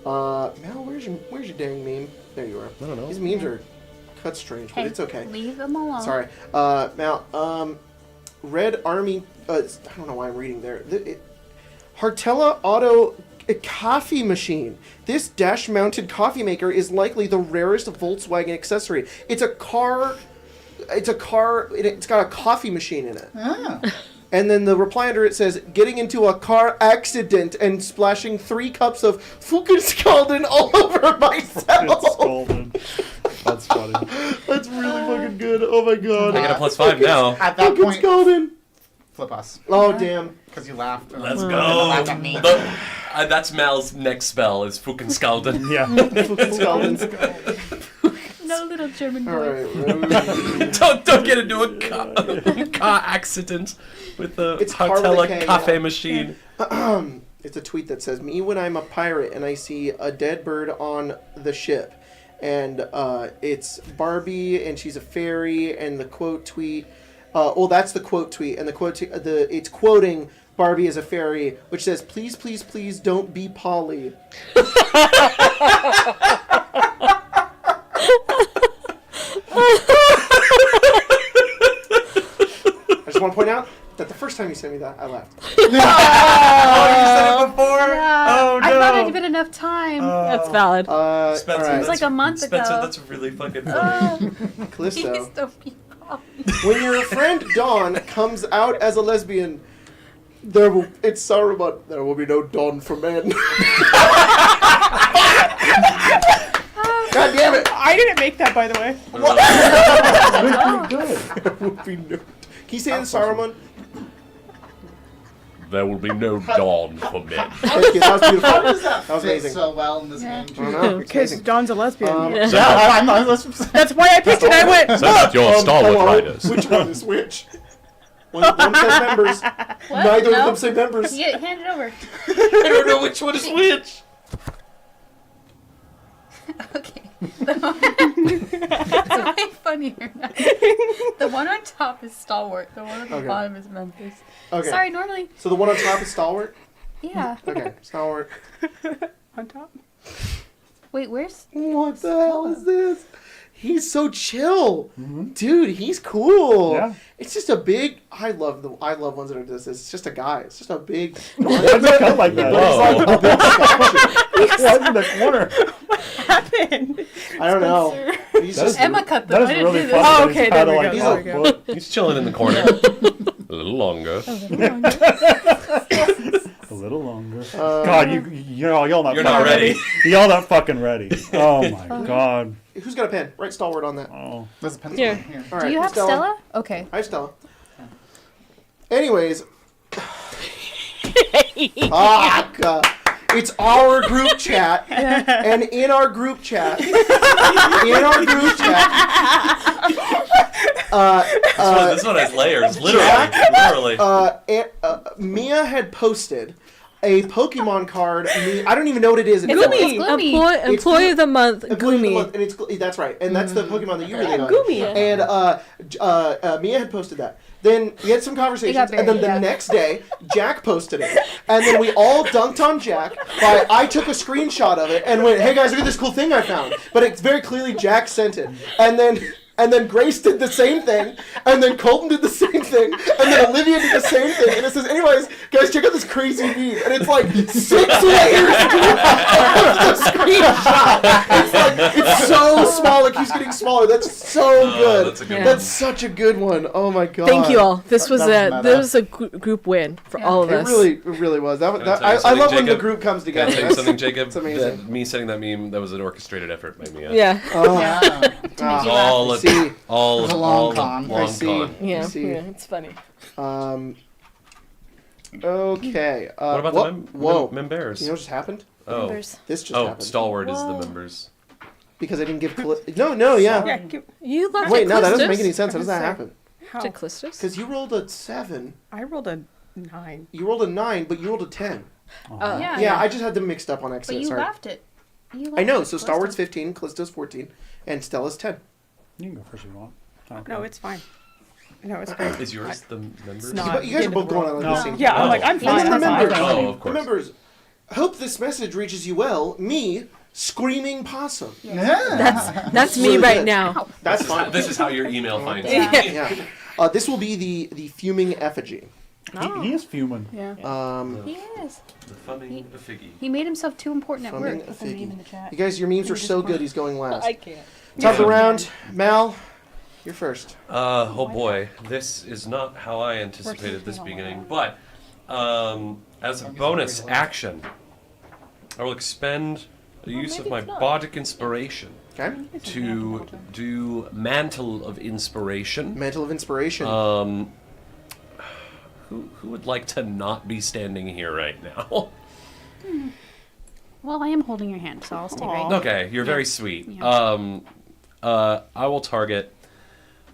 Mal, where's your dang meme? There you are. I don't know. These memes are cut strange, but Hey, it's okay. leave them alone. Sorry. Mal, Red Army, I don't know why I'm reading there. Hartella Auto Coffee Machine. This dash-mounted coffee maker is likely the rarest Volkswagen accessory. It's a car, it's got a coffee machine in it. Ah. And then the reply under it says, getting into a car accident and splashing 3 cups of Fukunskalden all over myself. It's golden. That's funny. That's really fucking good. Oh my god. I get a +5 now. At that point, Fukunskalden. flip us. Oh damn. Because you laughed. Let's And go. laughed at me. That's Mal's next spell is Fukunskalden. Yeah. Fukunskalden. No little German All boy. right. don't get into a car accident with the It's Hartella Harlequin, cafe yeah. machine. It's a tweet that says, "Me when I'm a pirate and I see a dead bird on the ship." And it's Barbie and she's a fairy and the quote tweet. That's the quote tweet. And the quote it's quoting Barbie as a fairy, which says, "Please, please, please don't be Polly." I just want to point out that the first time you sent me that, I laughed. Oh, you said it before? Yeah. Oh, no. I thought it'd been enough time. That's valid. Spencer, all right. It was like a month Spencer, ago. that's really fucking funny. Callisto. Please don't be wrong. When your friend Dawn comes out as a lesbian, it's Saruman. There will be no Dawn for men. God damn it! I didn't make that, by the way. There will be no. Can you say this, Saruman? There will be no dawn for men. Thank you. That was beautiful. That was Fit amazing. so well in this game. I don't know. It's Because amazing. Dawn's a lesbian. Yeah. Yeah, I'm not. That's why I picked it. I went. So that your Star Wars hello. riders. Which one is which? One says members. What? Neither No? of them say members. Yeah, hand it over. I don't know which one is which. Okay. It's way funnier now. The one on top is Stalwart. The one at the Okay. bottom is Memphis. Okay. Sorry, normally. So the one on top is Stalwart? Yeah. Okay, Stalwart. On top. Wait, where's... What the hell is this? He's so chill. Dude, he's cool. Yeah. It's just a big I love ones that are this. It's just a guy. It's just a big Why does it cut like that? Whoa. It's like a big statue. Why in the corner? happened? I don't know. He's That is just, Emma cut them. That I is didn't really do funny. this. Oh, that okay, he's there kinda we like go, out there we foot. He's chilling in the corner. A little longer. A little longer. God, y'all not. You're not fucking ready. Y'all not fucking ready. Oh my god. who's got a pen? Write stalwart on that. Oh. There's a pencil Here. here. All Do right, you have Stella? Okay. Hi, Stella. Anyways. Fuck. It's our group chat, and in our group chat, This one has layers, literally. Mia had posted a Pokemon card. I don't even know what it is. anymore. Gumi. Gloomy. Employee of the month, Employee of the Gumi. month, and it's that's right, and that's the Pokemon that you really like. Gumi. And Mia had posted that. Then we had some conversations, got and then buried, the next day, Jack posted it, and then we all dunked on Jack. I took a screenshot of it and went, "Hey guys, look at this cool thing I found!" But it's very clearly Jack sent it, and then Grace did the same thing, and then Colton did the same thing, and then Olivia did the same thing, and it says, "Anyways, guys, check out this crazy meme," and it's like 6 layers to the screenshot. It's so small, it keeps getting smaller. That's so good. That's a good That's such a good one. Oh my god. Thank you all. This was That was meta. a group win for all of It us. really was. Can I That, tell you I something, love when the Jacob? group comes Can I together. tell you That's- something, Jacob? It's amazing. That me setting that meme, that was an orchestrated effort by Mia. Yeah. Oh, Yeah. All of See. all It was of a long all of con. I long see. con. Yeah. see. Yeah. It's funny. Okay. What about whoa. the members? You know what just happened? Oh, Members. This just oh, happened. stalwart is the Whoa. members. Because I didn't give... No, yeah. Yeah, give, You left Wait, it no, that doesn't Clistus? make any sense. How does that Sorry. happen? how? To Clistus? Because you rolled a 7. I rolled a 9. You rolled a 9, but you rolled a 10. Yeah. Yeah, I just had them mixed up on But accident. you Sorry. left it. I know, so Stalwart's 15, Callisto's 14, and Stella's 10. You can go first if you want. I don't No, care. it's fine. No, it's great. Is yours the members? It's not. But you guys are both going on like No. the same Yeah, I'm Oh. like, I'm And fine. then I'm fine. remember, Oh, of course. remembers, hope this message reaches you well. Me, screaming possum. Yeah. That's me Really right good. now. That's fine. This is how your email finds me. Yeah. This will be the fuming effigy. He is fuming. Yeah. Um, He is. The fumming the figgy. He made himself too important at Fumming work. a Put the name figgy. in the chat. you guys, your memes are so good. He's going last. can't. Top of the Yeah. round, Mal. You're first. Oh boy, this is not how I anticipated this beginning, but as a bonus action, I will expend the use of my bardic inspiration Okay. to do Mantle of Inspiration. Mantle of inspiration. Who would like to not be standing here right now? Well, I am holding your hand, so I'll stay right here. Okay, you're very sweet. Yeah. I will target.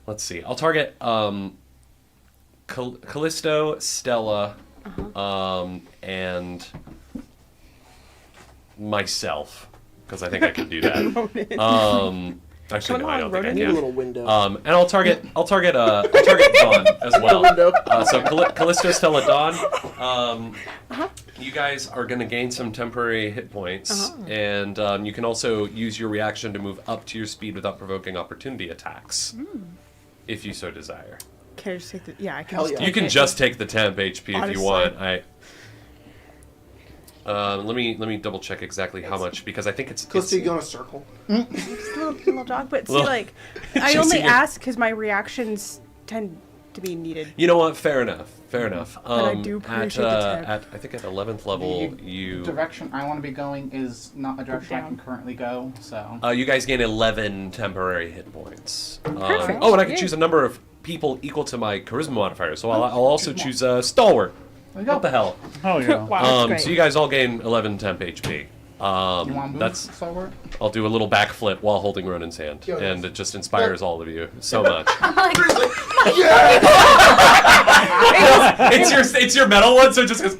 Let's see. I'll target Callisto, Stella, and myself, because I think I can do that. Actually, no, I don't think I I need a can. little window. And I'll target Dawn as well. Window. So Callisto, Stella, Dawn. You guys are going to gain some temporary hit points, and you can also use your reaction to move up to your speed without provoking opportunity attacks, if you so desire. Can I just take the... Yeah, I can Hell just yeah. take You can it. just take the temp HP if you Honestly. want. Let me double check exactly how much, because I think it's Callisto, you go in a circle. Just a little dog, but see, Little- like, I Chasing only your- ask because my reactions tend to be needed. You know what? Fair enough. Fair enough. I do appreciate the tip. I think at 11th level, The you direction I want to be going is not a direction I Down. can currently go, so. you guys gain 11 temporary hit points. Perfect. Oh, and I can Yay. choose a number of people equal to my charisma modifier. So I'll also choose Stalwart. There you go. What the hell? Oh yeah. Wow. great. So you guys all gain 11 temp HP. You want to move That's forward? I'll do a little backflip while holding Ronan's hand, Yo, and it just inspires all of you so much. it's your metal one, so it just goes.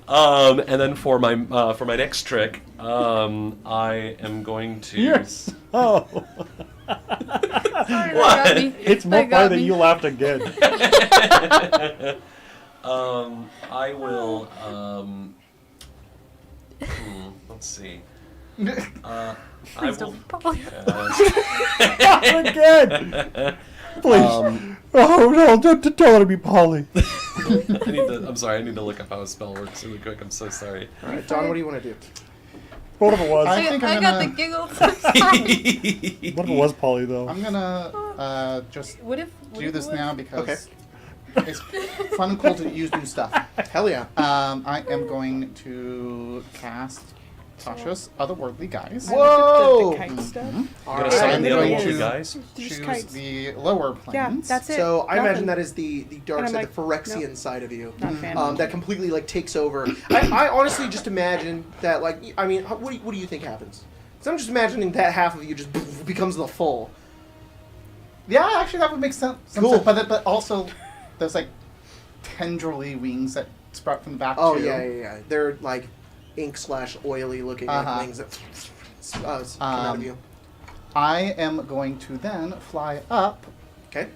And then for my next trick, I am going to. Yes. Oh, Sorry, that got me. it's more That got funny that me. you laughed again. I will. Let's see. I will. Again. Please. Oh no! Don't let it be Polly. I'm sorry. I need to look up how a spell works really quick. I'm so sorry. All right, Don, what do you want to do? Whatever it was. I think I'm got the gonna, giggles. Whatever it was, Polly, though. I'm gonna just What if do this now because Okay. it's fun and cool to use new stuff. Hell yeah. I am going to cast Tasha's Otherworldly Guys. Whoa! The kite stuff. You All gonna right. summon I'm the going other to guys? choose kites. the lower Yeah, planes. that's it. So I imagine Nothing. that is the dark And I'm side, like, the Phyrexian nope. side of you. Not a fan. That completely like takes over. I honestly just imagine that like I mean, what do you think happens? Because I'm just imagining that half of you just becomes the full. Yeah, actually, that would make sense. Cool. But also, there's like tendrily wings that sprout from the back. Oh too. yeah. They're like ink/oily looking Uh-huh. things that come out of you. I am going to then fly up Okay.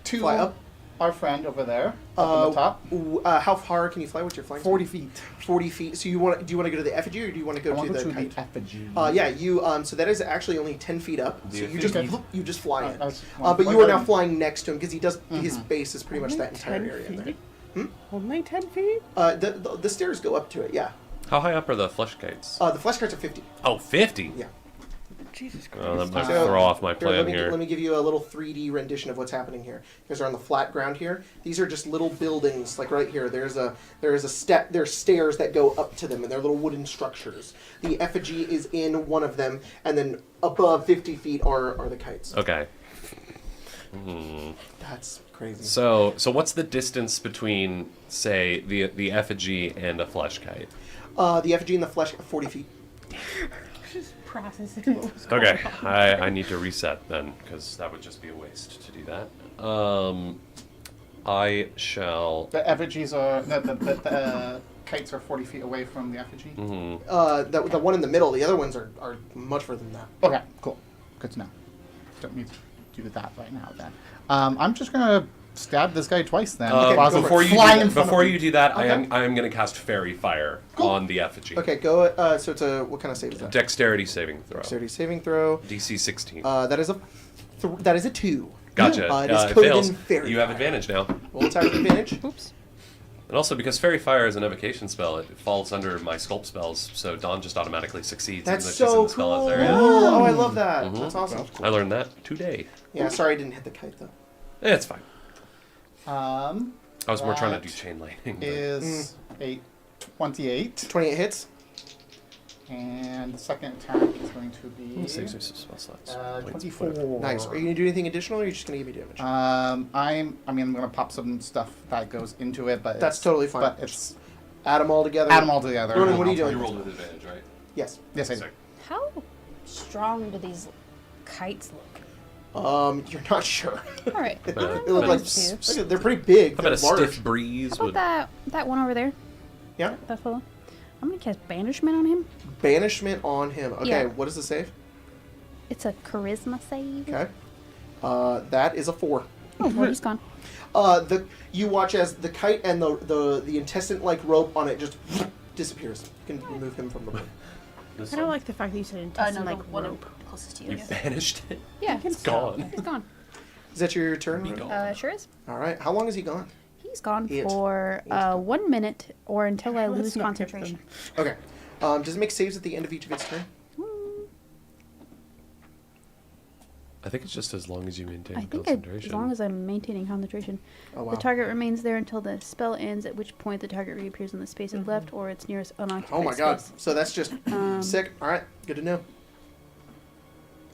to Fly up. our friend over there, up on the top. How far can you fly? What's your flying? 40 feet. 40 feet. So do you want to go to the effigy or do you want to go I want to to the go to kite? the effigy. Yeah, you. So that is actually only 10 feet up. So The you just effigy. you just fly in. I was- But you are now flying next to him because he does. His Mhm. base is pretty much Only that entire 10 area in there. feet? Hmm? Only 10 feet? The stairs go up to it. Yeah. How high up are the flesh kites? The flesh carts are 50. Oh, 50? Yeah. Jesus Christ. Well, that might So, throw off my Here, let plan me here. let me give you a little 3D rendition of what's happening here. You guys are on the flat ground here. These are just little buildings, like right here. There's a step. There's stairs that go up to them, and they're little wooden structures. The effigy is in one of them, and then above 50 feet are the kites. Okay. That's crazy. So what's the distance between, say, the effigy and a flesh kite? The effigy and the flesh, 40 feet. Just processing what was going Okay, on. I need to reset then, because that would just be a waste to do that. I shall. The effigies are the kites are 40 feet away from the effigy. The one in the middle. The other ones are much further than that. Okay, cool. Good to know. Don't need to do that right now then. I'm just gonna stab this guy twice then. while I'm Before you flying do in that, front of me. I Okay. am going to cast Fairy Fire Cool. on the effigy. Okay, go. So it's a what kind of save is that? Dexterity saving throw. Dexterity saving throw. DC 16. That is a 2. Gotcha. It is It coded fails. in Fairy You have Fire. advantage now. Roll attack with advantage. Oops. And also, because Fairy Fire is an evocation spell, it falls under my sculpt spells, so Dawn just automatically succeeds. That's even though she's in so the spell cool. area. Oh, I love that. Mhm. That's awesome. I learned that today. Yeah, sorry I didn't hit the kite though. It's fine. I I was more trying to That do chain lightning. but- is a 28, 28 hits. and the second attack is going to be Saves me some spell slots. Points, 24. whatever. Nice. Are you gonna do anything additional, or are you just gonna give me damage? I'm gonna pop some stuff that goes into it, but That's it's- totally fine. But it's Add them all together. add them all together. Ronan, and what are you I'll- doing? You rolled with advantage, right? Yes. Yes, I Sorry. How strong do these kites look? You're not sure. All right. They But- look but like it's- look, they're pretty big. How They're about a large. stiff breeze How would... about that one over there? Yeah. That fellow. I'm gonna cast banishment on him. Banishment on him. Okay. Yeah. What is the save? It's a charisma save. Okay. That is a 4. Oh, well, he's gone. You watch as the kite and the intestine like rope on it just disappears. You can remove him from the room. This I don't one? like the fact that you said No, intestine the like one rope. closest to you. You banished it? Yeah, It's gone. he's gone. Is that your turn? Be Ronan? gone. Sure is. All right. How long is he gone? He's gone It. for 1 minute or until I Let's lose not hit concentration. Okay. Does it make saves at the end of each of its turn? I think it's just as long as you maintain I think concentration. as long as I'm maintaining concentration. Oh wow. The target remains there until the spell ends, at which point the target reappears in the space it left or its nearest unoccupied Oh my god. space. So that's just sick. All right. Good to know.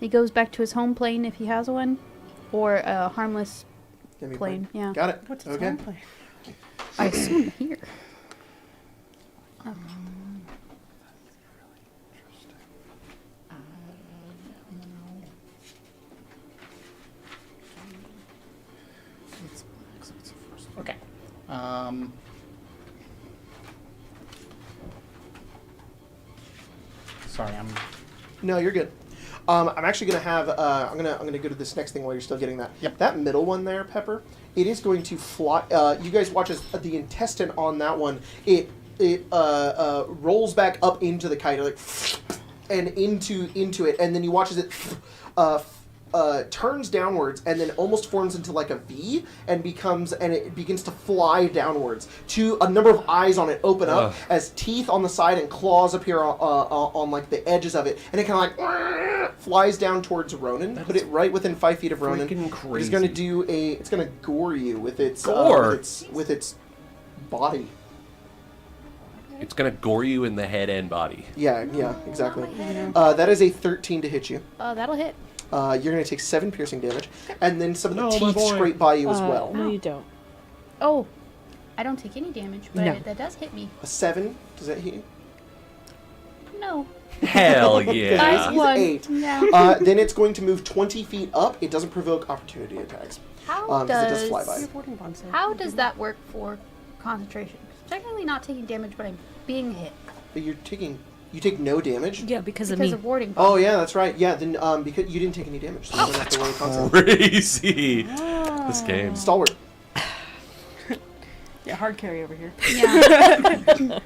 He goes back to his home plane if he has one, or a harmless Give me a plane. Yeah. Got it. What's its okay. own play? I assume here. Okay. Sorry, I'm. No, you're good. I'm actually gonna have. I'm gonna go to this next thing while you're still getting that. Yep. That middle one there, Pepper. It is going to fly. You guys watch as the intestine on that one. It rolls back up into the kite, like, and into it, and then you watch as it turns downwards and then almost forms into like a V and it begins to fly downwards. A number of eyes on it open up as teeth on the side and claws appear on like the edges of it, and it kind of like flies down towards Ronan. Put it right within 5 feet of Ronan. Freaking crazy. It's going to do it's going to gore you with its with its body. It's gonna gore you in the head and body. Yeah, exactly. That is a 13 to hit you. That'll hit. You're going to take 7 piercing damage, and then some of the teeth scrape by you as well. No, you don't. Oh, I don't take any damage, but No. that does hit me. A 7, does that hit you? No. Hell yeah. Nice He's one. 8. No. Then it's going to move 20 feet up. It doesn't provoke opportunity attacks. How 'cause it does fly by. Your boarding bond said. How does that work for concentration? Technically not taking damage, but I'm being hit But you take no damage? Yeah, because of because me. of warding. Oh yeah, that's right. Yeah, then because you didn't take any damage, so you don't have to worry constantly. Crazy. This game. Stalwart. Yeah, hard carry over here. Yeah.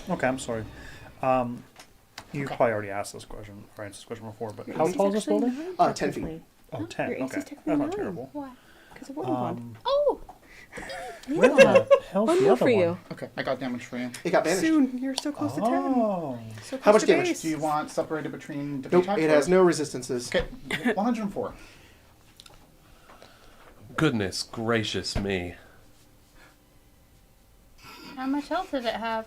Okay, I'm sorry. You probably already asked this question, or answered this question before, but how tall is this building? 10 feet. Oh, 10. Your AC's Okay, technically that's not 9. terrible. Why? Because of boarding bond. Oh. Where the hell's One the more other for one? you. Okay, I got damage for you. It got banished. Soon, you're so close to 10. Oh. So close How much to damage? base. Do you want separated between different Nope, attacks? it has no resistances. Okay, 104. Goodness gracious me. How much health did it have?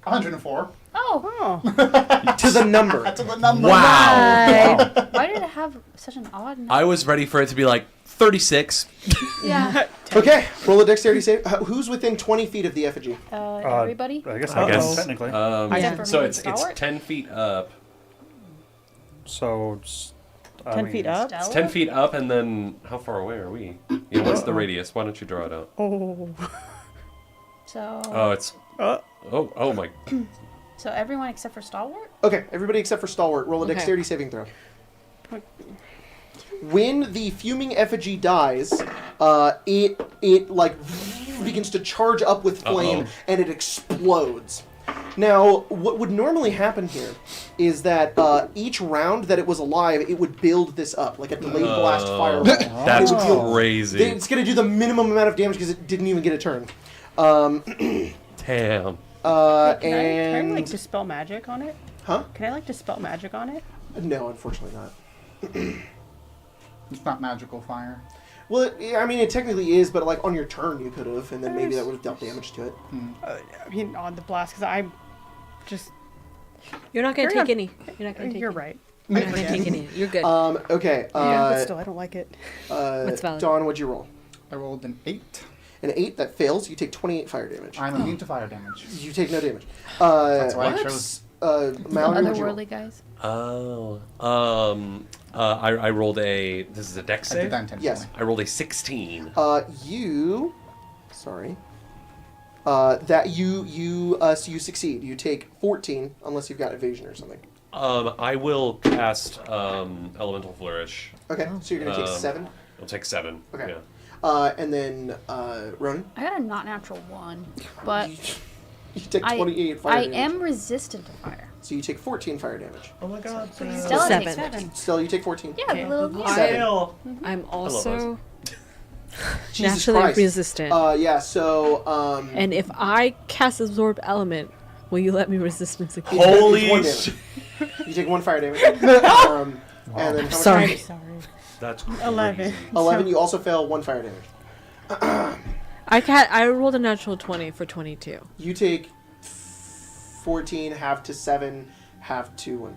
104. Oh. Oh. To the number. To the number. Wow. Why did it have such an odd number? I was ready for it to be like 36. Yeah. Okay, roll a dexterity save. Who's within 20 feet of the effigy? Everybody? I guess I guess. technically. Except for So me and it's Stalwart? 10 feet up. So, I 10 mean, feet up. It's 10 feet up, and then how far away are we? Yeah, what's the radius? Why don't you draw it out? Oh. So. Oh, it's. Oh my. So everyone except for Stalwart? Okay, everybody except for Stalwart, roll a Okay. dexterity saving throw. When the fuming effigy dies, it like begins to charge up with flame and it explodes. Now, what would normally happen here is that each round that it was alive, it would build this up like a delayed blast fireball. That's It would do- crazy. It's going to do the minimum amount of damage because it didn't even get a turn. Damn. Can I And like dispel magic on it? huh? Can I like dispel magic on it? No, unfortunately not. It's not magical fire. Well, I mean, it technically is, but like on your turn you could have, and then maybe that would have dealt damage to it. I mean, on the blast, because I'm just. You're not gonna Carry take on. any. You're not gonna take. You're any. right. You're not gonna take any. You're good. Okay. Yeah, but still, I don't like it. What's valid? Dawn, what'd you roll? I rolled an 8. An 8 that fails. You take 28 fire damage. I'm immune to fire damage. You take no damage. That's why I chose. Mallory, what'd you roll? Otherworldly guys? Oh. I rolled a. This is a dex I did save? that intentionally. Yes. I rolled a 16. Sorry. So you succeed. You take 14 unless you've got evasion or something. I will cast Elemental Flourish. Okay, so you're gonna take 7. I'll take 7. Okay. Yeah. And then Ronan, I got a not natural 1, but you take 28 fire I damage. am resistant to fire. So you take 14 fire damage. Oh my god. Stella takes 7. Still, you take 14. Yeah, the little girl. I'm also Jesus naturally Christ. resistant. Yeah. So and if I cast Absorb Element, will you let me resist again? Holy one shit. you take 1 fire damage. And then how much Sorry. damage? Sorry. That's crazy. 11. 11. You also fail 1 fire damage. I rolled a natural 20 for 22. You take 14, half to 7, half to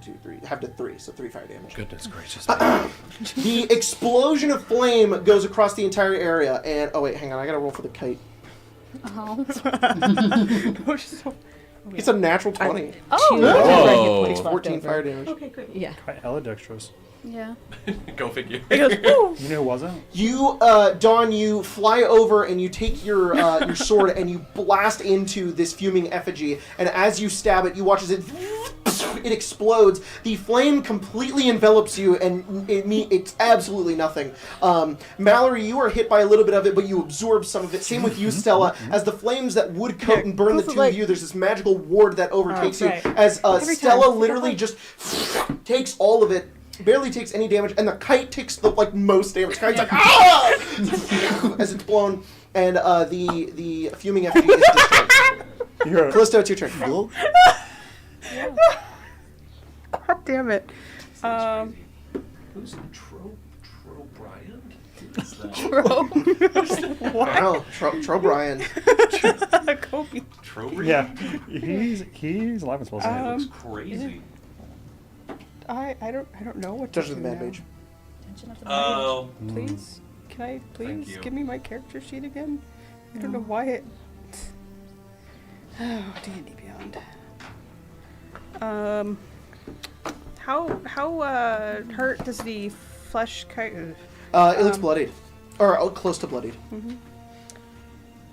3, so 3 fire damage. Goodness gracious. The explosion of flame goes across the entire area, and oh wait, hang on, I gotta roll for the kite. Oh. It's a natural 20. Whoa. Takes 14 fire damage. Okay, great. Yeah. Quite hella dexterous. Yeah. Go figure. You know who wasn't? You, Dawn, you fly over and you take your sword and you blast into this fuming effigy. And as you stab it, you watch as it explodes. The flame completely envelops you, and it's absolutely nothing. Mallory, you are hit by a little bit of it, but you absorb some of it. Same with you, Stella. As the flames that would coat and burn the two of you, there's this magical ward that overtakes right. you. As Every Stella time. literally just takes all of it. barely takes any damage, and the kite takes the most damage. The kite's like ah! as it's blown, and the fuming effigy is destroyed. Callisto, it's your turn. God damn it. Who's Trobriand? Wow, Trobriand. Kobe. Trobriand? Yeah, he's alive and supposed to. That looks crazy. I don't know what to Dungeon do of the Mad now. Mage. Oh. Please, can I Thank please you. give me my character sheet again? I don't know why it. Oh, D&D Beyond. How hurt does the flesh kite? It looks bloodied, or close to bloodied.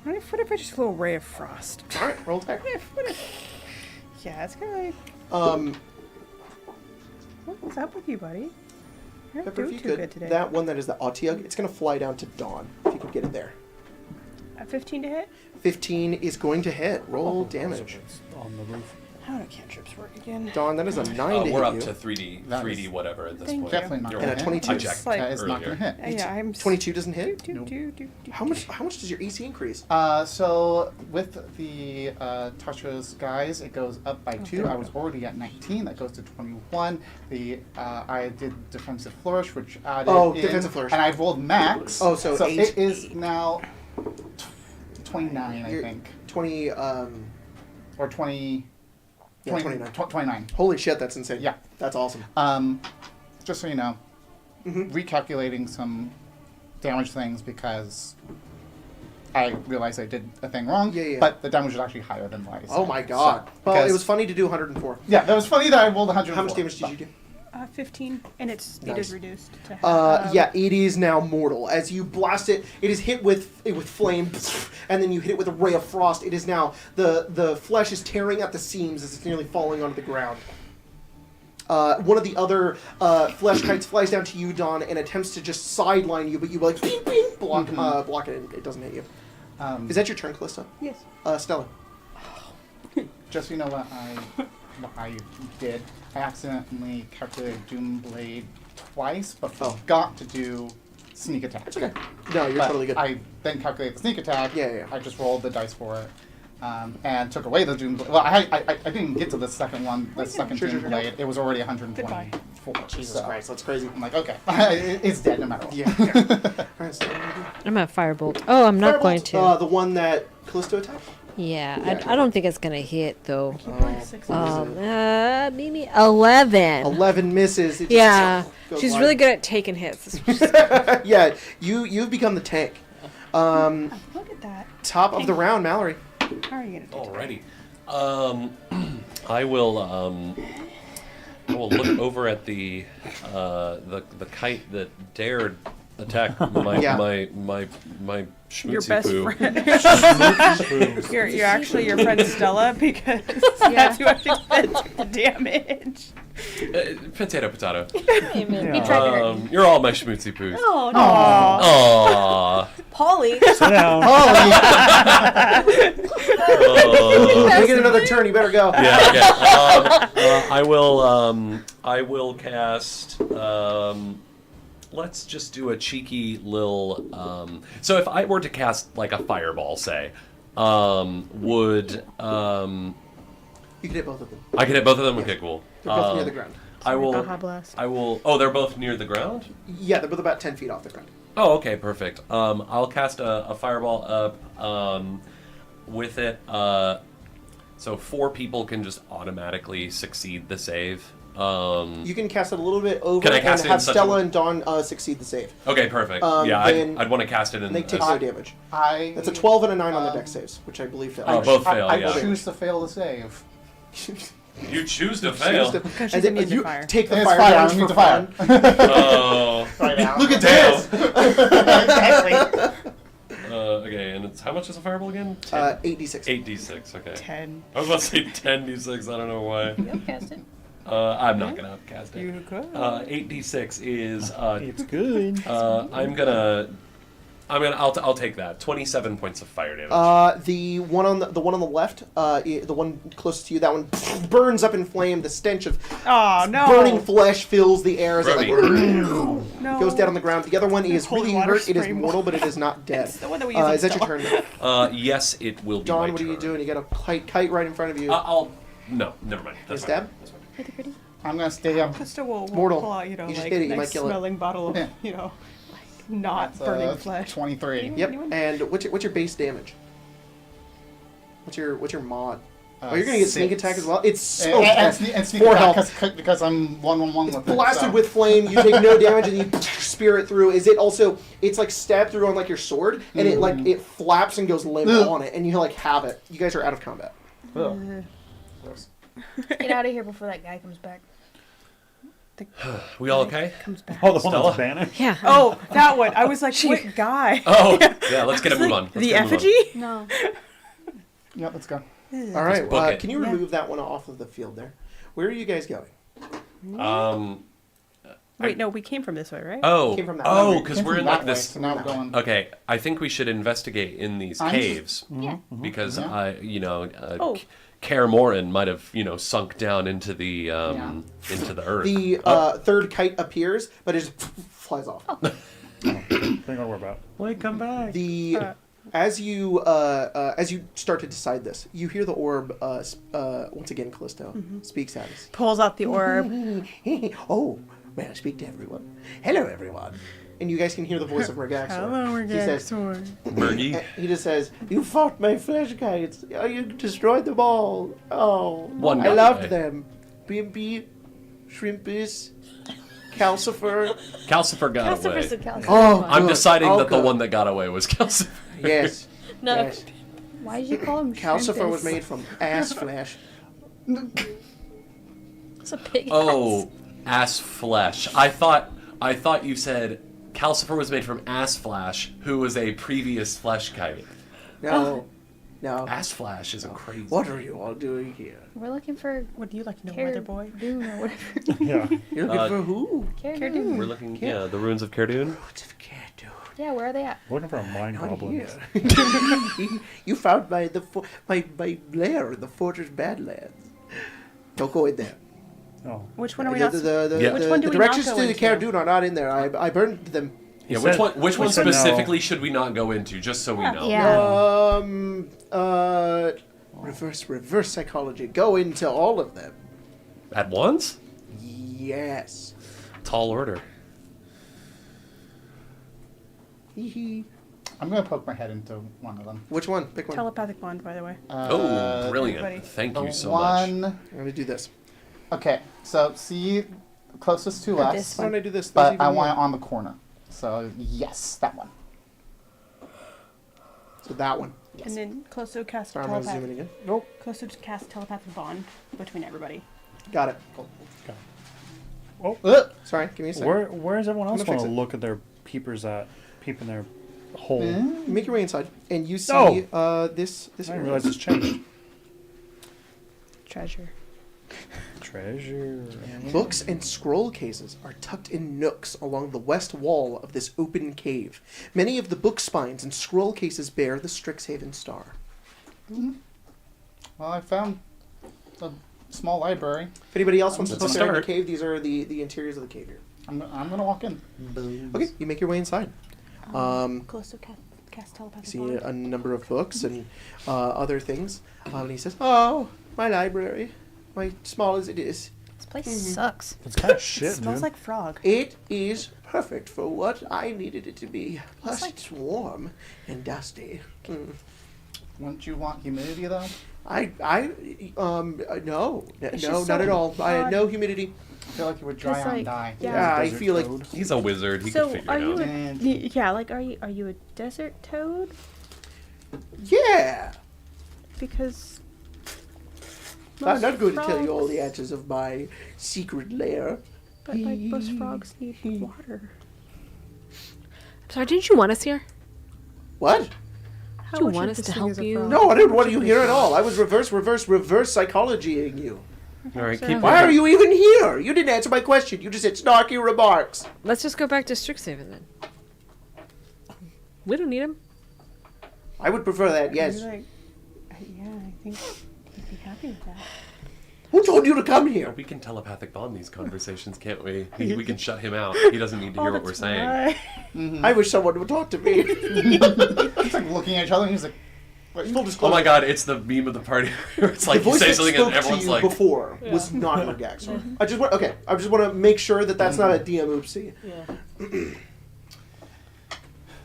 What if I just flew a ray of frost? All right, roll attack. What if? Yeah, it's kind of like. What's up with you, buddy? You're not Pepper, if doing you too could, good today. that one that is the Autiug, it's gonna fly down to Dawn. If you could get it there. 15 to hit? 15 is going to hit. Roll damage. On the roof. How do cantrips work again? Dawn, that is a 9 to We're hit up you. to 3D That 3D is whatever at this Thank point. you. Definitely not You're gonna And a hit. 22. I checked That is not earlier. going to hit. Yeah, I'm 22 doesn't hit? Nope. How much does your AC increase? So with the Tasha's guys, it goes up by 2. I was already at 19. That goes to 21. I did defensive flourish, which added in, defensive flourish. and I rolled max. Oh, so 8. it is now 29, I You're- think, 20, or 20. yeah, 29. 29. Holy shit, that's insane. Yeah. That's awesome. Just so you know, Mhm. recalculating some damage things because I realized I did a thing wrong. Yeah. But the damage was actually higher than what I said. Oh my god. So, Well, it because- was funny to do 104. Yeah, that was funny that I rolled 104. How much damage did you do? 15, and it Nice. is reduced to half. Yeah, it is now mortal. As you blast it, it is hit with flame, and then you hit it with a ray of frost. It is now the flesh is tearing at the seams as it's nearly falling onto the ground. One of the other flesh kites flies down to you, Dawn, and attempts to just sideline you, but you like bing, bing, block it, and it doesn't hit you. Is that your turn, Callista? Yes. Stella. Just so you know what I did, I accidentally calculated Doomblade twice, but forgot to do sneak attack. That's okay. No, you're But totally good. I then calculated the sneak attack. Yeah. I just rolled the dice for it. And took away the Doomblade. Well, I didn't get to the second one, the second Sure. Doomblade. It was already 124. Jesus so Christ, that's crazy. I'm like, okay, it's dead no matter what. Yeah. Alright, so I'm at Firebolt. Oh, I'm not going to. The one that Callisto attacked? Yeah, Yeah. I don't think it's gonna hit though. Oh, Maybe 11. 11 misses. It just Yeah, goes she's wide. really good at taking hits. Yeah, you've become the tank. Look at that. Top of the round, Mallory. How are you gonna do Alrighty. I will look over at the kite that dared attack my Yeah. my schmootsy your best poo. friend? you're actually your friend Stella because that's who actually took the damage. Potato, potato. He tried to hurt you. You're all my schmootsy poos. Oh, no. Aww. Polly. Sit down. You get another turn. You better go. Yeah. Okay. I will cast. Let's just do a cheeky little. So if I were to cast like a fireball, say, would You can hit both of them. I could hit both of them? Okay, cool. They're both near the ground. I will. Baja Blast. I will. Oh, they're both near the ground. Yeah, they're both about 10 feet off the ground. Oh, okay, perfect. I'll cast a fireball up with it. So 4 people can just automatically succeed the save. You can cast it a little bit over Can I and cast it in have such Stella a- and Dawn succeed the save. Okay, perfect. then I'd want to cast it in. And they take as- no damage. That's a 12 and a 9 on the dex saves, which I believe fail. Oh, both fail, I yeah. choose to fail the save. You choose to fail. Because And she's then immune to you fire. take the It's fire fire, damage I'm immune for to fire. fun. Oh. Right now. Look at this! Exactly. Okay, and it's how much is a fireball again? 8d6. 8d6. Okay. 10. I was about to say 10d6. I don't know why. You cast it. I'm not gonna upcast it. You could. 8d6 is It's good. I'm gonna I'll take that. 27 points of fire damage. The one on the left, the one closest to you, that one burns up in flame. The stench of burning flesh fills the air as it goes down on the ground. The other one is really hurt. It is mortal, but it is not dead. It's the one that we use is that your turn? Yes, it will be. Dawn, my what are you turn. doing? You got a kite right in front of you. No, never mind. That's You stab? fine. I'm gonna stay up. Krista will Mortal. pull out, You just like did it, you nice might kill it. smelling bottle of, Yeah. not burning flesh. 23. Yep. And what's your base damage? What's your mod? You're gonna get sneak 6. attack as well. It's so And fast. sneak 4 attack health. because I'm 1-1-1 with it. Blasted so. with flame, you take no damage, and you spear it through. Is it also? It's like stabbed through on like your sword, and it flaps and goes limp on it, and you like have it. You guys are out of combat. Ugh. Get out of here before that guy comes back. We all okay? Comes back. Oh, the one Stella? that's banished? Yeah. Oh, that one. I was like, what guy? Oh, yeah. Let's get a move on. Let's The get a move on. effigy? No. Yep, let's go. All right. book it. Can you remove that one off of the field there? Where are you guys going? Wait, no, we came from this way, right? Oh, Came from that way. because Came we're from in that like way, this. So now we're going. Okay, I think we should investigate in these I'm- caves Yeah. because Yeah. Oh. Kaer Morhen might have sunk down into the into the earth. The third kite appears, but it just flies off. Thing I worry about. Wait, come back. The as you start to decide this, you hear the orb once again. Callisto speaks at us. Pulls out the orb. Oh, may I speak to everyone? Hello, everyone. And you guys can hear the voice of Mergaxor. He says, Murgy. he just says, "You fought my flesh kites. You destroyed them all. Oh, One I got loved away. them. Bimpy, Shrimpus, Calcifer. Calcifer got away. Calcifer's a Calcifer. Oh, I'm good. deciding Oh, that the good. one that got away was Calcifer. Yes. No. Yes. Why did you call him Calcifer was Shrimpus? made from ass flesh. It's a pig. Oh, ass flesh. I thought you said Calcifer was made from Ass Flash, who was a previous flesh kite. No. No. Ass Flash is a crazy. What are you all doing here? We're looking for What do you like, no Care weather boy? Dune or whatever. Yeah. You're looking for who? Care Dune. We're looking, the ruins of Kaer Dune. What's of Kadu? Yeah, where are they at? Looking for a mind Not goblin. here. You found my lair in the Fortress Badlands. Don't go in there. Oh. Which one are we not? Yeah. Which one do the we not directions go to the into? Kaer Dune are not in there. I burned them. Yeah, You which said- one? Which one we said no. specifically should we not go into? Just so we know. Yeah. Reverse psychology. Go into all of them. At once? Yes. Tall order. Hee-hee. I'm gonna poke my head into one of them. Which one? Pick one. Telepathic bond, by the way. Oh, brilliant! everybody. Thank The you so much. one. I'm gonna do this. Okay, so see closest to Or us, this Why don't I do this? There's but even I more. want it on the corner. So yes, that one. So that one. Yes. And then Closo cast Sorry, I'm gonna zoom in telepathic. again. Nope. Closo just cast telepathic bond between everybody. Got it. Sorry, give me a second. Where's everyone else I'm gonna want fix to it. look at their peepers at? Peep in their hole. You make your way inside, and you see this. I didn't realize it's changed. Treasure. Treasure. Books and scroll cases are tucked in nooks along the west wall of this open cave. Many of the book spines and scroll cases bear the Strixhaven star. Well, I found a small library. If anybody else wants to That's poke a around the start. cave, these are the interiors of the cave here. I'm gonna walk in. Okay, you make your way inside. Closo cast You telepathic see bond. a number of books and other things. And he says, "Oh, my library, my small as it is, This place sucks. It's kind of It shit, smells dude. like frog. it is perfect for what I needed it to be. Plus, like- it's warm and dusty. Wouldn't you want humidity though? No, It's no, just not so at all. I had no humidity. I feel like you would dry 'Cause, out and like, die. yeah. I Desert feel like toad. He's a wizard. He So can figure are it you out. And- yeah, like are you a desert toad? yeah. Because I'm most not going to tell you all frogs- the answers of my secret lair. But like most frogs need water. Sorry, didn't you want us here? What? How Do you much want of us this to thing help is a you? frog? No, I didn't want you here at all. I was reverse psychologying you. All right, So- keep. Why are you even here? You didn't answer my question. You just said snarky remarks. Let's just go back to Strixhaven then. We don't need him. I would prefer that, yes. Yeah, I think he'd be happy with that. Who told you to come here? We can telepathic bond these conversations, can't we? We can shut him out. He doesn't need to Oh, hear what we're that's saying. right. I wish someone would talk to me. It's like looking at each other and he's like, what? Full Oh disclosure. my god, it's the meme of the party where it's like The you voice say that something spoke and to everyone's you like, before was not Mergaxor. I just want to make sure that that's not a DM oopsie. Yeah.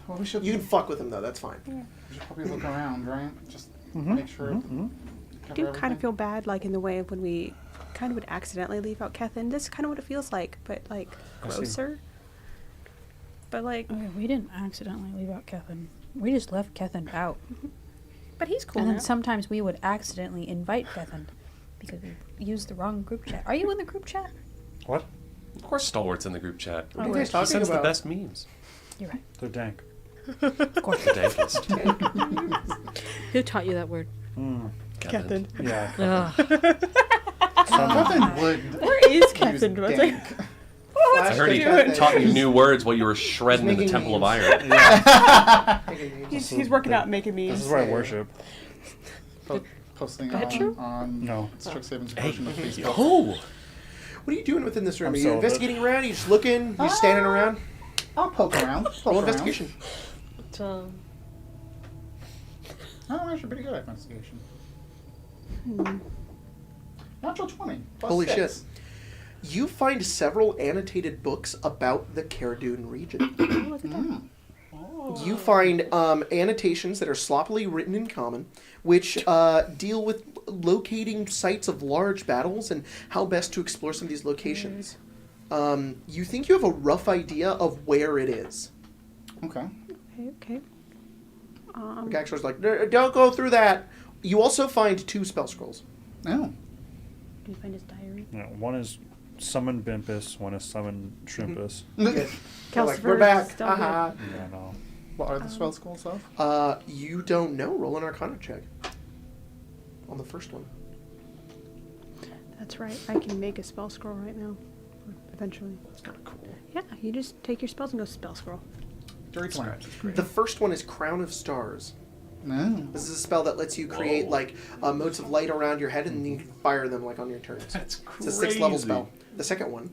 Well, we should, You can fuck with him though. That's fine. we should probably look around, right? Just Mhm, make sure. mhm, I do kind of feel bad, like in the way of when we kind of would accidentally leave out Kethin. This is kind of what it feels like, but like I see. grosser. But like, Okay, we didn't accidentally leave out Kethin. We just left Kethin out. but he's cool And now. then sometimes we would accidentally invite Kethin because we used the wrong group chat. Are you in the group chat? What? of course Stalwart's in the group chat. What are you guys He talking sends the about? best memes. You're right. They're dank. Of course. The dankest. Who taught you that word? Kevin. Yeah. Ugh. Kethin would Where is use Kethin? What's like, dank. I heard he Flashback taught Kethin. you new words while you were shredding in the making Temple of memes. Iron. he's working out, making memes. This is where I worship. Posting Bedroom? on No. Strixhaven's Hey, version of Facebook. oh! What are you doing within this room? I'm Are you celibate. investigating around? Are you just looking? Are you standing around? I'll poke around. Roll Poke around. investigation. Oh, I'm actually pretty good at investigation. Natural 20. Plus Holy 6. shit. You find several annotated books about the Caradun region. Mm. You find annotations that are sloppily written in common, which deal with locating sites of large battles and how best to explore some of these locations. You think you have a rough idea of where it is. Okay. Okay. Gaxor's like, don't go through that. You also find 2 spell scrolls. Oh. Do you find his diary? Yeah, one is summon Bimpus, one is summon Shrimpus. They're like, Calcifer we're back. is still Haha. Yeah, no. What are the spell scrolls of? You don't know. Roll an Arcana check. On the first one. That's right. I can make a spell scroll right now. Eventually. It's kind of cool. Yeah, you just take your spells and go spell scroll. Dirty 20. The first one is Crown of Stars. No. This is a spell that lets you create like motes of light around your head, and then you can fire them like on your turns. That's It's a 6th level spell. The second one,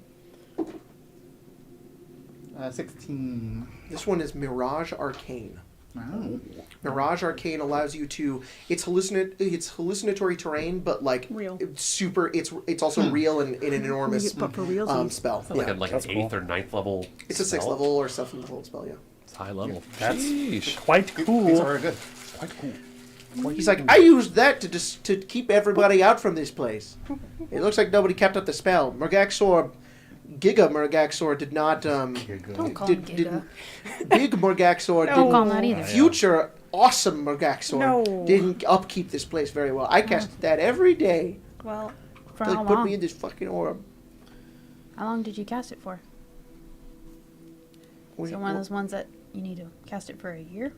16. this one is Mirage Arcane. Oh. Mirage Arcane allows you to. It's hallucinatory terrain, but like Real. It's super. It's also real and in an enormous But for realsies. spell. Like Yeah. an That's eighth cool. or ninth level. It's a 6th spell? level or 7th level spell. Yeah. It's high level. That's Sheesh. quite These cool. are good. Quite cool. He's like, I used that to keep everybody out from this place. It looks like nobody kept up the spell. Giga Mergaxor did not. Don't call him Giga. Didn't, Big Mergaxor Don't call him that didn't. either. Future awesome Mergaxor No. didn't upkeep this place very well. I cast that every day. Well, For To, how put me long? in this fucking orb. How long did you cast it for? So one of those ones that you need to cast it for a year?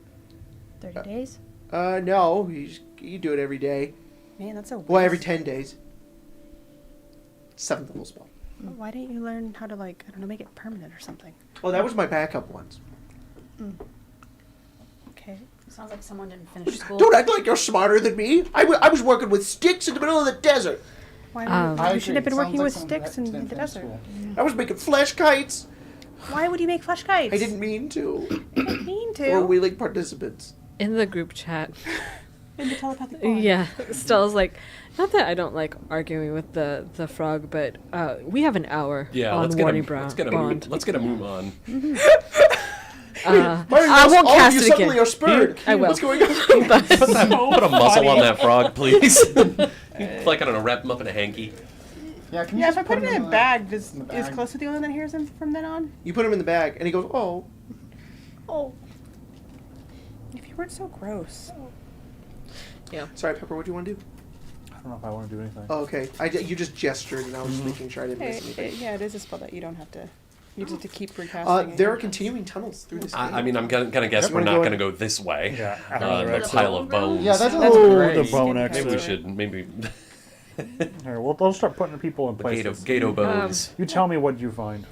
30 days? No, you do it every day. man, that's a waste. Well, every 10 days. 7th level spell. Why didn't you learn how to, like, I don't know, make it permanent or something? Well, that was my backup ones. Okay. Sounds like someone didn't finish school. Don't act like you're smarter than me. I was working with sticks in the middle of the desert. Why I you should have agree. been working Sounds with like sticks in someone the that didn't desert. finish school. I was making flesh kites. Why would you make flesh kites? I didn't mean to. You didn't mean to. Or wheeling participants. In the group chat. In the telepathic bond. Yeah. Stella's like, not that I don't like arguing with the frog, but we have an hour Yeah, on let's get, Warning let's, get a Bond. let's get a move on. I All won't of cast you it suddenly again. are spurred. I will. What's going on? Put a muzzle on that frog, please. Like, I don't know, wrap him up in a hanky. Yeah, can you Yeah, if just I put it in a the- bag, does in the is bag? close to the only one that hears him from then on? You put him in the bag, and he goes, oh. Oh. If you weren't so gross. Sorry, Pepper, what do you want to do? I don't know if I want to do anything. Oh, okay. You just gestured, and I was just making sure I didn't miss anything. Yeah, it is a spell that you don't have to. You just have to keep recasting. There are continuing tunnels through this I cave. mean, I'm gonna guess Yep. we're not Go gonna go this way. Yeah, after The the pile of bones. Yeah, that's Oh, great. the bone Maybe we exit. should, maybe Here, we'll start putting people in the places. Gato bones. You tell me what you find.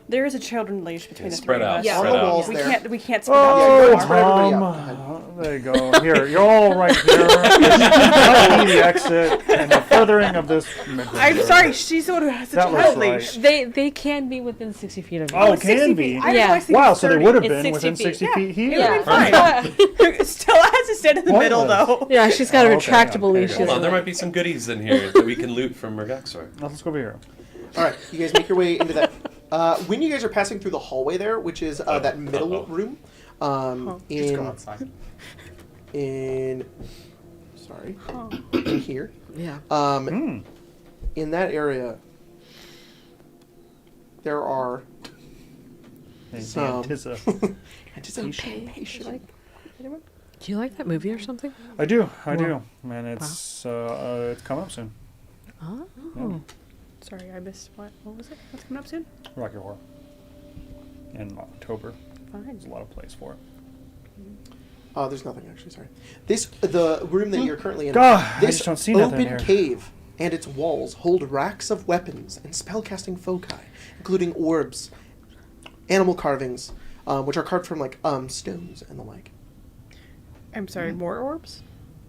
There is a children leash between the Spread three out. of us. Yeah. On Spread the out. walls We there. can't split Oh, out too spread far. everybody there you go. Here, you're all right here. Might be the exit and the furthering of this. I'm sorry, she's the one who has the That looks child right. leash. They can be within 60 feet of you. Oh, 60 can feet. be. I Yeah. always think Wow, it's so they 30. would have It's been 60 within feet. 60 Yeah. feet here. It would've been fine. Stella has to stand in the middle, Pointless. though. Yeah, she's got a Okay, retractable okay, leash. got Hold it. on, there might be some goodies in here that we can loot from Mergaxor. Let's go over here. All right, you guys make your way into that. When you guys are passing through the hallway there, which is that middle room, Just go outside. in here, Yeah. in that area, there are some Anticipation. Do you like that movie or something? I do, and it's coming up soon. Oh. Yeah. Sorry, I missed what? What was it? What's coming up soon? Rocky Horror. In October. Fine. There's a lot of plays for it. There's nothing actually. Sorry. The room that you're currently in. God, I this just don't see nothing open here. cave and its walls hold racks of weapons and spellcasting foci, including orbs, animal carvings, which are carved from like stones and the like. I'm sorry, more orbs?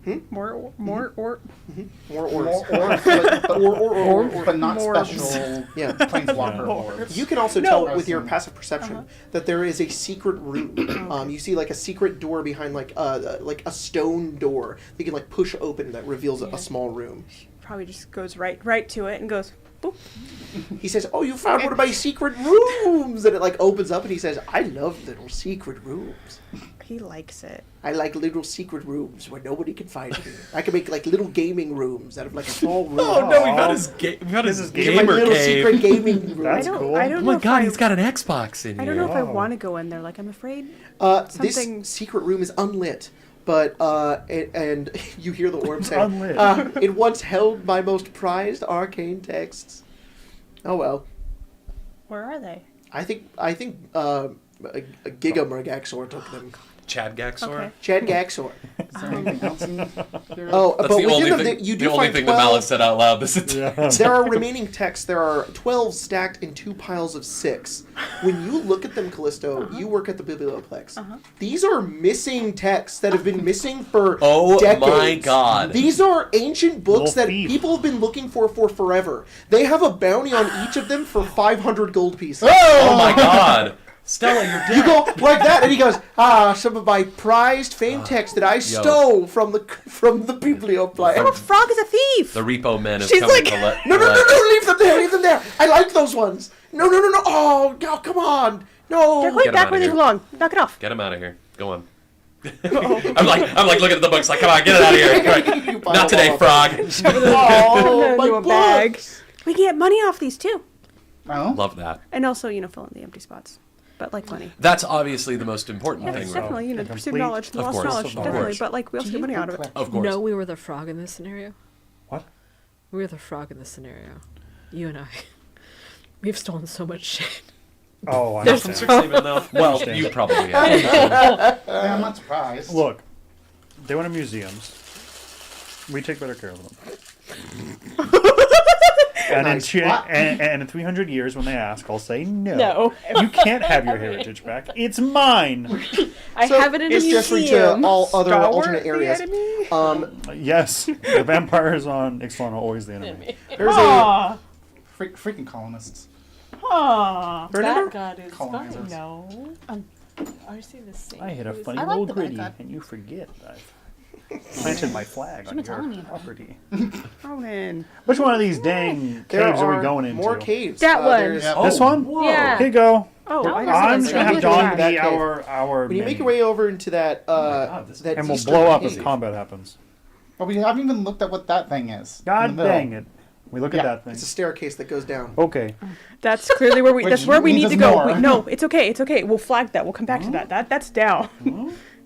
Hmm? More orbs? More orbs, More orbs, but not More special Yeah. planeswalker Yeah. orbs. You can also No. tell with your passive perception that there is a secret room. You see like a secret door behind like a stone door that you can like push open that reveals a small room. Probably just goes right to it and goes, boop. He says, "Oh, you found one of my secret rooms," and it like opens up, and he says, "I love little secret rooms. He likes it. I like little secret rooms where nobody can find me. I can make like little gaming rooms out of like a small room. Oh no, we got his These are my gamer little cave. secret gaming room." That's I don't, cool. I Oh don't my know if god, I, he's got an Xbox in here. I don't know if I Wow. want to go in there. Like, I'm afraid. This something- secret room is unlit, but and you hear the orb say, Unlit. "It once held my most prized arcane texts." Oh well, Where are they? I think a Giga Mergaxor took them. Chad Gaxor. Okay. Chad Gaxor. Is there anything else in here? Oh, That's but the only within them, thing. you The do only find thing that 12. Malice said out loud. This is There are remaining texts. There are 12 stacked in 2 piles of 6. When you look at them, Callisto, you work at the Biblioplex. These are missing texts that have been missing for Oh decades. my god. These are ancient books Little that thief. people have been looking for forever. They have a bounty on each of them for 500 gold pieces. Oh my god. Stella, you're dead. You go like that, and he goes, some of my prized famed texts that I stole from the Biblioplex. Oh, Frog is a thief! The repo man is She's coming like, to let. No, leave them there. I like those ones. No. Oh, come on. No. They're going Get 'em back outta where they here. belong. Knock it off. Get him out of here. Go on. I'm like looking at the books. Like, come on, get it out of here. Right. You pile Not today, them Frog. Oh, my Into a bag. books. We can get money off these, too. Oh? Love that. And also, fill in the empty spots. But, money. That's obviously the most important Yes, thing. definitely. A The pursuit of complete- knowledge, the Of lost course, knowledge, of definitely. course. But, we also get money out of it. Of course. No, we were the frog in this scenario. What? We were the frog in this scenario. You and I. We've stolen so much shit. Oh, I From understand. Strixhaven, though. Well, you probably have. Yeah, I'm not surprised. Look, they went to museums. We take better care of them. And, Nice. and in 300 years, when they ask, I'll say no. No. You can't have your heritage back. It's mine. I So have it in a it's museum. gesturing to all other Star alternate Wars, the areas. enemy? Yes, the vampires on Ixalan are always the enemy. There's a Aw. Freaking colonists. Aw. Remember? god is Colonizers. No. I see the same. I hit a funny I like old the bad gritty, guy. and you forget I've planted my flag on been telling me your about it. property. Ronan. Which one of these dang there caves are are we going into? more caves. That one. there's- Yep. This one? Yeah. Here you go. Oh, No, I no, I'm it's just gonna have really John good. be That cave. our When you make minion. your way over into that, God, this is- that And we'll eastern blow up as cave, combat happens. But we haven't even looked at what that thing is. God dang it. We look at Yeah, that thing. It's a staircase that goes down. Okay. That's clearly where we. Which That's where we means need to it's go. more. No, it's okay. It's okay. We'll flag that. We'll come back to that. That's down.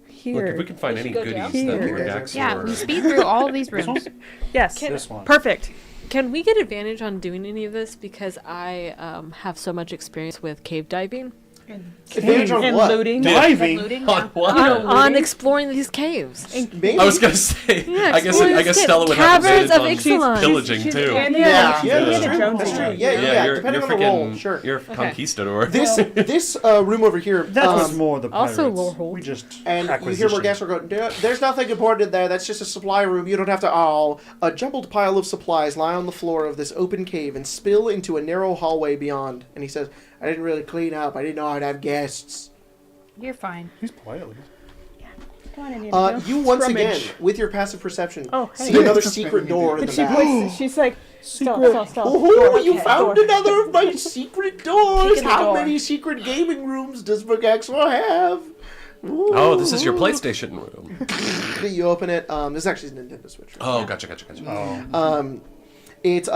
Here. Look, if we can find any go goodies down. that Here. Mergaxor Yeah, we speed through all of these rooms. Yes. This one. Perfect. Can we get advantage on doing any of this because I have so much experience with cave diving? Advantage on and what? looting. Diving. Looting, On yeah. what? On exploring these caves. Maybe. I was gonna say. Yeah, I guess exploring Stella would have caverns of advantage on Ixalan. pillaging She's- too. and Yeah, yeah, that's Yeah. true. That's true. Yeah, you're, depending you're on the role, freaking- sure. You're a conquistador. This room over here, That was more the pirates. Also Lorehold. We just and you hear acquisition. Morgasser go, "There's nothing important in there. That's just a supply room. You don't have to." A jumbled pile of supplies lie on the floor of this open cave and spill into a narrow hallway beyond. And he says, "I didn't really clean up. I didn't know I'd have guests." You're fine. He's polite at least. Come on, Indiana. You once Scrummage. again, with your passive perception, Oh, hey. see another secret door in But the she back. puts, she's like, Stella. Oh, you Okay, found door. another of my secret doors. Peek in the How door. many secret gaming rooms does Morgasser have? Oh, this is your PlayStation room. You open it. This is actually a Nintendo Switch. Oh, gotcha. Oh. It's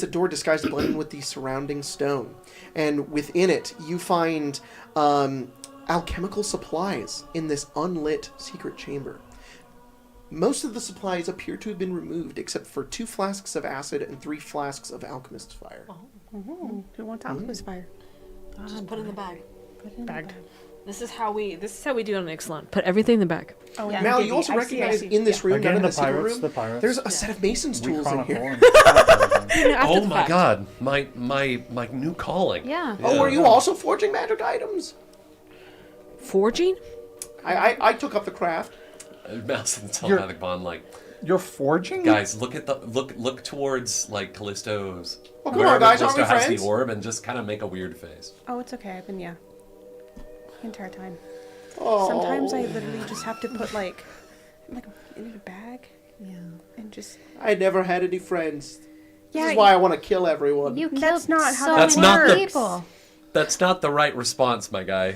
a door disguised blending with the surrounding stone, and within it you find alchemical supplies in this unlit secret chamber. Most of the supplies appear to have been removed, except for 2 flasks of acid and 3 flasks of alchemist's fire. Ooh, who wants alchemist fire? Just put it in the bag. Bagged. This is how we do it on Ixalan. Put everything in the bag. Oh, Yeah. Mal, okay, you also I see, recognize I see. in this room, Again, not in the the secret pirates. room, The pirates. there's a set of mason's we tools in chronicle. here. and- After Oh the my fact. god, my new calling. Yeah. Oh, were you also forging magic items? Forging? I took up the craft. Mouse and telepathic bond, like, You're forging? guys, look at the look towards like Callisto's. Well, come on, wherever guys, aren't Callisto we has friends? the orb, and just kind of make a weird face. Oh, it's okay. I've been, the entire time. Oh. Sometimes I literally just have to put, like in a bag Yeah. and just... I never had any friends. Yeah, This is why I want to kill everyone. You killed That's not how so That's many not the- people. That's not the right response, my guy.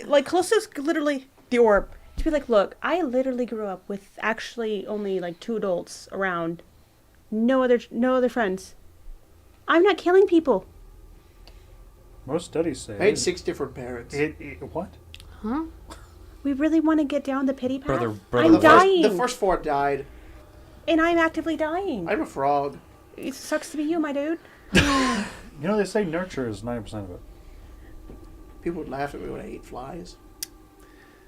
Like, Callisto's literally the orb. To be like, look, I literally grew up with actually only, like, 2 adults around. No other friends. I'm not killing people. Most studies say. I had 6 different parents. What? Huh? We really want to get down the pity path? Brother, I'm the, dying. the first 4 died. And I'm actively dying. I'm a frog. It sucks to be you, my dude. You know, they say nurture is 90% of it. People would laugh at me when I ate flies.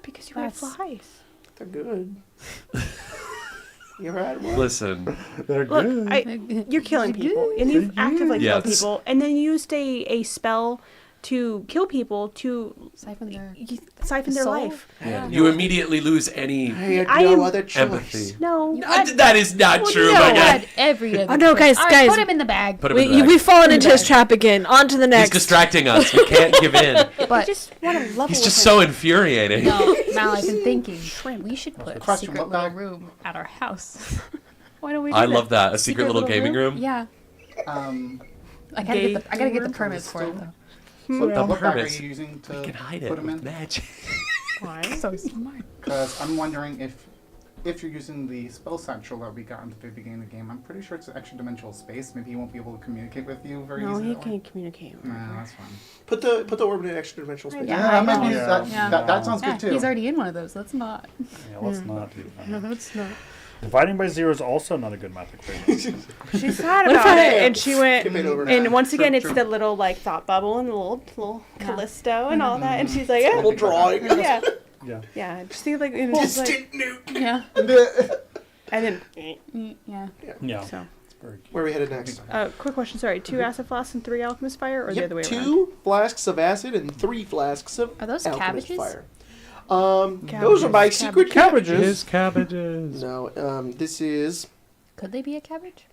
Because you have That's- flies. They're good. You ever had one? Listen, They're Look, you're killing people, and you've actively killed Yes. people, and then you used a spell to kill people to Siphon their siphon their soul? life. you immediately lose any I had I no am- other choice. empathy. No. That is not true, No, my I guy. had every other Oh, no, choice. guys, All right, guys. put him in the bag. Put him in the bag. We've fallen into his trap again. On to the He's next. distracting us. We can't give in. I But just want to level He's with just him. so infuriating. no, Mal, I've been thinking we should put the a question. secret What little bag? room at our house. Why don't we do I that? love that. A secret little gaming room. Yeah. Um, I gotta get the room? permits for it though. so The what bag are permits. you using to You can hide put it them with in? magic. So smart. Because I'm wondering if you're using the spell satchel that we got in the very beginning of the game, I'm pretty sure it's an extra dimensional space. Maybe he won't be able to communicate with you very No, easily. he that way. can't communicate. No, that's fine. Put the orb in an extra dimensional space. Yeah, Yeah, I maybe know. that, Yeah. that sounds Yeah, good too. he's already in one of those. Let's not. Yeah, let's not do that. No, it's not. Dividing by 0 is also not a good math equation. She's sad What if about I- it, and she went. Skip it over. And once again, True, it's true. the little like thought bubble and the little Yeah. Callisto and all that, and she's like, Little drawing. yeah, Yeah. yeah. Just think like, it was just like, Stick nuke. Yeah. and then. Yeah. Yeah. So, It's very cute. Where are we headed next? quick question. Sorry, 2 acid flasks and 3 alchemist fire, or the Yep, other way around? 2 flasks of acid and 3 flasks of Are those alchemist cabbages? fire. Those are my secret cabbages. cabbages. No, this is Could they be a cabbage?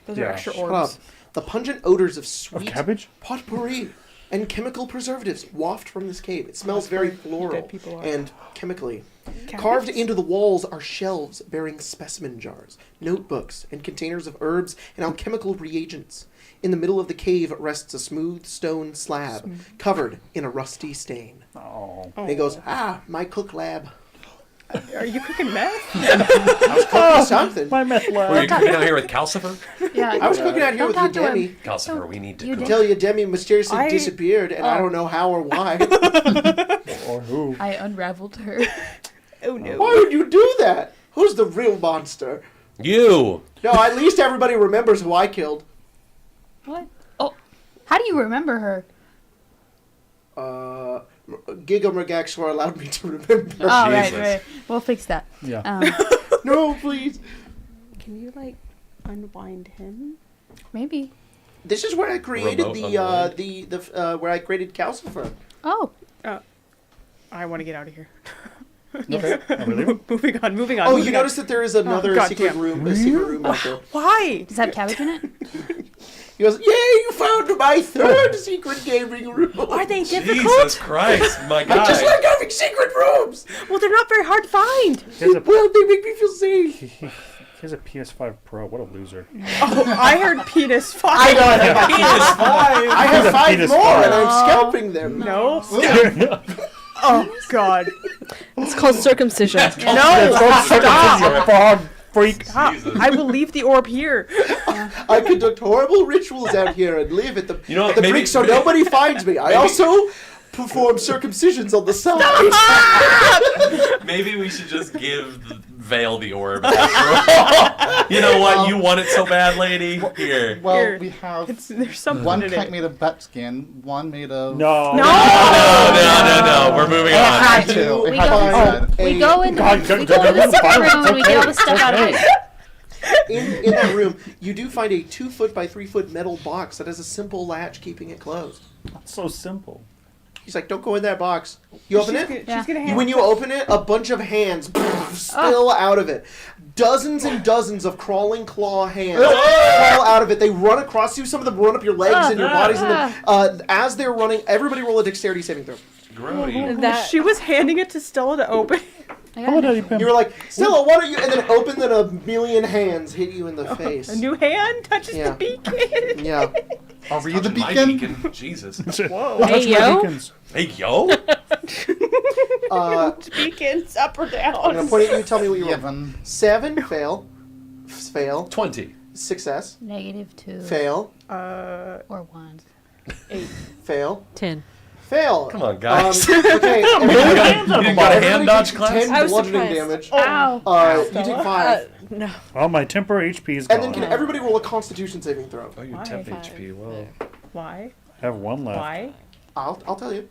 Those Yeah. are extra shut up. orbs. The pungent odors of Of sweet cabbage? potpourri and chemical preservatives waft from this cave. It smells very floral dead people are. and chemically. Cabbages? Carved into the walls are shelves bearing specimen jars, notebooks, and containers of herbs and alchemical reagents. In the middle of the cave rests a smooth stone slab covered in a rusty stain. Oh. And he goes, my cook lab. Are you cooking meth? I was cooking something. My meth lab. Were you cooking out here with Calcifer? Yeah. I was cooking out here Don't with talk to him. Udemy. Calcifer, we need to You cook. Until Udemy mysteriously I- disappeared, and I don't know how or why. Or who? I unraveled her. Oh no. Why would you do that? Who's the real monster? You. No, at least everybody remembers who I killed. What? Oh, how do you remember her? Gigamergaxor allowed me to remember. Oh, right, Jesus. right. We'll fix that. Yeah. No, please. Can you like unwind him? Maybe. This is where I created Remote the where I created Calcifer. Oh, I want to get out of here. Okay. I believe it. Moving on. Oh, you notice that there is another God secret damn. room. A secret room out there. Why? does that have cabbage in it? He goes, "Yay! You found my third secret gaming room." Are they difficult? Jesus Christ, my I just guy. like having secret rooms. Well, they're not very hard to find. Here's a, Well, they make me feel safe. here's a PS5 Pro. What a loser. Oh, I heard penis fine. I know. I have five. I have Here's a five penis more, five. and I'm scalping them. No. Oh God. It's called circumcision. No. Stop. You frog freak. Stop. Jesus. I will leave the orb here. I conduct horrible rituals out here and live at the You know what, at the maybe- brink so maybe- nobody finds me. I also perform circumcisions on the side. Maybe we should just give Vale the orb. You know what? You want it so bad, lady. Here. Well, Here. we have There's something one in kite it. made of bat skin, one made of... No. No. We're moving It on. had to. It We had go- to be said. We go in God, we don't- go in the don't- secret don't- room and we get all the stuff out of okay. it. In that room, you do find a 2 foot by 3 foot metal box that has a simple latch keeping it closed. That's so simple. He's like, "Don't go in that box." You open it. She's gonna hand When you open it, a bunch of hands spill out of it. Dozens and dozens of crawling claw hands fall out of it. They run across you. Some of them run up your legs and your bodies. And then, as they're running, everybody roll a dexterity saving throw. Grody. That She was handing it to Stella to open. I Come on, got Daddy it. Pim. You were like, "Stella, why don't you?" And then open, then a million hands hit you in the face. A new hand touches Yeah. the beacon. Yeah. Are we the Touching my beacon? Jesus. Whoa. Hey, yo. Hey, yo. Beacons up or down. I'm gonna point at you. Tell me what you roll. Given. 7 fail. Fail. 20. Success. -2 Fail. or 1. Fail. 10. Fail. Come on, guys. Okay. You didn't got a hand dodge takes class? 10 I was bludgeoning surprised. damage. Ow. You take 5. No. Oh, my temper HP is gone. And then can everybody roll a Constitution saving throw? Oh, you Why? temp HP. Whoa. Why? I have one left. Why? I'll tell you.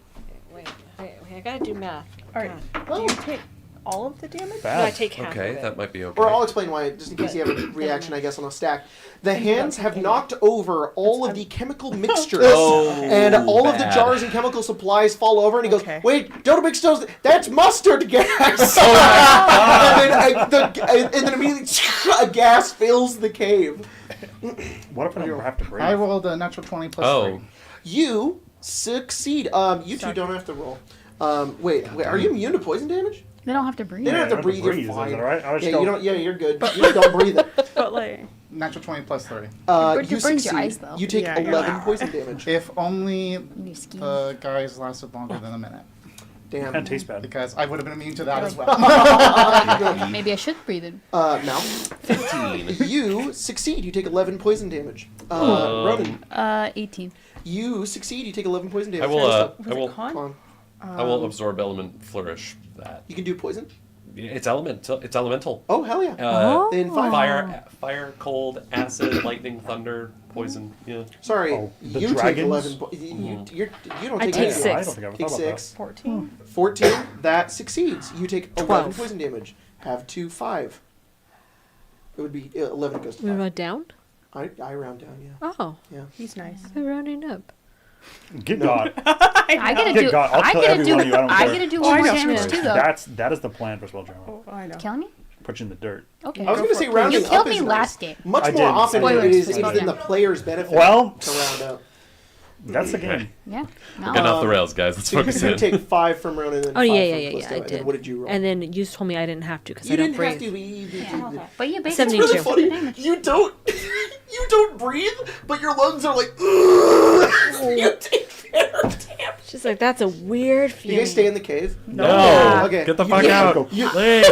Wait, I gotta do math. All right. Do you take all of the damage? Bad. No, I take half Okay, of it. that might be okay. Or I'll explain why, just in case you have a reaction, I guess, on a stack. The hands have knocked over all of the chemical mixtures. Oh, And all of the bad. jars and chemical supplies fall over, and he goes, Okay. "Wait, don't mix those. That's mustard gas." and then immediately a gas fills the cave. What if I don't have to breathe? I rolled a natural 20 plus Oh. 3. You succeed. You two don't have to roll. Wait, are you immune to poison damage? They don't have to breathe. They don't have to I breathe. You're is fine. that right? I was Yeah, still- you don't. Yeah, you're good. You just don't breathe it. But like, Natural 20 plus 30. It You burns succeed. your eyes, though. You take Yeah, yeah. 11 poison damage. If only New skin. the guys lasted longer than a minute. Damn. That tastes bad. Because I would have been immune to that as well. Maybe I should breathe it. Mal, 15. you succeed. You take 11 poison damage. Ronan, 18. you succeed. You take 11 poison damage. I will. was I will. it con? Come on. I will absorb element flourish. That You can do poison. it's elemental. It's elemental. Oh hell yeah! Then Fire, cold, acid, lightning, thunder, poison. Yeah. Sorry, Oh, the you take dragons? 11. You don't I take take any. 6. I don't think I ever Take thought about 6. 14. 14. That succeeds. You take 11 12. poison damage. Have 2 5. It would be 11 goes to We 5. went down? I round down. Yeah. Oh, He's nice. I'm rounding up. that. Good No. God. I gotta Good do. God, I'll I kill gotta every do. one of you, I don't I care. gotta do Oh, I one more know. damage too, though. That is the plan for spell drama. Oh, I know. Killing me? Put you in the dirt. Okay. I was going to say rounding You up killed is me nice. last game. Much I more did. often Spoilers. it is Spoilers. in the player's benefit Well- to round up. That's the game. Yeah. No. Getting off the rails, guys. Let's So you focus can in. take 5 from Ronan and then Oh, 5 yeah, from yeah, yeah, Callisto, I and then did. what did you roll? And then you just told me I didn't have to because you I don't didn't breathe. have to. Yeah. But you basically 72. It's really took the funny. damage. You don't. You don't breathe, but your lungs are like. You take fair damage. She's like, that's a weird Do feeling. you guys stay in the cave? No. Okay. Get the You fuck get- out. you- Leave.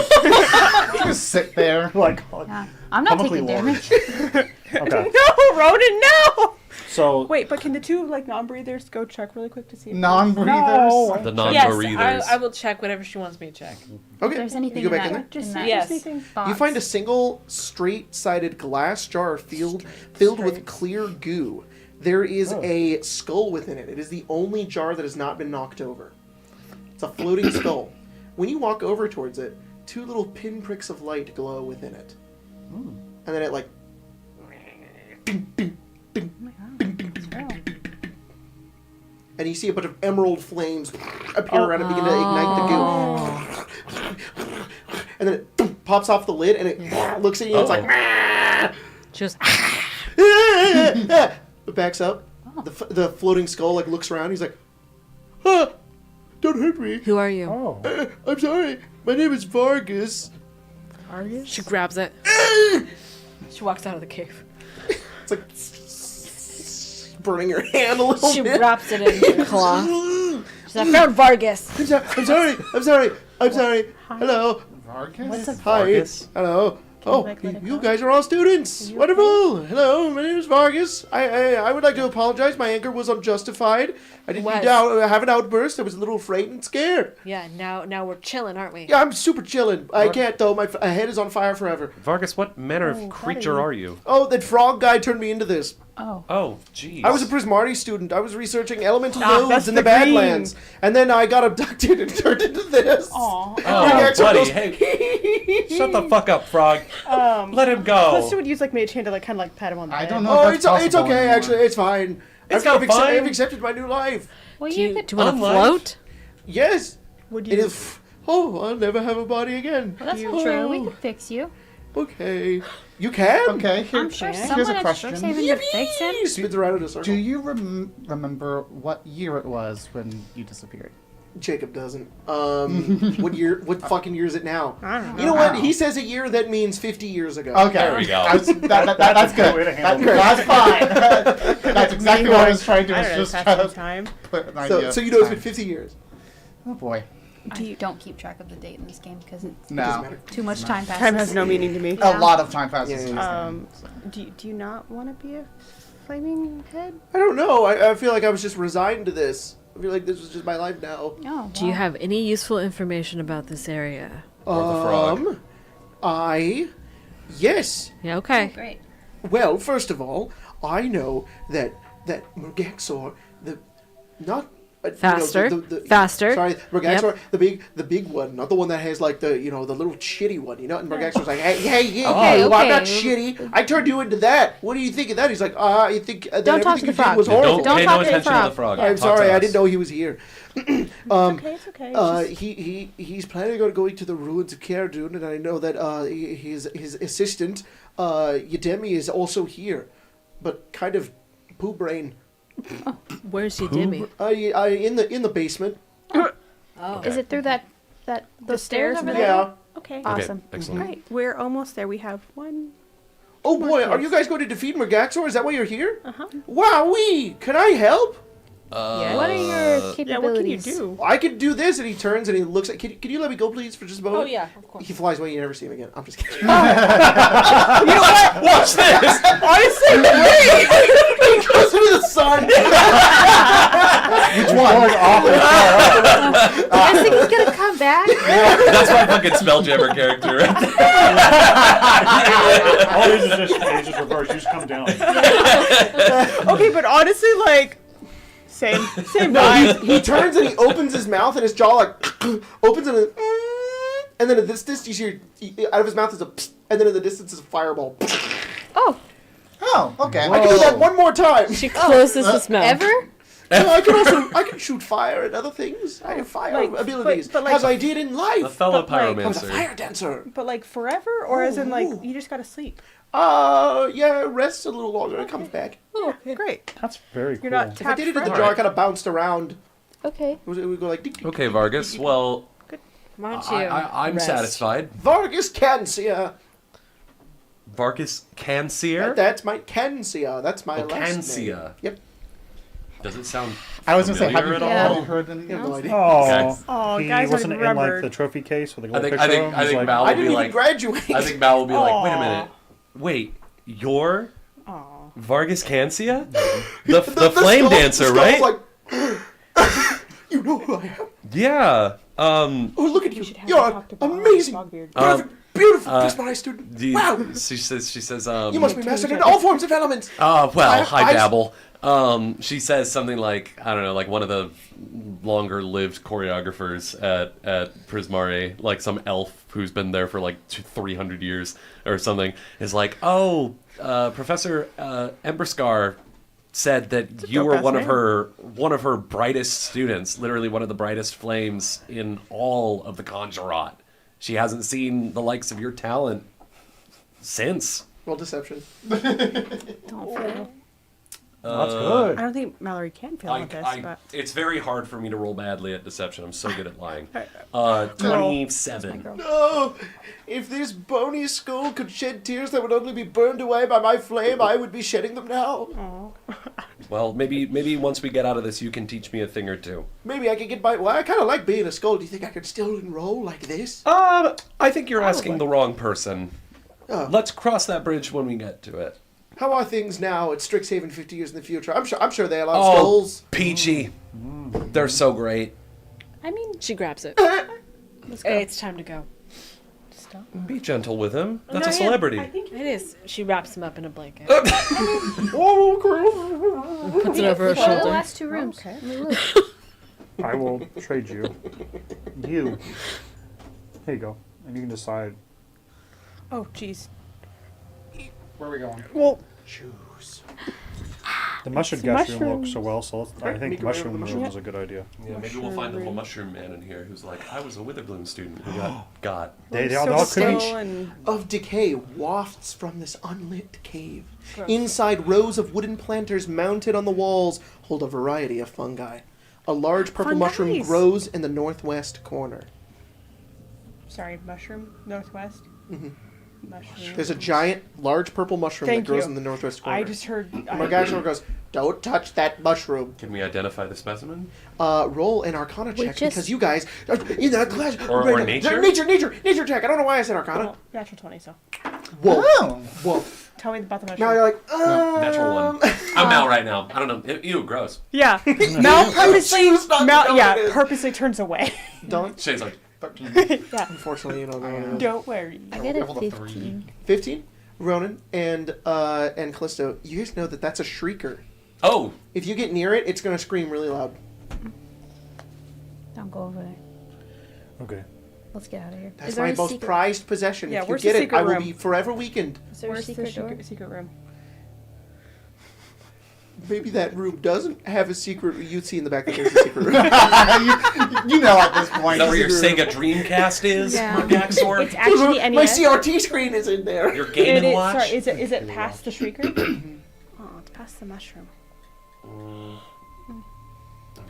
Just sit there. Like, Yeah. I'm not Comically taking damage. okay. No, Ronan, no! So Wait, but can the two like non-breathers go check really quick to see? if- Non-breathers. No. The Yes, non-breathers. I will check whatever she wants me to check. Okay. If there's anything you go in back in that, there. Just in see that Yes. if there's anything. box. You find a single straight-sided glass jar filled with clear goo. There is a skull within it. It is the only jar that has not been knocked over. It's a floating skull. When you walk over towards it, 2 little pinpricks of light glow within it. And then it like... Bing, bing, bing, bing, bing, bing, bing. And you see a bunch of emerald flames appear around it, begin to ignite the goo. And then it boom, pops off the lid, and it looks at you, and it's like... Just It backs up. The floating skull like looks around. He's like, don't hurt me. who are you? Oh. I'm sorry. My name is Vargas. She grabs it. She walks out of the cave. It's like burning her hand a little She bit. wraps it in cloth. She's like, I found Vargas. I'm sorry. Hello. Vargas? What's a Hi. Vargas? Hello. Can you, Oh, like, let it you go? guys are all students. Wonderful. Hello, my name is Vargas. I would like to apologize. My anger was unjustified. I didn't mean to have an outburst. I was a little afraid and scared. Yeah, now we're chilling, aren't we? Yeah, I'm super chilling. I can't though. My head is on fire forever. Vargas, what manner of creature are you? Oh, that frog guy turned me into this. Oh. Oh, jeez. I was a Prismarty student. I was researching elemental that's nodes in the the green. Badlands. And then I got abducted and turned into this. Aw. Oh, buddy, hey, shut the fuck up, frog. Let him go. Callisto would use like Mage Hand to like kind of like pat him on the I head. don't know. Oh, if that's it's possible okay, anymore. actually. It's fine. It's I've not fine. I've accepted my new life. Well, Do you you could. want to Unlife. float? Yes. Would It you? is. Oh, I'll never have a body again. Well, that's not true. We could fix you. Okay. You can? Okay, I'm sure here's someone a at question. Strixhaven could fix him. He spins around in a circle. Do you remember what year it was when you disappeared? Jacob doesn't. What year? What fucking year is it now? I don't know. You know what? Wow. He says a year that means 50 years ago. Okay, There we go. That's a good good. way to handle That's fine. That's exactly what I was trying to I do. don't Was know, just try passing to time. put an So, idea. so you know it's Time. been 50 years. Oh boy. I don't keep track of the date in this game because it's Doesn't No. matter. too much time passes. Time has no meaning to me. A lot of time passes. Yeah, in yeah, this game. Do you not want to be a flaming head? I don't know. I feel like I was just resigned to this. I feel like this was just my life now. Oh, Do you wow. have any useful information about this area? Or the frog. Yes. Yeah, okay. Great. Well, first of all, I know that Murgaxor, Faster. Faster. Sorry, Murgaxor, the big one, not the one that has like the the little shitty one. And Murgaxor's like, hey, well, I'm not shitty. I turned you into that. What do you think of that? He's like, I think that Don't talk to everything the you did frog. was Yeah, horrible. don't pay talk no to the attention to the frog. frog. I'm Talk to sorry, I us. didn't know he was here. It's okay. He's planning on going to the ruins of Caradun, and I know that his assistant Yademi is also here, but kind of poo brain. Where's Yadimi? In the basement. Oh. Okay. Is it through that the stairs stairs over over there? Yeah. Okay. Awesome. Okay, excellent. Great. We're almost there. We have one. Oh boy, are you guys going to defeat Murgaxor? Is that why you're here? Wowee! Can I help? What are your Yeah. What can you capabilities? do? I can do this, and he turns and he looks at. Can you let me go, please, for just a moment? Oh, yeah, of course. He flies away. You never see him again. I'm just kidding. You know what? Watch this. Honestly, he goes into the sun. Which one? I think he's gonna come back. That's my fucking Spelljammer character right there. All it is just reverse. You just come down. Okay, but honestly, like, same No, vibe. he turns and he opens his mouth, and his jaw like opens and then at this distance you hear out of his mouth is a and then in the distance is a fireball. Oh, Oh, okay. I can do that one more time. She closes his mouth. ever? I can shoot fire and other things. I have fire Like, abilities, but like- as I did in A life. fellow But, like, I was a pyromancer. fire dancer. But like forever, or as in like Ooh. you just gotta sleep. Yeah, it rests a little longer. It comes back. Oh, great. That's very cool. You're not If I tapped did it in the forever. jar, I kind of bounced around. Okay. It would go like. Ding, ding, Okay, ding, Vargas. ding, ding. Well, Why don't you I'm rest? satisfied. Vargas Cancia. Vargas Canseer? That's my Cancia. That's my Oh, last Cancia. name. Yep. Does it sound I was gonna say, have familiar you, at all? have you heard any? You have no idea. Oh, Oh, he guys, wasn't I in like remembered. the trophy case with the I gold think picture. I think He's like, Mal I will didn't be even like graduate. I think Mal will be like, wait a Aw. minute. Wait, you're Aw. Vargas Cancia? The flame skull- dancer, the skull's right? Like, you know who I am. Yeah. Oh, look at you. We should have You're to talk to Bob amazing. Bogbeard. Perfect. Beautiful, Prismari student. Wow. She says, You must be mastered in all forms of elements. well, I I- dabble. She says something like, I don't know, like one of the longer-lived choreographers at Prismari, like some elf who's been there for like 300 years or something, is like, Professor Emberscar said that you were one of her brightest students, literally one of the brightest flames in all of the Conjurat. She hasn't seen the likes of your talent since. Roll deception. Don't fail. That's good. I don't think Mallory can fail with this, but It's very hard for me to roll badly at deception. I'm so good at lying. That's 27. my girl. No! If this bony skull could shed tears that would only be burned away by my flame, I would be shedding them now. Well, maybe once we get out of this, you can teach me a thing or two. Maybe I could get by. Well, I kind of like being a skull. Do you think I could still enroll like this? I think you're asking the wrong person. Oh. Let's cross that bridge when we get to it. How are things now at Strixhaven 50 years in the future? I'm sure they allow Oh, skulls. peachy. They're so great. I mean, she grabs it. let's go. It's time to go. Stop. Be gentle with him. That's No, a yeah, celebrity. I think it is. She wraps him up in a blanket. Oh, Puts it over her The shoulder. last two rooms. Okay. I will trade you. You. Here you go. And you can decide. Oh, jeez. Where are we going? Well, choose. The mushroom It's gas room mushrooms. looks so well, so I Right, think make the a mushroom room, room mushroom. is a good idea. Yeah, maybe we'll find the little mushroom man in here who's like, I was a Witherbloom student who got. They so all still could and Of decay wafts from this unlit cave. Inside, rows of wooden planters mounted on the walls hold a variety of fungi. A large purple mushroom Fungi. grows in the northwest corner. sorry, mushroom northwest. Mhm. Mushroom. There's a giant, large purple mushroom Thank that grows you. in the northwest corner. I just heard. Morgashor goes, "Don't touch that mushroom." Can we identify the specimen? Roll an Arcana We check just- because you guys are in that class. Or nature? Nature check. I don't know why I said Arcana. Well, natural 20. So Whoa, Oh! whoa. tell me about the mushroom. Now you're like, Natural one. I'm Mal right now. I don't know. Ew, gross. Yeah, Mel purposely. Choose not to know Mel, yeah, what it is. purposely turns away. Don't. Shay's like, Yeah, Unfortunately, you don't know what it is. don't worry. I get a Level 3. 15. 15. Ronan and Callisto, you guys know that that's a shrieker. oh, If you get near it, it's gonna scream really loud. Don't go over there. Okay. Let's get out of here. That's Is there my a most secret? prized possession. Yeah, if you where's get the it, secret I will room? be forever weakened. Is there a Where's the secret door? secret room? Maybe that room doesn't have a secret. You'd see in the back that there's a secret room. you know at this is point. that where your Sega Dreamcast is? Yeah. Morgaxor? It's actually NES. My CRT screen is in there. Your Game and Watch? Sorry, is it past the shrieker? Oh, it's past the mushroom.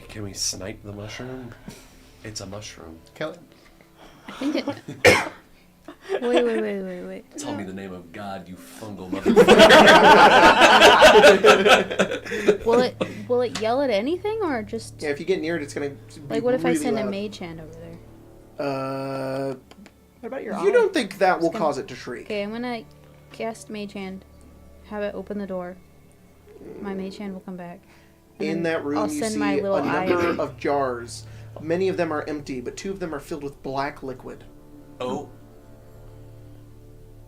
Can we snipe the mushroom? It's a mushroom. Kill it. I think it. Wait. Tell me the name of God, you fungal motherfucker. Will it yell at anything or just Yeah, if you get near it, it's gonna. Be like what if I really send loud. a mage hand over there? What about your You eye? don't think that will It's gonna- cause it to shriek? Okay, I'm gonna cast mage hand. Have it open the door. My mage hand will come back. And In then that room, I'll you send see my a little eye. number of jars. Many of them are empty, but 2 of them are filled with black liquid. Oh,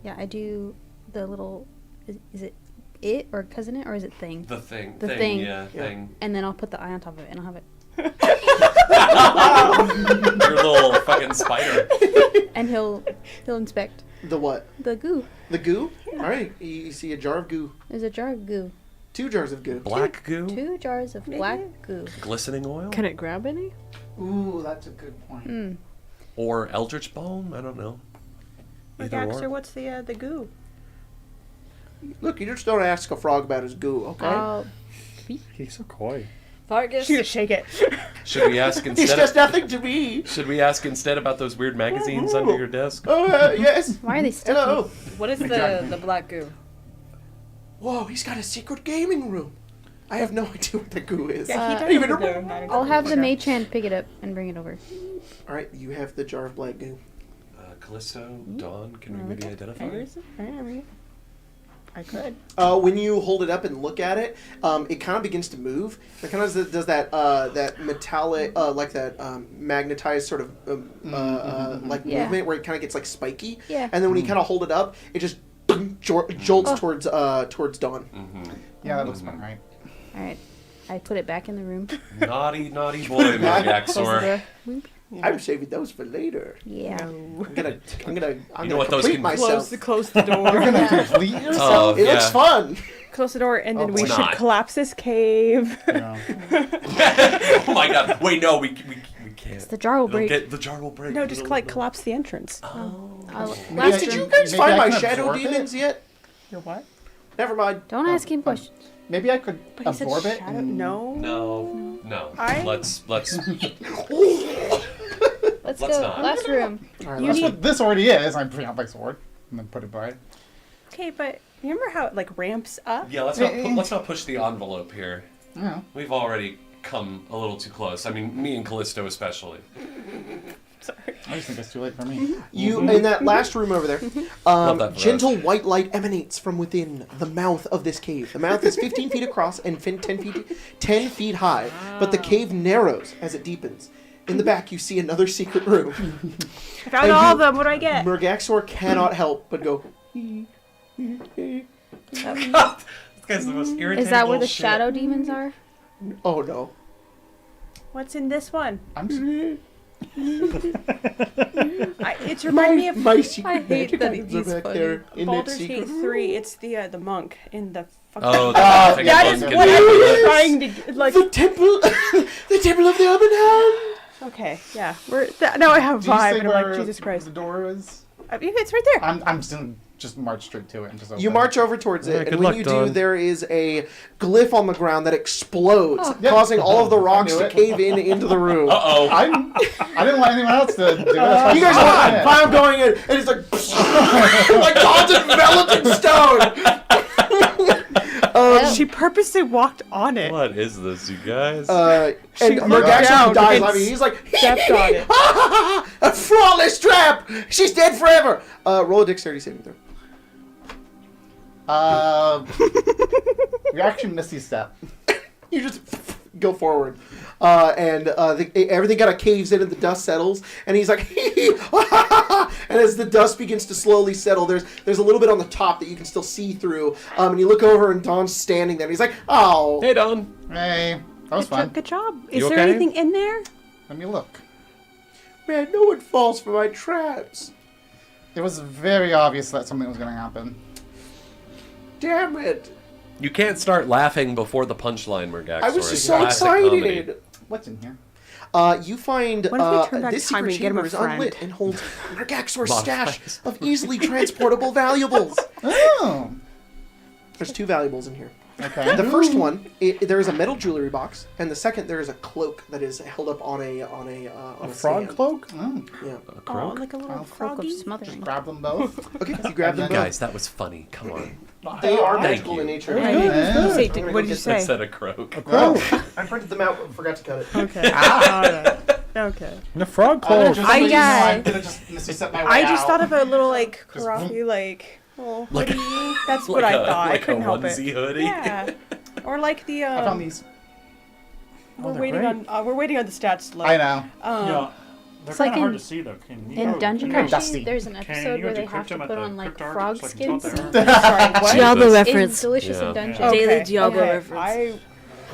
Yeah, I do the little. Is it or cousin it or is it thing? the thing. The thing. Yeah, thing. And then I'll put the eye on top of it and I'll have it. Your little fucking spider. And he'll inspect The what? the goo. The goo? Alright, you see a jar of goo. There's a jar of goo. 2 jars of goo. Black goo? 2 jars of black goo. Glistening oil? Can it grab any? Ooh, that's a good point. Or Eldritch Balm? I don't know. Either Gaxer, or. what's the goo? Look, you just don't ask a frog about his goo, okay? I'll He's so coy. Fargus. She's gonna shake it. Should we ask It's instead? just nothing to me. Should we ask instead about those weird magazines under your desk? Oh, yes. Why are they sticky? Hello. What is the black goo? Whoa, he's got a secret gaming room. I have no idea what the goo is. Yeah, he Uh, doesn't even over there. remember. I'll have the mage hand pick it up and bring it over. Alright, you have the jar of black goo. Callisto, Dawn, can we maybe identify? I could. When you hold it up and look at it, it kind of begins to move. It kind of does that that metallic, like that magnetized sort of like movement where it kind of gets like spiky. Yeah. And then when you kind of hold it up, it just jolts towards Dawn. Yeah, that looks about right. All right. I put it back in the room. Naughty boy, Margaxor. I'm saving those for later. Yeah. I'm gonna You know what those complete can- myself. Close the door. You're gonna complete yourself? It looks fun. Close the door, and then Oh, we boy. should Not. collapse this cave. Yeah. Oh my god. Wait, no, we can't. The jar will break. The jar will break. No, just collapse the entrance. Last Did you room. guys Maybe find I my can shadow absorb it? demons yet? Your what? Never mind. Don't ask him questions. Maybe I could But he said absorb it. shadow. and- No. No. I- Let's Let's Let's go. not. Last room. All right, You that's need- what this already is. I'm bringing out my sword and then put it by. Okay, but remember how it like ramps up? Yeah, let's not push the envelope here. Yeah. We've already come a little too close. I mean, me and Callisto especially. I just think it's too late for me. You in that last room over there. Love that for Gentle white light emanates from within the mouth of this cave. The mouth is 15 feet across and 10 feet high, but the cave narrows as it deepens. In the back, you see another secret room. I found And all you- of them. What do I get? Murgaxor cannot help but go. This guy's the most irritating. Is that where the shadow demons are? Oh no. What's in this one? I'm just, It's reminding me of My secret I hate magic that items he's are back funny. there in that Baldur's secret Gate 3. It's the monk in the fucking. Oh, That that is is what I was trying to like. The temple, the temple of the Urban Hound. Okay, yeah. Now I have a do you vibe, say and I'm like, where Jesus Christ. the door is? I mean, it's right there. I'm just gonna just march straight to it and just open You it. march over towards Yeah, it, and good when luck, you do, Dawn. there is a glyph on the ground that explodes, Yep. causing all of the rocks I knew to it. cave in into the room. Uh-oh. I didn't want anyone else to do it. That's why You guys I are on. I'm going in, and it's like, like Dawn's enveloped in stone. She purposely walked on it. What is this, you guys? And She looked Murgaxor down dies. and I mean, he's like, stepped on it. a flawless trap. She's dead forever. Roll a dexterity saving throw. Reaction misty step. You just go forward. Everything kind of caves in and the dust settles. And he's like, and as the dust begins to slowly settle, there's a little bit on the top that you can still see through. And you look over and Dawn's standing there. And he's like, oh. Hey, Dawn. Hey, that was fun. Good job. Is You there okay? anything in there? Let me look. Man, no one falls for my traps. It was very obvious that something was going to happen. Damn it. You can't start laughing before the punchline, Murgaxor. I was It's just so classic comedy. excited. What's in here? You find What if we turn back this time secret and get him chamber a is friend? unlit and holds Murgaxor's Modified. stash of easily transportable valuables. Oh, There's 2 valuables in here. okay. The first one, there is a metal jewelry box, and the second there is a cloak that is held up on a A frog stand. cloak? Oh, Yeah. A Oh, croak? like a little I'll Cloak of froggy. smothering. grab them both. Okay, you grab them both. Guys, that was funny. Come on. They are Thank magical you. in nature. Yeah. Say, I'm gonna what go did you get I say? said a croak. Oh, I printed them out, but forgot to cut it. Okay. Alright. Okay. The frog I cloak. just, I- I'm gonna just misty step my way I just out. thought of a little like Just- karate like oh Like- hoodie. That's what I thought. I Like couldn't a help onesie it. hoodie. Yeah. Or like the I found these. we're they're waiting great. on we're waiting on the stats to load. I know. Yeah. They're It's like kind of hard in- to see, though. Can you In go- Dungeon can you go- Dusty. Crashing, there's an Can episode you where go they have decrypt to them put at on the like crypt frog so I can skins. tell they're- Sorry, what? Diablo Jesus. In reference. Delicious Yeah. in Dungeon. Okay. Daily Diablo Okay. reference. I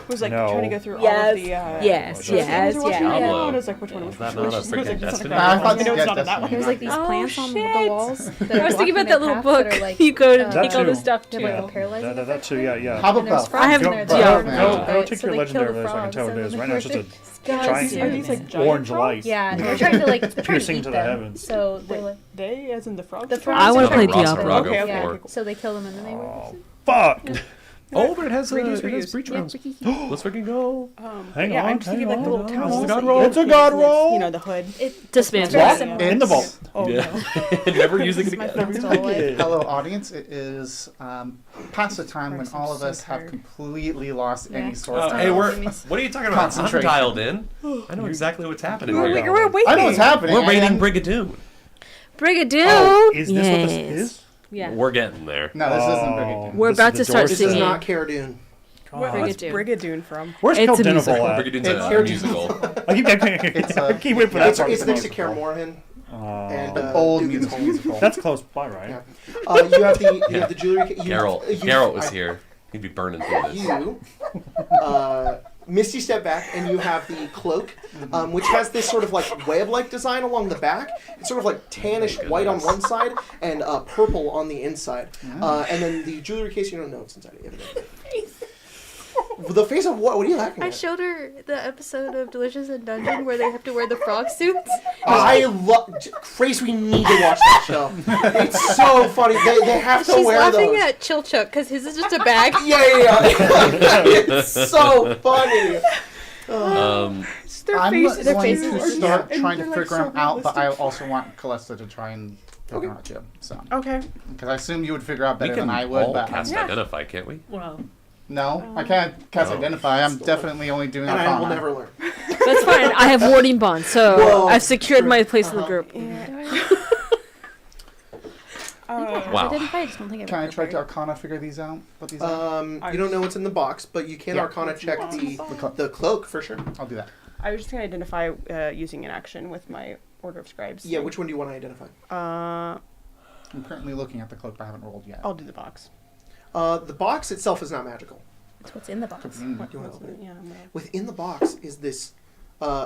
was like No. trying to go through all Yes. of the Yes. Oh, Yes. I was watching Yeah. it Diablo. now, and I was like, which one? Is Which that one? not a I was freaking like, it's not Destiny? that I one. thought I know it's yes, not on that Destiny. one. There's like these Oh, plants on the shit. walls. That I are was thinking blocking about that their little path book. that are, like, You go to uh, take all too. the stuff they're to. like paralyzing. That too, yeah. How And there's about frogs I have in there. Go, that Diablo. are go, right, go take so your they legendary kill the there so I can frogs, tell what and it is. then Right now it's just a Guys, giant are these, like, giant orange frogs? light. Yeah, and they're trying to like they're trying to Piercing eat to the them. heavens. So they're like They, as in the frogs. the frogs? frogs. I wanna are play like- Diablo. Okay, okay, Yeah, okay, cool. so they kill them and then they Oh, fuck! Oh, but it has Reduce, it has reduce. breach yeah, rounds. freaky. Let's freaking go. Hang yeah, on, I'm just thinking hang like the on. little It's towels. a that god you roll. get It's a with, god like, roll. You know, the hood. Dismantle. very What? similar. In the vault. Oh, Yeah. no. Never using it My again. friend's all like, Hello, audience. It is past the time when Christ, I'm all of so us have tired. completely lost Yeah. any sort Oh, of. hey, what are you talking about? I'm Concentration. dialed in. I know exactly what's happening We're, here. we're waiting. I know what's happening. We're raiding and- Brigadoon. Brigadoon. Oh, is this what this Yes. is? Yeah. We're getting there. No, this isn't Brigadoon. We're This about is to the start door This to- is singing. not Cara Dune. What's Brigadoon. Brigadoon from? Where's It's a Kel musical. Denival at? Brigadoon's It's a Cara musical. I keep It's a- keep waiting for that It's, part. it's of the next to Kaer musical. Morhen. And, An old Dugan's musical. That's close by, right? Yeah. You have the jewelry. Garrett was here. He'd be burning through this. You, Misty, step back, and you have the cloak, which has this sort of like web-like design along the back. It's sort of like tannish white on one side and purple on the inside. And then the jewelry case, you don't know what's inside it. Evidently. The face of what? What are you laughing I at? showed her the episode of Delicious in Dungeon where they have to wear the frog suits. I love. Grace, we need to watch that show. It's so funny. They have to She's wear laughing those. at Chilchuk because his is just a bag. Yeah. It's so funny. Their I'm faces, going faces to are start and trying to they're, like, figure so them out, but I realistic. also want Callista to try and figure them out too. So, Okay. because I assume you would figure out We better can than I would, all but cast Yeah. identify, can't we? Well, no, I can't cast No. identify. I'm definitely only doing And I will Arcana. never learn. that's fine. I have warding bond, so Whoa. I've secured my place in the group. Wow. Identify, I just don't think I've Can I ever try to heard. Arcana figure these out? Put these out? You don't know what's in the box, but you can Yeah. Arcana check The cloak. the cloak for sure. I'll do that. I was just gonna identify using an action with my Order of Scribes. Yeah, thing. which one do you want to identify? I'm currently looking at the cloak, but I haven't rolled yet. I'll do the box. The box itself is not magical. It's what's in the box. Mm. You wanna open it? Yeah, I'm gonna... Within the box is this,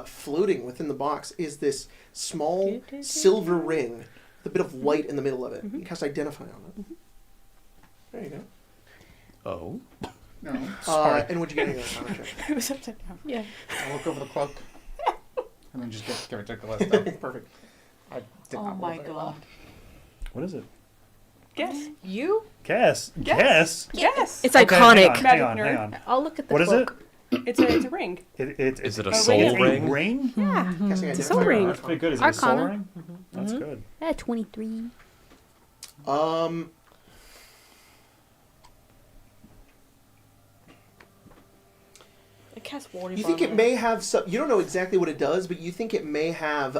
floating within the box is this small silver ring with a bit of light in the middle of it. You cast Identify on it. There you go. Oh. No, sorry. And what'd you get in your Arcana check? It was upside down. Yeah. I'll look over the cloak. And then just give it to Callista. Perfect. I did Oh not my roll very well. god. What is it? Guess. You? Guess. Yes. Guess. Yes. It's Okay, iconic. Hang on. Magic Hang nerd. on. I'll look at the What is it? cloak. It's a ring. Is it a ring. soul A ring? ring? Yeah. Casting It's a Identify soul or ring. That's Arcana? pretty good. Is it a soul Arcana. ring? That's good. 23. It casts warding You think bond it may have some? You don't know exactly what it does, but you think it may have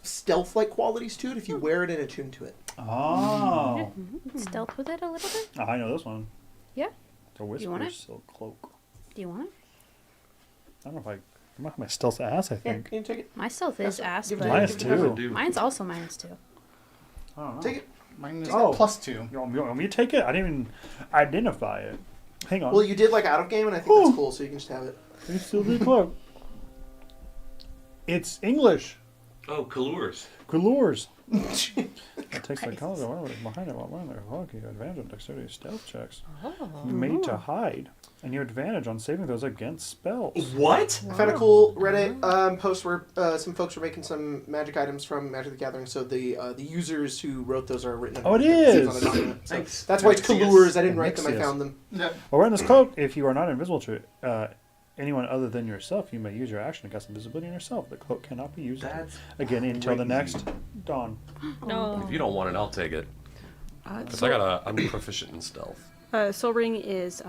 stealth-like qualities to it if you wear it and attune to it. Oh. Stealth with it a little bit? Oh, I know this one. Yeah. The want Whisper it? Silk Cloak. Do you want it? I don't know if I might have my stealth ass, I Yeah, think. can you take it? My stealth is Yes, ass, give it but to Minus Give it to two. mine's also -2. I don't know. Take it. Mine is Oh. +2. You want me to take it? I didn't even identify it. Hang on. Well, you did like out of game, and I think that's cool, so you can just have it. It's still the cloak. It's English. Oh, Kallurs. Galores. It takes the color behind it while wearing their cloak. You have advantage on dexterity stealth checks. Made to hide. And you have advantage on saving those against spells. What? I found a cool Reddit post where some folks were making some magic items from Magic the Gathering. So the users who wrote those are written. Oh, it names on is. a document. So Thanks. that's why it's Nixius. Kallurs. I didn't write them. I Nixius. found them. Yeah. While wearing this cloak, if you are not invisible to anyone other than yourself, you may use your action to cast invisibility on yourself. The cloak cannot be used That's again until the crazy. next dawn. No. If you don't want it, I'll take it. Because I'm proficient in stealth. Soul Ring is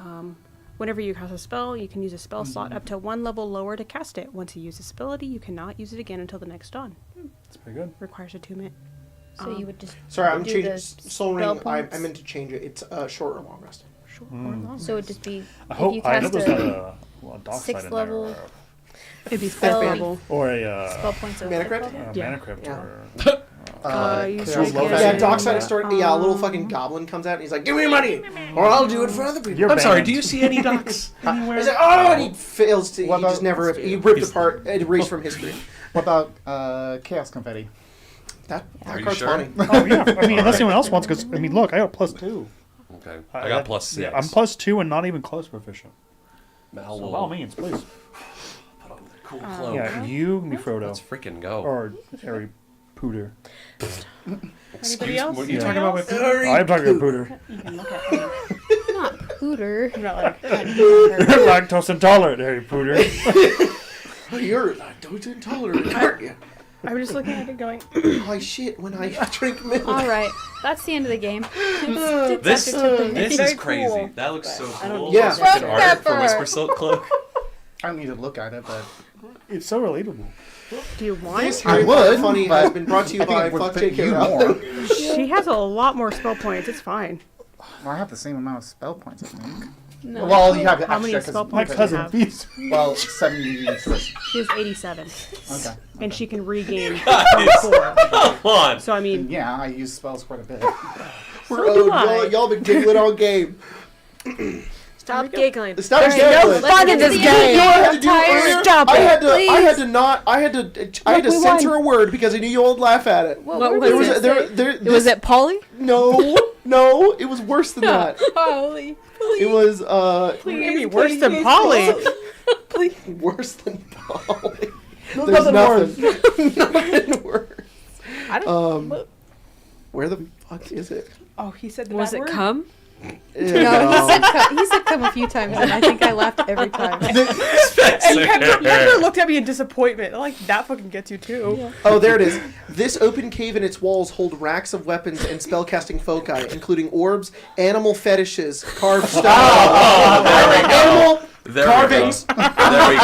whenever you cast a spell, you can use a spell slot up to one level lower to cast it. Once you use this ability, you cannot use it again until the next dawn. That's pretty good. Requires attunement. So you would just Sorry, I'm do changing the Soul spell Ring. I points? meant to change it. It's short or long rest. Short or long. So it would just be I if hope you I hope cast there's not a a dark side sixth in level there, It'd be spell, fifth level. or a spell points of Mana fifth crypt? level. Yeah. mana crypt, Yeah. or you Chaos say Low chaos. Yeah, Value. Doc side of story. Yeah, a little fucking goblin comes out and he's like, "Give me your money, or I'll do it for other people." You're I'm sorry, banned. do you see any ducks anywhere? He's like, "Oh," and he fails to. What He just about- never. He ripped apart, erased from history. What about Chaos Confetti? That Are you card's sure? funny. Oh yeah, I mean unless anyone else wants, because I mean look, I got +2. Okay. I got +6. Yeah, I'm +2 and not even close proficient. Mal So will by all means, please. put on the cool cloak. Yeah, you can be Frodo Let's freaking go. or Harry Pooter. Anybody else? What are you Yeah. talking about? My Harry I'm talking about Pooter. You can look at me. Not Pooter. I'm not like, Lactose intolerant, Harry Pooter. You're lactose intolerant, aren't you? I'm just looking at it going, I shit when I drink milk. All right, that's the end of the game. This Very is crazy. cool. That looks so I don't cool. Yeah. Freaking Frog art for pepper. Whisper Silk Cloak. I don't need to look at it, but It's so relatable. Do you want This it? I Harry Potter would, Funny but has been brought to you I think by it would Fuck fit J.K. you Rowling. more. She has a lot more spell points. It's fine. Well, I have the same amount of spell points, I think. No. Well, you have the How many extra spell 'cause- My points do you cousin have? beats. Well, 73. She has 87. Okay. And she can regain Guys. 4. Come on. So I mean, Yeah, I use spells quite a bit. We're So do owed. I. Y'all been giggling all game. Stop giggling. Stop There's giggling. no fun in this You know game. what I had to do earlier? Stop I it, had to please. I had to we censor won. a word because I knew you all would laugh at it. What There was was it? this- Was it Polly? No, it was worse than that. Polly. It was maybe worse than Polly. worse than Polly. There's nothing. Nothing worse. I don't. Where the fuck is it? Oh, he said the Was bad it word? cum? No, he said come a few times, and I think I laughed every time. And Pepper looked at me in disappointment. Like, that fucking gets you too. Yeah. Oh, there it is. This open cave and its walls hold racks of weapons and spellcasting foci, including orbs, animal fetishes, carved stone, animal There carvings. we go. There we go.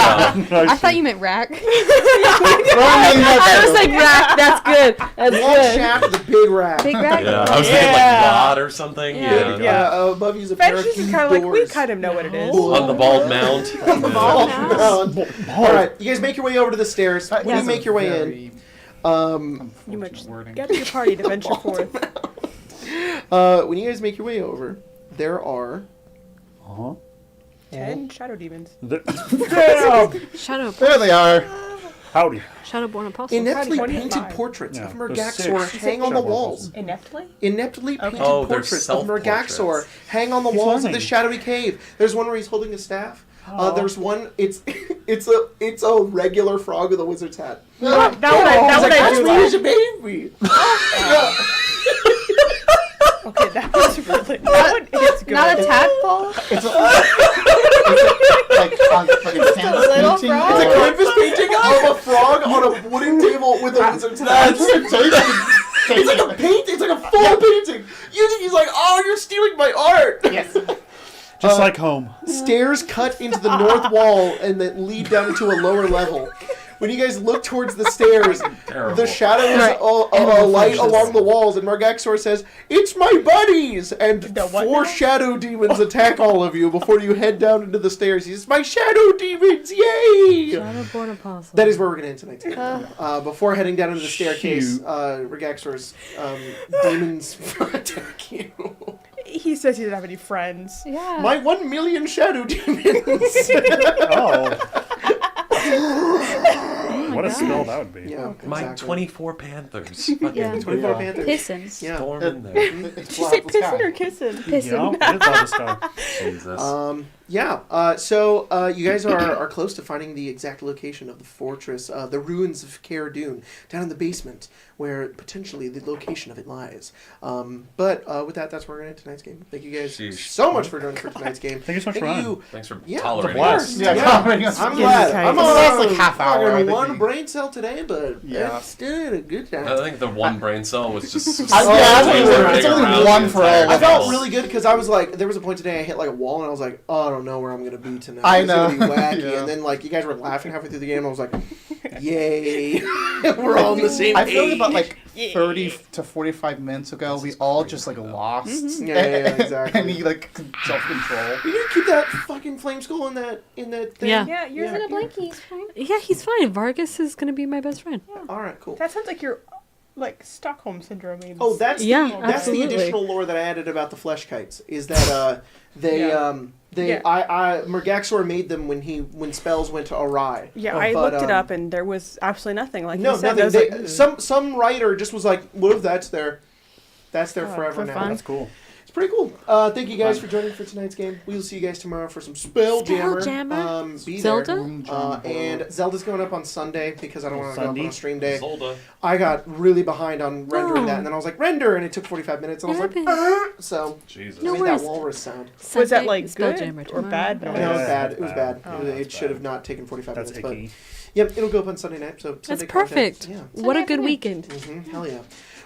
I thought you meant rack. I was like, rack. That's good. That's Long good. shaft, the big rack. Big rack? Yeah, I was thinking like rod or something. Yeah. Yeah. Above you's a pair of Fetishes is huge kind of like, we doors. kind of know what it is. On the bald mound. All right, you guys make your way over to the stairs. When you make your way in, You much gather your party to venture forth. when you guys make your way over, there are 10 shadow demons. Damn! Shadow. There they are. Howdy. Shadowborn apostle. ineptly 25. painted portraits Yeah, of there's Mergaxor 6 hang on the shadow walls. Ineptly? Ineptly painted Oh, they're portraits of Mergaxor self-portraits. hang on the He's walls of learning. this shadowy cave. There's one where he's holding a staff. There's one. It's a regular frog with a wizard's hat. That would I do. That's a baby. Okay, that was really. That one is good. Not a tadpole? It's like on fucking canvas little painting. frog? It's a or- canvas painting of a frog on a wooden table with a wizard's hat. It's like a paint. It's like a full painting. You think he's like, oh, you're stealing my art. Yes. Just like home. Stairs cut into the north wall and that lead down to a lower level. When you guys look towards the stairs, Terrible. the shadows light along the walls, and Mergaxor says, "It's my buddies!" And The what 4 now? shadow demons attack all of you before you head down into the stairs. He says, "My shadow demons, yay!" Shadowborn apostle. That is where we're going to end tonight's game. Before heading down into the staircase, Mergaxor's demons attack you. He says he didn't have any friends. Yeah. My 1 million shadow demons. Oh. What a spell that would be. Yeah, My exactly. 24 Panthers. Yeah. 24 Panthers. Pissins. Yeah. Storm in there. Did you say pissing or kissing? Pissing. Yeah, it's all the stuff. Jesus. So you guys are close to finding the exact location of the fortress, the ruins of Caer Dune, down in the basement, where potentially the location of it lies. But with that, that's where we're going to end tonight's game. Thank you guys Sheesh. so much for joining for tonight's game. Thank you so much for running. Thanks for Yeah, tolerating of us. course. Yeah, tolerating us. I'm Yeah, glad. okay. I'm This on lasts like half hour, I fucking think. one brain cell today, but Yeah. still had a good time. I think the one brain cell was just. Yeah, it's it's only around one the for entire all I of felt us. really good because I was like, there was a point today I hit like a wall and I was like, oh, I don't know where I'm gonna be tonight. I It's gonna be know. wacky. Yeah. And then like you guys were laughing halfway through the game. I was like, yay, we're all on the same I page. feel like about like 30 to 45 minutes ago, we all just like lost. Yeah, exactly. Any like self-control. You gonna keep that fucking flame skull in that thing? Yeah. Yeah, yours in a blankie. He's fine. Yeah, he's fine. Vargas is gonna be my best friend. All right, cool. That sounds like your, like, Stockholm syndrome. Oh, that's Yeah, the absolutely. additional lore that I added about the flesh kites. Is that Yeah. Mergaxor made them when spells went awry. Yeah, I But, looked it up and there was absolutely nothing. Like No, you said, nothing. there was, like, Some writer just was like, "What if that's there? That's there forever for now." fun. That's cool. It's pretty cool. Thank you guys for joining for tonight's game. We will see you guys tomorrow for some Spelljammer. Be Zelda? there. And Zelda's going up on Sunday because I don't want to go up on Sunday? a stream day. Zolda. I got really behind on rendering Oh. that, and then I was like, render, and it took 45 minutes, and I was like, Happens. so Jesus. No I made worries. that walrus sound. was that like Spelljammer good or tomorrow. bad? No, noise? it was Yeah, bad. that's It was bad. bad. Oh, It that's should have bad. not taken 45 That's minutes, icky. but yep, it'll go up on Sunday night. So That's Sunday perfect. content. What a good weekend. Hell yeah.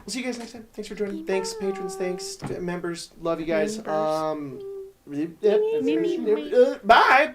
We'll see you guys next time. Thanks for joining. Thanks, patrons. Thanks, members. Love you guys. Bye.